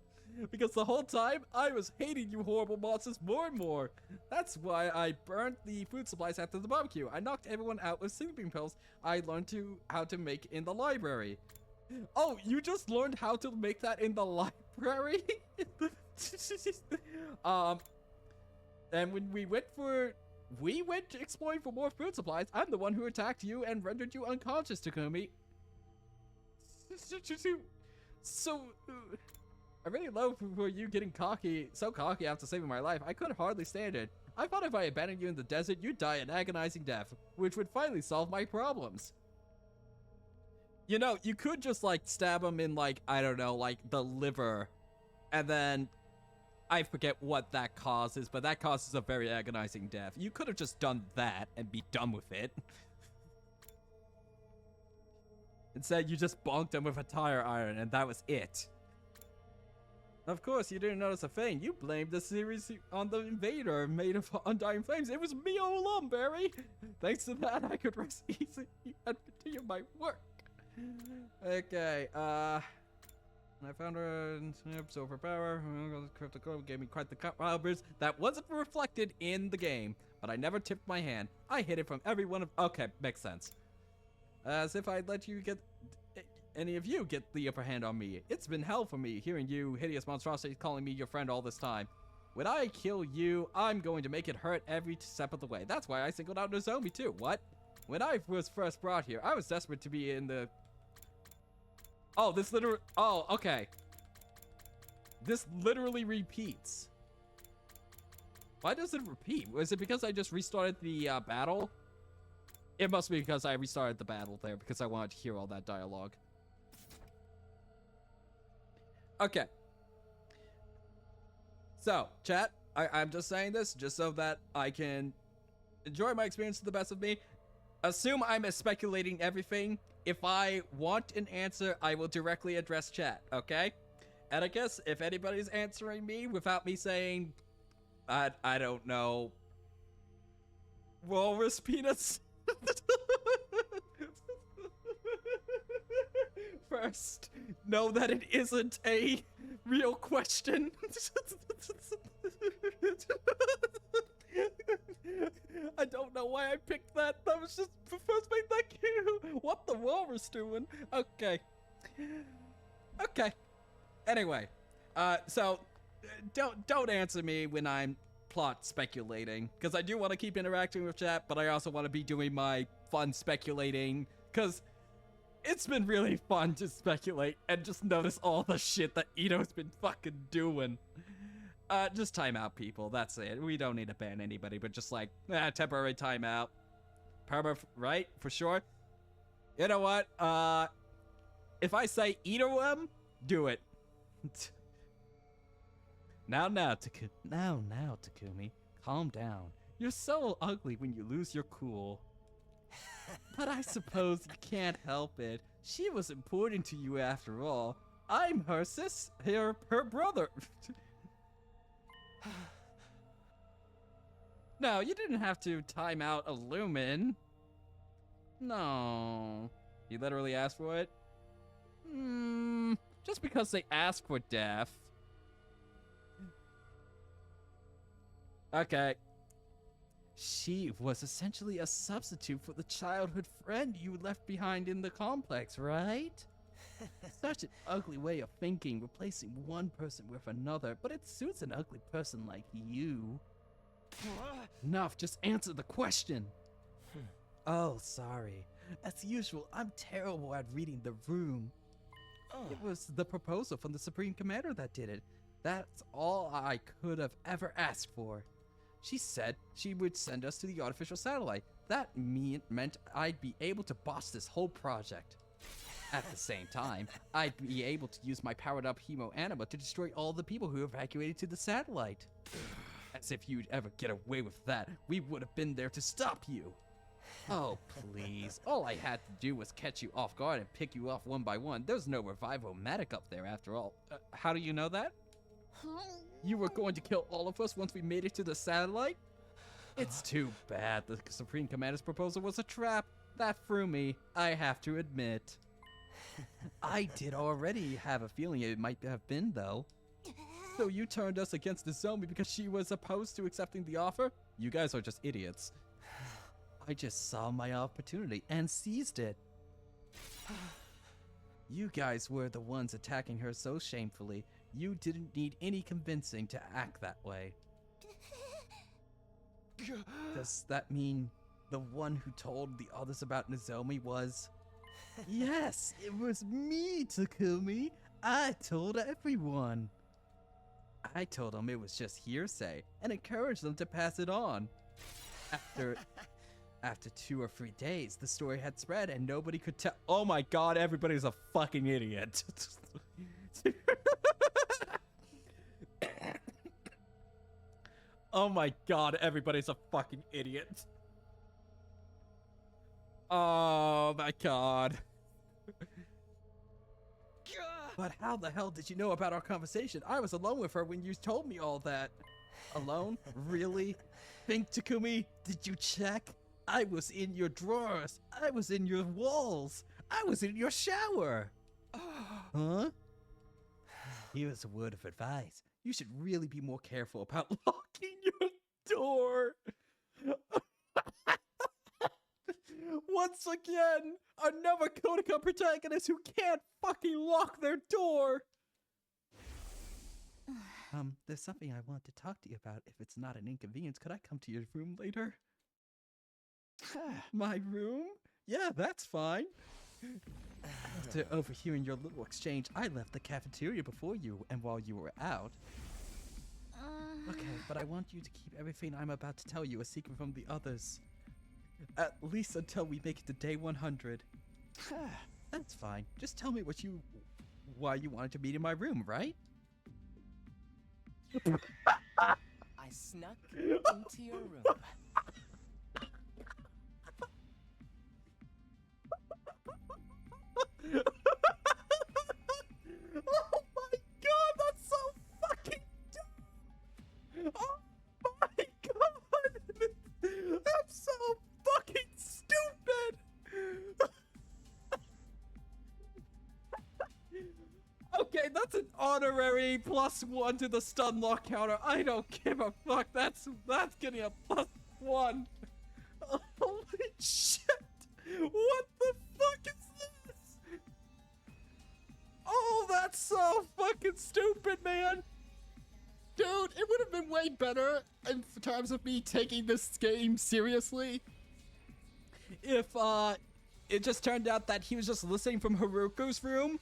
Because the whole time, I was hating you horrible monsters more and more. That's why I burnt the food supplies after the barbecue. I knocked everyone out with sleeping pills I learned how to make in the library. Oh, you just learned how to make that in the library? And when we went exploring for more food supplies, I'm the one who attacked you and rendered you unconscious, Takumi. So, I really love for you getting so cocky after saving my life. I could hardly stand it. I thought if I abandoned you in the desert, you'd die an agonizing death, which would finally solve my problems. You know, you could just, like, stab him in, like, I don't know, like, the liver, and then I forget what that causes, but that causes a very agonizing death. You could have just done that and be done with it. Instead, you just bonked him with a tire iron, and that was it. Of course, you didn't notice a thing. You blamed the series on the invader made of undying flames. It was me all along, Barry. Thanks to that, I could rest easy and continue my work. Okay, I found her in Snips overpower. Cryptical gave me quite the cut. That wasn't reflected in the game, but I never tipped my hand. I hid it from every one of. Okay, makes sense. As if I'd let you get any of you get the upper hand on me. It's been hell for me hearing you hideous monstrosities calling me your friend all this time. When I kill you, I'm going to make it hurt every step of the way. That's why I singled out Nozomi too. What? When I was first brought here, I was desperate to be in the. Oh, this literally. Oh, okay. This literally repeats. Why does it repeat? Was it because I just restarted the battle? It must be because I restarted the battle there because I wanted to hear all that dialogue. Okay. So, chat, I'm just saying this just so that I can enjoy my experience to the best of me. Assume I'm speculating everything. If I want an answer, I will directly address chat, okay? And I guess if anybody's answering me without me saying, I don't know, walrus peanuts. First, know that it isn't a real question. I don't know why I picked that. That was just the first thing that came. What the walrus doing? Okay. Okay. Anyway, so don't answer me when I'm plot speculating, because I do want to keep interacting with chat, but I also want to be doing my fun speculating, because it's been really fun to speculate and just notice all the shit that Ito's been fucking doing. Just time out, people. That's it. We don't need to ban anybody, but just like, temporary timeout. Right? For sure. You know what? If I say Ito do it. Now, Takumi. Calm down. You're so ugly when you lose your cool. But I suppose you can't help it. She was important to you after all. I'm her her brother. No, you didn't have to time out Illumin. No. You literally asked for it? Just because they asked for death. Okay. She was essentially a substitute for the childhood friend you left behind in the complex, right? Such an ugly way of thinking, replacing one person with another, but it suits an ugly person like you. Enough, just answer the question. Oh, sorry. As usual, I'm terrible at reading the room. It was the proposal from the Supreme Commander that did it. That's all I could have ever asked for. She said she would send us to the artificial satellite. That meant I'd be able to boss this whole project. At the same time, I'd be able to use my powered-up Hemo Anima to destroy all the people who evacuated to the satellite. As if you'd ever get away with that. We would have been there to stop you. Oh, please. All I had to do was catch you off guard and pick you off one by one. There's no Revivo-matic up there after all. How do you know that? You were going to kill all of us once we made it to the satellite? It's too bad the Supreme Commander's proposal was a trap. That threw me, I have to admit. I did already have a feeling it might have been, though. So you turned us against the zombie because she was opposed to accepting the offer? You guys are just idiots. I just saw my opportunity and seized it. You guys were the ones attacking her so shamefully. You didn't need any convincing to act that way. Does that mean the one who told the others about Nozomi was... Yes, it was me, Takumi. I told everyone. I told them it was just hearsay and encouraged them to pass it on. After 2 or 3 days, the story had spread and nobody could tell. Oh my god, everybody's a fucking idiot. Oh my god, everybody's a fucking idiot. Oh my god. But how the hell did you know about our conversation? I was alone with her when you told me all that. Alone? Really? Think, Takumi? Did you check? I was in your drawers. I was in your walls. I was in your shower. Huh? Here's a word of advice. You should really be more careful about locking your door. Once again, another Kodokan protagonist who can't fucking lock their door. There's something I want to talk to you about. If it's not an inconvenience, could I come to your room later? My room? Yeah, that's fine. After overhearing your little exchange, I left the cafeteria before you and while you were out. Okay, but I want you to keep everything I'm about to tell you a secret from the others. At least until we make it to day 100. That's fine. Just tell me why you wanted to meet in my room, right? I snuck into your room. Oh my god, that's so fucking dumb! Oh my god! I'm so fucking stupid! Okay, that's an honorary +1 to the stun lock counter. I don't give a fuck. That's getting a +1. Holy shit! What the fuck is this? Oh, that's so fucking stupid, man. Dude, it would have been way better in terms of me taking this game seriously if it just turned out that he was just listening from Haruko's room,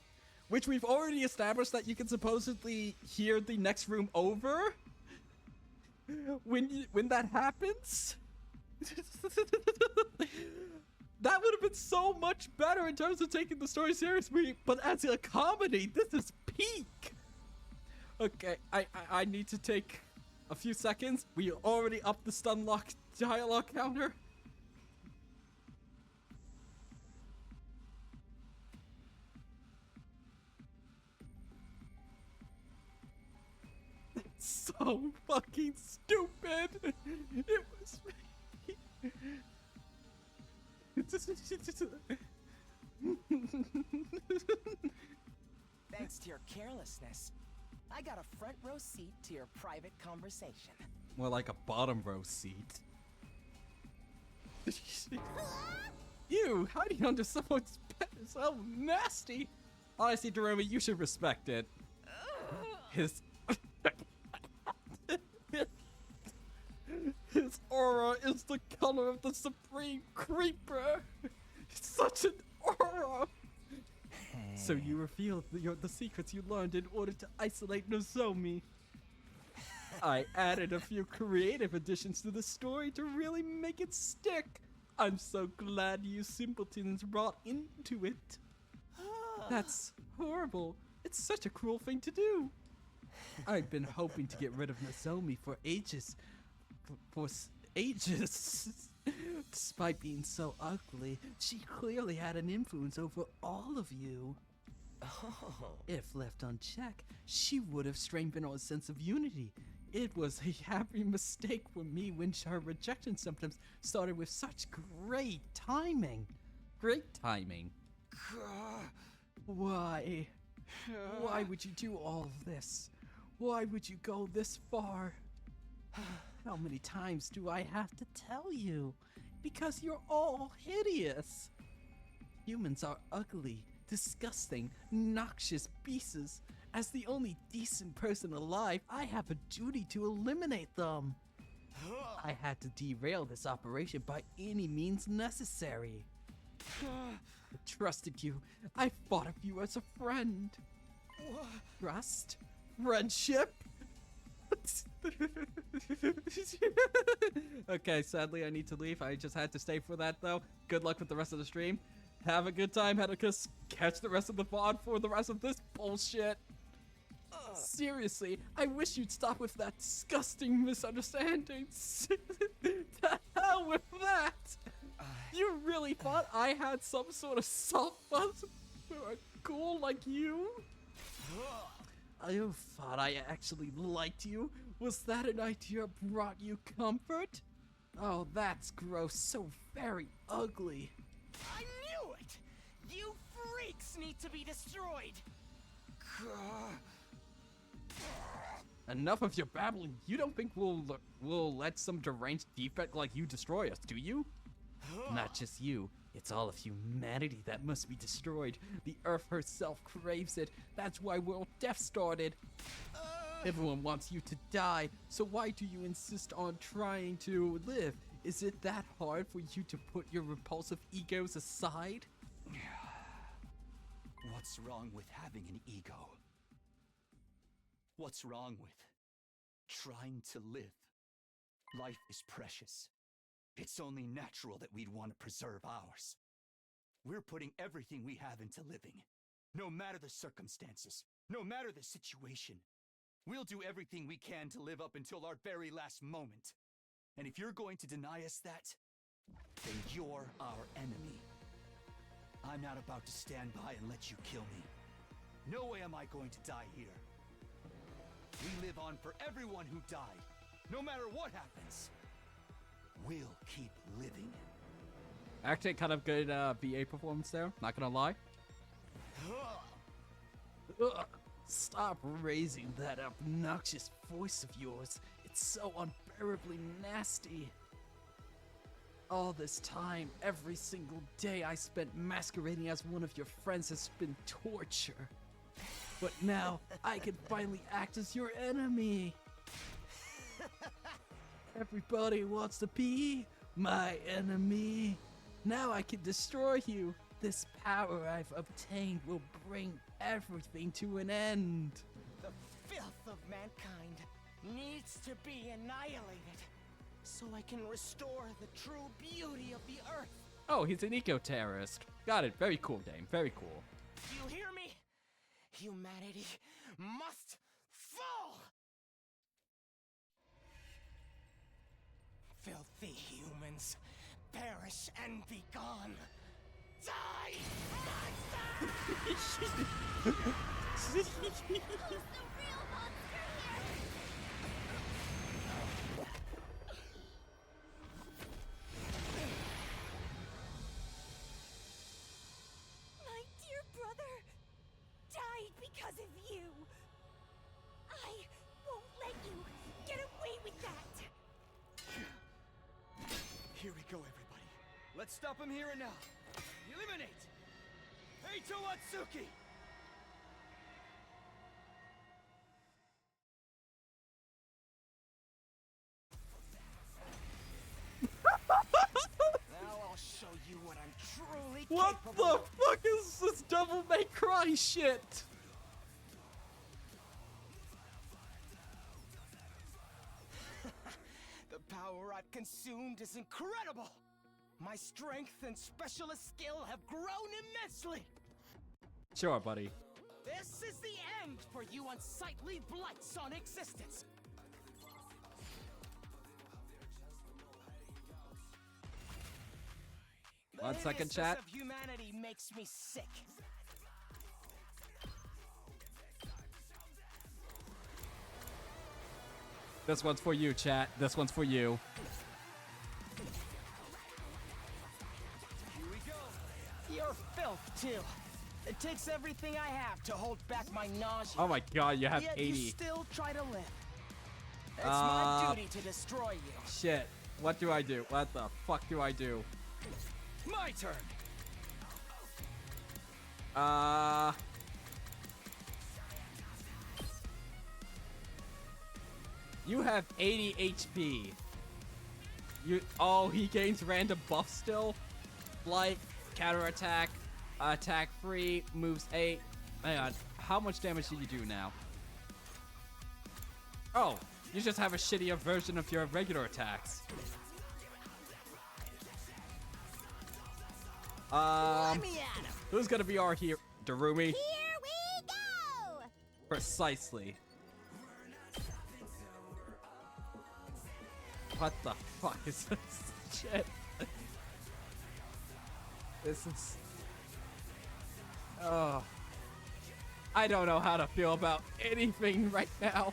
which we've already established that you can supposedly hear the next room over when that happens. That would have been so much better in terms of taking the story seriously, but as a comedy, this is peak. Okay, I need to take a few seconds. We already upped the stun lock dialogue counter. It's so fucking stupid. It was me. Thanks to your carelessness, I got a front row seat to your private conversation. More like a bottom row seat. Ew, hiding under someone's bed is so nasty. Honestly, Doremi, you should respect it. His aura is the color of the Supreme Creeper. It's such an aura. So you revealed the secrets you learned in order to isolate Nozomi. I added a few creative additions to the story to really make it stick. I'm so glad you simpletons brought into it. That's horrible. It's such a cruel thing to do. I've been hoping to get rid of Nozomi for ages. For ages. Despite being so ugly, she clearly had an influence over all of you. Oh. If left unchecked, she would have strengthened our sense of unity. It was a happy mistake for me when her rejection symptoms started with such great timing. Great timing. Why? Why would you do all of this? Why would you go this far? How many times do I have to tell you? Because you're all hideous. Humans are ugly, disgusting, noxious beasts. As the only decent person alive, I have a duty to eliminate them. I had to derail this operation by any means necessary. I trusted you. I thought of you as a friend. Trust? Friendship? Okay, sadly I need to leave. I just had to stay for that though. Good luck with the rest of the stream. Have a good time, Hedicus. Catch the rest of the VOD for the rest of this bullshit. Seriously, I wish you'd stop with that disgusting misunderstandings. The hell with that! You really thought I had some sort of soft spot for a ghoul like you? You thought I actually liked you? Was that an idea brought you comfort? Oh, that's gross. So very ugly. I knew it! You freaks need to be destroyed! Enough of your babbling. You don't think we'll let some deranged defect like you destroy us, do you? Not just you. It's all of humanity that must be destroyed. The Earth herself craves it. That's why World Death started. Everyone wants you to die, so why do you insist on trying to live? Is it that hard for you to put your repulsive egos aside? What's wrong with having an ego? What's wrong with trying to live? Life is precious. It's only natural that we'd want to preserve ours. We're putting everything we have into living. No matter the circumstances, no matter the situation. We'll do everything we can to live up until our very last moment. And if you're going to deny us that, then you're our enemy. I'm not about to stand by and let you kill me. No way am I going to die here. We live on for everyone who died. No matter what happens, we'll keep living. Actually, kind of good VA performance there, not gonna lie. Ugh. Stop raising that obnoxious voice of yours. It's so unbearably nasty. All this time, every single day I spent masquerading as one of your friends has been torture. But now, I can finally act as your enemy. Everybody wants to be my enemy. Now I can destroy you. This power I've obtained will bring everything to an end. The filth of mankind needs to be annihilated, so I can restore the true beauty of the earth. Oh, he's an eco-terrorist. Got it. Very cool, Dame. Very cool. You hear me? Humanity must fall! Filthy humans, perish and be gone. Die, monster! My dear brother died because of you. I won't let you get away with that. Here we go, everybody. Let's stop him here and now. Eliminate! Eito Atsuki! Now I'll show you what I'm truly What capable the of. fuck is this Devil May Cry shit? The power I've consumed is incredible! My strength and specialist skill have grown immensely! Sure, buddy. This is the end for you unsightly blights on existence. 1 second, The chat. hideousness of humanity makes me sick. This one's for you, chat. This one's for you. Here we go. You're filth, too. It takes everything I have to hold back my nausea. Oh my god, you have Yet 80. you still try to live. It's my duty to destroy you. Shit. What do I do? What the fuck do I do? My turn. You have 80 HP. Oh, he gains random buff still? Blight, counterattack, attack free, moves 8. Hang on. How much damage do you do now? Oh, you just have a shittier version of your regular attacks. Let me at him. Who's gonna be our hero? Darumi? Here we go! Precisely. What the fuck is this shit? This is... Oh. I don't know how to feel about anything right now.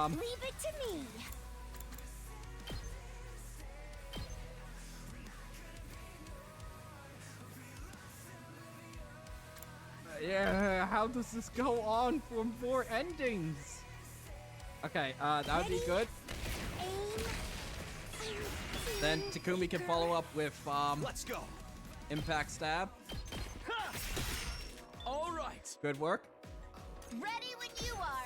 Leave it to me. Yeah, how does this go on for more endings? Okay, that would be good. Then Takumi can follow up with Let's go. Impact Stab. All right. Good work. Ready when you are.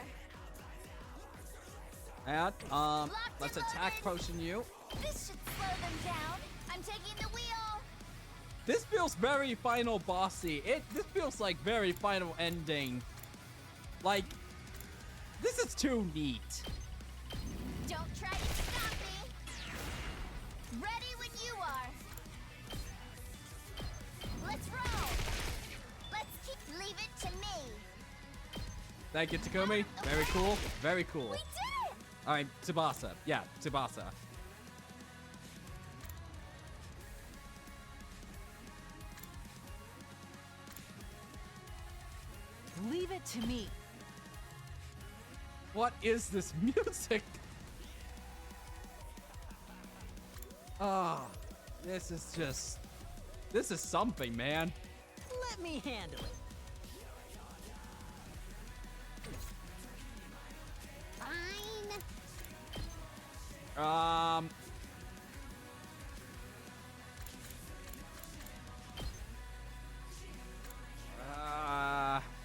And Locked let's and attack loaded. potion you. This should slow them down. I'm taking the wheel. This feels very final bossy. This feels like very final ending. Like, this is too neat. Don't try to stop me. Ready when you are. Let's roll. Leave it to me. Thank you, Takumi. Very cool. Very cool. We did it! All right, Tsubasa. Yeah, Tsubasa. Leave it to me. What is this music? Ah, this is something, man. Let me handle it. Fine.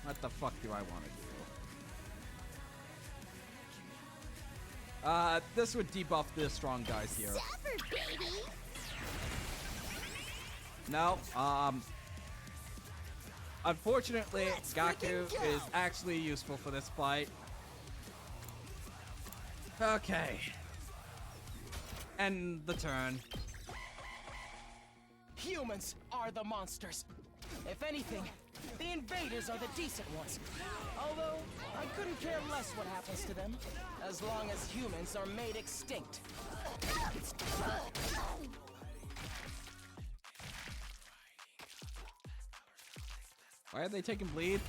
What the fuck do I want to do? This would debuff the strong guys here. Suffer, baby. No, unfortunately, Let's Gaku freaking go. is actually useful for this fight. Okay. End the turn. Humans are the monsters. If anything, the invaders are the decent ones. Although, I couldn't care less what happens to them, as long as humans are made extinct. Why are they taking bleed?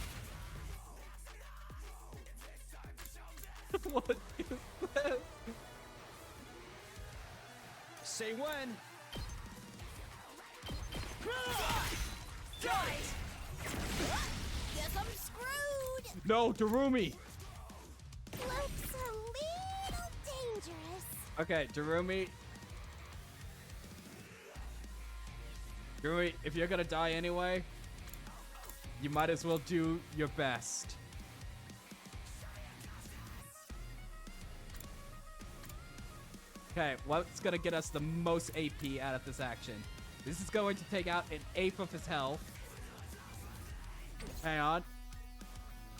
What is this? Say when. Guess I'm screwed. No, Darumi. Looks a little dangerous. Okay, Darumi. Darumi, if you're gonna die anyway, you might as well do your best. Okay, what's gonna get us the most AP out of this action? This is going to take out an eighth of his health. Hang on.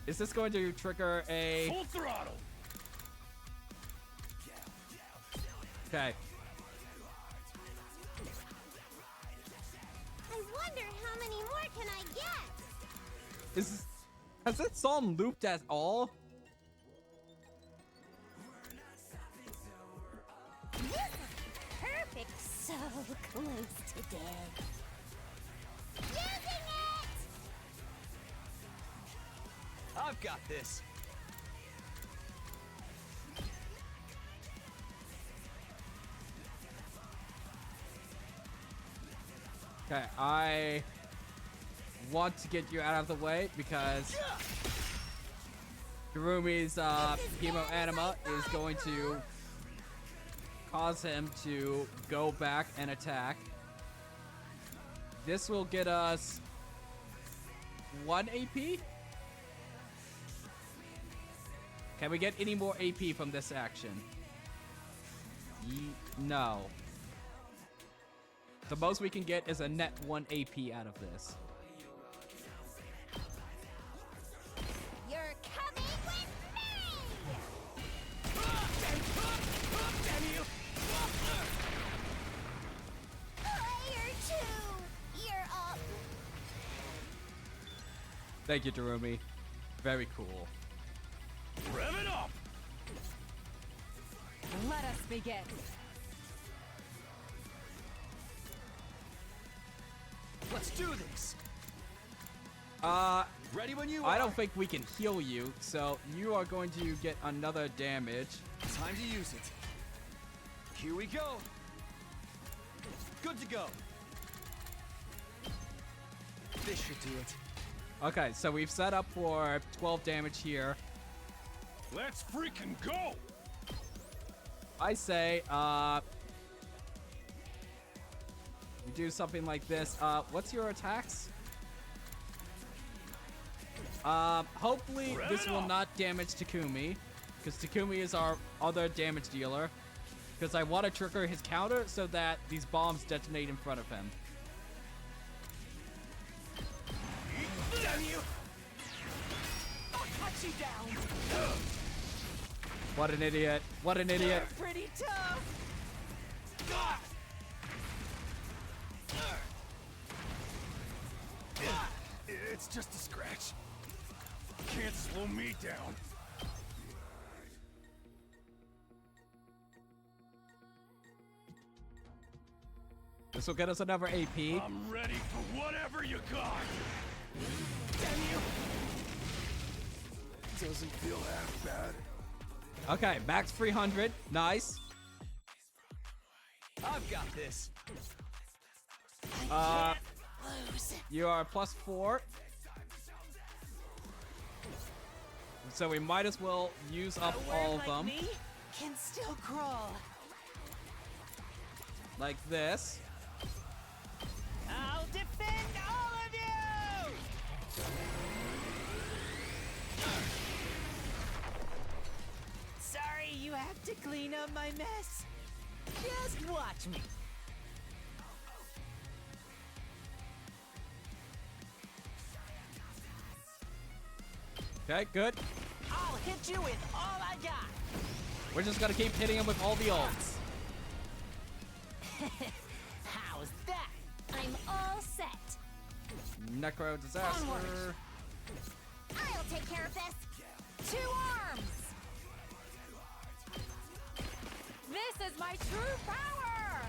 Is this going to trigger a... Full throttle. Okay. I wonder how many more can I get? Has that song looped at all? This is perfect. So close to dead. Using it! I've got this. Okay, I want to get you out of the way because Gurumi's Hemo Anima is going to cause him to go back and attack. This will get us 1 AP? Can we get any more AP from this action? No. The most we can get is a net 1 AP out of this. You're coming with me! Damn you! Player 2, you're up. Thank you, Jerome. Very cool. Rev it up! Let us begin. Let's do this. Ready when you I don't think we can heal you, so you are going to get another damage. Time to use it. Here we go. Good to go. This should do it. Okay, so we've set up for 12 damage here. Let's freaking go! I say, we do something like this. What's your attacks? Hopefully this will not damage Takumi, because Takumi is our other damage dealer. Because I want to trigger his counter so that these bombs detonate in front of him. Damn you! I'll cut you down. What an idiot. What an idiot. You're pretty tough. It's just a scratch. Can't slow me down. This will get us another AP. I'm ready for whatever you got. Damn you! Doesn't feel half bad. Okay, max 300. Nice. I've got this. You are +4. So we might as well use up all of them. Can still crawl. Like this. I'll defend all of you! Sorry you have to clean up my mess. Just watch me. Okay, good. I'll hit you with all I got. We're just gonna keep hitting him with all the ults. How's that? I'm all set. Necro disaster. Onward. I'll take care of this. 2 arms. This is my true power.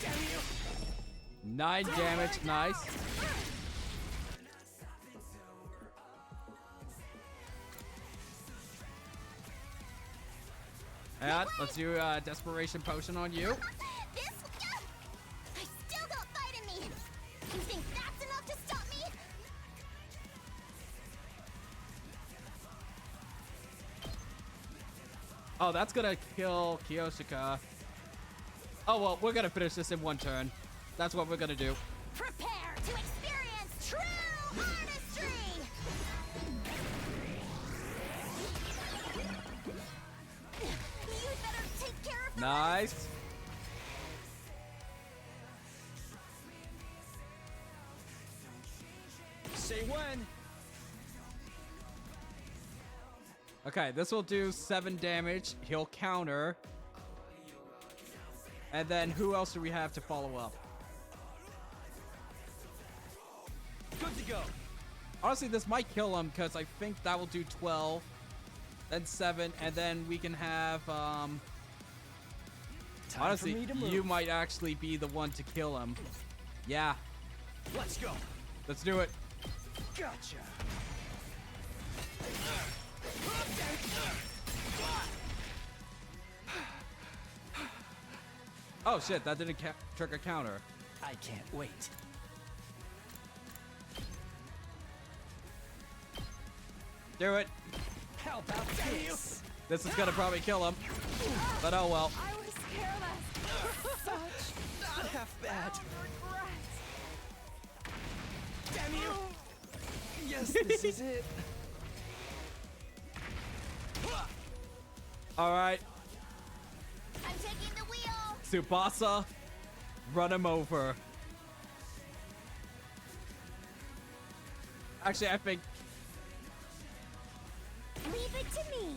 Damn you! 9 damage, nice. And let's do a desperation potion on you. This... I still got fight in me. You think that's enough to stop me? Oh, that's gonna kill Kiyoshika. Oh well, we're gonna finish this in 1 turn. That's what we're gonna do. Prepare to experience true artistry! You'd better take care of the Nice. Say when. Okay, this will do 7 damage. He'll counter. And then who else do we have to follow up? Good to go. Honestly, this might kill him because I think that will do 12, then 7, and then we can have, honestly, you might actually be the one to kill him. Yeah. Let's go. Let's do it. Gotcha. Oh shit, that didn't trigger counter. I can't wait. Do it. How about this? This is gonna probably kill him. But oh well. I was careless. Such Not half bad. regret. Damn you! Yes, this is it. Alright. I'm taking the wheel. Tsubasa, run him over. Actually, I think... Leave it to me.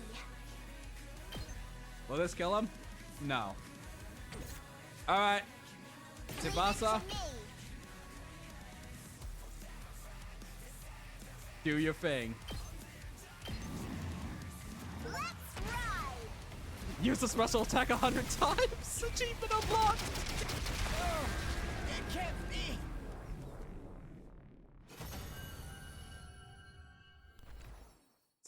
Will this kill him? No. Alright. Tsubasa, Leave it to me. do your thing. Let's ride. Use the special attack 100 times! Achievement unlocked! It can't be.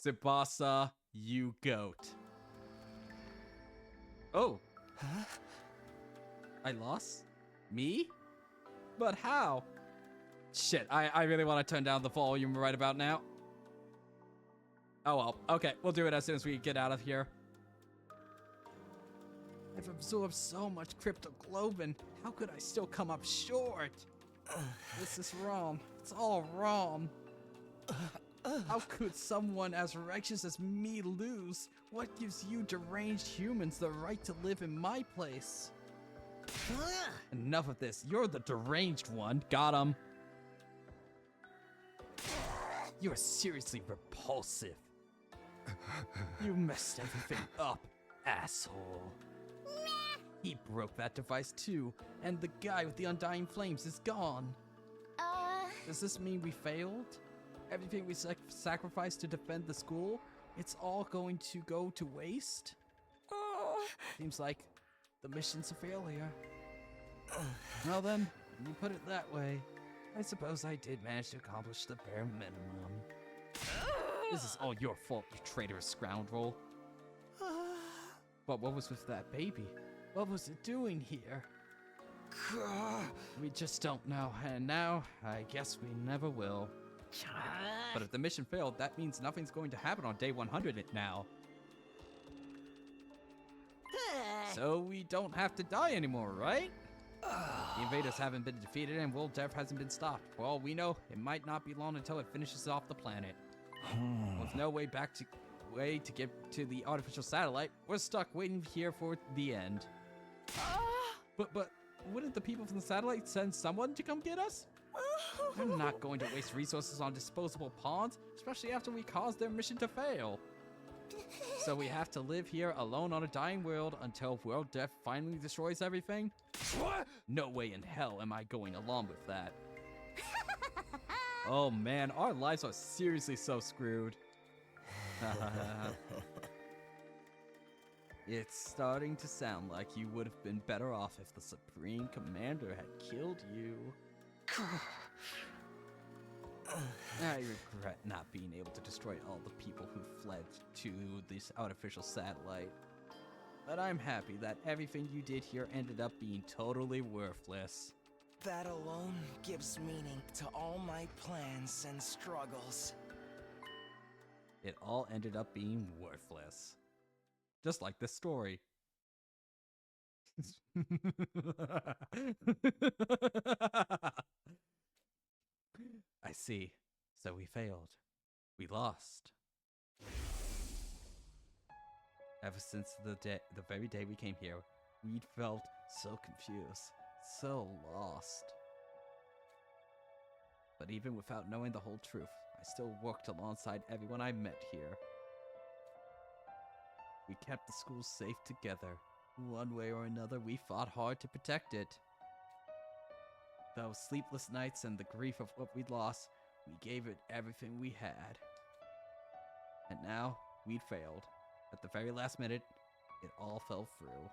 Tsubasa, you goat. Oh. Huh? I lost? Me? But how? Shit, I really want to turn down the volume right about now. Oh well, okay, we'll do it as soon as we get out of here. I've absorbed so much cryptoglobin. How could I still come up short? This is wrong. It's all wrong. How could someone as righteous as me lose? What gives you deranged humans the right to live in my place? Enough of this. You're the deranged one. Got him. You're seriously repulsive. You messed everything up, asshole. He broke that device too, and the guy with the undying flames is gone. Does this mean we failed? Everything we sacrificed to defend the school, it's all going to go to waste? Seems like the mission's a failure. Well then, when you put it that way, I suppose I did manage to accomplish the bare minimum. This is all your fault, you traitorous scoundrel. But what was with that baby? What was it doing here? We just don't know, and now I guess we never will. But if the mission failed, that means nothing's going to happen on day 100 now. So we don't have to die anymore, right? The invaders haven't been defeated and world death hasn't been stopped. For all we know, it might not be long until it finishes off the planet. With no way to get to the artificial satellite, we're stuck waiting here for the end. But wouldn't the people from the satellite send someone to come get us? I'm not going to waste resources on disposable pawns, especially after we caused their mission to fail. So we have to live here alone on a dying world until world death finally destroys everything? No way in hell am I going along with that. Oh man, our lives are seriously so screwed. It's starting to sound like you would have been better off if the Supreme Commander had killed you. I regret not being able to destroy all the people who fled to this artificial satellite. But I'm happy that everything you did here ended up being totally worthless. That alone gives meaning to all my plans and struggles. It all ended up being worthless. Just like this story. I see. So we failed. We lost. Ever since the very day we came here, we'd felt so confused, so lost. But even without knowing the whole truth, I still worked alongside everyone I met here. We kept the school safe together. One way or another, we fought hard to protect it. Those sleepless nights and the grief of what we'd lost, we gave it everything we had. And now, we'd failed. At the very last minute, it all fell through.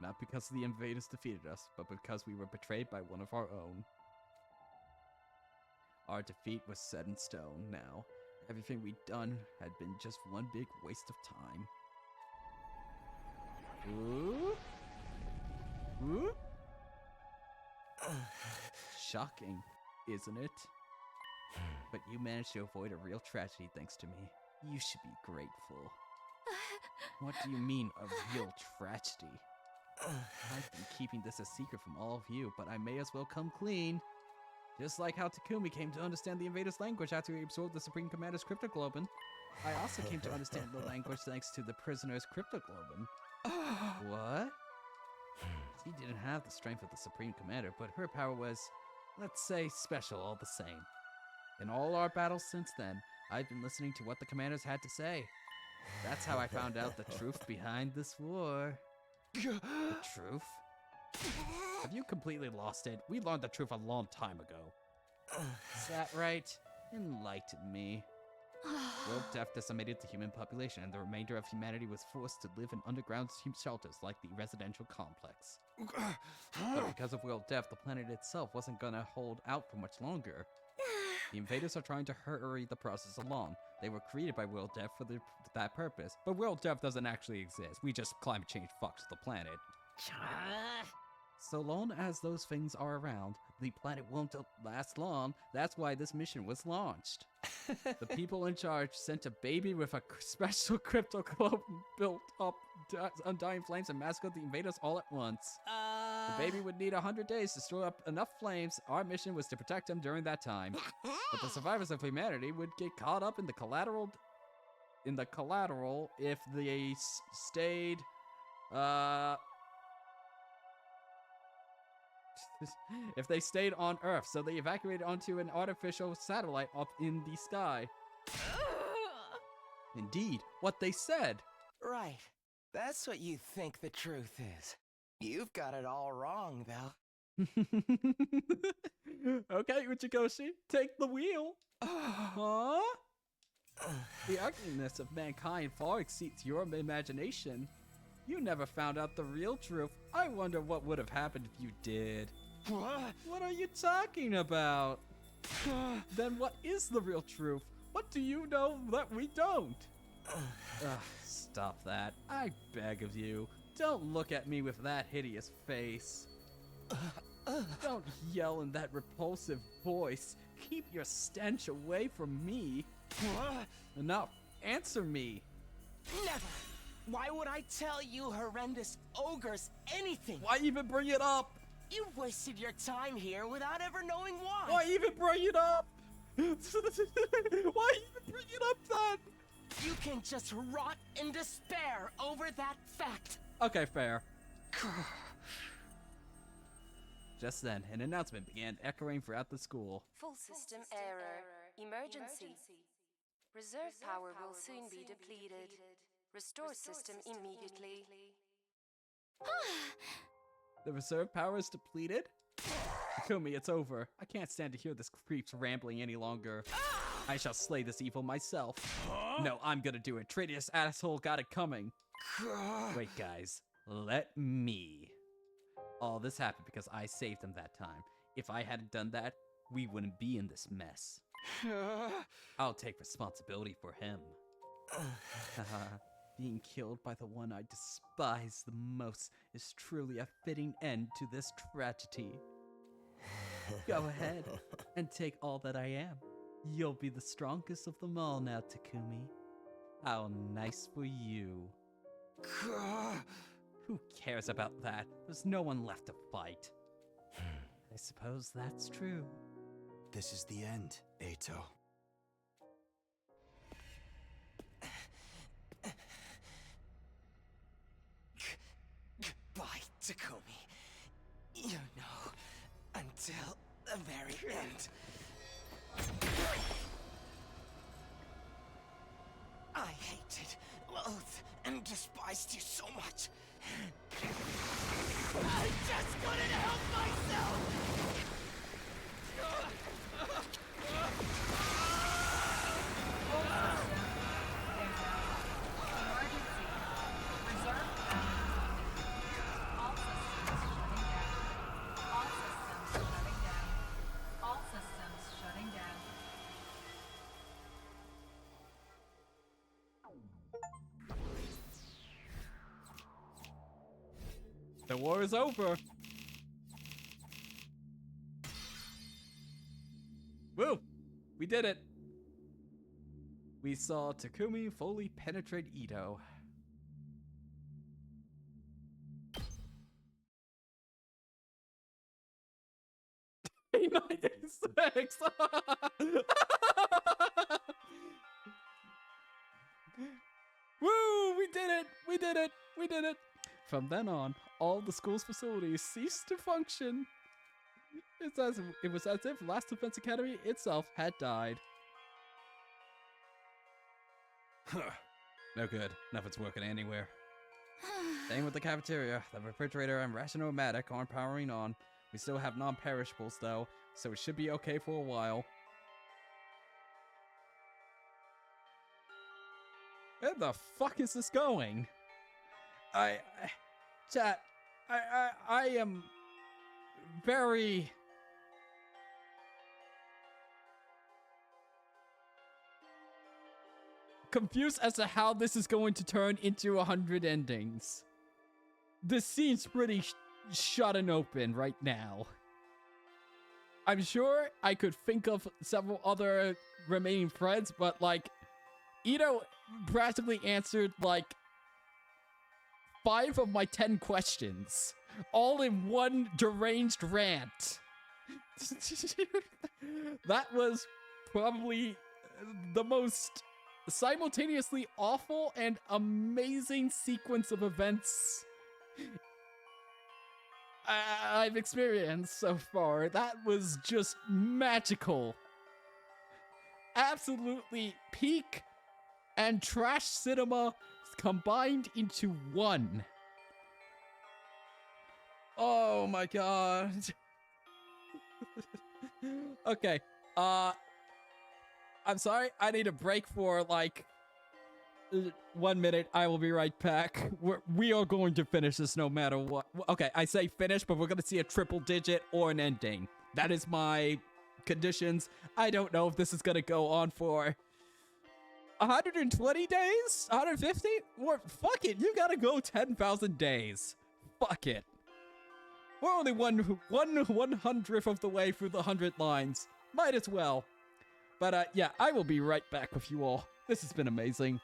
Not because the invaders defeated us, but because we were betrayed by one of our own. Our defeat was set in stone now. Everything we'd done had been just one big waste of time. Ooh? Ooh? Shocking, isn't it? But you managed to avoid a real tragedy thanks to me. You should be grateful. What do you mean, a real tragedy? I've been keeping this a secret from all of you, but I may as well come clean. Just like how Takumi came to understand the invaders' language after he absorbed the Supreme Commander's cryptoglobin, I also came to understand the language thanks to the prisoner's cryptoglobin. What? She didn't have the strength of the Supreme Commander, but her power was, let's say, special all the same. In all our battles since then, I've been listening to what the commanders had to say. That's how I found out the truth behind this war. The truth? Have you completely lost it? We learned the truth a long time ago. Is that right? Enlighten me. World death decimated the human population, and the remainder of humanity was forced to live in underground shelters like the residential complex. But because of world death, the planet itself wasn't gonna hold out for much longer. The invaders are trying to hurry the process along. They were created by world death for that purpose. But world death doesn't actually exist. We just climate change fucks the planet. So long as those things are around, the planet won't last long. That's why this mission was launched. The people in charge sent a baby with a special crypto globe built up undying flames and massacred the invaders all at once. The baby would need 100 days to store up enough flames. Our mission was to protect him during that time. But the survivors of humanity would get caught up in the collateral if they stayed if they stayed on Earth, so they evacuated onto an artificial satellite up in the sky. Indeed, what they said. Right. That's what you think the truth is. You've got it all wrong, though. Okay, Uchikoshi, take the wheel. Huh? The ugliness of mankind far exceeds your imagination. You never found out the real truth. I wonder what would have happened if you did. What are you talking about? Then what is the real truth? What do you know that we don't? Stop that. I beg of you. Don't look at me with that hideous face. Don't yell in that repulsive voice. Keep your stench away from me. Enough. Answer me. Never. Why would I tell you horrendous ogres anything? Why even bring it up? You've wasted your time here without ever knowing why. Why even bring it up? Why even bring it up then? You can just rot in despair over that fact. Okay, fair. Just then, an announcement began echoing throughout the school. Full system error. Emergency. Reserve power will soon be depleted. Restore system immediately. The reserve power is depleted? Takumi, it's over. I can't stand to hear this creep's rambling any longer. I shall slay this evil myself. No, I'm gonna do it. Traitorous asshole got it coming. Wait, guys. Let me. All this happened because I saved him that time. If I hadn't done that, we wouldn't be in this mess. I'll take responsibility for him. Being killed by the one I despise the most is truly a fitting end to this tragedy. Go ahead and take all that I am. You'll be the strongest of them all now, Takumi. How nice for you. Who cares about that? There's no one left to fight. I suppose that's true. This is the end, Eito. Goodbye, Takumi. You know, until the very end. I hated, loathed, and despised you so much. I just couldn't help myself! Emergency. Reserve power. All systems shutting down. All systems shutting down. All systems shutting down. The war is over. Woo! We did it. We saw Takumi fully penetrate Ito. '96. Woo! We did it! We did it! We did it! From then on, all the school's facilities ceased to function. It was as if Last Defense Academy itself had died. Huh. No good. Nothing's working anywhere. Same with the cafeteria. The refrigerator and ration-o-matic aren't powering on. We still have non-perishables though, so it should be okay for a while. Where the fuck is this going? Chat, I am very confused as to how this is going to turn into 100 endings. This seems pretty shut and open right now. I'm sure I could think of several other remaining threads, but like, Ito practically answered like 5 of my 10 questions, all in one deranged rant. That was probably the most simultaneously awful and amazing sequence of events I've experienced so far. That was just magical. Absolutely peak and trash cinema combined into one. Oh my god. Okay, I'm sorry, I need a break for like 1 minute. I will be right back. We are going to finish this no matter what. Okay, I say finish, but we're gonna see a triple digit or an ending. That is my conditions. I don't know if this is gonna go on for 120 days? 150? Or fuck it, you gotta go 10,000 days. Fuck it. We're only one 100th of the way through the 100 lines. Might as well. But yeah, I will be right back with you all. This has been amazing.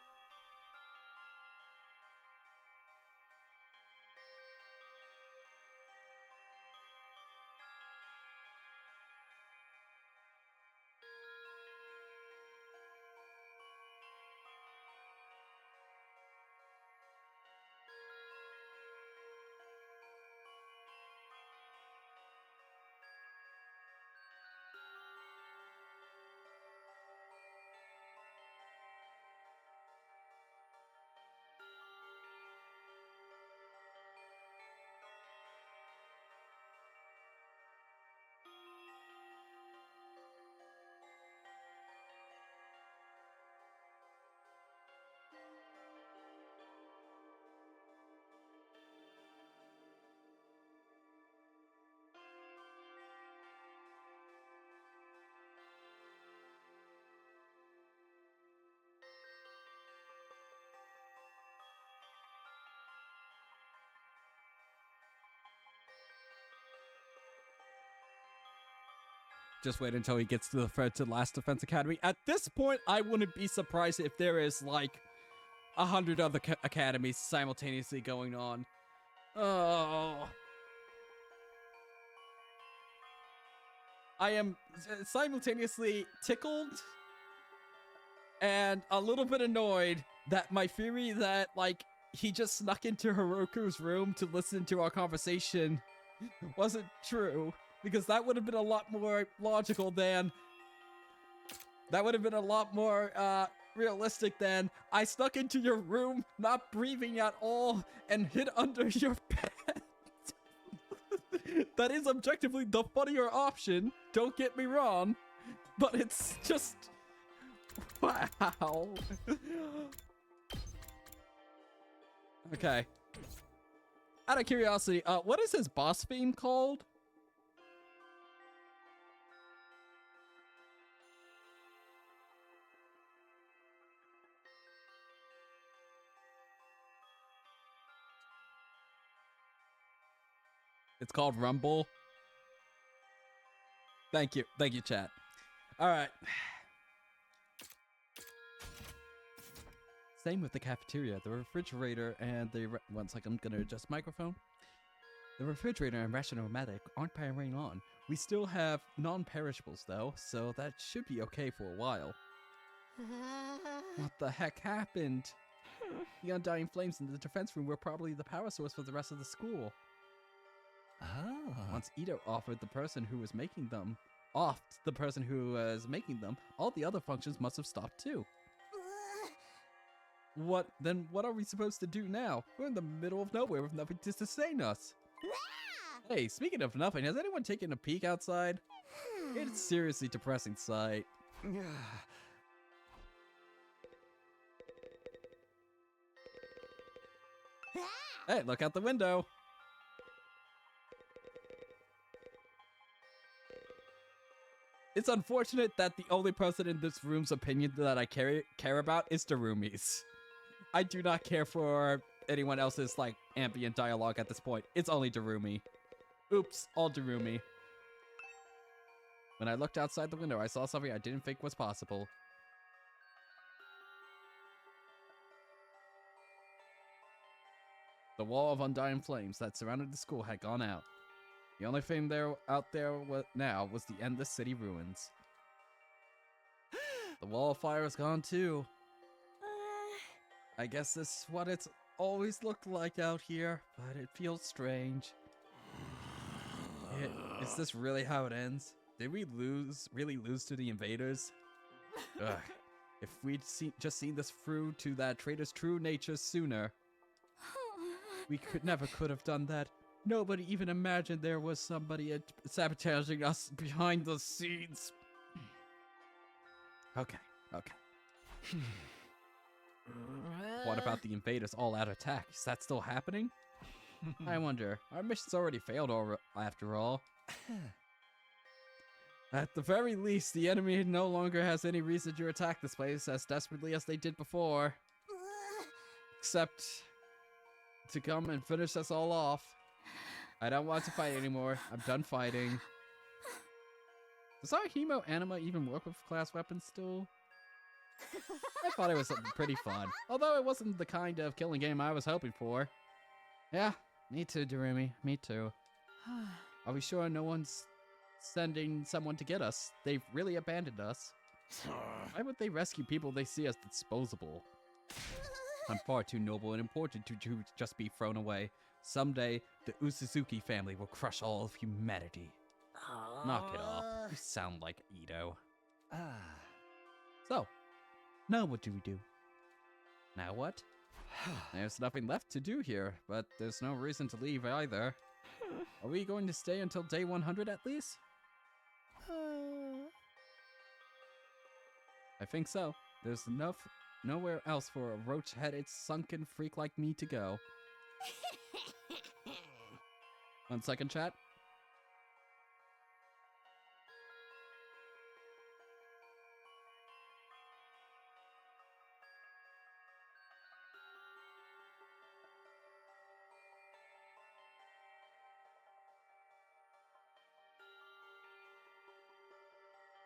Just wait until he gets to the thread to Last Defense Academy. At this point, I wouldn't be surprised if there is like 100 other academies simultaneously going on. Oh. I am simultaneously tickled and a little bit annoyed that my theory that like he just snuck into Hiroku's room to listen to our conversation wasn't true. Because that would have been a lot more logical than... That would have been a lot more realistic then. I snuck into your room, not breathing at all, and hid under your bed. That is objectively the funnier option, don't get me wrong, but it's just... Wow. Okay. Out of curiosity, what is his boss theme called? It's called Rumble. Thank you, chat. All right. Same with the cafeteria, the refrigerator, and the one second, I'm gonna adjust microphone. The refrigerator and rationomatic aren't powering on. We still have non-perishables though, so that should be okay for a while. What the heck happened? The undying flames in the defense room were probably the power source for the rest of the school. Oh. Once Ito offered the person who was making them, all the other functions must have stopped too. What are we supposed to do now? We're in the middle of nowhere with nothing to sustain us. Hey, speaking of nothing, has anyone taken a peek outside? It's a seriously depressing sight. Hey, look out the window. It's unfortunate that the only person in this room's opinion that I care about is Darumi's. I do not care for anyone else's, like, ambient dialogue at this point. It's only Darumi. Oops, all Darumi. When I looked outside the window, I saw something I didn't think was possible. The wall of undying flames that surrounded the school had gone out. The only thing out there now was the endless city ruins. The wall of fire is gone too. I guess this is what it's always looked like out here, but it feels strange. Is this really how it ends? Did we really lose to the invaders? Ugh. If we'd just seen this through to that traitor's true nature sooner. We never could have done that. Nobody even imagined there was somebody sabotaging us behind the scenes. Okay. What about the invaders' all-out attack? Is that still happening? I wonder. Our mission's already failed after all. At the very least, the enemy no longer has any reason to attack this place as desperately as they did before. Except to come and finish us all off. I don't want to fight anymore. I'm done fighting. Does our Hemo Anima even work with class weapons still? I thought it was pretty fun, although it wasn't the kind of killing game I was hoping for. Yeah, me too, Darumi. Me too. Are we sure no one's sending someone to get us? They've really abandoned us. Why would they rescue people they see as disposable? I'm far too noble and important to just be thrown away. Someday, the Usuzuki family will crush all of humanity. Knock it off. You sound like Ito. So, now what do we do? Now what? There's nothing left to do here, but there's no reason to leave either. Are we going to stay until day 100 at least? I think so. There's nowhere else for a roach-headed, sunken freak like me to go. 1 second, chat.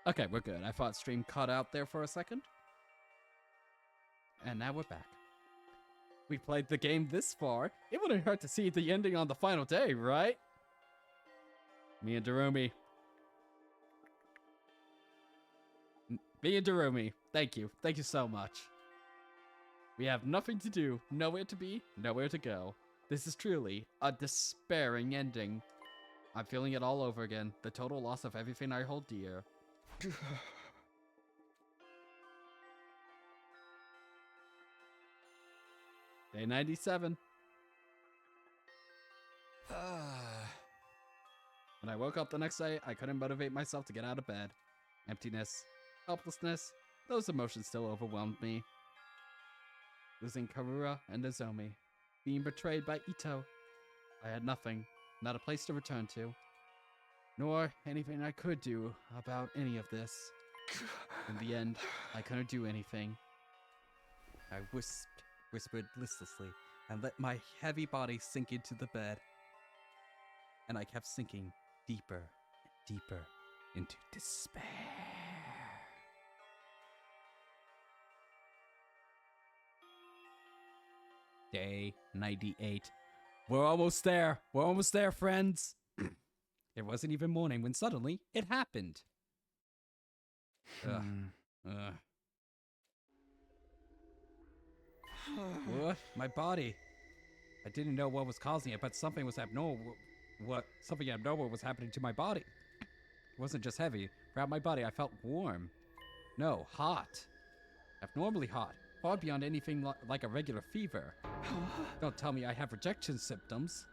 Okay, we're good. I thought stream cut out there for a second. And now we're back. We played the game this far. It wouldn't hurt to see the ending on the final day, right? Me and Darumi. Me and Darumi. Thank you. Thank you so much. We have nothing to do, nowhere to be, nowhere to go. This is truly a despairing ending. I'm feeling it all over again. The total loss of everything I hold dear. Day 97. When I woke up the next day, I couldn't motivate myself to get out of bed. Emptiness, helplessness, those emotions still overwhelmed me. Losing Karura and Nozomi, being betrayed by Ito. I had nothing, not a place to return to, nor anything I could do about any of this. In the end, I couldn't do anything. I whispered listlessly and let my heavy body sink into the bed. And I kept sinking deeper and deeper into despair. Day 98. We're almost there. We're almost there, friends. It wasn't even morning when suddenly it happened. What? My body. I didn't know what was causing it, but something was abnormal. Something abnormal was happening to my body. It wasn't just heavy. Throughout my body, I felt warm. No, hot. Abnormally hot. Far beyond anything like a regular fever. Don't tell me I have rejection symptoms.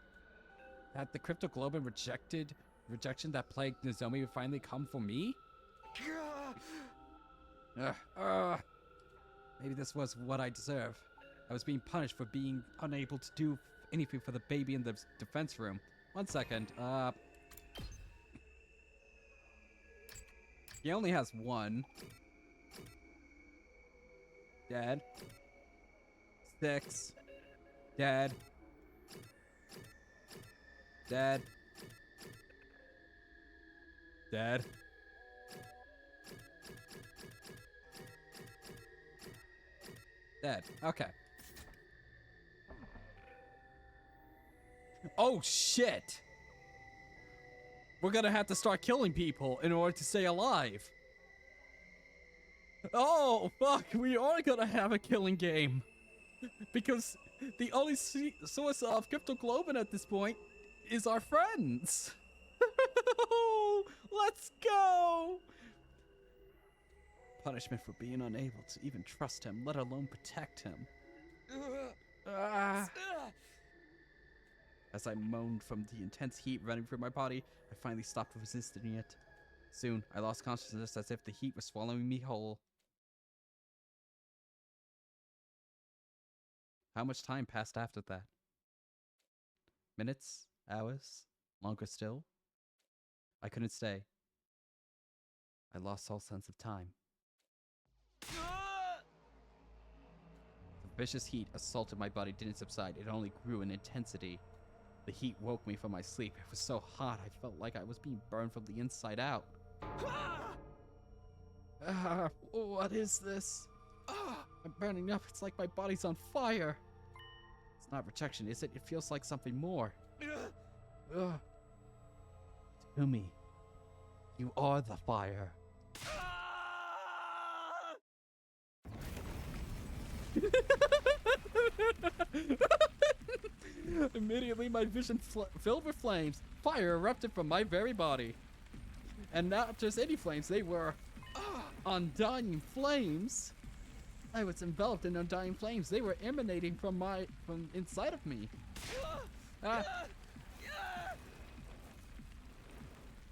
Had the cryptoglobin rejection that plagued Nozomi would finally come for me? Maybe this was what I deserve. I was being punished for being unable to do anything for the baby in the defense room. 1 second. He only has one. Dead. 6. Dead. Dead. Dead. Dead. Okay. Oh shit! We're gonna have to start killing people in order to stay alive. Oh fuck, we are gonna have a killing game. Because the only source of cryptoglobin at this point is our friends. Let's go! Punishment for being unable to even trust him, let alone protect him. As I moaned from the intense heat running through my body, I finally stopped resisting it. Soon, I lost consciousness as if the heat was swallowing me whole. How much time passed after that? Minutes? Hours? Longer still? I couldn't stay. I lost all sense of time. The vicious heat assaulted my body didn't subside, it only grew in intensity. The heat woke me from my sleep. It was so hot, I felt like I was being burned from the inside out. What is this? I'm burning up. It's like my body's on fire. It's not rejection, is it? It feels like something more. Tumi, you are the fire. Immediately, my vision filled with flames. Fire erupted from my very body. And not just any flames, they were undying flames. I was enveloped in undying flames. They were emanating from inside of me.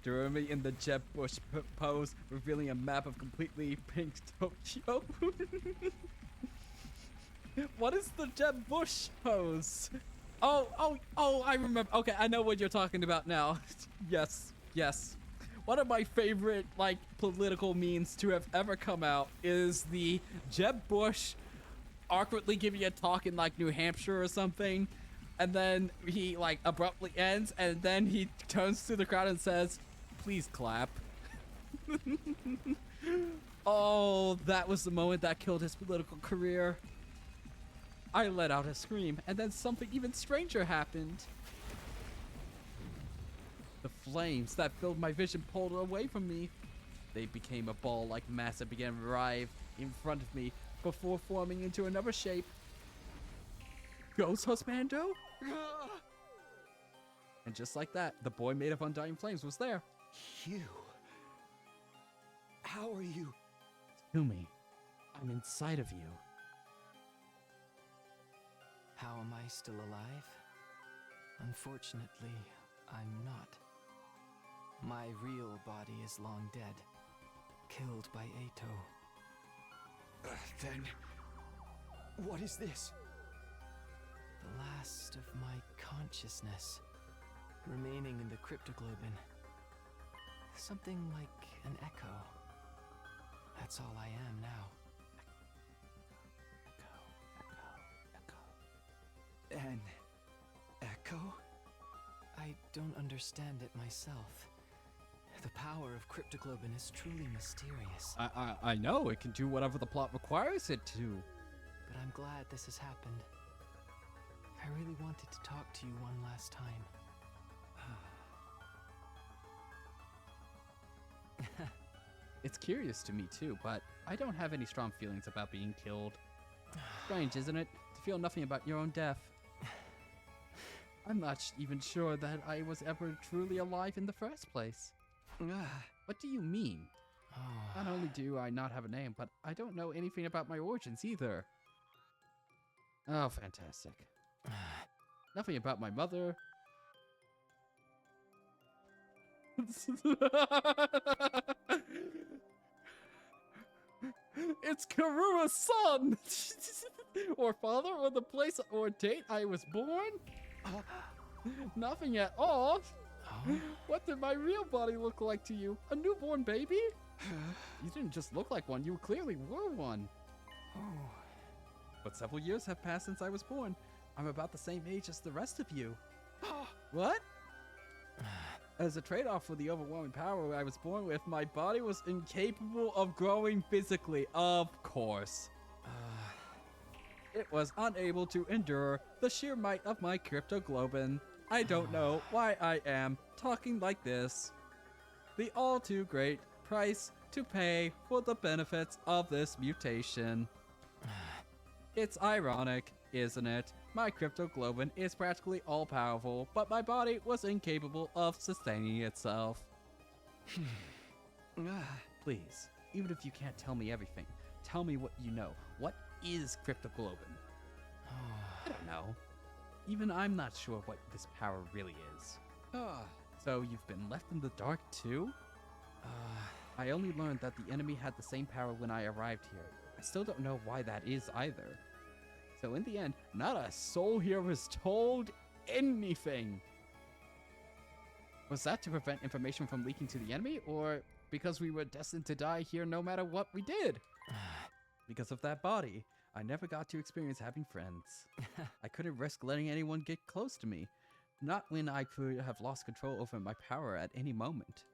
Threw me in the Jeb Bush pose, revealing a map of completely pink Tokyo. What is the Jeb Bush pose? Oh, I remember. Okay, I know what you're talking about now. Yes. One of my favorite, political memes to have ever come out is the Jeb Bush awkwardly giving a talk in, New Hampshire or something, and then he, abruptly ends, and then he turns to the crowd and says, "Please clap." Oh, that was the moment that killed his political career. I let out a scream, and then something even stranger happened. The flames that filled my vision pulled away from me. They became a ball-like mass that began to writhe in front of me before forming into another shape. Ghost Husbando? And just like that, the boy made of undying flames was there. You? How are you? Tumi, I'm inside of you. How am I still alive? Unfortunately, I'm not. My real body is long dead, killed by Ato. Then, what is this? The last of my consciousness, remaining in the cryptoglobin. Something like an echo. That's all I am now. An echo? I don't understand it myself. The power of cryptoglobin is truly mysterious. I know, it can do whatever the plot requires it to. But I'm glad this has happened. I really wanted to talk to you one last time. It's curious to me too, but I don't have any strong feelings about being killed. Strange, isn't it? To feel nothing about your own death. I'm not even sure that I was ever truly alive in the first place. What do you mean? Not only do I not have a name, but I don't know anything about my origins either. Oh, fantastic. Nothing about my mother. It's Karua's son! Or father, or the place or date I was born? Nothing at all. What did my real body look like to you? A newborn baby? You didn't just look like one, you clearly were one. But several years have passed since I was born. I'm about the same age as the rest of you. What? As a trade-off for the overwhelming power I was born with, my body was incapable of growing physically, of course. It was unable to endure the sheer might of my cryptoglobin. I don't know why I am talking like this. The all too great price to pay for the benefits of this mutation. It's ironic, isn't it? My cryptoglobin is practically all-powerful, but my body was incapable of sustaining itself. Please, even if you can't tell me everything, tell me what you know. What is cryptoglobin? I don't know. Even I'm not sure what this power really is. So you've been left in the dark too? I only learned that the enemy had the same power when I arrived here. I still don't know why that is either. So in the end, not a soul here was told anything. Was that to prevent information from leaking to the enemy, or because we were destined to die here no matter what we did? Because of that body, I never got to experience having friends. I couldn't risk letting anyone get close to me, not when I could have lost control over my power at any moment.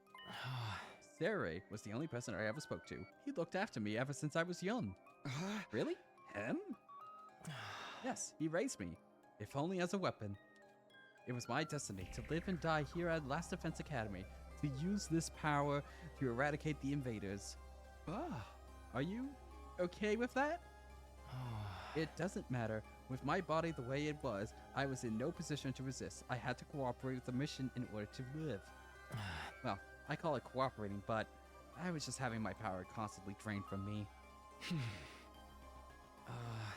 Sarai was the only person I ever spoke to. He looked after me ever since I was young. Really? Him? Yes, he raised me, if only as a weapon. It was my destiny to live and die here at Last Defense Academy, to use this power to eradicate the invaders. Are you okay with that? It doesn't matter. With my body the way it was, I was in no position to resist. I had to cooperate with the mission in order to live. Well, I call it cooperating, but I was just having my power constantly drained from me.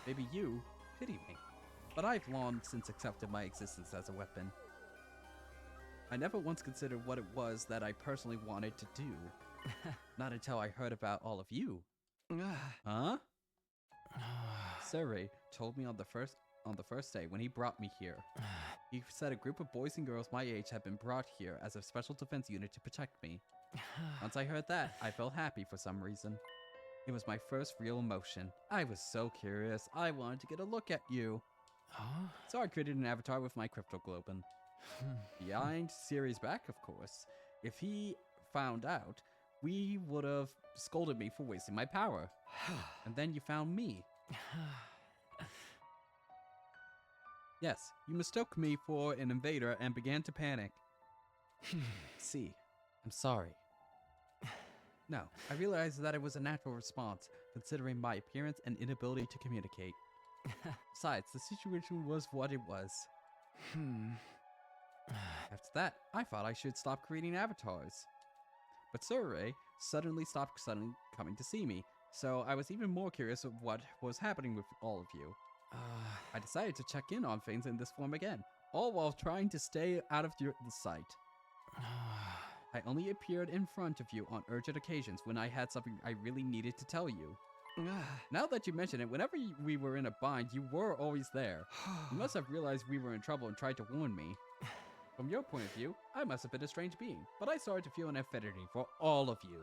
Maybe you pity me, but I've long since accepted my existence as a weapon. I never once considered what it was that I personally wanted to do. Not until I heard about all of you. Huh? Sarai told me on the first day when he brought me here. He said a group of boys and girls my age had been brought here as a special defense unit to protect me. Once I heard that, I felt happy for some reason. It was my first real emotion. I was so curious. I wanted to get a look at you. So I created an avatar with my cryptoglobin. Behind Siri's back, of course. If he found out, we would have scolded me for wasting my power. And then you found me. Yes, you mistook me for an invader and began to panic. See, I'm sorry. No, I realized that it was a natural response, considering my appearance and inability to communicate. Besides, the situation was what it was. After that, I thought I should stop creating avatars. But Sarai suddenly stopped coming to see me, so I was even more curious of what was happening with all of you. I decided to check in on things in this form again, all while trying to stay out of the sight. I only appeared in front of you on urgent occasions when I had something I really needed to tell you. Now that you mention it, whenever we were in a bind, you were always there. You must have realized we were in trouble and tried to warn me. From your point of view, I must have been a strange being, but I started to feel an affinity for all of you.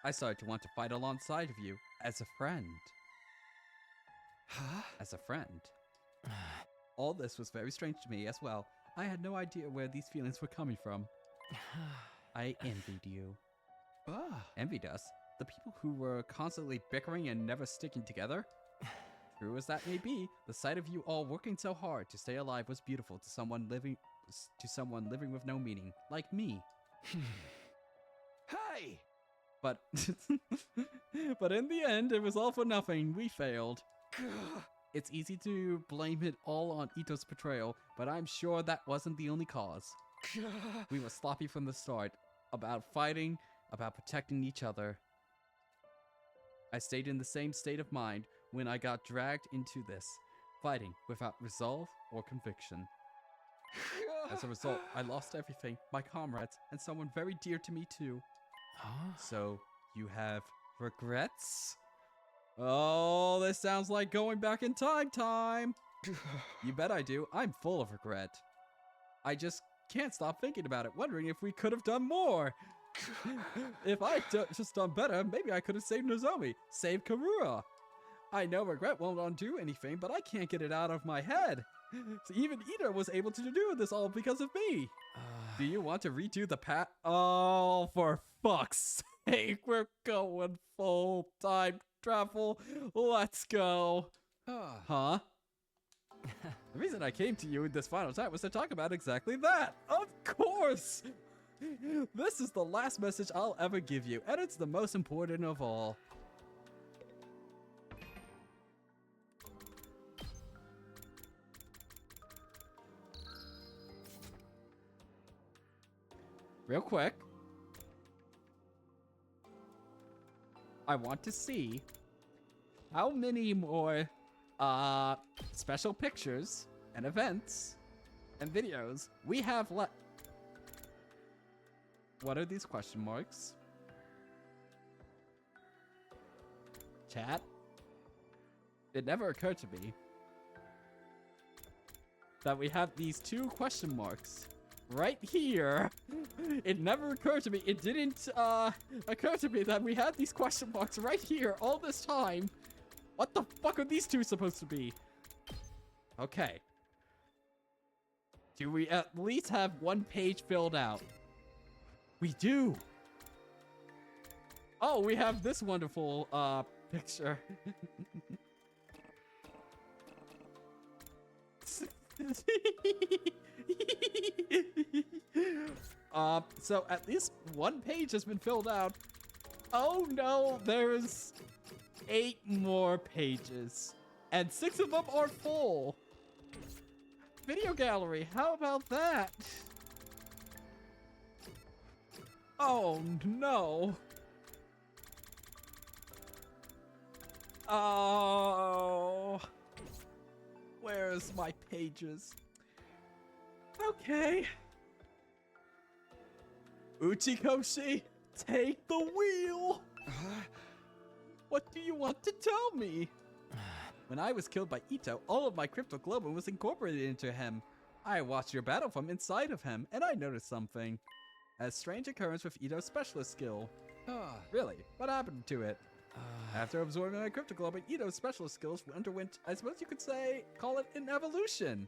I started to want to fight alongside of you as a friend. As a friend. All this was very strange to me as well. I had no idea where these feelings were coming from. I envied you. Envied us? The people who were constantly bickering and never sticking together? True as that may be, the sight of you all working so hard to stay alive was beautiful to someone living with no meaning, like me. Hey! But but in the end, it was all for nothing. We failed. It's easy to blame it all on Ito's betrayal, but I'm sure that wasn't the only cause. We were sloppy from the start, about fighting, about protecting each other. I stayed in the same state of mind when I got dragged into this, fighting without resolve or conviction. As a result, I lost everything, my comrades, and someone very dear to me too. So, you have regrets? Oh, this sounds like going back in time. You bet I do. I'm full of regret. I just can't stop thinking about it, wondering if we could have done more. If I'd just done better, maybe I could have saved Nozomi, saved Karura. I know regret won't undo anything, but I can't get it out of my head. So even Ito was able to do this all because of me. Do you want to redo the Oh, for fuck's sake, we're going full time travel. Let's go. Huh? The reason I came to you in this final time was to talk about exactly that. Of course! This is the last message I'll ever give you, and it's the most important of all. Real quick, I want to see how many more special pictures and events and videos we have left. What are these question marks? Chat? It never occurred to me that we have these two question marks right here. It never occurred to me. It didn't occur to me that we had these question marks right here all this time. What the fuck are these two supposed to be? Okay. Do we at least have one page filled out? We do. Oh, we have this wonderful picture. So at least one page has been filled out. Oh no, there's 8 more pages. And 6 of them are full. Video gallery, how about that? Oh no. Oh. Where's my pages? Okay. Uchikoshi, take the wheel. What do you want to tell me? When I was killed by Ito, all of my cryptoglobin was incorporated into him. I watched your battle from inside of him, and I noticed something. A strange occurrence with Ito's specialist skill. Really? What happened to it? After absorbing my cryptoglobin, Ito's specialist skills underwent, I suppose you could say, call it an evolution.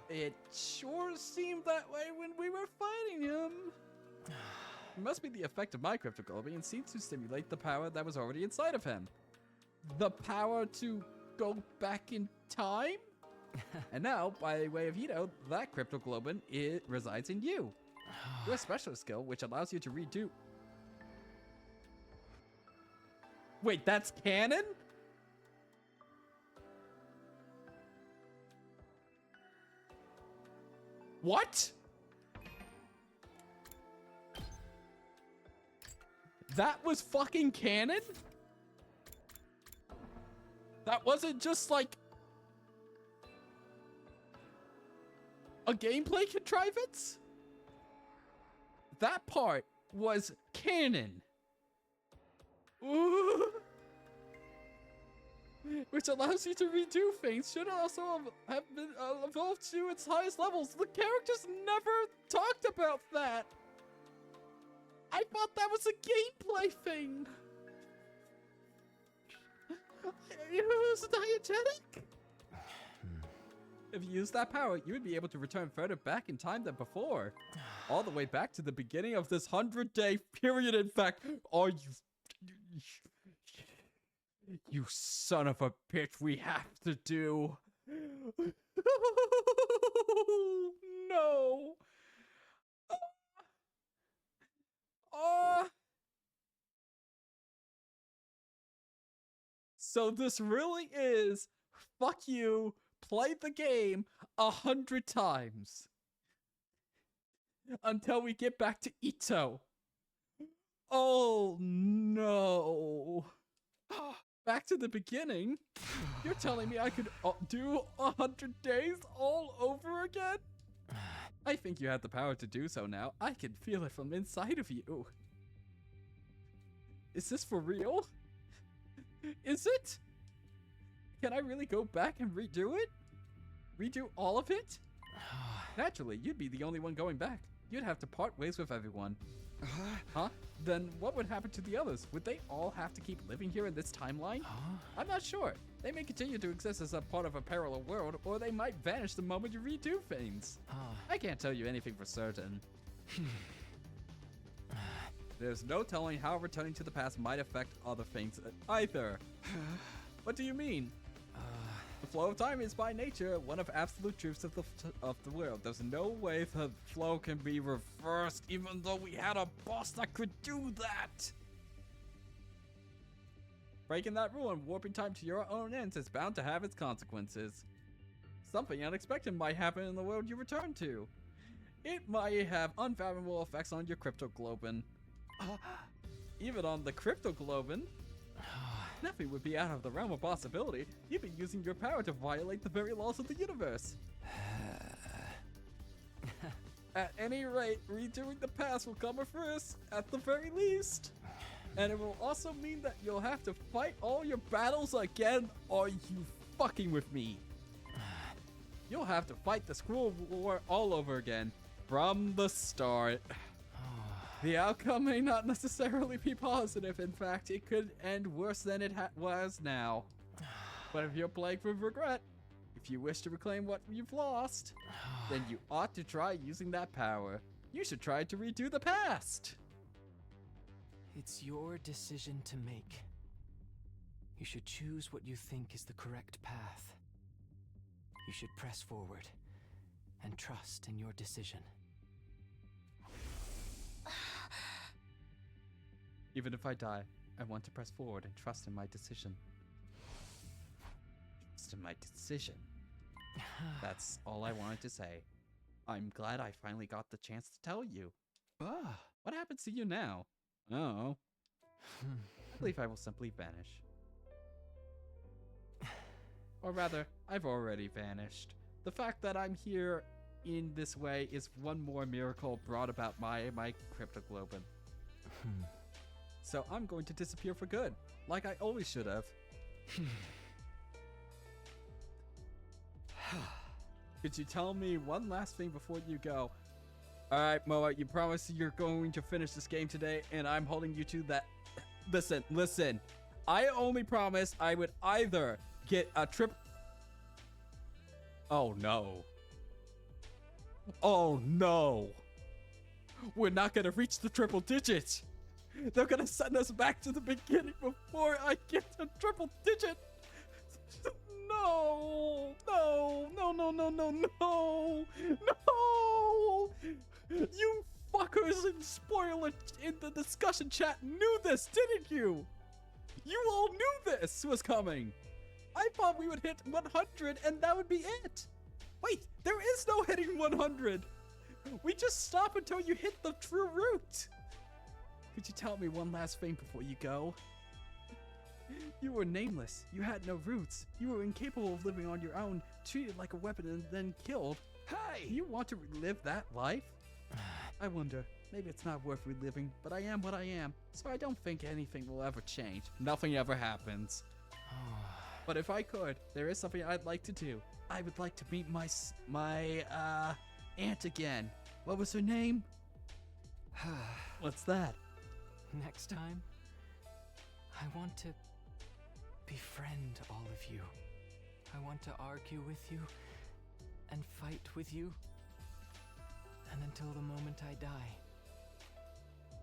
It sure seemed that way when we were fighting him. It must be the effect of my cryptoglobin and seems to stimulate the power that was already inside of him. The power to go back in time? And now, by way of Ito, that cryptoglobin, it resides in you. Your specialist skill, which allows you to redo... Wait, that's canon? What? That was fucking canon? That wasn't just like a gameplay contrivance. That part was canon. Ooh. Which allows you to redo things. Should also have been evolved to its highest levels. The characters never talked about that. I thought that was a gameplay thing. It was diegetic. If you use that power, you would be able to return further back in time than before. All the way back to the beginning of this 100-day period, in fact. Are you... You son of a bitch, we have to do... No. So this really is, fuck you, play the game 100 times. Until we get back to Ito. Oh no. Back to the beginning? You're telling me I could do 100 days all over again? I think you have the power to do so now. I can feel it from inside of you. Is this for real? Is it? Can I really go back and redo it? Redo all of it? Naturally, you'd be the only one going back. You'd have to part ways with everyone. Huh? Then what would happen to the others? Would they all have to keep living here in this timeline? I'm not sure. They may continue to exist as a part of a parallel world, or they might vanish the moment you redo things. I can't tell you anything for certain. There's no telling how returning to the past might affect other things either. What do you mean? The flow of time is by nature one of absolute truths of the world. There's no way the flow can be reversed, even though we had a boss that could do that. Breaking that rule and warping time to your own ends is bound to have its consequences. Something unexpected might happen in the world you return to. It might have unfathomable effects on your cryptoglobin. Even on the cryptoglobin? Nothing would be out of the realm of possibility. You'd be using your power to violate the very laws of the universe. At any rate, redoing the past will come with risk, at the very least. And it will also mean that you'll have to fight all your battles again. Are you fucking with me? You'll have to fight the Scroll War all over again, from the start. The outcome may not necessarily be positive. In fact, it could end worse than it was now. But if you're plagued with regret, if you wish to reclaim what you've lost, then you ought to try using that power. You should try to redo the past. It's your decision to make. You should choose what you think is the correct path. You should press forward and trust in your decision. Even if I die, I want to press forward and trust in my decision. Trust in my decision. That's all I wanted to say. I'm glad I finally got the chance to tell you. What happens to you now? Oh. I believe I will simply vanish. Or rather, I've already vanished. The fact that I'm here in this way is one more miracle brought about by my cryptoglobin. So I'm going to disappear for good, like I always should have. Could you tell me one last thing before you go? Alright, Moa, you promised you're going to finish this game today, and I'm holding you to that. Listen. I only promised I would either get a trip. Oh no. Oh no. We're not gonna reach the triple digits. They're gonna send us back to the beginning before I get a triple digit. No. You fuckers in spoiler in the discussion chat knew this, didn't you? You all knew this was coming. I thought we would hit 100 and that would be it. Wait, there is no hitting 100. We just stop until you hit the true route. Could you tell me one last thing before you go? You were nameless. You had no roots. You were incapable of living on your own, treated like a weapon and then killed. Hey! You want to relive that life? I wonder. Maybe it's not worth reliving, but I am what I am, so I don't think anything will ever change. Nothing ever happens. But if I could, there is something I'd like to do. I would like to meet my aunt again. What was her name? What's that? Next time, I want to befriend all of you. I want to argue with you and fight with you. And until the moment I die,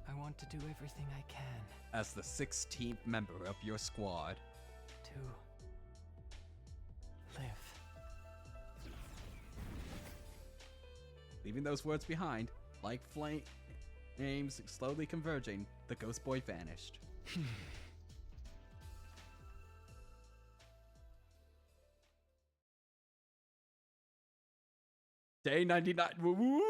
I want to do everything I can. As the 16th member of your squad. To live. Leaving those words behind, like flames slowly converging, the ghost boy vanished. Day 99. Woo-woo!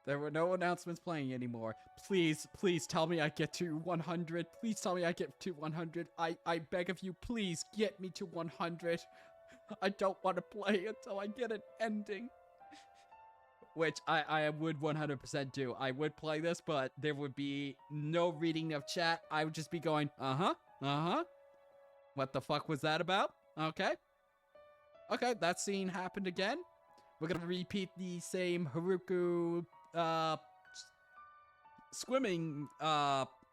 There were no announcements playing anymore. Please, please tell me I get to 100. Please tell me I get to 100. I beg of you, please get me to 100. I don't want to play until I get an ending. Which I would 100% do. I would play this, but there would be no reading of chat. I would just be going, What the fuck was that about? Okay. Okay, that scene happened again. We're gonna repeat the same Haruku, swimming,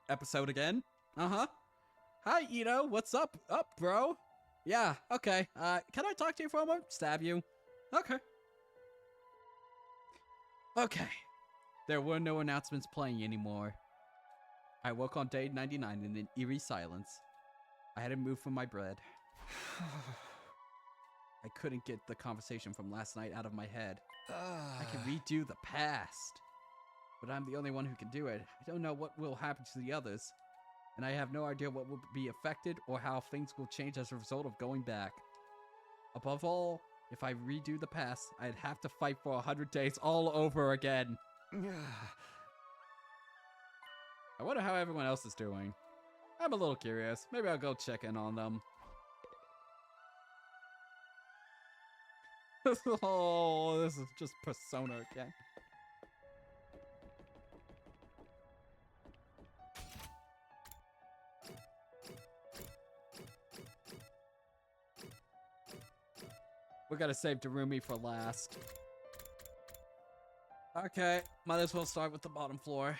episode again. Hi, Ito. What's up, bro? Yeah, okay. Can I talk to you for a moment? Stab you. Okay. Okay. There were no announcements playing anymore. I woke on day 99 in an eerie silence. I hadn't moved from my bed. I couldn't get the conversation from last night out of my head. I can redo the past. But I'm the only one who can do it. I don't know what will happen to the others. And I have no idea what will be affected or how things will change as a result of going back. Above all, if I redo the past, I'd have to fight for 100 days all over again. I wonder how everyone else is doing. I'm a little curious. Maybe I'll go check in on them. Oh, this is just Persona again. We gotta save Darumi for last. Okay, might as well start with the bottom floor.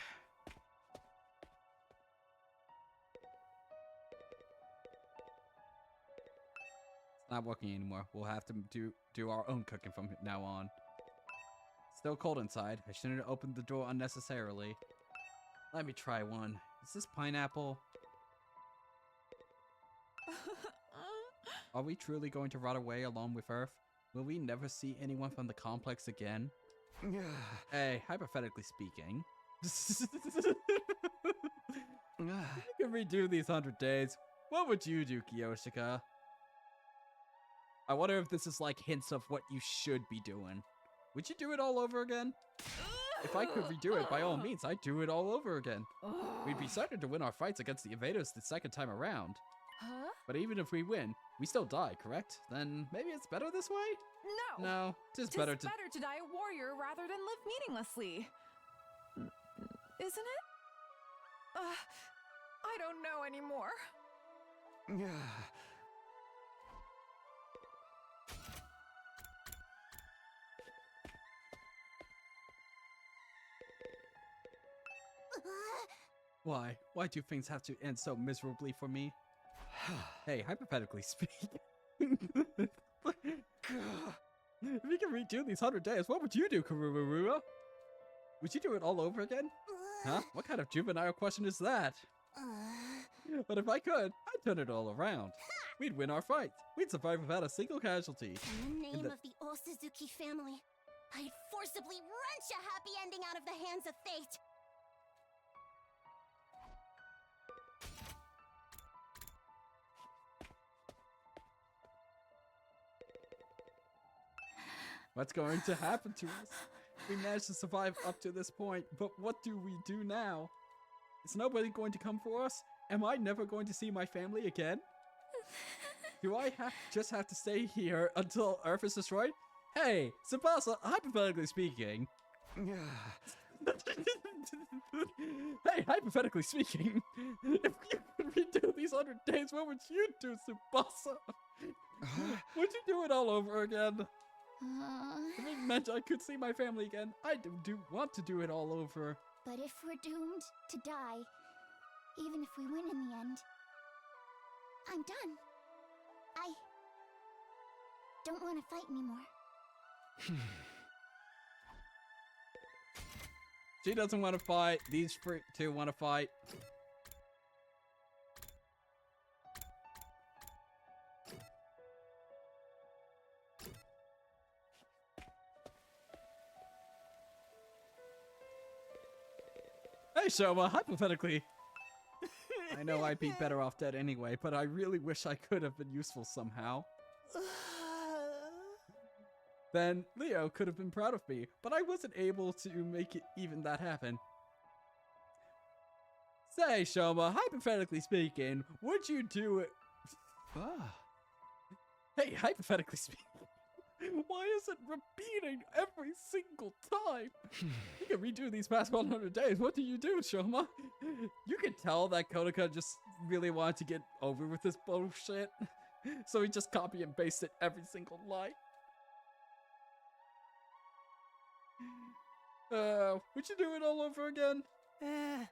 It's not working anymore. We'll have to do our own cooking from now on. Still cold inside. I shouldn't have opened the door unnecessarily. Let me try one. Is this pineapple? Are we truly going to rot away along with Earth? Will we never see anyone from the complex again? Hey, hypothetically speaking. You can redo these 100 days. What would you do, Kiyoshika? I wonder if this is like hints of what you should be doing. Would you do it all over again? If I could redo it, by all means, I'd do it all over again. We'd be certain to win our fights against the invaders the second time around. Huh? But even if we win, we still die, correct? Then maybe it's better this way? No. No, it's better to die a warrior rather than live meaninglessly. Isn't it? I don't know anymore. Why? Why do things have to end so miserably for me? Hey, hypothetically speaking. If you can redo these 100 days, what would you do, Kurururua? Would you do it all over again? Huh? What kind of juvenile question is that? But if I could, I'd turn it all around. We'd win our fight. We'd survive without a single casualty. In the name of the Osuzuki family, I'd forcibly wrench a happy ending out of the hands of fate. What's going to happen to us? We managed to survive up to this point, but what do we do now? Is nobody going to come for us? Am I never going to see my family again? Do I just have to stay here until Earth is destroyed? Hey, Tsubasa, hypothetically speaking. Hey, hypothetically speaking, if you could redo these 100 days, what would you do, Tsubasa? Would you do it all over again? If it meant I could see my family again, I do want to do it all over. But if we're doomed to die, even if we win in the end, I'm done. I don't want to fight anymore. She doesn't want to fight. These two want to fight. Hey, Shoma, hypothetically. I know I'd be better off dead anyway, but I really wish I could have been useful somehow. Then Leo could have been proud of me, but I wasn't able to make it even that happen. Say, Shoma, hypothetically speaking, would you do it? Hey, hypothetically speaking. Why is it repeating every single time? You can redo these past 100 days. What do you do, Shoma? You can tell that Kodaka just really wanted to get over with this bullshit. So he just copy and pasted every single line. Would you do it all over again?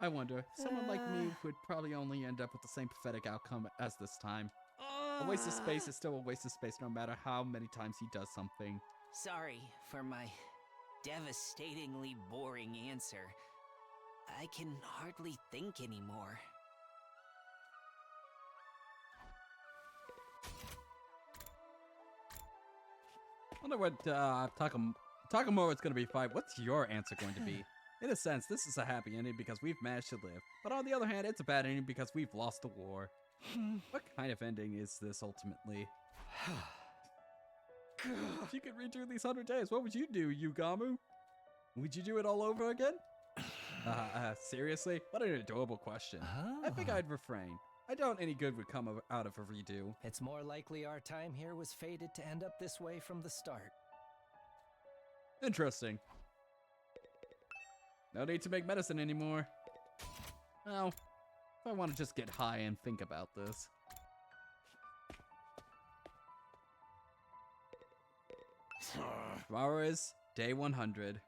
I wonder. Someone like me would probably only end up with the same pathetic outcome as this time. A waste of space is still a waste of space no matter how many times he does something. Sorry for my devastatingly boring answer. I can hardly think anymore. I wonder what Takamura's gonna be fine. What's your answer going to be? In a sense, this is a happy ending because we've managed to live. But on the other hand, it's a bad ending because we've lost the war. What kind of ending is this ultimately? If you could redo these 100 days, what would you do, Yugamu? Would you do it all over again? Seriously? What an adorable question. I think I'd refrain. I doubt any good would come out of a redo. It's more likely our time here was fated to end up this way from the start. Interesting. No need to make medicine anymore. Well, if I want to just get high and think about this. Tomorrow is day 100.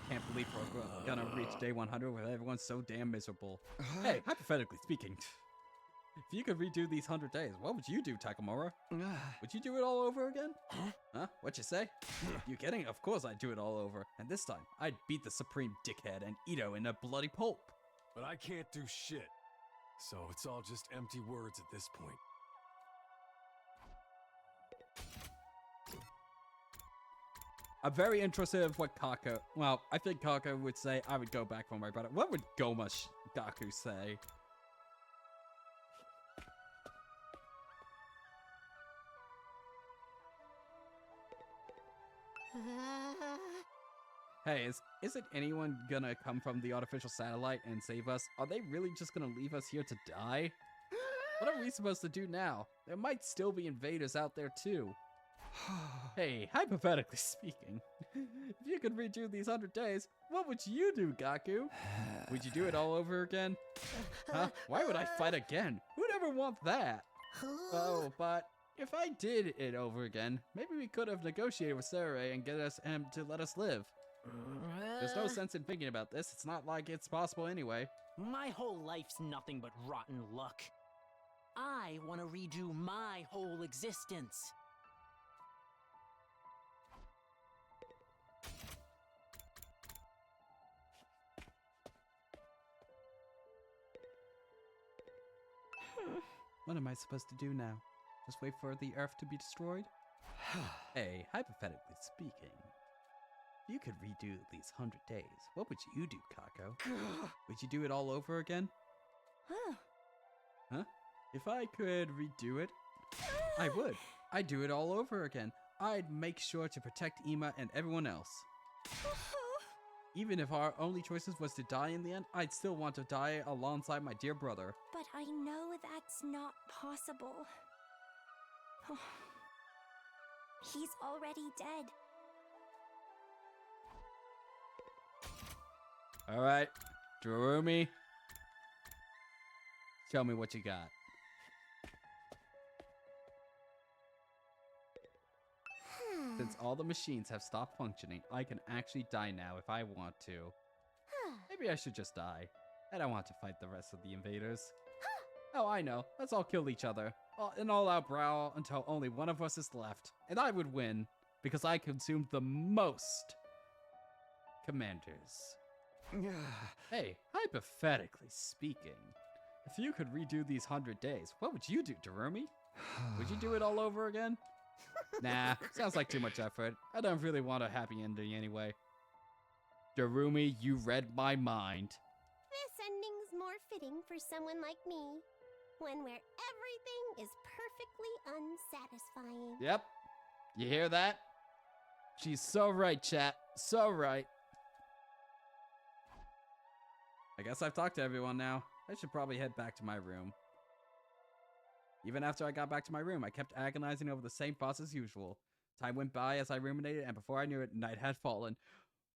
Can't believe we're gonna reach day 100 with everyone so damn miserable. Hey, hypothetically speaking, if you could redo these 100 days, what would you do, Takamura? Would you do it all over again? Huh? What'd you say? You kidding? Of course I'd do it all over. And this time, I'd beat the supreme dickhead and Ito in a bloody pulp. But I can't do shit. So it's all just empty words at this point. I'm very interested in what Kako... Well, I think Kako would say I would go back for my brother. What would Goma Gaku say? Hey, isn't anyone gonna come from the artificial satellite and save us? Are they really just gonna leave us here to die? What are we supposed to do now? There might still be invaders out there too. Hey, hypothetically speaking, if you could redo these 100 days, what would you do, Gaku? Would you do it all over again? Huh? Why would I fight again? Who'd ever want that? Oh, but if I did it over again, maybe we could have negotiated with Sarai and get him to let us live. There's no sense in thinking about this. It's not like it's possible anyway. My whole life's nothing but rotten luck. I want to redo my whole existence. What am I supposed to do now? Just wait for the Earth to be destroyed? Hey, hypothetically speaking, if you could redo these 100 days, what would you do, Kako? Would you do it all over again? Huh? If I could redo it, I would. I'd do it all over again. I'd make sure to protect Ima and everyone else. Even if our only choices was to die in the end, I'd still want to die alongside my dear brother. But I know that's not possible. He's already dead. Alright, Darumi. Show me what you got. Since all the machines have stopped functioning, I can actually die now if I want to. Maybe I should just die. I don't want to fight the rest of the invaders. Oh, I know. Let's all kill each other. An all-out brawl until only one of us is left. And I would win, because I consumed the most commanders. Hey, hypothetically speaking, if you could redo these 100 days, what would you do, Darumi? Would you do it all over again? Nah, sounds like too much effort. I don't really want a happy ending anyway. Darumi, you read my mind. This ending's more fitting for someone like me. One where everything is perfectly unsatisfying. Yep. You hear that? She's so right, chat. So right. I guess I've talked to everyone now. I should probably head back to my room. Even after I got back to my room, I kept agonizing over the same thoughts as usual. Time went by as I ruminated, and before I knew it, night had fallen.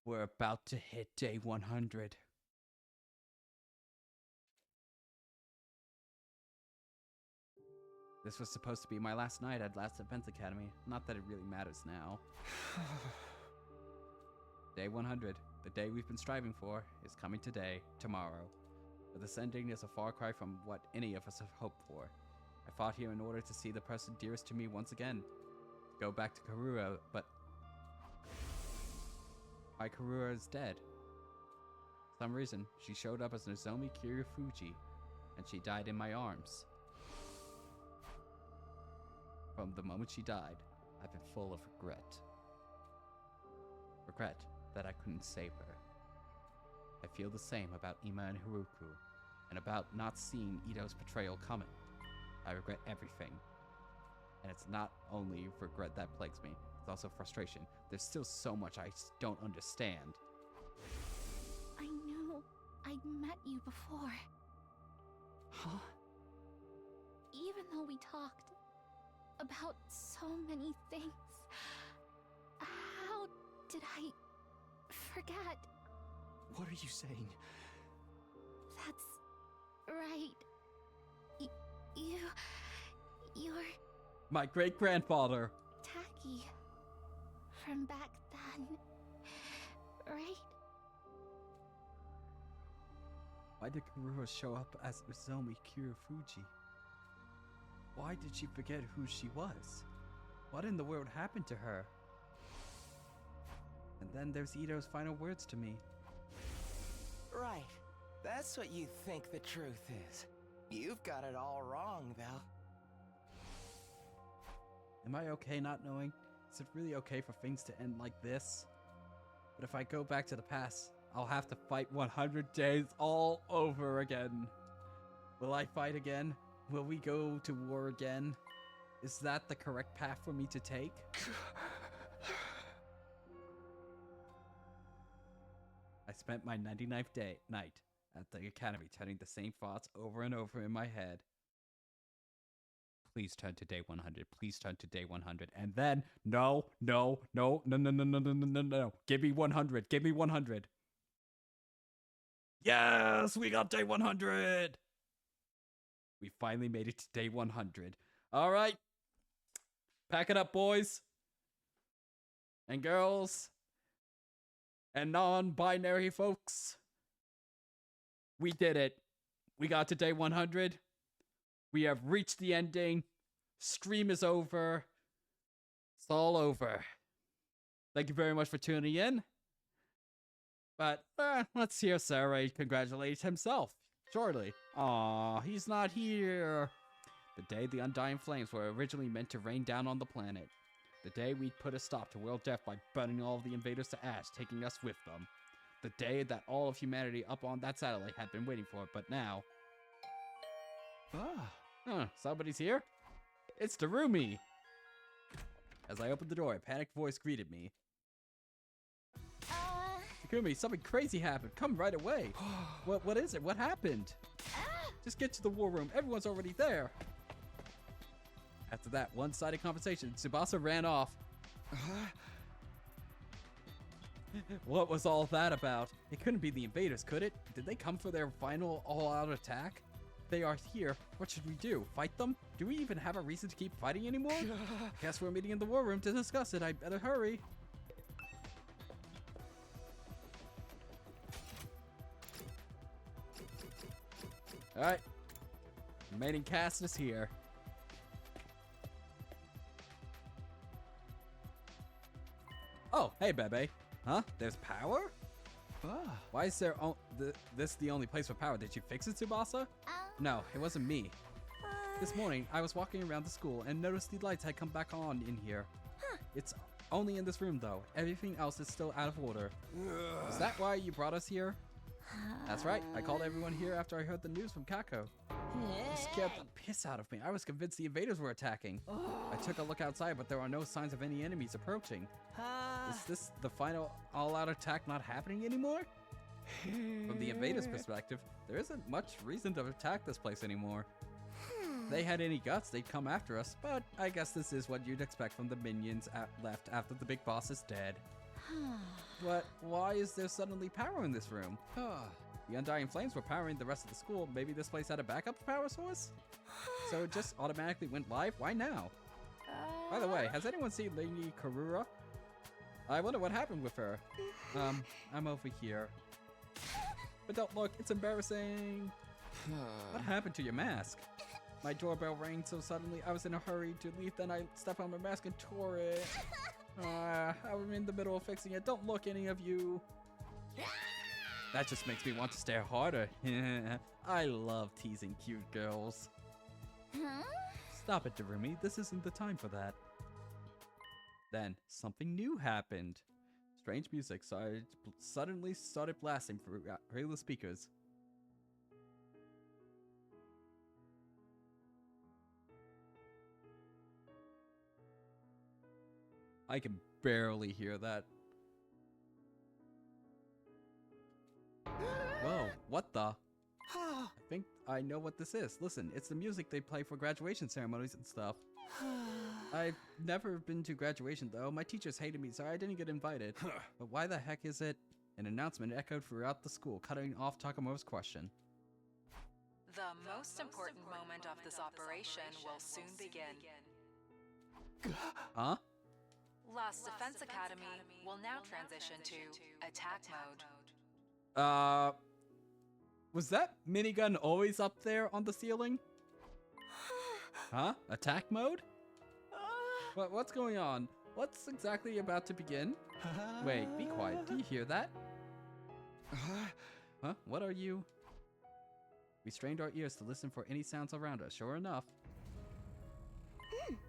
We're about to hit day 100. This was supposed to be my last night at Last Defense Academy. Not that it really matters now. Day 100, the day we've been striving for, is coming today, tomorrow. But this ending is a far cry from what any of us have hoped for. I fought here in order to see the person dearest to me once again. To go back to Karura, but my Karura is dead. For some reason, she showed up as Nozomi Kirifuji, and she died in my arms. From the moment she died, I've been full of regret. Regret that I couldn't save her. I feel the same about Ima and Haruku, and about not seeing Ito's betrayal coming. I regret everything. And it's not only regret that plagues me, it's also frustration. There's still so much I don't understand. I knew I'd met you before. Huh? Even though we talked about so many things, how did I forget? What are you saying? That's right. You're My great-grandfather. Taki from back then, right? Why did Karura show up as Nozomi Kirifuji? Why did she forget who she was? What in the world happened to her? And then there's Ito's final words to me. Right. That's what you think the truth is. You've got it all wrong, though. Am I okay not knowing? Is it really okay for things to end like this? But if I go back to the past, I'll have to fight 100 days all over again. Will I fight again? Will we go to war again? Is that the correct path for me to take? I spent my 99th night at the academy turning the same thoughts over and over in my head. Please turn to day 100. Please turn to day 100. And then, no. Give me 100. Give me 100. Yes, we got day 100. We finally made it to day 100. All right. Pack it up, boys. And girls. And non-binary folks. We did it. We got to day 100. We have reached the ending. Stream is over. It's all over. Thank you very much for tuning in. But let's hear Sarai congratulate himself. Shortly. Aw, he's not here. The day the Undying Flames were originally meant to rain down on the planet. The day we'd put a stop to world death by burning all of the invaders to ash, taking us with them. The day that all of humanity up on that satellite had been waiting for, but now... somebody's here? It's Darumi! As I opened the door, a panicked voice greeted me. Takumi, something crazy happened. Come right away. What is it? What happened? Just get to the war room. Everyone's already there. After that one-sided conversation, Tsubasa ran off. What was all that about? It couldn't be the invaders, could it? Did they come for their final all-out attack? They are here. What should we do? Fight them? Do we even have a reason to keep fighting anymore? I guess we're meeting in the war room to discuss it. I better hurry. Alright. Remaining cast is here. Oh, hey, Bebe. Huh? There's power? Why is there this the only place for power? Did you fix it, Tsubasa? No, it wasn't me. This morning, I was walking around the school and noticed the lights had come back on in here. It's only in this room, though. Everything else is still out of order. Is that why you brought us here? That's right. I called everyone here after I heard the news from Kako. It scared the piss out of me. I was convinced the invaders were attacking. I took a look outside, but there are no signs of any enemies approaching. Is this the final all-out attack not happening anymore? From the invaders' perspective, there isn't much reason to attack this place anymore. If they had any guts, they'd come after us, but I guess this is what you'd expect from the minions left after the big boss is dead. But why is there suddenly power in this room? The Undying Flames were powering the rest of the school. Maybe this place had a backup power source? So it just automatically went live? Why now? By the way, has anyone seen Lady Karura? I wonder what happened with her. I'm over here. But don't look, it's embarrassing. What happened to your mask? My doorbell rang so suddenly I was in a hurry to leave, then I stepped on my mask and tore it. I'm in the middle of fixing it. Don't look, any of you. That just makes me want to stare harder. I love teasing cute girls. Stop it, Darumi. This isn't the time for that. Then, something new happened. Strange music suddenly started blasting through regular speakers. I can barely hear that. Whoa, what the? I think I know what this is. Listen, it's the music they play for graduation ceremonies and stuff. I've never been to graduation though. My teachers hated me, so I didn't get invited. But why the heck is it? An announcement echoed throughout the school, cutting off Takamura's question. The most important moment of this operation will soon begin. Huh? Lost Defense Academy will now transition to attack mode. Was that minigun always up there on the ceiling? Huh? Attack mode? What's going on? What's exactly about to begin? Wait, be quiet. Do you hear that? Huh? What are you? We strained our ears to listen for any sounds around us. Sure enough.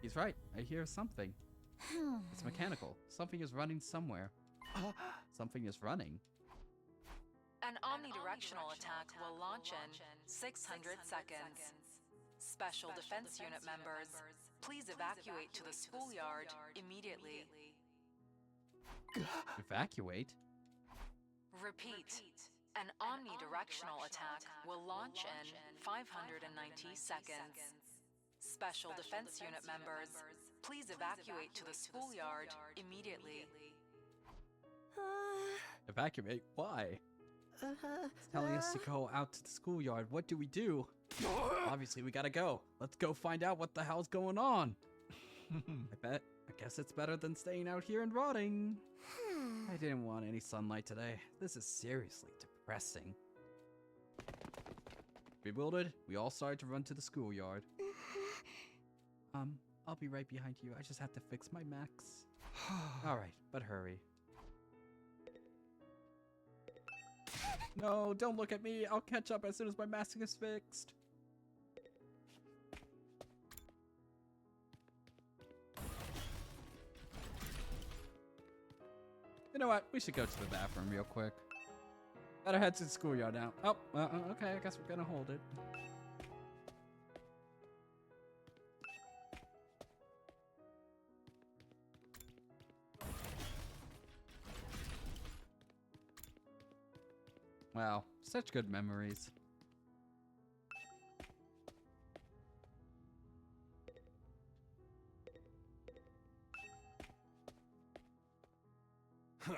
He's right. I hear something. It's mechanical. Something is running somewhere. Something is running. An omnidirectional attack will launch in 600 seconds. Special Defense Unit members, please evacuate to the schoolyard immediately. Evacuate? Repeat. An omnidirectional attack will launch in 590 seconds. Special Defense Unit members, please evacuate to the schoolyard immediately. Evacuate? Why? It's telling us to go out to the schoolyard. What do we do? Obviously, we gotta go. Let's go find out what the hell's going on. I guess it's better than staying out here and rotting. I didn't want any sunlight today. This is seriously depressing. Bewildered, we all started to run to the schoolyard. I'll be right behind you. I just have to fix my max. Alright, but hurry. No, don't look at me. I'll catch up as soon as my mask is fixed. You know what? We should go to the bathroom real quick. Better head to the schoolyard now. Oh, okay. I guess we're gonna hold it. Wow, such good memories. Huh.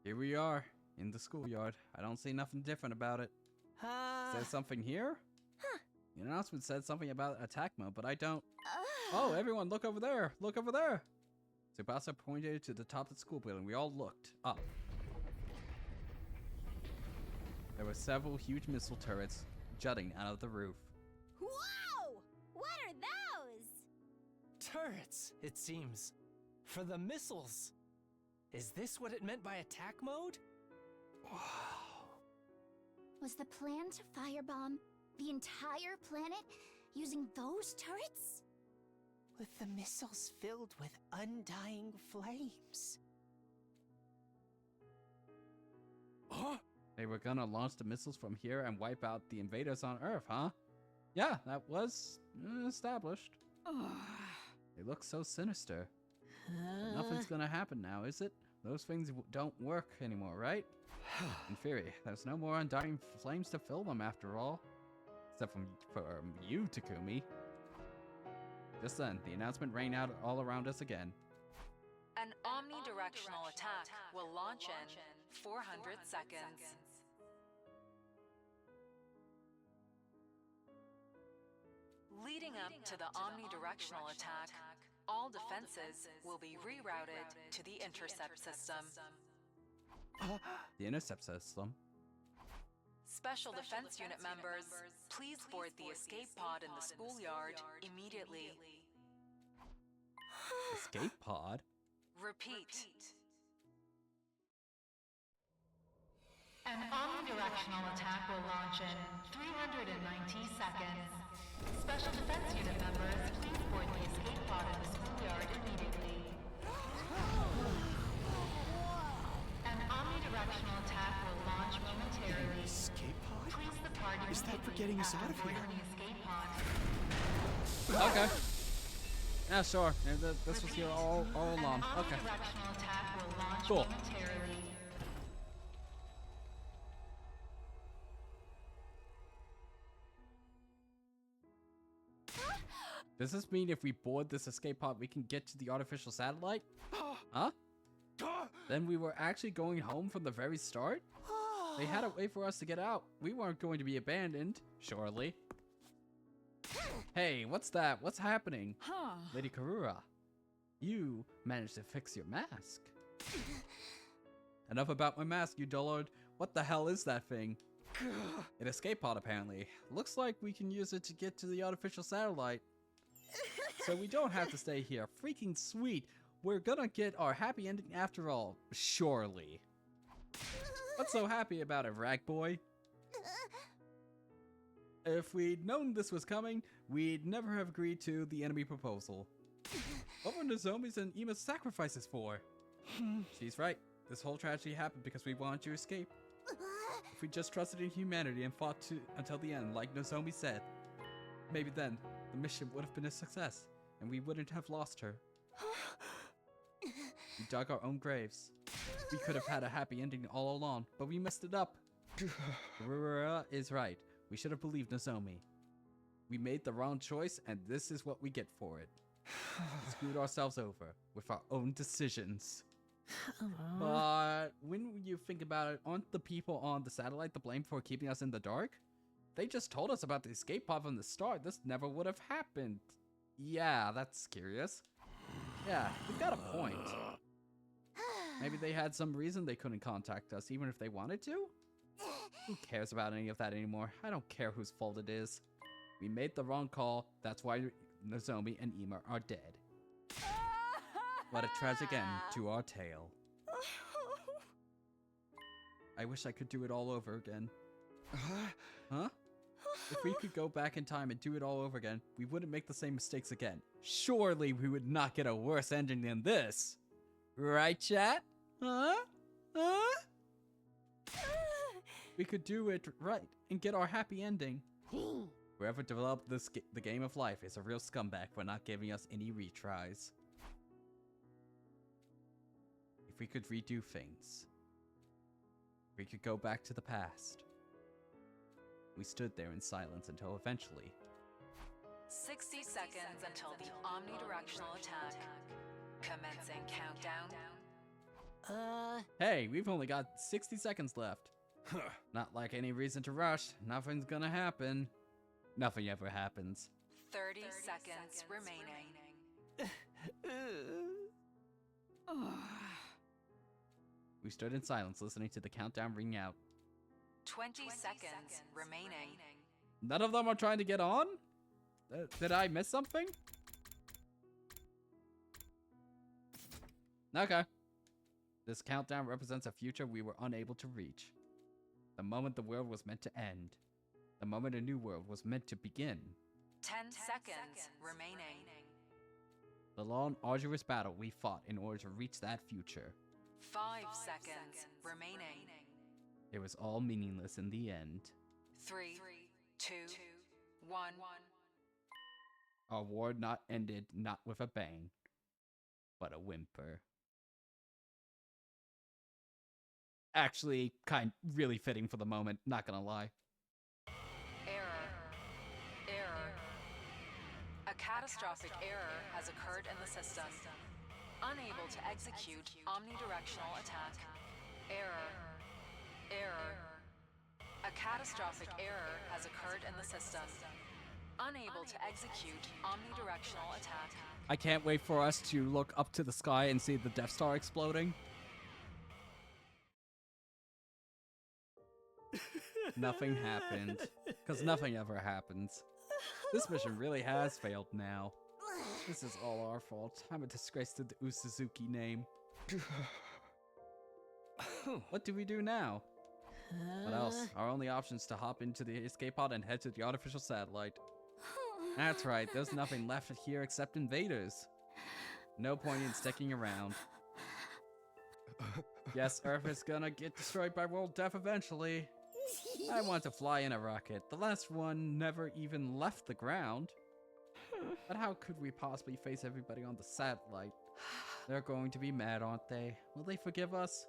Here we are, in the schoolyard. I don't see nothing different about it. Says something here? Huh. The announcement said something about attack mode, but I don't... Oh, everyone, look over there! Look over there! Tsubasa pointed to the top of the school building. We all looked up. There were several huge missile turrets jutting out of the roof. Whoa! What are those? Turrets, it seems. For the missiles. Is this what it meant by attack mode? Wow. Was the plan to firebomb the entire planet using those turrets? With the missiles filled with undying flames. Huh? They were gonna launch the missiles from here and wipe out the invaders on Earth, huh? Yeah, that was established. They look so sinister. But nothing's gonna happen now, is it? Those things don't work anymore, right? In theory, there's no more undying flames to fill them after all. Except from you, Takumi. Just then, the announcement rang out all around us again. An omnidirectional attack will launch in 400 seconds. Leading up to the omnidirectional attack, all defenses will be rerouted to the intercept system. The intercept system? Special Defense Unit members, please board the escape pod in the schoolyard immediately. Escape pod? Repeat. An omnidirectional attack will launch in 390 seconds. Special Defense Unit members, please board the escape pod in the schoolyard immediately. An omnidirectional attack will launch momentarily. Escape pod? Please the party Is that for getting us out of here? the escape pod. Okay. Yeah, sure. Yeah, this was here all along. Okay. Omnidirectional attack will launch Cool. momentarily. Does this mean if we board this escape pod, we can get to the artificial satellite? Huh? Then we were actually going home from the very start? They had a way for us to get out. We weren't going to be abandoned, surely. Hey, what's that? What's happening? Huh. Lady Karura, you managed to fix your mask. Enough about my mask, you dullard. What the hell is that thing? An escape pod, apparently. Looks like we can use it to get to the artificial satellite. So we don't have to stay here. Freaking sweet. We're gonna get our happy ending after all. Surely. What's so happy about it, rag boy? If we'd known this was coming, we'd never have agreed to the enemy proposal. What were Nozomi's and Ima's sacrifices for? She's right. This whole tragedy happened because we wanted to escape. If we just trusted in humanity and fought until the end, like Nozomi said, maybe then the mission would have been a success, and we wouldn't have lost her. We dug our own graves. We could have had a happy ending all along, but we messed it up. Karura is right. We should have believed Nozomi. We made the wrong choice, and this is what we get for it. We screwed ourselves over with our own decisions. But when you think about it, aren't the people on the satellite to blame for keeping us in the dark? They just told us about the escape pod from the start. This never would have happened. Yeah, that's curious. Yeah, you've got a point. Maybe they had some reason they couldn't contact us, even if they wanted to? Who cares about any of that anymore? I don't care whose fault it is. We made the wrong call. That's why Nozomi and Ima are dead. What a tragic end to our tale. I wish I could do it all over again. Huh? If we could go back in time and do it all over again, we wouldn't make the same mistakes again. Surely we would not get a worse ending than this. Right, chat? Huh? Huh? We could do it right and get our happy ending. Whoever developed the game of life is a real scumbag for not giving us any retries. If we could redo things. We could go back to the past. We stood there in silence until eventually... 60 seconds until the omnidirectional attack. Commencing countdown. Hey, we've only got 60 seconds left. Not like any reason to rush. Nothing's gonna happen. Nothing ever happens. 30 seconds remaining. We stood in silence, listening to the countdown ring out. 20 seconds remaining. None of them are trying to get on? Did I miss something? Okay. This countdown represents a future we were unable to reach. The moment the world was meant to end. The moment a new world was meant to begin. 10 seconds remaining. The long, arduous battle we fought in order to reach that future. 5 seconds remaining. It was all meaningless in the end. 3, 2, 1. Our war not ended not with a bang, but a whimper. Actually, really fitting for the moment, not gonna lie. Error. A catastrophic error has occurred in the system. Unable to execute omnidirectional attack. Error. A catastrophic error has occurred in the system. Unable to execute omnidirectional attack. I can't wait for us to look up to the sky and see the Death Star exploding. Nothing happened. Because nothing ever happens. This mission really has failed now. This is all our fault. I'm a disgrace to the Usuzuki name. What do we do now? What else? Our only option is to hop into the escape pod and head to the artificial satellite. That's right, there's nothing left here except invaders. No point in sticking around. Yes, Earth is gonna get destroyed by world death eventually. I want to fly in a rocket. The last one never even left the ground. But how could we possibly face everybody on the satellite? They're going to be mad, aren't they? Will they forgive us?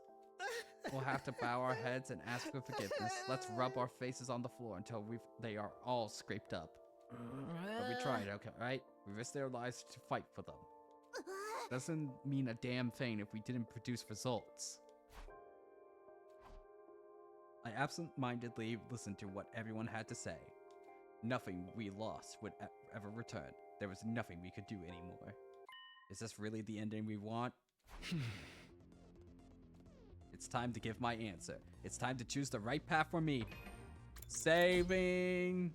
We'll have to bow our heads and ask for forgiveness. Let's rub our faces on the floor until they are all scraped up. But we tried, okay, right? We risked their lives to fight for them. Doesn't mean a damn thing if we didn't produce results. I absent-mindedly listened to what everyone had to say. Nothing we lost would ever return. There was nothing we could do anymore. Is this really the ending we want? It's time to give my answer. It's time to choose the right path for me. Saving.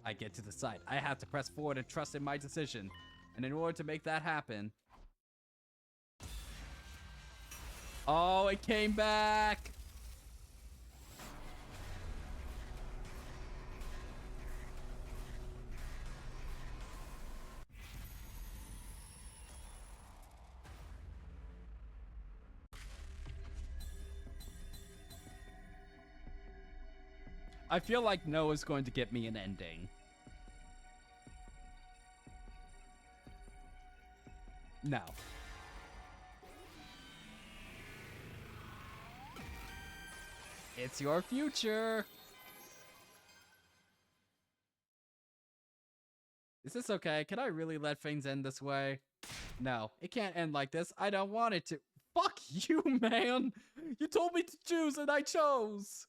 I get to decide. I have to press forward and trust in my decision. And in order to make that happen... Oh, it came back! I feel like Noah's going to get me an ending. No. It's your future. Is this okay? Can I really let things end this way? No, it can't end like this. I don't want it to. Fuck you, man. You told me to choose and I chose.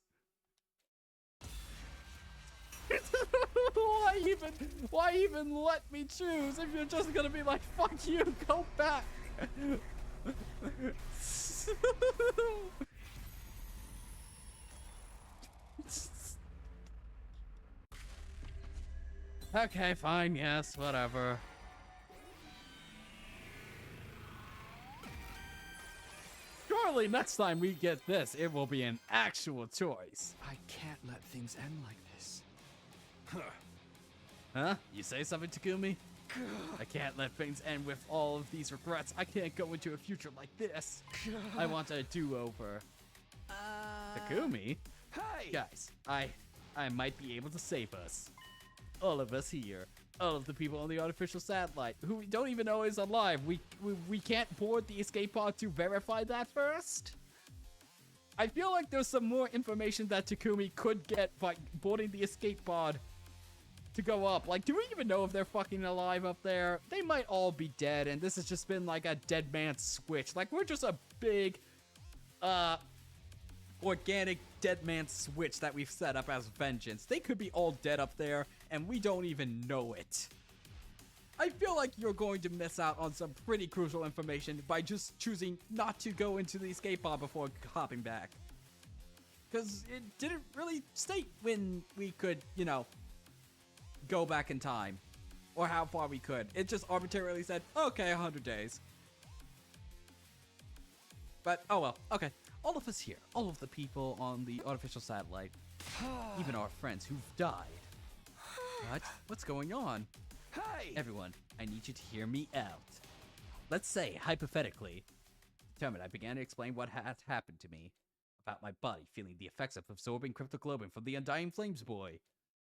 Why even let me choose if you're just gonna be like, fuck you, go back. Okay, fine, yes, whatever. Surely next time we get this, it will be an actual choice. I can't let things end like this. Huh? You say something, Takumi? I can't let things end with all of these regrets. I can't go into a future like this. I want a do-over. Takumi? Hey! Guys, I might be able to save us. all of us here, all of the people on the artificial satellite, who we don't even know is alive, we can't board the escape pod to verify that first? I feel like there's some more information that Takumi could get by boarding the escape pod to go up. Like, do we even know if they're fucking alive up there? They might all be dead, and this has just been like a dead man's switch. Like, we're just a big, organic dead man switch that we've set up as vengeance. They could be all dead up there, and we don't even know it. I feel like you're going to miss out on some pretty crucial information by just choosing not to go into the escape pod before hopping back. Because it didn't really state when we could, you know, go back in time. Or how far we could. It just arbitrarily said, okay, 100 days. But, oh well, okay. All of us here, all of the people on the artificial satellite, even our friends who've died. What? What's going on? Hey! Everyone, I need you to hear me out. Let's say, hypothetically, determined, I began to explain what had happened to me, about my body feeling the effects of absorbing cryptoglobin from the Undying Flames boy,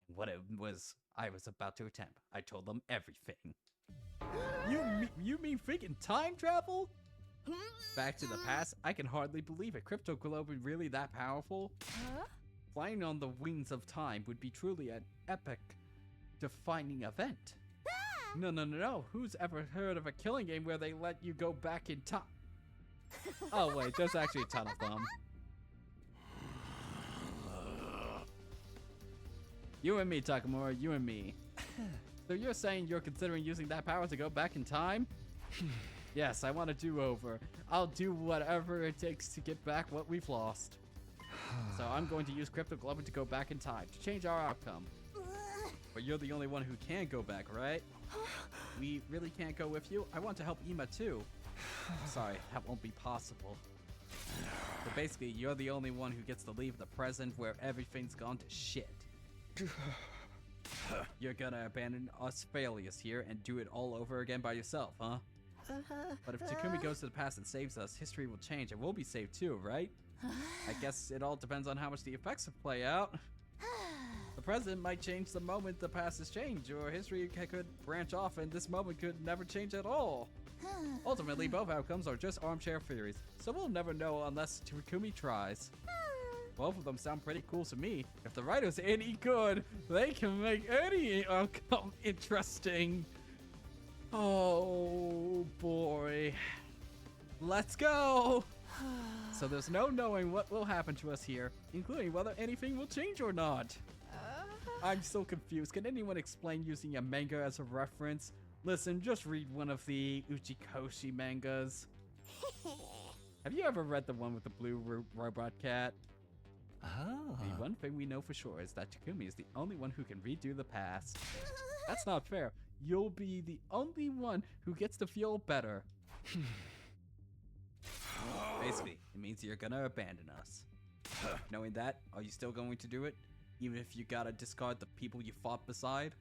and what it was I was about to attempt. I told them everything. You mean freaking time travel? Back to the past? I can hardly believe it. Cryptoglobin really that powerful? Huh? Flying on the wings of time would be truly an epic, defining event. No. Who's ever heard of a killing game where they let you go back in time? Oh wait, there's actually a ton of them. You and me, Takamura, you and me. So you're saying you're considering using that power to go back in time? Yes, I want a do-over. I'll do whatever it takes to get back what we've lost. So I'm going to use cryptoglobin to go back in time, to change our outcome. But you're the only one who can go back, right? We really can't go with you? I want to help Ima too. Sorry, that won't be possible. So basically, you're the only one who gets to leave the present where everything's gone to shit. You're gonna abandon us failures here and do it all over again by yourself, huh? But if Takumi goes to the past and saves us, history will change and we'll be saved too, right? I guess it all depends on how much the effects play out. The present might change the moment the past has changed, or history could branch off and this moment could never change at all. Ultimately, both outcomes are just armchair theories, so we'll never know unless Takumi tries. Both of them sound pretty cool to me. If the writer's any good, they can make any outcome interesting. Oh boy. Let's go! So there's no knowing what will happen to us here, including whether anything will change or not. I'm so confused. Can anyone explain using a manga as a reference? Listen, just read one of the Uchikoshi mangas. Have you ever read the one with the blue robot cat? Oh. The one thing we know for sure is that Takumi is the only one who can redo the past. That's not fair. You'll be the only one who gets to feel better. Basically, it means you're gonna abandon us. Knowing that, are you still going to do it? Even if you gotta discard the people you fought beside?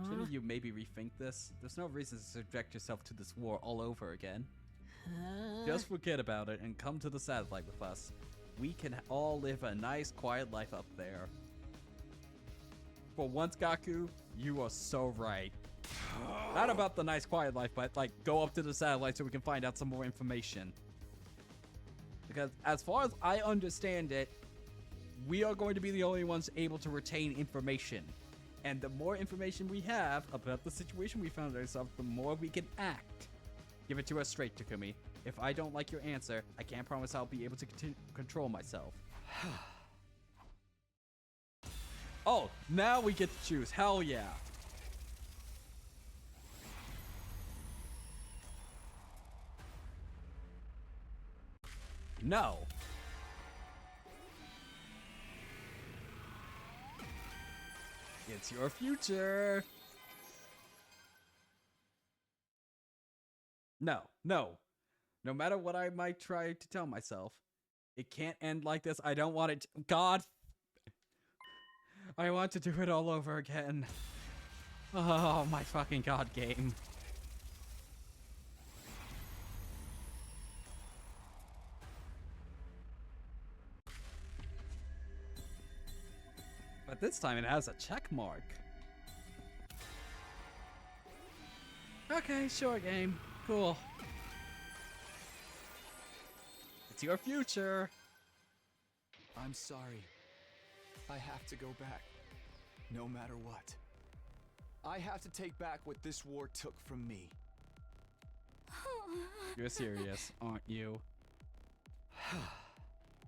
Shouldn't you maybe rethink this? There's no reason to subject yourself to this war all over again. Just forget about it and come to the satellite with us. We can all live a nice, quiet life up there. For once, Gaku, you are so right. Not about the nice, quiet life, but like go up to the satellite so we can find out some more information. Because as far as I understand it, we are going to be the only ones able to retain information. And the more information we have about the situation we found ourselves, the more we can act. Give it to us straight, Takumi. If I don't like your answer, I can't promise I'll be able to control myself. Oh, now we get to choose. Hell yeah. No. It's your future. No. No matter what I might try to tell myself, it can't end like this. I don't want it to. God. I want to do it all over again. Oh, my fucking God game. But this time it has a check mark. Okay, sure, game. Cool. It's your future. I'm sorry. I have to go back, no matter what. I have to take back what this war took from me. You're serious, aren't you?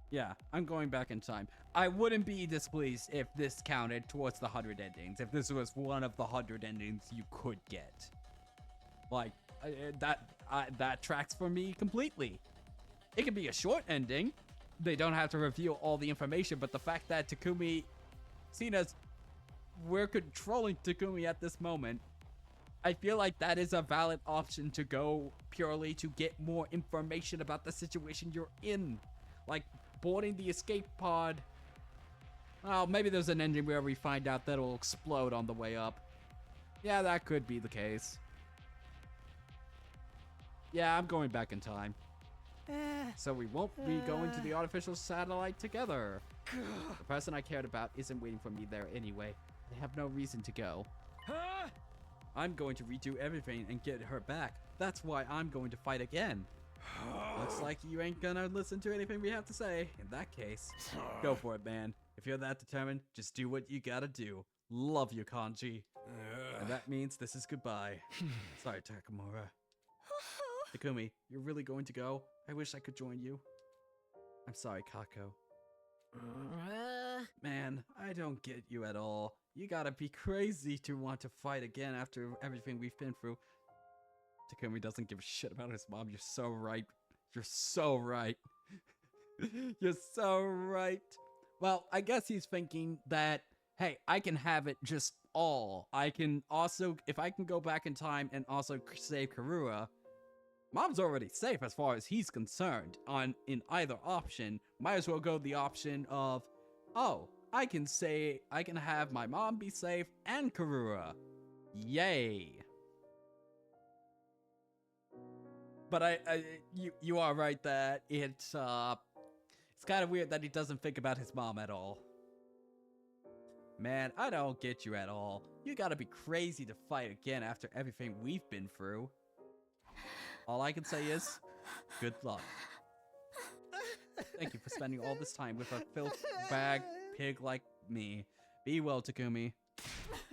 Yeah, I'm going back in time. I wouldn't be displeased if this counted towards the 100 endings. If this was one of the 100 endings you could get. Like, that tracks for me completely. It could be a short ending. They don't have to reveal all the information, but the fact that Takumi, seen as we're controlling Takumi at this moment, I feel like that is a valid option to go purely to get more information about the situation you're in. Like, boarding the escape pod. Well, maybe there's an ending where we find out that it'll explode on the way up. Yeah, that could be the case. Yeah, I'm going back in time. So we won't be going to the artificial satellite together. The person I cared about isn't waiting for me there anyway. I have no reason to go. I'm going to redo everything and get her back. That's why I'm going to fight again. Looks like you ain't gonna listen to anything we have to say. In that case, go for it, man. If you're that determined, just do what you gotta do. Love you, Kanji. And that means this is goodbye. Sorry, Takamura. Takumi, you're really going to go? I wish I could join you. I'm sorry, Kako. Man, I don't get you at all. You gotta be crazy to want to fight again after everything we've been through. Takumi doesn't give a shit about his mom. You're so right. You're so right. You're so right. Well, I guess he's thinking that, hey, I can have it just all. I can also, if I can go back in time and also save Karua, Mom's already safe as far as he's concerned. In either option, might as well go the option of, oh, I can have my mom be safe and Karua. Yay. But you are right that it's kind of weird that he doesn't think about his mom at all. Man, I don't get you at all. You gotta be crazy to fight again after everything we've been through. All I can say is, good luck. Thank you for spending all this time with a filth bag pig like me. Be well, Takumi.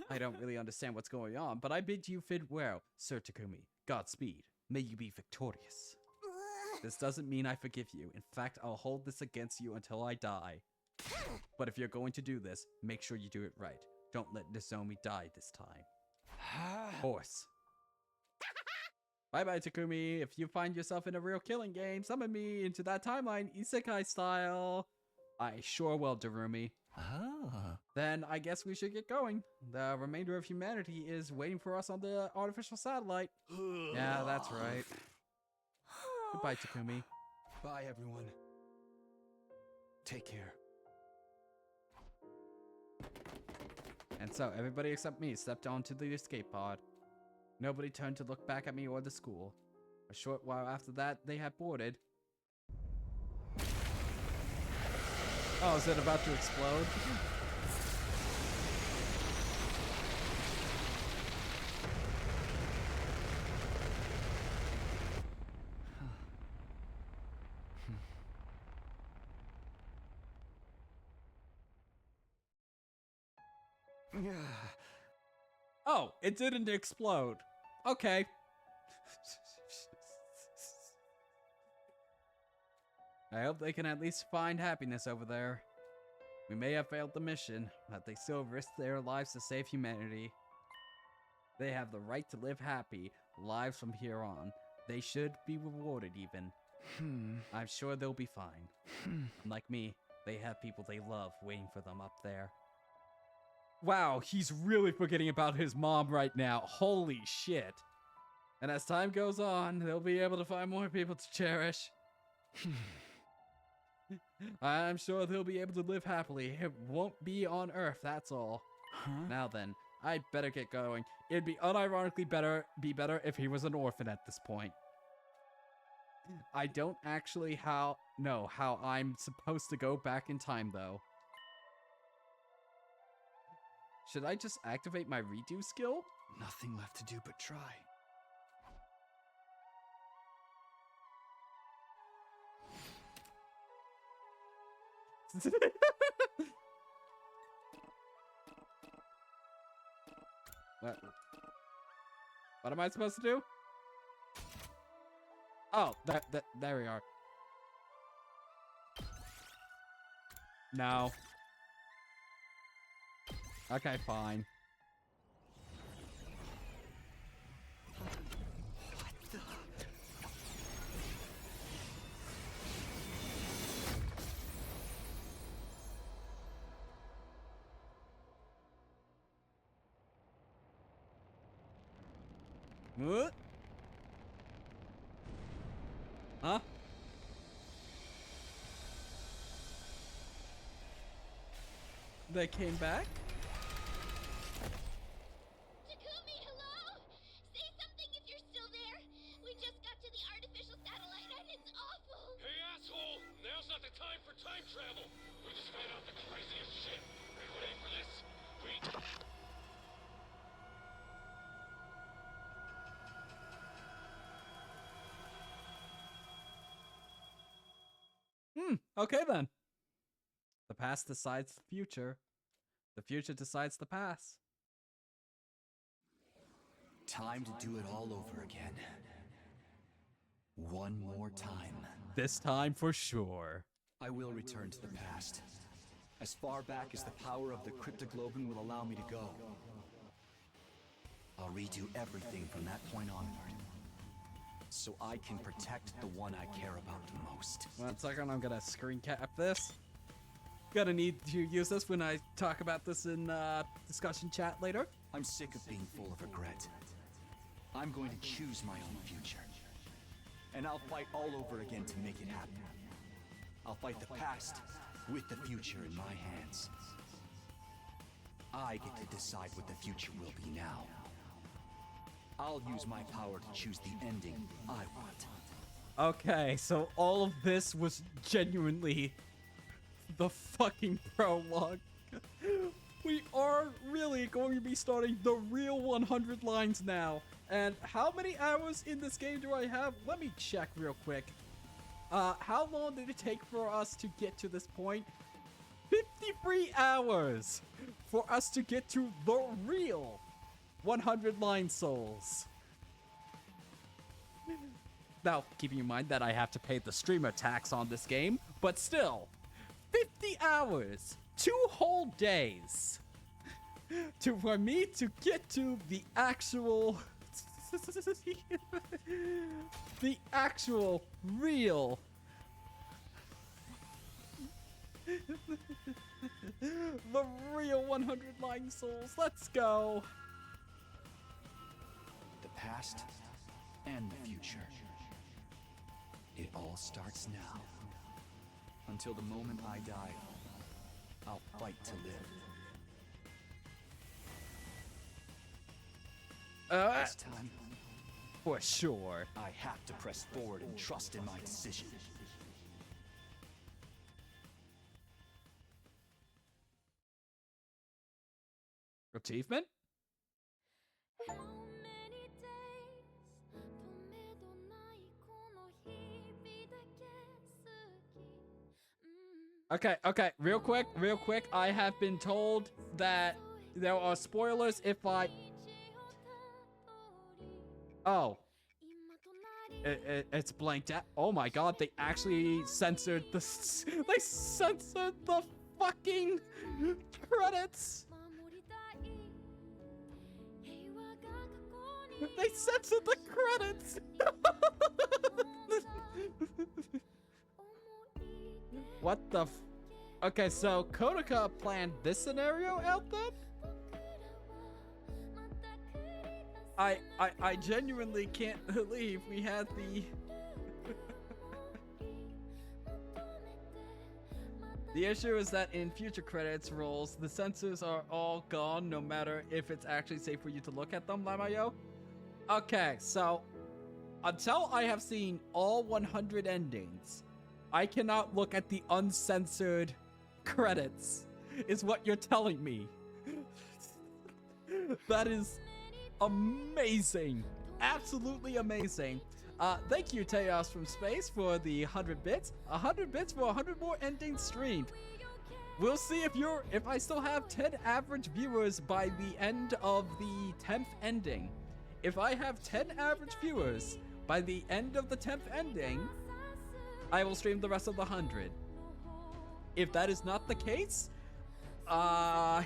I don't really understand what's going on, but I bid you farewell, Sir Takumi. Godspeed. May you be victorious. This doesn't mean I forgive you. In fact, I'll hold this against you until I die. But if you're going to do this, make sure you do it right. Don't let Nozomi die this time. Horse. Bye-bye, Takumi. If you find yourself in a real killing game, summon me into that timeline, isekai style. I sure will, Darumi. Then I guess we should get going. The remainder of humanity is waiting for us on the artificial satellite. Yeah, that's right. Goodbye, Takumi. Bye, everyone. Take care. And so, everybody except me stepped onto the escape pod. Nobody turned to look back at me or the school. A short while after that, they had boarded. Oh, is it about to explode? Oh, it didn't explode. Okay. I hope they can at least find happiness over there. We may have failed the mission, but they still risked their lives to save humanity. They have the right to live happy lives from here on. They should be rewarded even. I'm sure they'll be fine. Like me, they have people they love waiting for them up there. Wow, he's really forgetting about his mom right now. Holy shit. And as time goes on, they'll be able to find more people to cherish. I'm sure they'll be able to live happily. It won't be on Earth, that's all. Now then, I'd better get going. It'd be unironically better if he was an orphan at this point. I don't actually know how I'm supposed to go back in time, though. Should I just activate my redo skill? Nothing left to do but try. What am I supposed to do? Oh, there we are. No. Okay, fine. What? Huh? They came back? Takumi, hello? Say something if you're still there. We just got to the artificial satellite and it's awful. Hey, asshole! Now's not the time for time travel. We just found out the craziest shit. Are you ready for this? Okay then. The past decides the future. The future decides the past. Time to do it all over again. One more time. This time for sure. I will return to the past. As far back as the power of the Cryptoglobin will allow me to go. I'll redo everything from that point onward. So I can protect the one I care about the most. 1 second, I'm gonna screen cap this. Gonna need to use this when I talk about this in discussion chat later. I'm sick of being full of regret. I'm going to choose my own future. And I'll fight all over again to make it happen. I'll fight the past with the future in my hands. I get to decide what the future will be now. I'll use my power to choose the ending I want. Okay, so all of this was genuinely the fucking prologue. We are really going to be starting the real 100 lines now. And how many hours in this game do I have? Let me check real quick. How long did it take for us to get to this point? 53 hours for us to get to the real 100 line souls. Now, keeping in mind that I have to pay the streamer tax on this game, but still, 50 hours, 2 whole days, for me to get to the actual, real, the real 100 line souls. Let's go. The past and the future. It all starts now. Until the moment I die, I'll fight to live. This time, for sure, I have to press forward and trust in my decision. Achievement? Okay, real quick. I have been told that there are spoilers if I... Oh. It's blanked out. Oh my god, they actually censored the... They censored the fucking credits! They censored the credits! What the f... Okay, so Konica planned this scenario out then? I genuinely can't believe we had the... The issue is that in future credits rolls, the censors are all gone, no matter if it's actually safe for you to look at them, Lamayo. Okay, so until I have seen all 100 endings, I cannot look at the uncensored credits, is what you're telling me. That is amazing. Absolutely amazing. Thank you, Teos from Space, for the 100 bits. 100 bits for 100 more endings streamed. we'll see if I still have 10 average viewers by the end of the 10th ending. If I have 10 average viewers by the end of the 10th ending, I will stream the rest of the 100. If that is not the case, I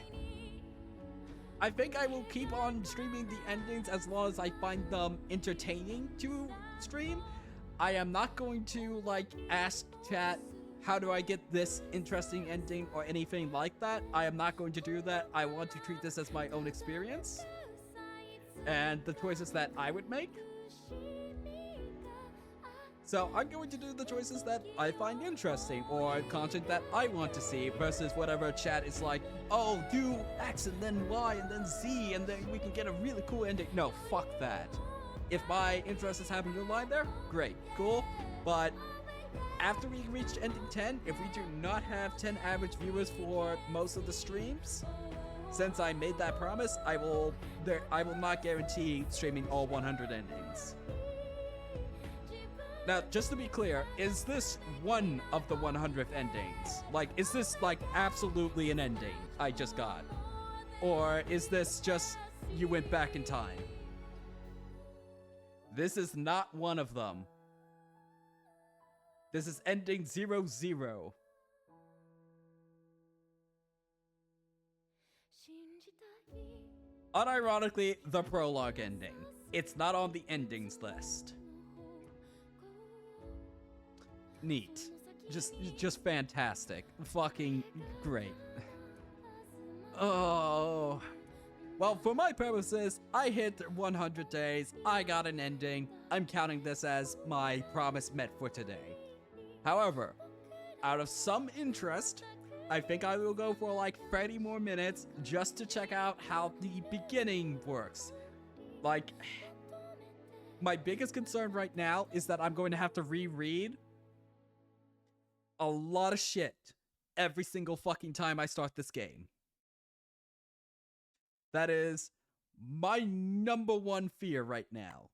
think I will keep on streaming the endings as long as I find them entertaining to stream. I am not going to, like, ask chat, how do I get this interesting ending or anything like that. I am not going to do that. I want to treat this as my own experience and the choices that I would make. So I'm going to do the choices that I find interesting or content that I want to see versus whatever chat is like, oh, do X and then Y and then Z and then we can get a really cool ending. No, fuck that. If my interests happen to align there, great, cool. But after we reach ending 10, if we do not have 10 average viewers for most of the streams, since I made that promise, I will not guarantee streaming all 100 endings. Now, just to be clear, is this one of the 100th endings? Like, is this, like, absolutely an ending I just got? Or is this just you went back in time? This is not one of them. This is ending 00. Unironically, the prologue ending. It's not on the endings list. Neat. Just fantastic. Fucking great. Oh. Well, for my purposes, I hit 100 days. I got an ending. I'm counting this as my promise met for today. However, out of some interest, I think I will go for like 30 more minutes just to check out how the beginning works. Like, my biggest concern right now is that I'm going to have to reread a lot of shit every single fucking time I start this game. That is my number one fear right now.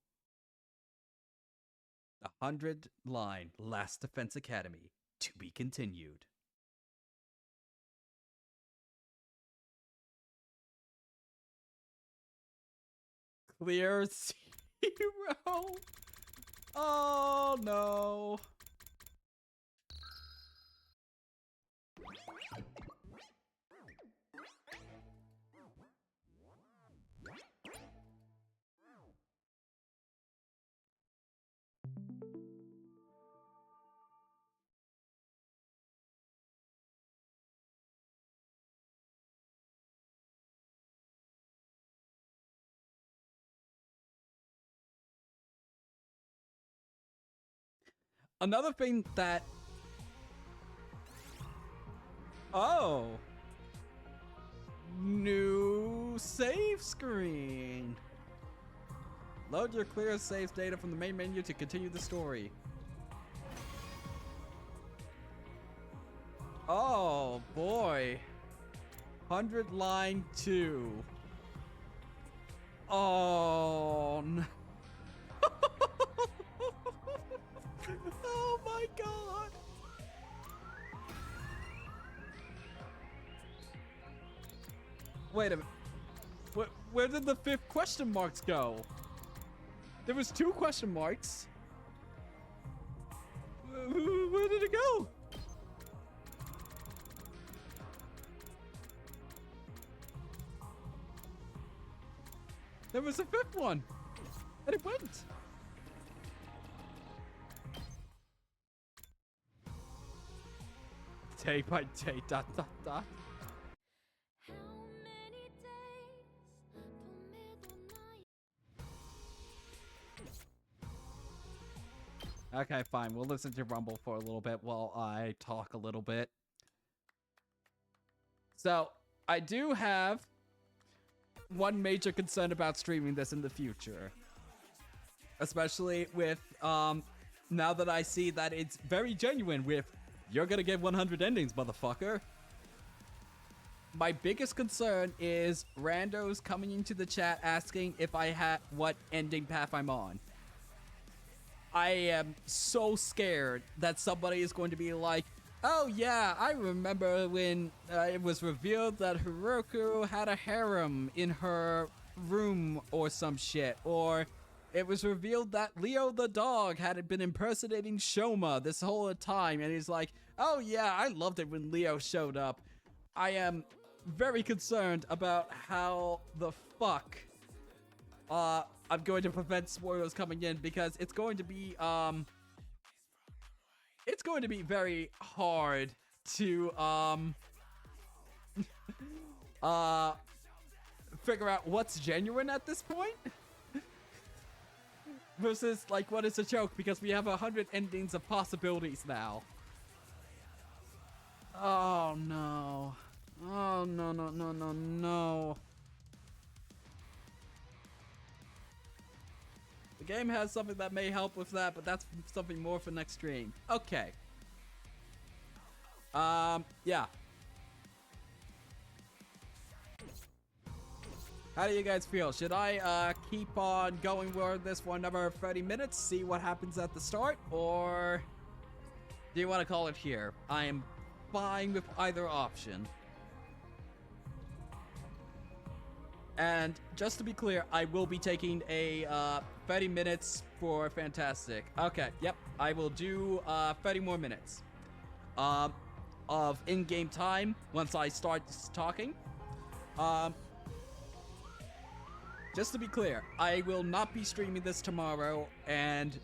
The 100-line Last Defense Academy to be continued. Clear 0. Oh no. Another thing that... Oh. New save screen. Load your clear save data from the main menu to continue the story. Oh, boy. 100 line 2. Oh, no. Oh my god. Wait a minute. Where did the 5th question marks go? There was 2 question marks. Where did it go? There was a 5th one. And it went. Day by day, ... Okay, fine. We'll listen to Rumble for a little bit while I talk a little bit. So, I do have one major concern about streaming this in the future. Especially with, now that I see that it's very genuine with, you're gonna get 100 endings, motherfucker. My biggest concern is randos coming into the chat asking if I have what ending path I'm on. I am so scared that somebody is going to be like, Oh yeah, I remember when it was revealed that Hiroku had a harem in her room or some shit, or it was revealed that Leo the dog had been impersonating Shoma this whole time, and he's like, oh yeah, I loved it when Leo showed up. I am very concerned about how the fuck I'm going to prevent spoilers coming in, because it's going to be very hard to figure out what's genuine at this point versus like what is a joke, because we have 100 endings of possibilities now. Oh no. Oh no no no no no. The game has something that may help with that, but that's something more for next stream. Okay. Yeah. How do you guys feel? Should I keep on going with this for another 30 minutes, see what happens at the start, or do you want to call it here? I am fine with either option. And just to be clear, I will be taking a 30 minutes for Fantastic. Okay, yep, I will do 30 more minutes of in-game time once I start talking. Just to be clear, I will not be streaming this tomorrow, and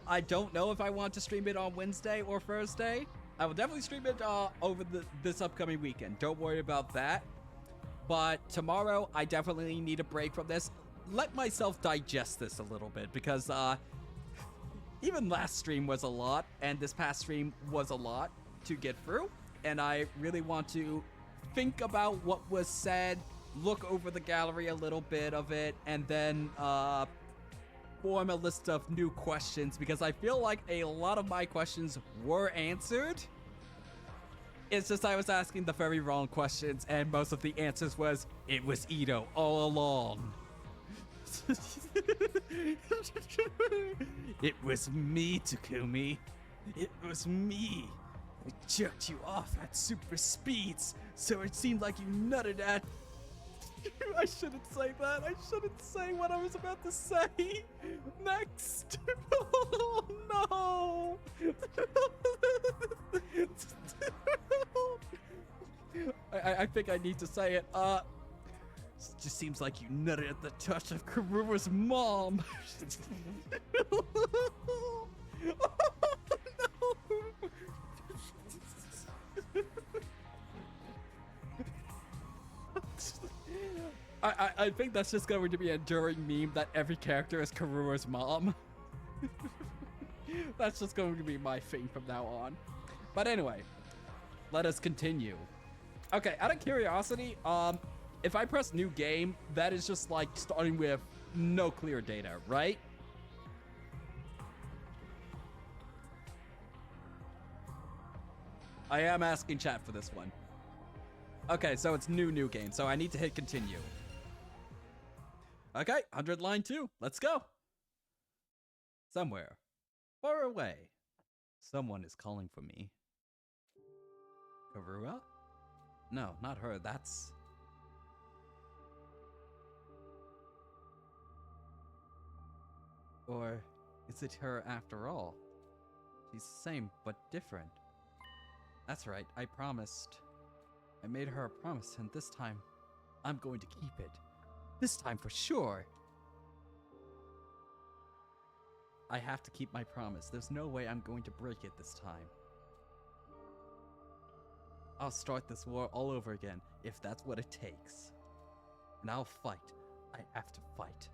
I don't know if I want to stream it on Wednesday or Thursday. I will definitely stream it over this upcoming weekend. Don't worry about that. But tomorrow, I definitely need a break from this. Let myself digest this a little bit, because even last stream was a lot, and this past stream was a lot to get through. And I really want to think about what was said, look over the gallery a little bit of it, and then form a list of new questions, because I feel like a lot of my questions were answered. It's just I was asking the very wrong questions, and most of the answers was, it was Ito all along. It was me, Takumi. It was me. I jerked you off at super speeds, so it seemed like you nutted at... I shouldn't say that. I shouldn't say what I was about to say. Next. Oh, no. I think I need to say it. It just seems like you nutted at the touch of Karuma's mom. Oh, no. I think that's just going to be an enduring meme that every character is Karuma's mom. That's just going to be my thing from now on. But anyway, let us continue. Okay, out of curiosity, if I press new game, that is just like starting with no clear data, right? I am asking chat for this one. Okay, so it's new game, so I need to hit continue. Okay, 100 line 2. Let's go. Somewhere, far away, someone is calling for me. Karua? No, not her. That's... Or is it her after all? She's the same, but different. That's right, I promised. I made her a promise, and this time, I'm going to keep it. This time for sure. I have to keep my promise. There's no way I'm going to break it this time. I'll start this war all over again, if that's what it takes. And I'll fight. I have to fight.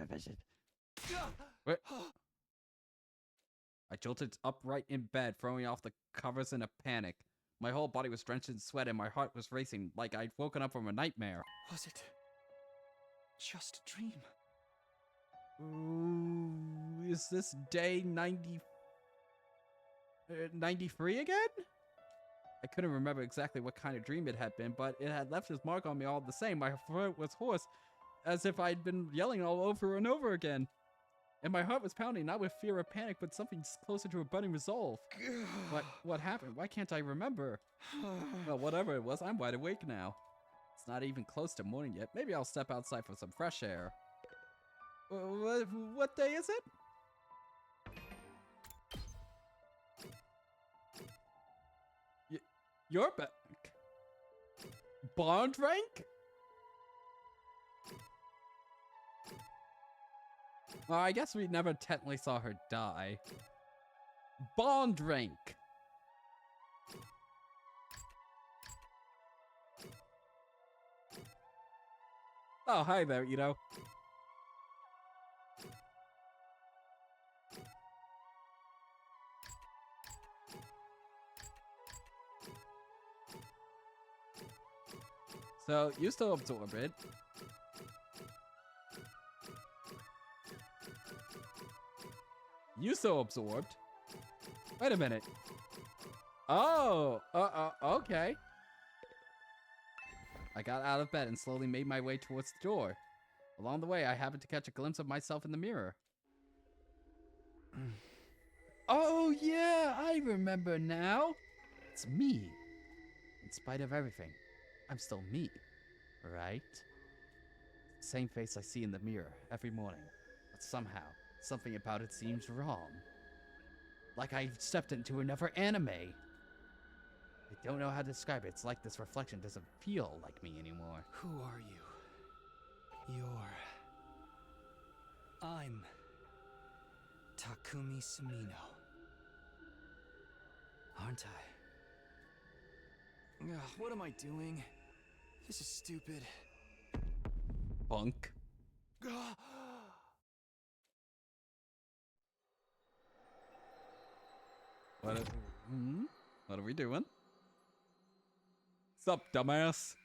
Tatsuki. Wait. I jolted upright in bed, throwing off the covers in a panic. My whole body was drenched in sweat and my heart was racing like I'd woken up from a nightmare. Was it just a dream? Ooh, is this day 93 again? I couldn't remember exactly what kind of dream it had been, but it had left its mark on me all the same. My throat was hoarse, as if I'd been yelling all over and over again. And my heart was pounding, not with fear or panic, but something closer to a burning resolve. What happened? Why can't I remember? Well, whatever it was, I'm wide awake now. It's not even close to morning yet. Maybe I'll step outside for some fresh air. What day is it? You're back. Bond rank? Well, I guess we never technically saw her die. Bond rank. Oh, hi there, Ito. So, you still absorb it. You still absorbed. Wait a minute. Oh, okay. I got out of bed and slowly made my way towards the door. Along the way, I happened to catch a glimpse of myself in the mirror. Oh, yeah, I remember now. It's me. In spite of everything, I'm still me, right? Same face I see in the mirror every morning, but somehow, something about it seems wrong. Like I've stepped into another anime. I don't know how to describe it. It's like this reflection doesn't feel like me anymore. Who are you? I'm Takumi Sumino. Aren't I? Ugh, what am I doing? This is stupid. Punk. What are we doing? Sup, dumbass?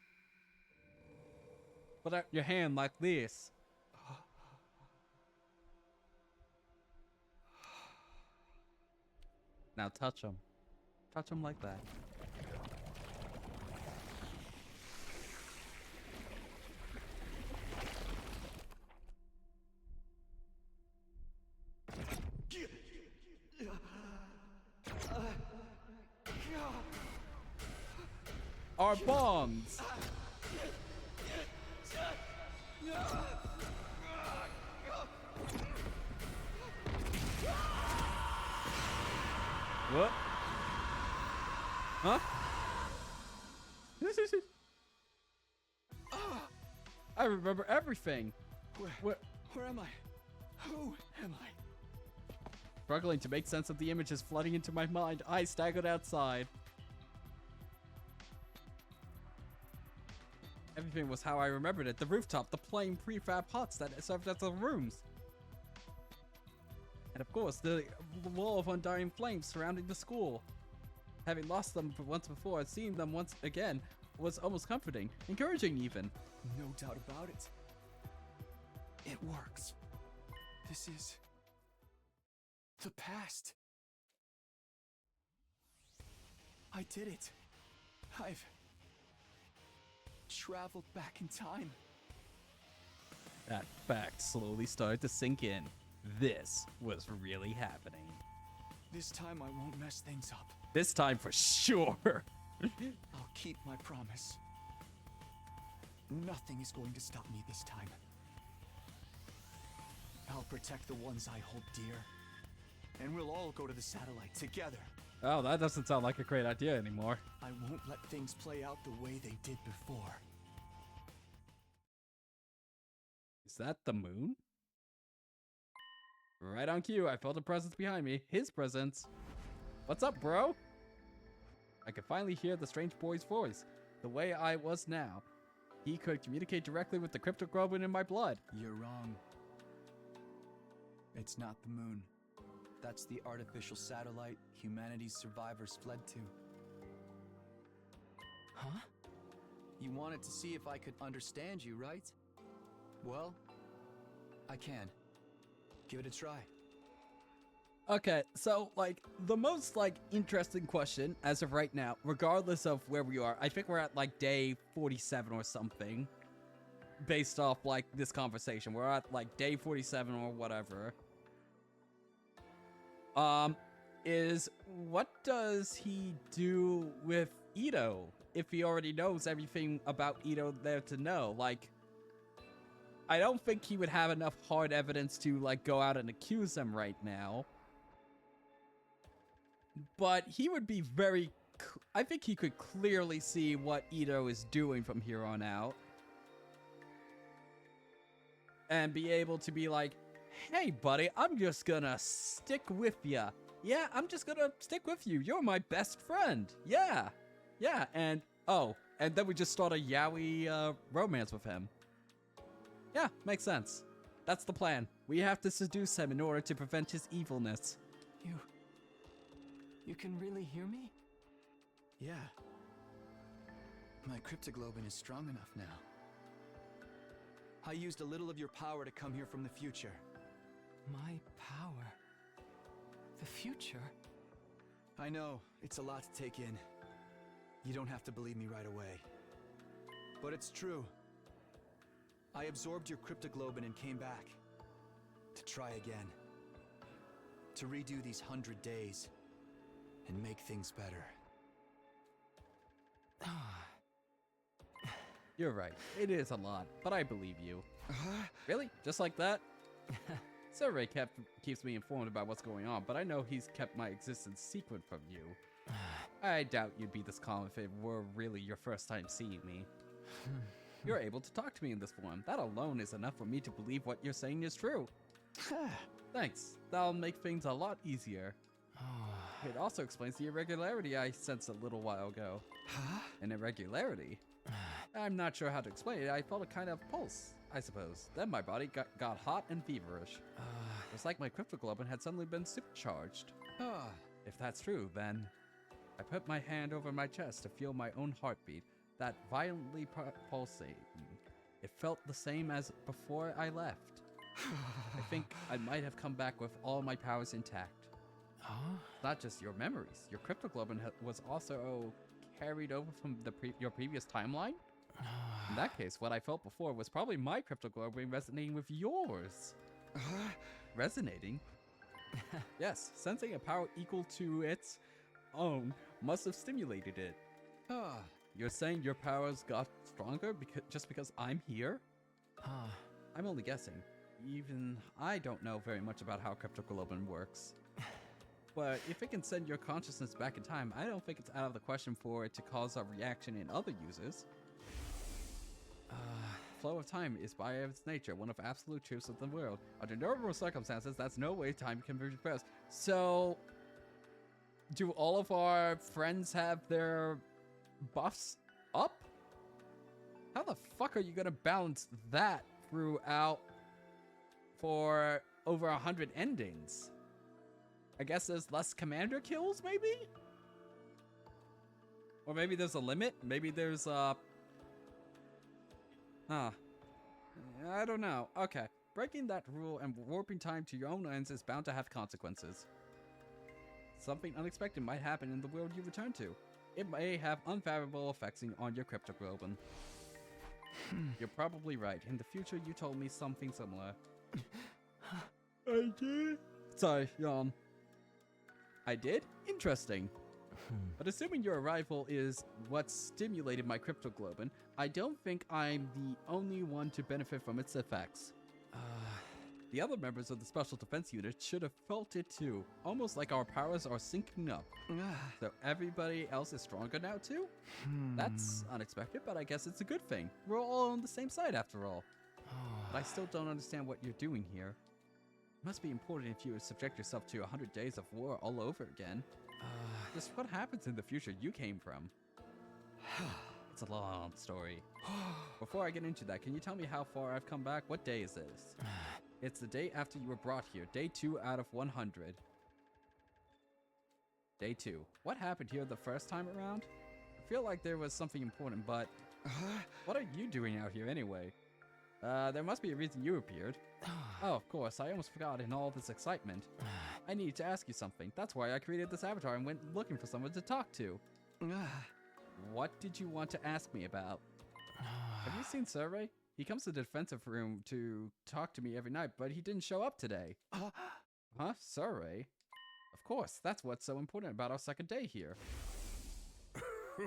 Put out your hand like this. Now touch him. Touch him like that. Our bonds. What? Huh? I remember everything. Where am I? Who am I? Struggling to make sense of the images flooding into my mind, I staggered outside. Everything was how I remembered it. The rooftop, the plain prefab huts that served as the rooms. And of course, the wall of undying flames surrounding the school. Having lost them once before, seeing them once again was almost comforting, encouraging even. No doubt about it. It works. This is the past. I did it. I've traveled back in time. That fact slowly started to sink in. This was really happening. This time I won't mess things up. This time for sure. I'll keep my promise. Nothing is going to stop me this time. I'll protect the ones I hold dear. And we'll all go to the satellite together. Oh, that doesn't sound like a great idea anymore. I won't let things play out the way they did before. Is that the moon? Right on cue, I felt a presence behind me. His presence. What's up, bro? I could finally hear the strange boy's voice. The way I was now. He could communicate directly with the cryptoglobin in my blood. You're wrong. It's not the moon. That's the artificial satellite humanity's survivors fled to. Huh? You wanted to see if I could understand you, right? Well, I can. Give it a try. Okay, so, like, the most, like, interesting question as of right now, regardless of where we are, I think we're at, like, day 47 or something, based off, like, this conversation. We're at, like, day 47 or whatever. Is what does he do with Ito if he already knows everything about Ito there to know? Like, I don't think he would have enough hard evidence to, like, go out and accuse him right now. But he would be very... I think he could clearly see what Ito is doing from here on out. And be able to be like, hey, buddy, I'm just gonna stick with ya. Yeah, I'm just gonna stick with you. You're my best friend. Yeah. Yeah, and... Oh, and then we just start a yaoi romance with him. Yeah, makes sense. That's the plan. We have to seduce him in order to prevent his evilness. You can really hear me? Yeah. My cryptoglobin is strong enough now. I used a little of your power to come here from the future. My power? The future? I know, it's a lot to take in. You don't have to believe me right away. But it's true. I absorbed your cryptoglobin and came back. To try again. To redo these 100 days. And make things better. You're right. It is a lot, but I believe you. Really? Just like that? Survey keeps me informed about what's going on, but I know he's kept my existence secret from you. I doubt you'd be this calm if it were really your first time seeing me. You're able to talk to me in this form. That alone is enough for me to believe what you're saying is true. Thanks. That'll make things a lot easier. It also explains the irregularity I sensed a little while ago. An irregularity? I'm not sure how to explain it. I felt a kind of pulse, I suppose. Then my body got hot and feverish. It was like my cryptoglobin had suddenly been supercharged. If that's true, then... I put my hand over my chest to feel my own heartbeat, that violently pulsating. It felt the same as before I left. I think I might have come back with all my powers intact. Not just your memories. Your cryptoglobin was also carried over from your previous timeline? In that case, what I felt before was probably my cryptoglobin resonating with yours. Resonating? Yes, sensing a power equal to its own must have stimulated it. You're saying your powers got stronger just because I'm here? I'm only guessing. Even I don't know very much about how cryptoglobin works. But if it can send your consciousness back in time, I don't think it's out of the question for it to cause a reaction in other users. Flow of time is by its nature one of absolute truths of the world. Under normal circumstances, that's no way time can be reversed. So, do all of our friends have their buffs up? How the fuck are you gonna balance that throughout for over 100 endings? I guess there's less commander kills, maybe? Or maybe there's a limit? Maybe there's, I don't know. Okay. Breaking that rule and warping time to your own ends is bound to have consequences. Something unexpected might happen in the world you return to. It may have unfavorable effects on your cryptoglobin. You're probably right. In the future, you told me something similar. I did? Sorry, yawn. I did? Interesting. But assuming your arrival is what stimulated my cryptoglobin, I don't think I'm the only one to benefit from its effects. The other members of the Special Defense Unit should have felt it too, almost like our powers are syncing up. So everybody else is stronger now too? That's unexpected, but I guess it's a good thing. We're all on the same side after all. But I still don't understand what you're doing here. It must be important if you would subject yourself to 100 days of war all over again. Just what happens in the future you came from? It's a long story. Before I get into that, can you tell me how far I've come back? What day is this? It's the day after you were brought here. Day 2 out of 100. Day 2. What happened here the first time around? I feel like there was something important, but... what are you doing out here anyway? There must be a reason you appeared. Oh, of course. I almost forgot in all this excitement. I need to ask you something. That's why I created this avatar and went looking for someone to talk to. What did you want to ask me about? Have you seen Survey? He comes to the defensive room to talk to me every night, but he didn't show up today. Huh? Survey? Of course, that's what's so important about our second day here.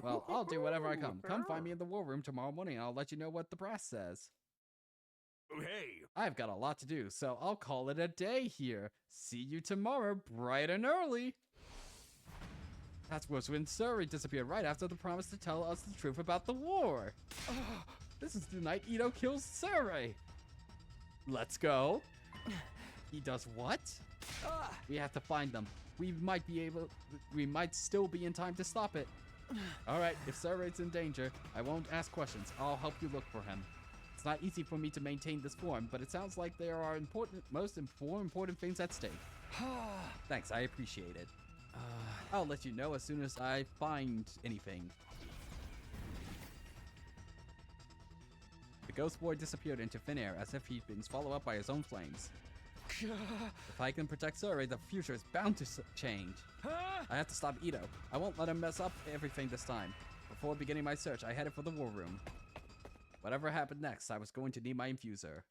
Well, I'll do whatever I come. Come find me in the war room tomorrow morning and I'll let you know what the brass says. Hey! I've got a lot to do, so I'll call it a day here. See you tomorrow, bright and early. That was when Surrey disappeared right after the promise to tell us the truth about the war. This is the night Ito kills Surrey. Let's go. He does what? We have to find them. We might still be in time to stop it. All right, if Surrey's in danger, I won't ask questions. I'll help you look for him. It's not easy for me to maintain this form, but it sounds like there are more important things at stake. Thanks, I appreciate it. I'll let you know as soon as I find anything. The ghost boy disappeared into thin air as if he'd been swallowed up by his own flames. If I can protect Surrey, the future is bound to change. I have to stop Ito. I won't let him mess up everything this time. Before beginning my search, I headed for the war room. Whatever happened next, I was going to need my infuser.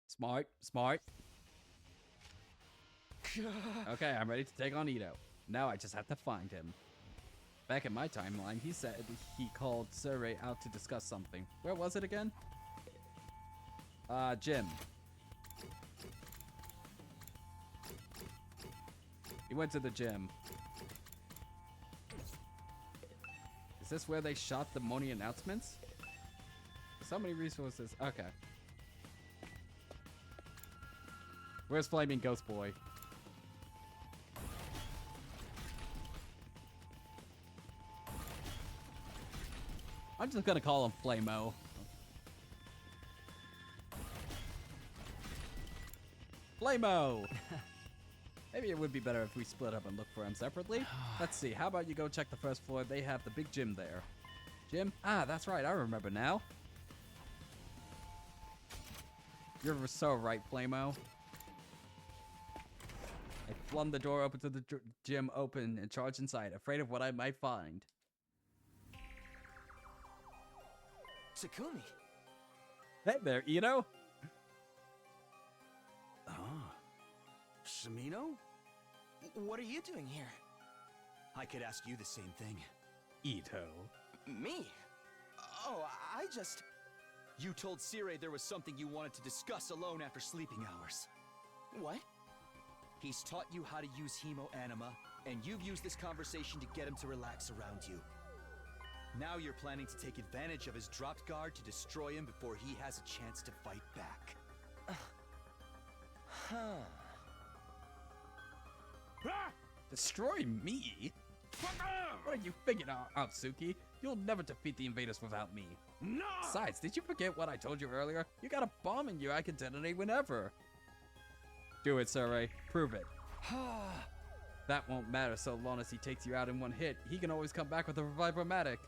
Smart, smart. Okay, I'm ready to take on Ito. Now I just have to find him. Back in my timeline, he said he called Surrey out to discuss something. Where was it again? Gym. He went to the gym. Is this where they shot the Moni announcements? So many resources. Okay. Where's Flaming Ghost Boy? I'm just gonna call him Flamo. Flamo! Maybe it would be better if we split up and look for him separately. Let's see, how about you go check the first floor? They have the big gym there. Gym? Ah, that's right, I remember now. You're so right, Flamo. I flung the door open to the gym open and charged inside, afraid of what I might find. Takumi. Hey there, Ito. Samino? What are you doing here? I could ask you the same thing. Ito. Me? Oh, I just... You told Sirei there was something you wanted to discuss alone after sleeping hours. What? He's taught you how to use Hemo Anima, and you've used this conversation to get him to relax around you. Now you're planning to take advantage of his dropped guard to destroy him before he has a chance to fight back. Destroy me? What have you figured out, Atsuki? You'll never defeat the invaders without me. No! Besides, did you forget what I told you earlier? You got a bomb in you I can detonate whenever. Do it, Surrey. Prove it. That won't matter so long as he takes you out in one hit. He can always come back with a Revive-O-Matic.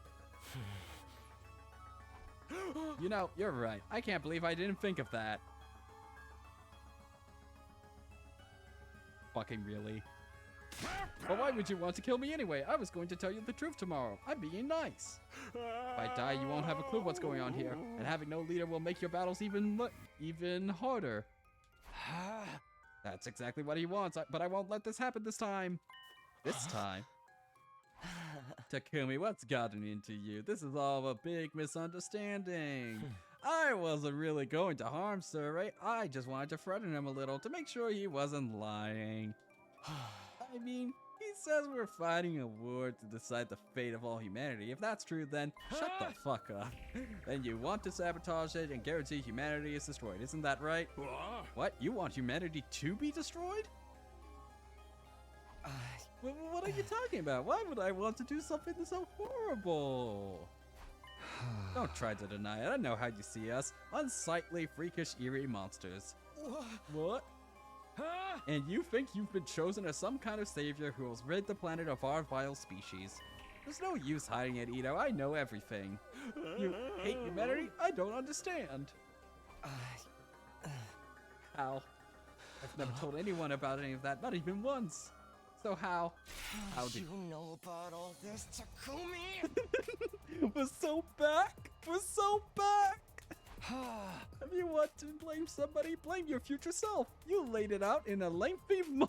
You know, you're right. I can't believe I didn't think of that. Fucking really. But why would you want to kill me anyway? I was going to tell you the truth tomorrow. I'm being nice. If I die, you won't have a clue what's going on here. And having no leader will make your battles even harder. That's exactly what he wants, but I won't let this happen this time. This time? Takumi, what's gotten into you? This is all a big misunderstanding. I wasn't really going to harm Surrey. I just wanted to threaten him a little to make sure he wasn't lying. I mean, he says we're fighting a war to decide the fate of all humanity. If that's true, then shut the fuck up. Then you want to sabotage it and guarantee humanity is destroyed. Isn't that right? What? You want humanity to be destroyed? What are you talking about? Why would I want to do something so horrible? Don't try to deny it. I know how you see us. Unsightly, freakish, eerie monsters. What? And you think you've been chosen as some kind of savior who will rid the planet of our vile species. There's no use hiding it, Ito. I know everything. You hate humanity? I don't understand. How? I've never told anyone about any of that, not even once. So how do You know about all this, Takumi? We're so back! We're so back! If you want to blame somebody, blame your future self. You laid it out in a lengthy monologue.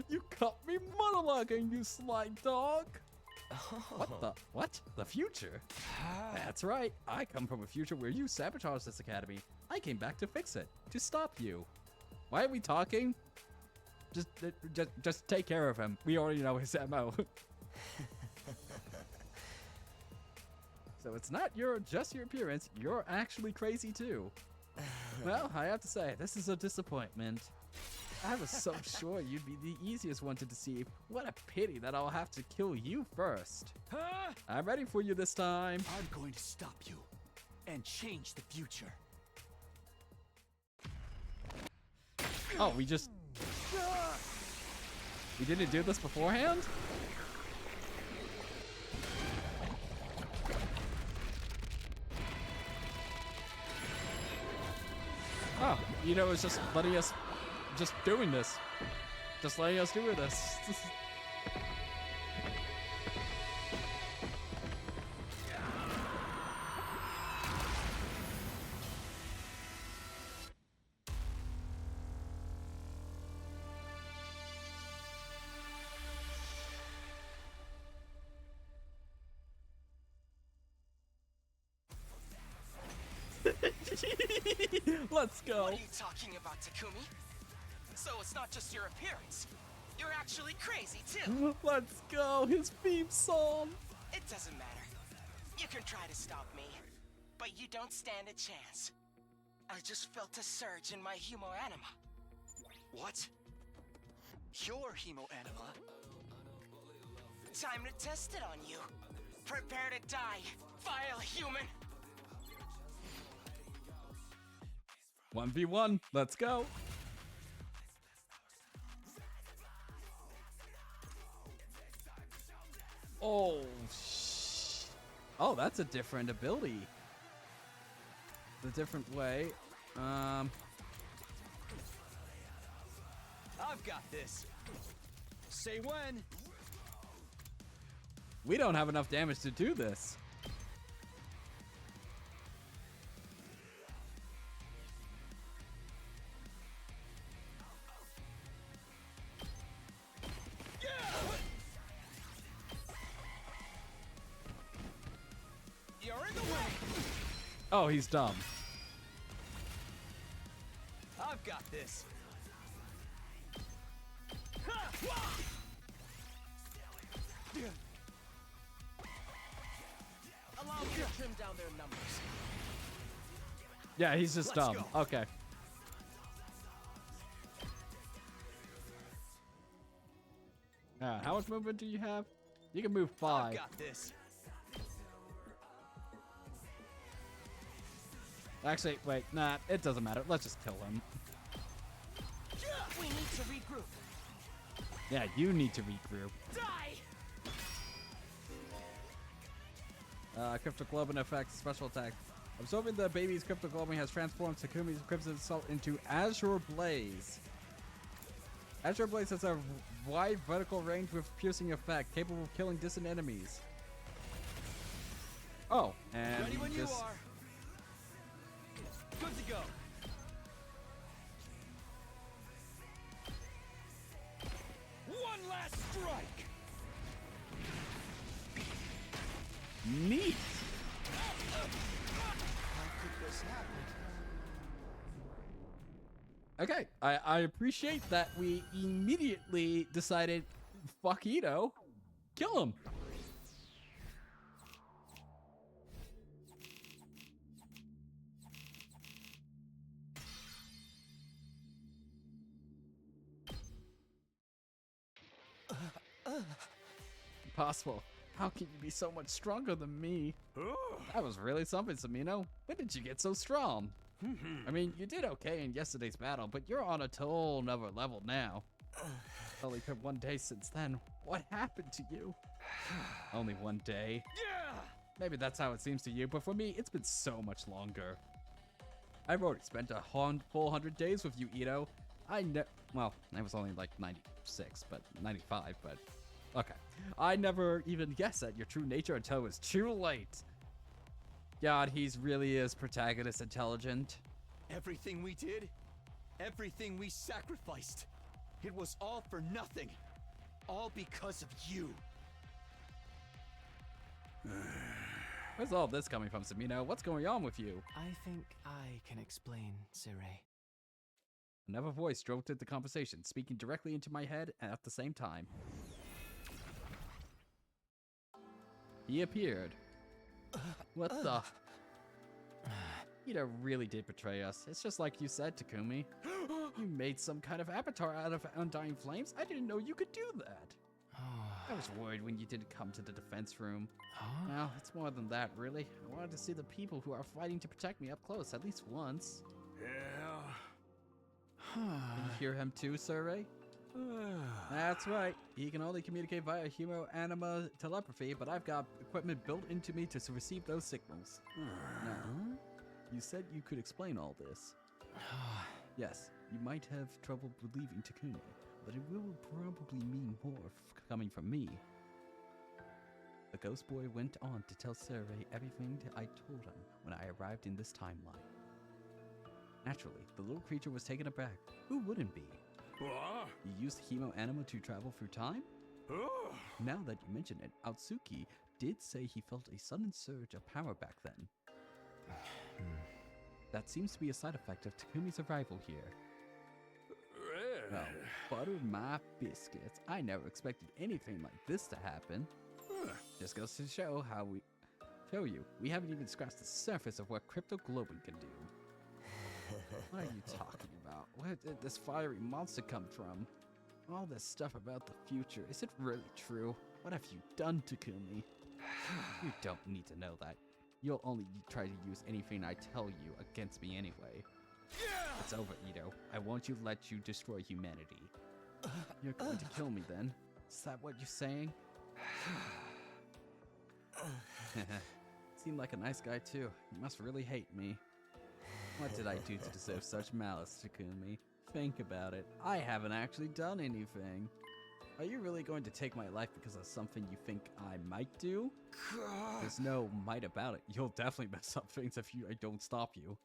You caught me monologuing, you sly dog. What the? What? The future? That's right. I come from a future where you sabotaged this academy. I came back to fix it, to stop you. Why are we talking? Just take care of him. We already know his MO. So it's not just your appearance. You're actually crazy too. Well, I have to say, this is a disappointment. I was so sure you'd be the easiest one to deceive. What a pity that I'll have to kill you first. Huh? I'm ready for you this time. I'm going to stop you and change the future. Oh, we didn't do this beforehand? Oh, it's just letting us, just doing this. Just letting us do this. Let's go. What are you talking about, Takumi? So it's not just your appearance. You're actually crazy, too. Let's go. His theme song. It doesn't matter. You can try to stop me, but you don't stand a chance. I just felt a surge in my hemoanima. What? Your hemoanima? Time to test it on you. Prepare to die, vile human. 1v1. Let's go. Oh, oh, that's a different ability. A different way. I've got this. Say when. We don't have enough damage to do this. You're in the way. Oh, he's dumb. I've got this. Allow me to trim down their numbers. Yeah, he's just dumb. Go. Okay. How much movement do you have? You can move 5. I've got this. Actually, wait, nah, it doesn't matter. Let's just kill him. We need to regroup. Yeah, you need to regroup. Die! Cryptoglobin effect, special attack. Absorbing the baby's cryptoglobin has transformed Takumi's Crimson Assault into Azure Blaze. Azure Blaze has a wide vertical range with piercing effect, capable of killing distant enemies. Oh, and Ready when you are. Good to go. One last strike. Neat. How could this happen? Okay, I appreciate that we immediately decided, fuck Ito, kill him. Impossible. How can you be so much stronger than me? That was really something, Samino. When did you get so strong? I mean, you did okay in yesterday's battle, but you're on a whole nother level now. Only been 1 day since then. What happened to you? Only 1 day. Yeah! Maybe that's how it seems to you, but for me, it's been so much longer. I've already spent a full 100 days with you, Ito. Well, I was only like 96, but 95, but okay. I never even guessed at your true nature until it was too late. God, he's really is protagonist intelligent. Everything we did, everything we sacrificed, it was all for nothing. All because of you. Where's all this coming from, Samino? What's going on with you? I think I can explain, Sirei. Another voice drove through the conversation, speaking directly into my head and at the same time. He appeared. What the? Ito really did betray us. It's just like you said, Takumi. You made some kind of avatar out of undying flames? I didn't know you could do that. I was worried when you didn't come to the defense room. Well, it's more than that, really. I wanted to see the people who are fighting to protect me up close at least once. Yeah. Can you hear him too, Surrey? That's right. He can only communicate via humo-anima telepathy, but I've got equipment built into me to receive those signals. Now, you said you could explain all this. Yes, you might have trouble believing Takumi, but it will probably mean more coming from me. The ghost boy went on to tell Survey everything I told him when I arrived in this timeline. Naturally, the little creature was taken aback. Who wouldn't be? What? You used hemo-anima to travel through time? Now that you mention it, Atsuki did say he felt a sudden surge of power back then. That seems to be a side effect of Takumi's arrival here. Well, butter my biscuits. I never expected anything like this to happen. Just goes to show you, we haven't even scratched the surface of what cryptoglobin can do. What are you talking about? Where did this fiery monster come from? All this stuff about the future, is it really true? What have you done, Takumi? You don't need to know that. You'll only try to use anything I tell you against me anyway. It's over, Ito. I won't let you destroy humanity. You're going to kill me then? Is that what you're saying? Seemed like a nice guy too. You must really hate me. What did I do to deserve such malice, Takumi? Think about it. I haven't actually done anything. Are you really going to take my life because of something you think I might do? There's no might about it. You'll definitely mess up things if I don't stop you.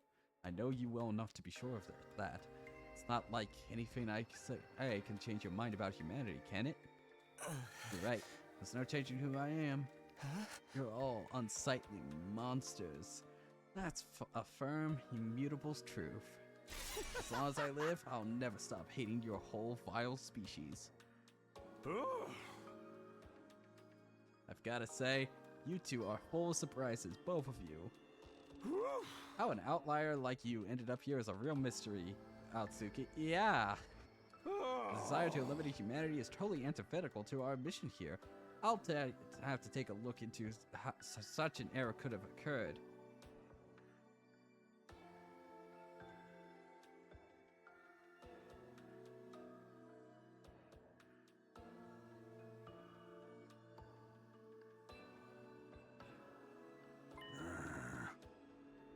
I know you well enough to be sure of that. It's not like anything I say can change your mind about humanity, can it? You're right. There's no changing who I am. You're all unsightly monsters. That's a firm, immutable truth. As long as I live, I'll never stop hating your whole vile species. I've gotta say, you two are full of surprises, both of you. How an outlier like you ended up here is a real mystery, Atsuki. Yeah. The desire to eliminate humanity is totally antithetical to our mission here. I'll have to take a look into how such an error could have occurred.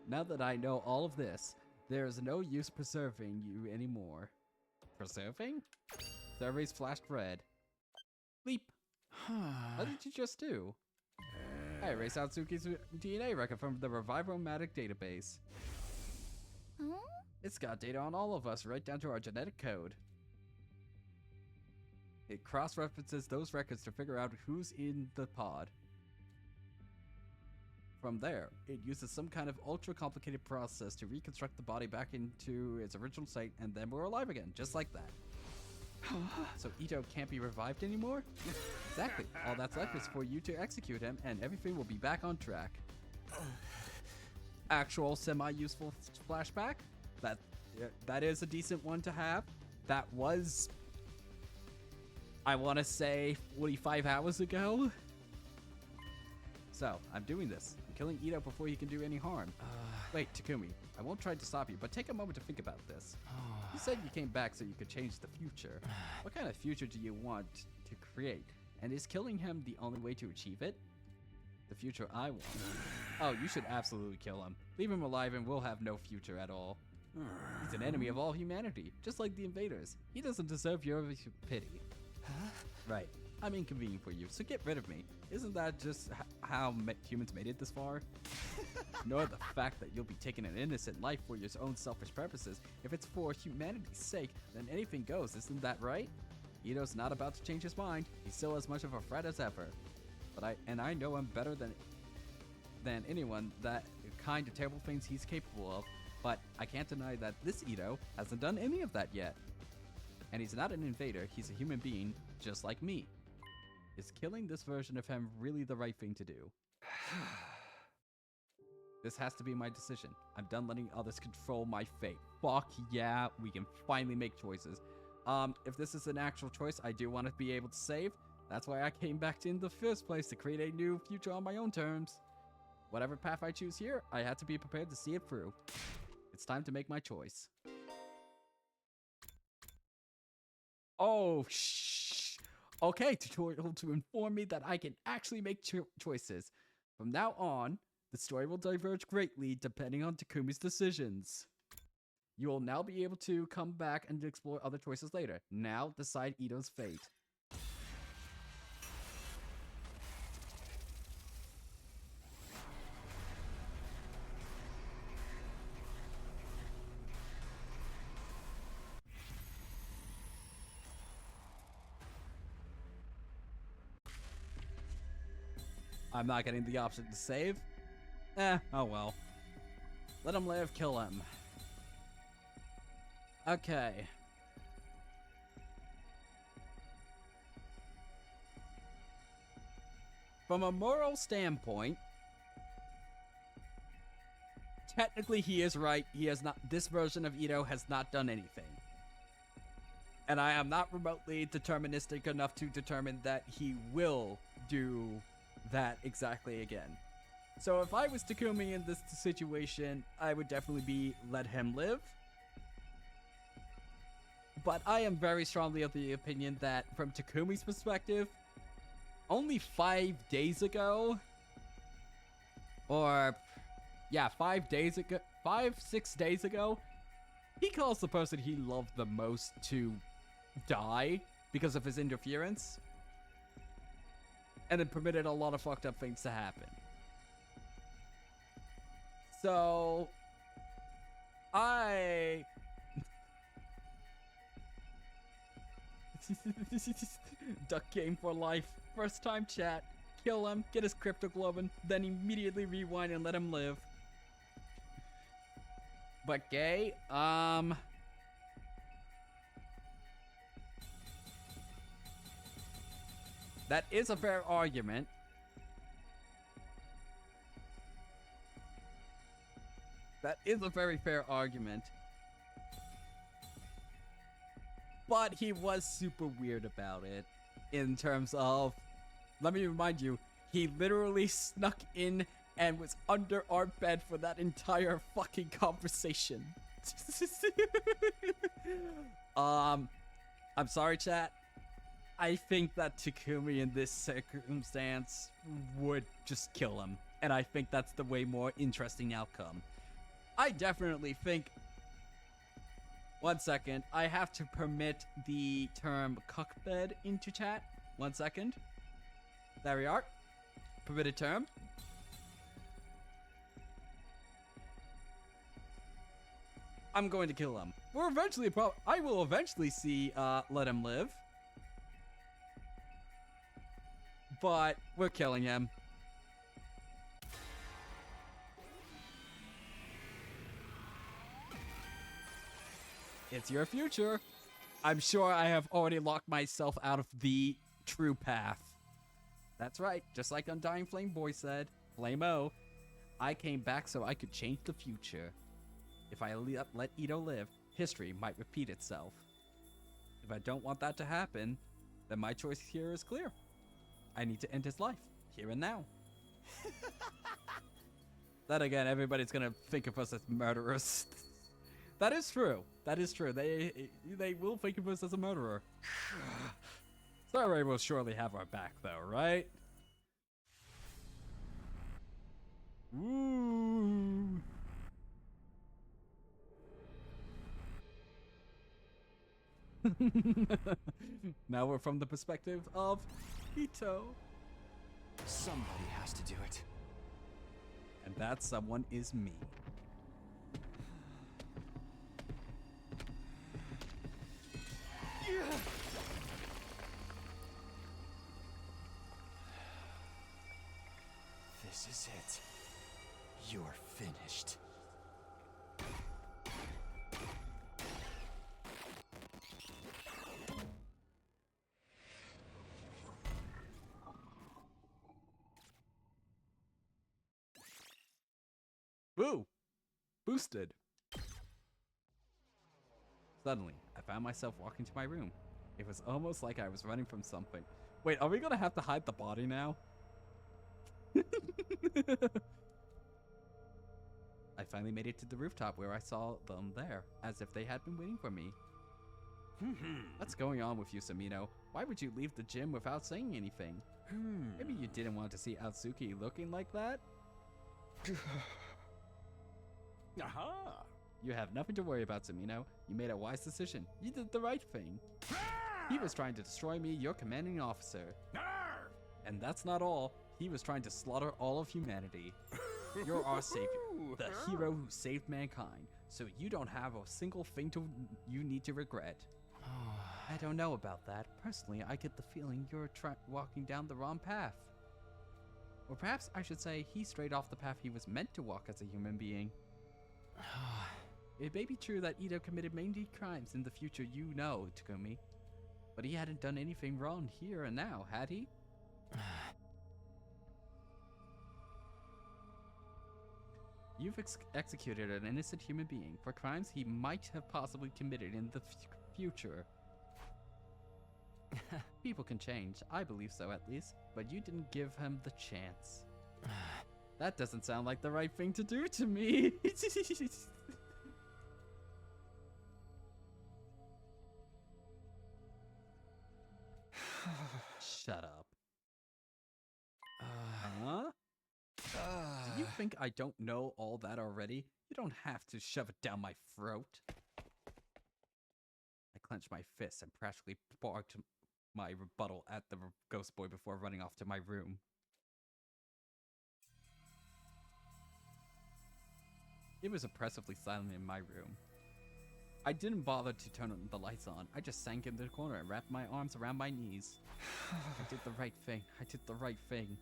Now that I know all of this, there is no use preserving you anymore. Preserving? Surveys flashed red. Leap. What did you just do? I erased Atsuki's DNA record from the Revivomatic database. Huh? It's got data on all of us, right down to our genetic code. It cross-references those records to figure out who's in the pod. From there, it uses some kind of ultra-complicated process to reconstruct the body back into its original state, and then we're alive again, just like that. So Ito can't be revived anymore? Exactly. All that's left is for you to execute him, and everything will be back on track. Actual semi-useful flashback? That is a decent one to have. That was, I want to say, 45 hours ago. So, I'm doing this. I'm killing Ito before he can do any harm. Wait, Takumi, I won't try to stop you, but take a moment to think about this. You said you came back so you could change the future. What kind of future do you want to create? And is killing him the only way to achieve it? The future I want. Oh, you should absolutely kill him. Leave him alive and we'll have no future at all. He's an enemy of all humanity, just like the invaders. He doesn't deserve your pity. Huh? Right. I'm inconvenient for you, so get rid of me. Isn't that just how humans made it this far? Nor the fact that you'll be taking an innocent life for your own selfish purposes. If it's for humanity's sake, then anything goes, isn't that right? Ito's not about to change his mind. He's still as much of a threat as ever. But I know him better than anyone that kind of terrible things he's capable of. But I can't deny that this Ito hasn't done any of that yet. And he's not an invader, he's a human being just like me. Is killing this version of him really the right thing to do? This has to be my decision. I'm done letting others control my fate. Fuck yeah, we can finally make choices. If this is an actual choice I do want to be able to save, that's why I came back in the first place, to create a new future on my own terms. Whatever path I choose here, I had to be prepared to see it through. It's time to make my choice. Oh, shh. Okay, tutorial to inform me that I can actually make choices. From now on, the story will diverge greatly depending on Takumi's decisions. You will now be able to come back and explore other choices later. Now, decide Ito's fate. I'm not getting the option to save. Oh well. Let him live, kill him. Okay. From a moral standpoint, technically he is right. He has not, this version of Ito has not done anything. And I am not remotely deterministic enough to determine that he will do that exactly again. So if I was Takumi in this situation, I would definitely be let him live. But I am very strongly of the opinion that from Takumi's perspective, only 5 days ago, or yeah, 5 days ago, 6 days ago, he calls the person he loved the most to die because of his interference, and it permitted a lot of fucked up things to happen. So, Duck game for life. First time chat. Kill him, get his cryptoglobin, then immediately rewind and let him live. But gay, that is a fair argument. That is a very fair argument. But he was super weird about it. In terms of, let me remind you, he literally snuck in and was under our bed for that entire fucking conversation. I'm sorry, chat. I think that Takumi in this circumstance would just kill him. And I think that's the way more interesting outcome. I definitely think... One second. I have to permit the term cuckbed into chat. 1 second. There we are. Permitted term. I'm going to kill him. We're eventually I will eventually see let him live. But we're killing him. It's your future. I'm sure I have already locked myself out of the true path. That's right, just like Undying Flame Boy said, Flame-O, I came back so I could change the future. If I let Ito live, history might repeat itself. If I don't want that to happen, then my choice here is clear. I need to end his life, here and now. Then again, everybody's gonna think of us as murderers. That is true. That is true. They will think of us as a murderer. Sarai will surely have our back, though, right? Ooh. Now we're from the perspective of Ito. Somebody has to do it. And that someone is me. This is it. You're finished. Boo! Boosted. Suddenly, I found myself walking to my room. It was almost like I was running from something. Wait, are we gonna have to hide the body now? I finally made it to the rooftop where I saw them there, as if they had been waiting for me. What's going on with you, Samino? Why would you leave the gym without saying anything? Maybe you didn't want to see Atsuki looking like that? Aha! You have nothing to worry about, Samino. You made a wise decision. You did the right thing. He was trying to destroy me, your commanding officer. And that's not all. He was trying to slaughter all of humanity. You're our savior, the hero who saved mankind, so you don't have a single thing you need to regret. I don't know about that. Personally, I get the feeling you're walking down the wrong path. Or perhaps I should say he strayed off the path he was meant to walk as a human being. It may be true that Ito committed many crimes in the future you know, Takumi. But he hadn't done anything wrong here and now, had he? You've executed an innocent human being for crimes he might have possibly committed in the future. People can change, I believe so at least, but you didn't give him the chance. That doesn't sound like the right thing to do to me. Shut up. Huh? Do you think I don't know all that already? You don't have to shove it down my throat. I clenched my fists and practically barked my rebuttal at the ghost boy before running off to my room. It was oppressively silent in my room. I didn't bother to turn the lights on. I just sank in the corner and wrapped my arms around my knees. I did the right thing. I did the right thing.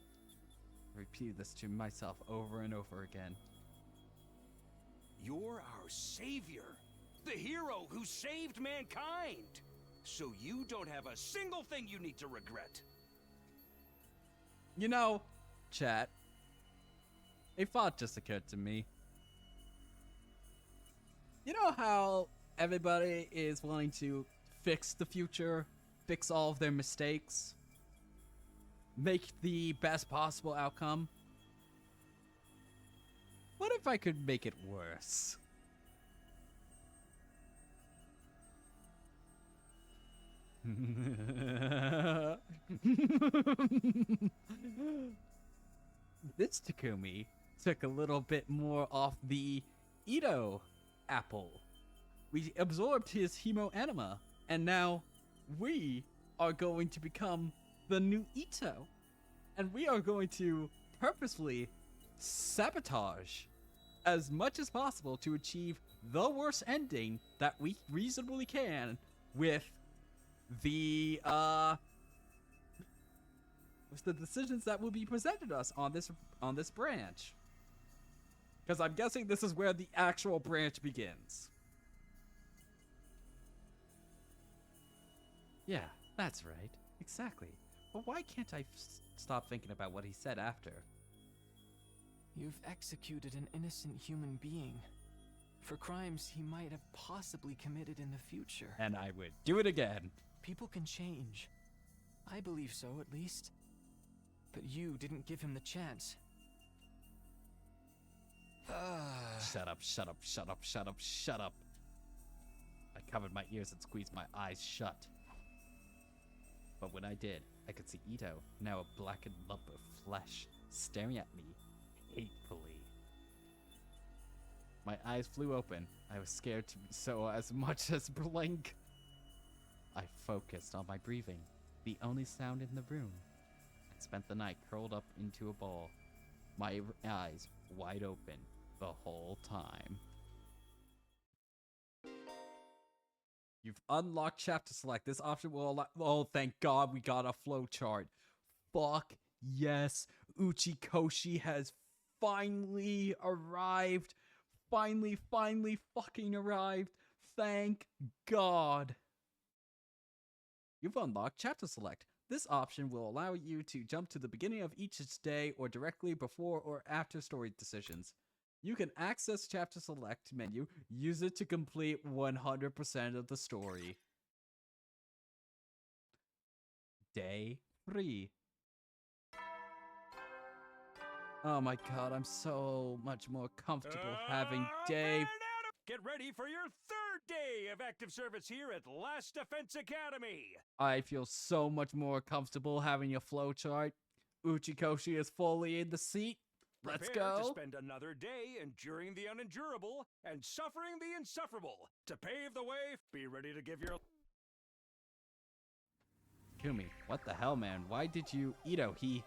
I repeated this to myself over and over again. You're our savior, the hero who saved mankind. So you don't have a single thing you need to regret. You know, chat, a thought just occurred to me. You know how everybody is wanting to fix the future, fix all of their mistakes, make the best possible outcome? What if I could make it worse? This Takumi took a little bit more off the Ito apple. We absorbed his hemo anima, and now we are going to become the new Ito. And we are going to purposefully sabotage as much as possible to achieve the worst ending that we reasonably can with the decisions that will be presented us on this branch. Because I'm guessing this is where the actual branch begins. Yeah, that's right. Exactly. But why can't I stop thinking about what he said after? You've executed an innocent human being for crimes he might have possibly committed in the future. And I would do it again. People can change. I believe so, at least. But you didn't give him the chance. Shut up, shut up, shut up, shut up, shut up. I covered my ears and squeezed my eyes shut. But when I did, I could see Ito, now a blackened lump of flesh, staring at me hatefully. My eyes flew open. I was scared to so as much as blink. I focused on my breathing, the only sound in the room, and spent the night curled up into a ball, my eyes wide open the whole time. You've unlocked chapter select. This option will allow. Oh, thank God we got a flowchart. Fuck yes. Uchikoshi has finally arrived. Finally fucking arrived. Thank God. You've unlocked chapter select. This option will allow you to jump to the beginning of each day or directly before or after story decisions. You can access chapter select menu, use it to complete 100% of the story. Day 3. Oh my God, I'm so much more comfortable having day. Get ready for your third day of active service here at Last Defense Academy. I feel so much more comfortable having a flowchart. Uchikoshi is fully in the seat. Let's Prepare go. to spend another day enduring the unendurable and suffering the insufferable. To pave the way, be ready to give your... Kumi, what the hell, man? Why did you... Ito, he...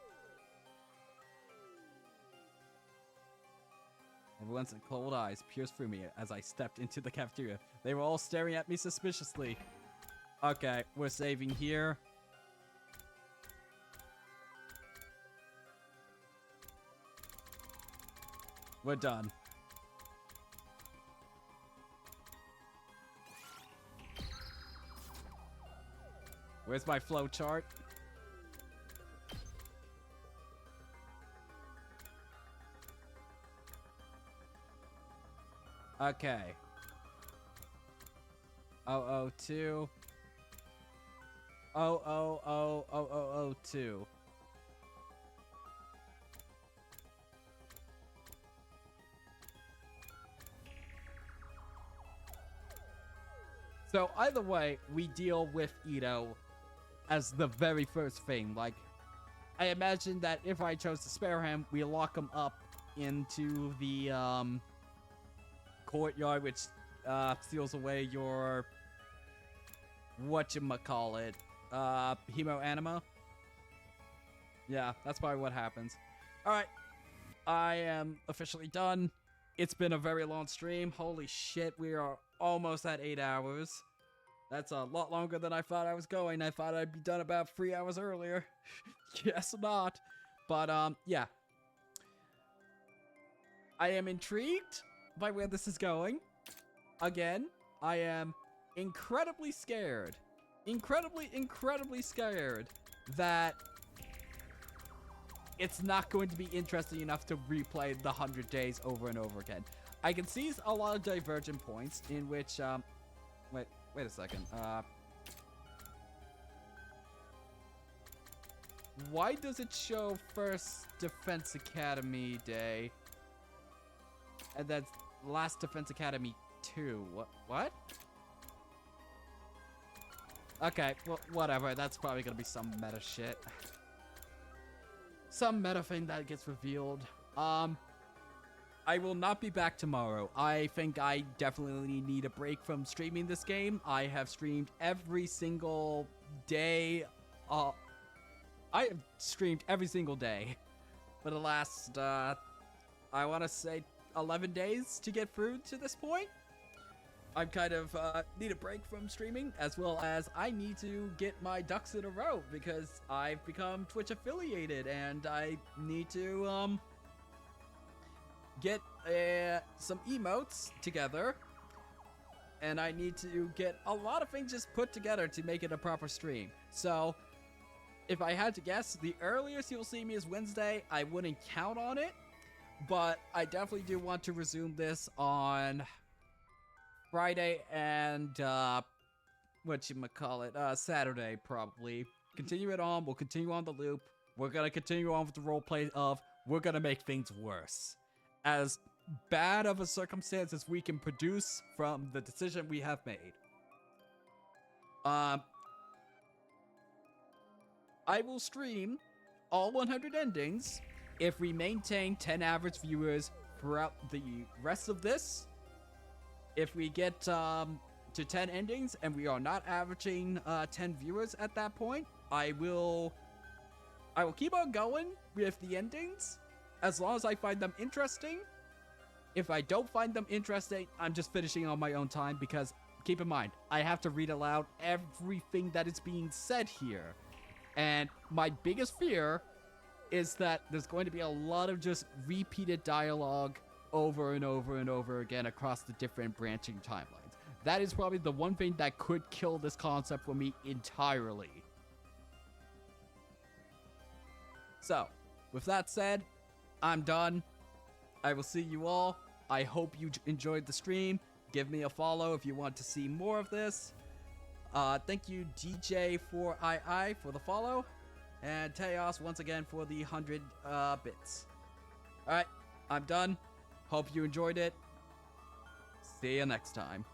Everyone's cold eyes pierced through me as I stepped into the cafeteria. They were all staring at me suspiciously. Okay, we're saving here. We're done. Where's my flow chart? Okay. 002. 0000002. So either way, we deal with Ito as the very first thing. Like, I imagine that if I chose to spare him, we lock him up into the courtyard, which steals away your whatchamacallit, hemo anima. Yeah, that's probably what happens. Alright, I am officially done. It's been a very long stream. Holy shit, we are almost at 8 hours. That's a lot longer than I thought I was going. I thought I'd be done about 3 hours earlier. Guess not. But, yeah. I am intrigued by where this is going. Again, I am incredibly scared. Incredibly scared that it's not going to be interesting enough to replay the 100 days over and over again. I can see a lot of divergent points in which, wait a second. Why does it show First Defense Academy Day and then Last Defense Academy 2? What? Okay, well, whatever. That's probably gonna be some meta shit. Some meta thing that gets revealed. I will not be back tomorrow. I think I definitely need a break from streaming this game. I have streamed every single day. I have streamed every single day for the last, I want to say 11 days to get through to this point. I kind of need a break from streaming, as well as I need to get my ducks in a row because I've become Twitch affiliated and I need to get some emotes together, and I need to get a lot of things just put together to make it a proper stream. So if I had to guess, the earliest you'll see me is Wednesday. I wouldn't count on it, but I definitely do want to resume this on Friday and Saturday probably. Continue it on. We'll continue on the loop. We're gonna continue on with the roleplay of we're gonna make things worse. As bad of a circumstance as we can produce from the decision we have made. I will stream all 100 endings if we maintain 10 average viewers throughout the rest of this if we get to 10 endings and we are not averaging 10 viewers at that point, I will keep on going with the endings as long as I find them interesting. If I don't find them interesting, I'm just finishing on my own time, because keep in mind, I have to read aloud everything that is being said here. And my biggest fear is that there's going to be a lot of just repeated dialogue over and over and over again across the different branching timelines. That is probably the one thing that could kill this concept for me entirely. So, with that said, I'm done. I will see you all. I hope you enjoyed the stream. Give me a follow if you want to see more of this. Thank you, DJ4II, for the follow. And Teos, once again, for the 100 bits. Alright, I'm done. Hope you enjoyed it. See you next time.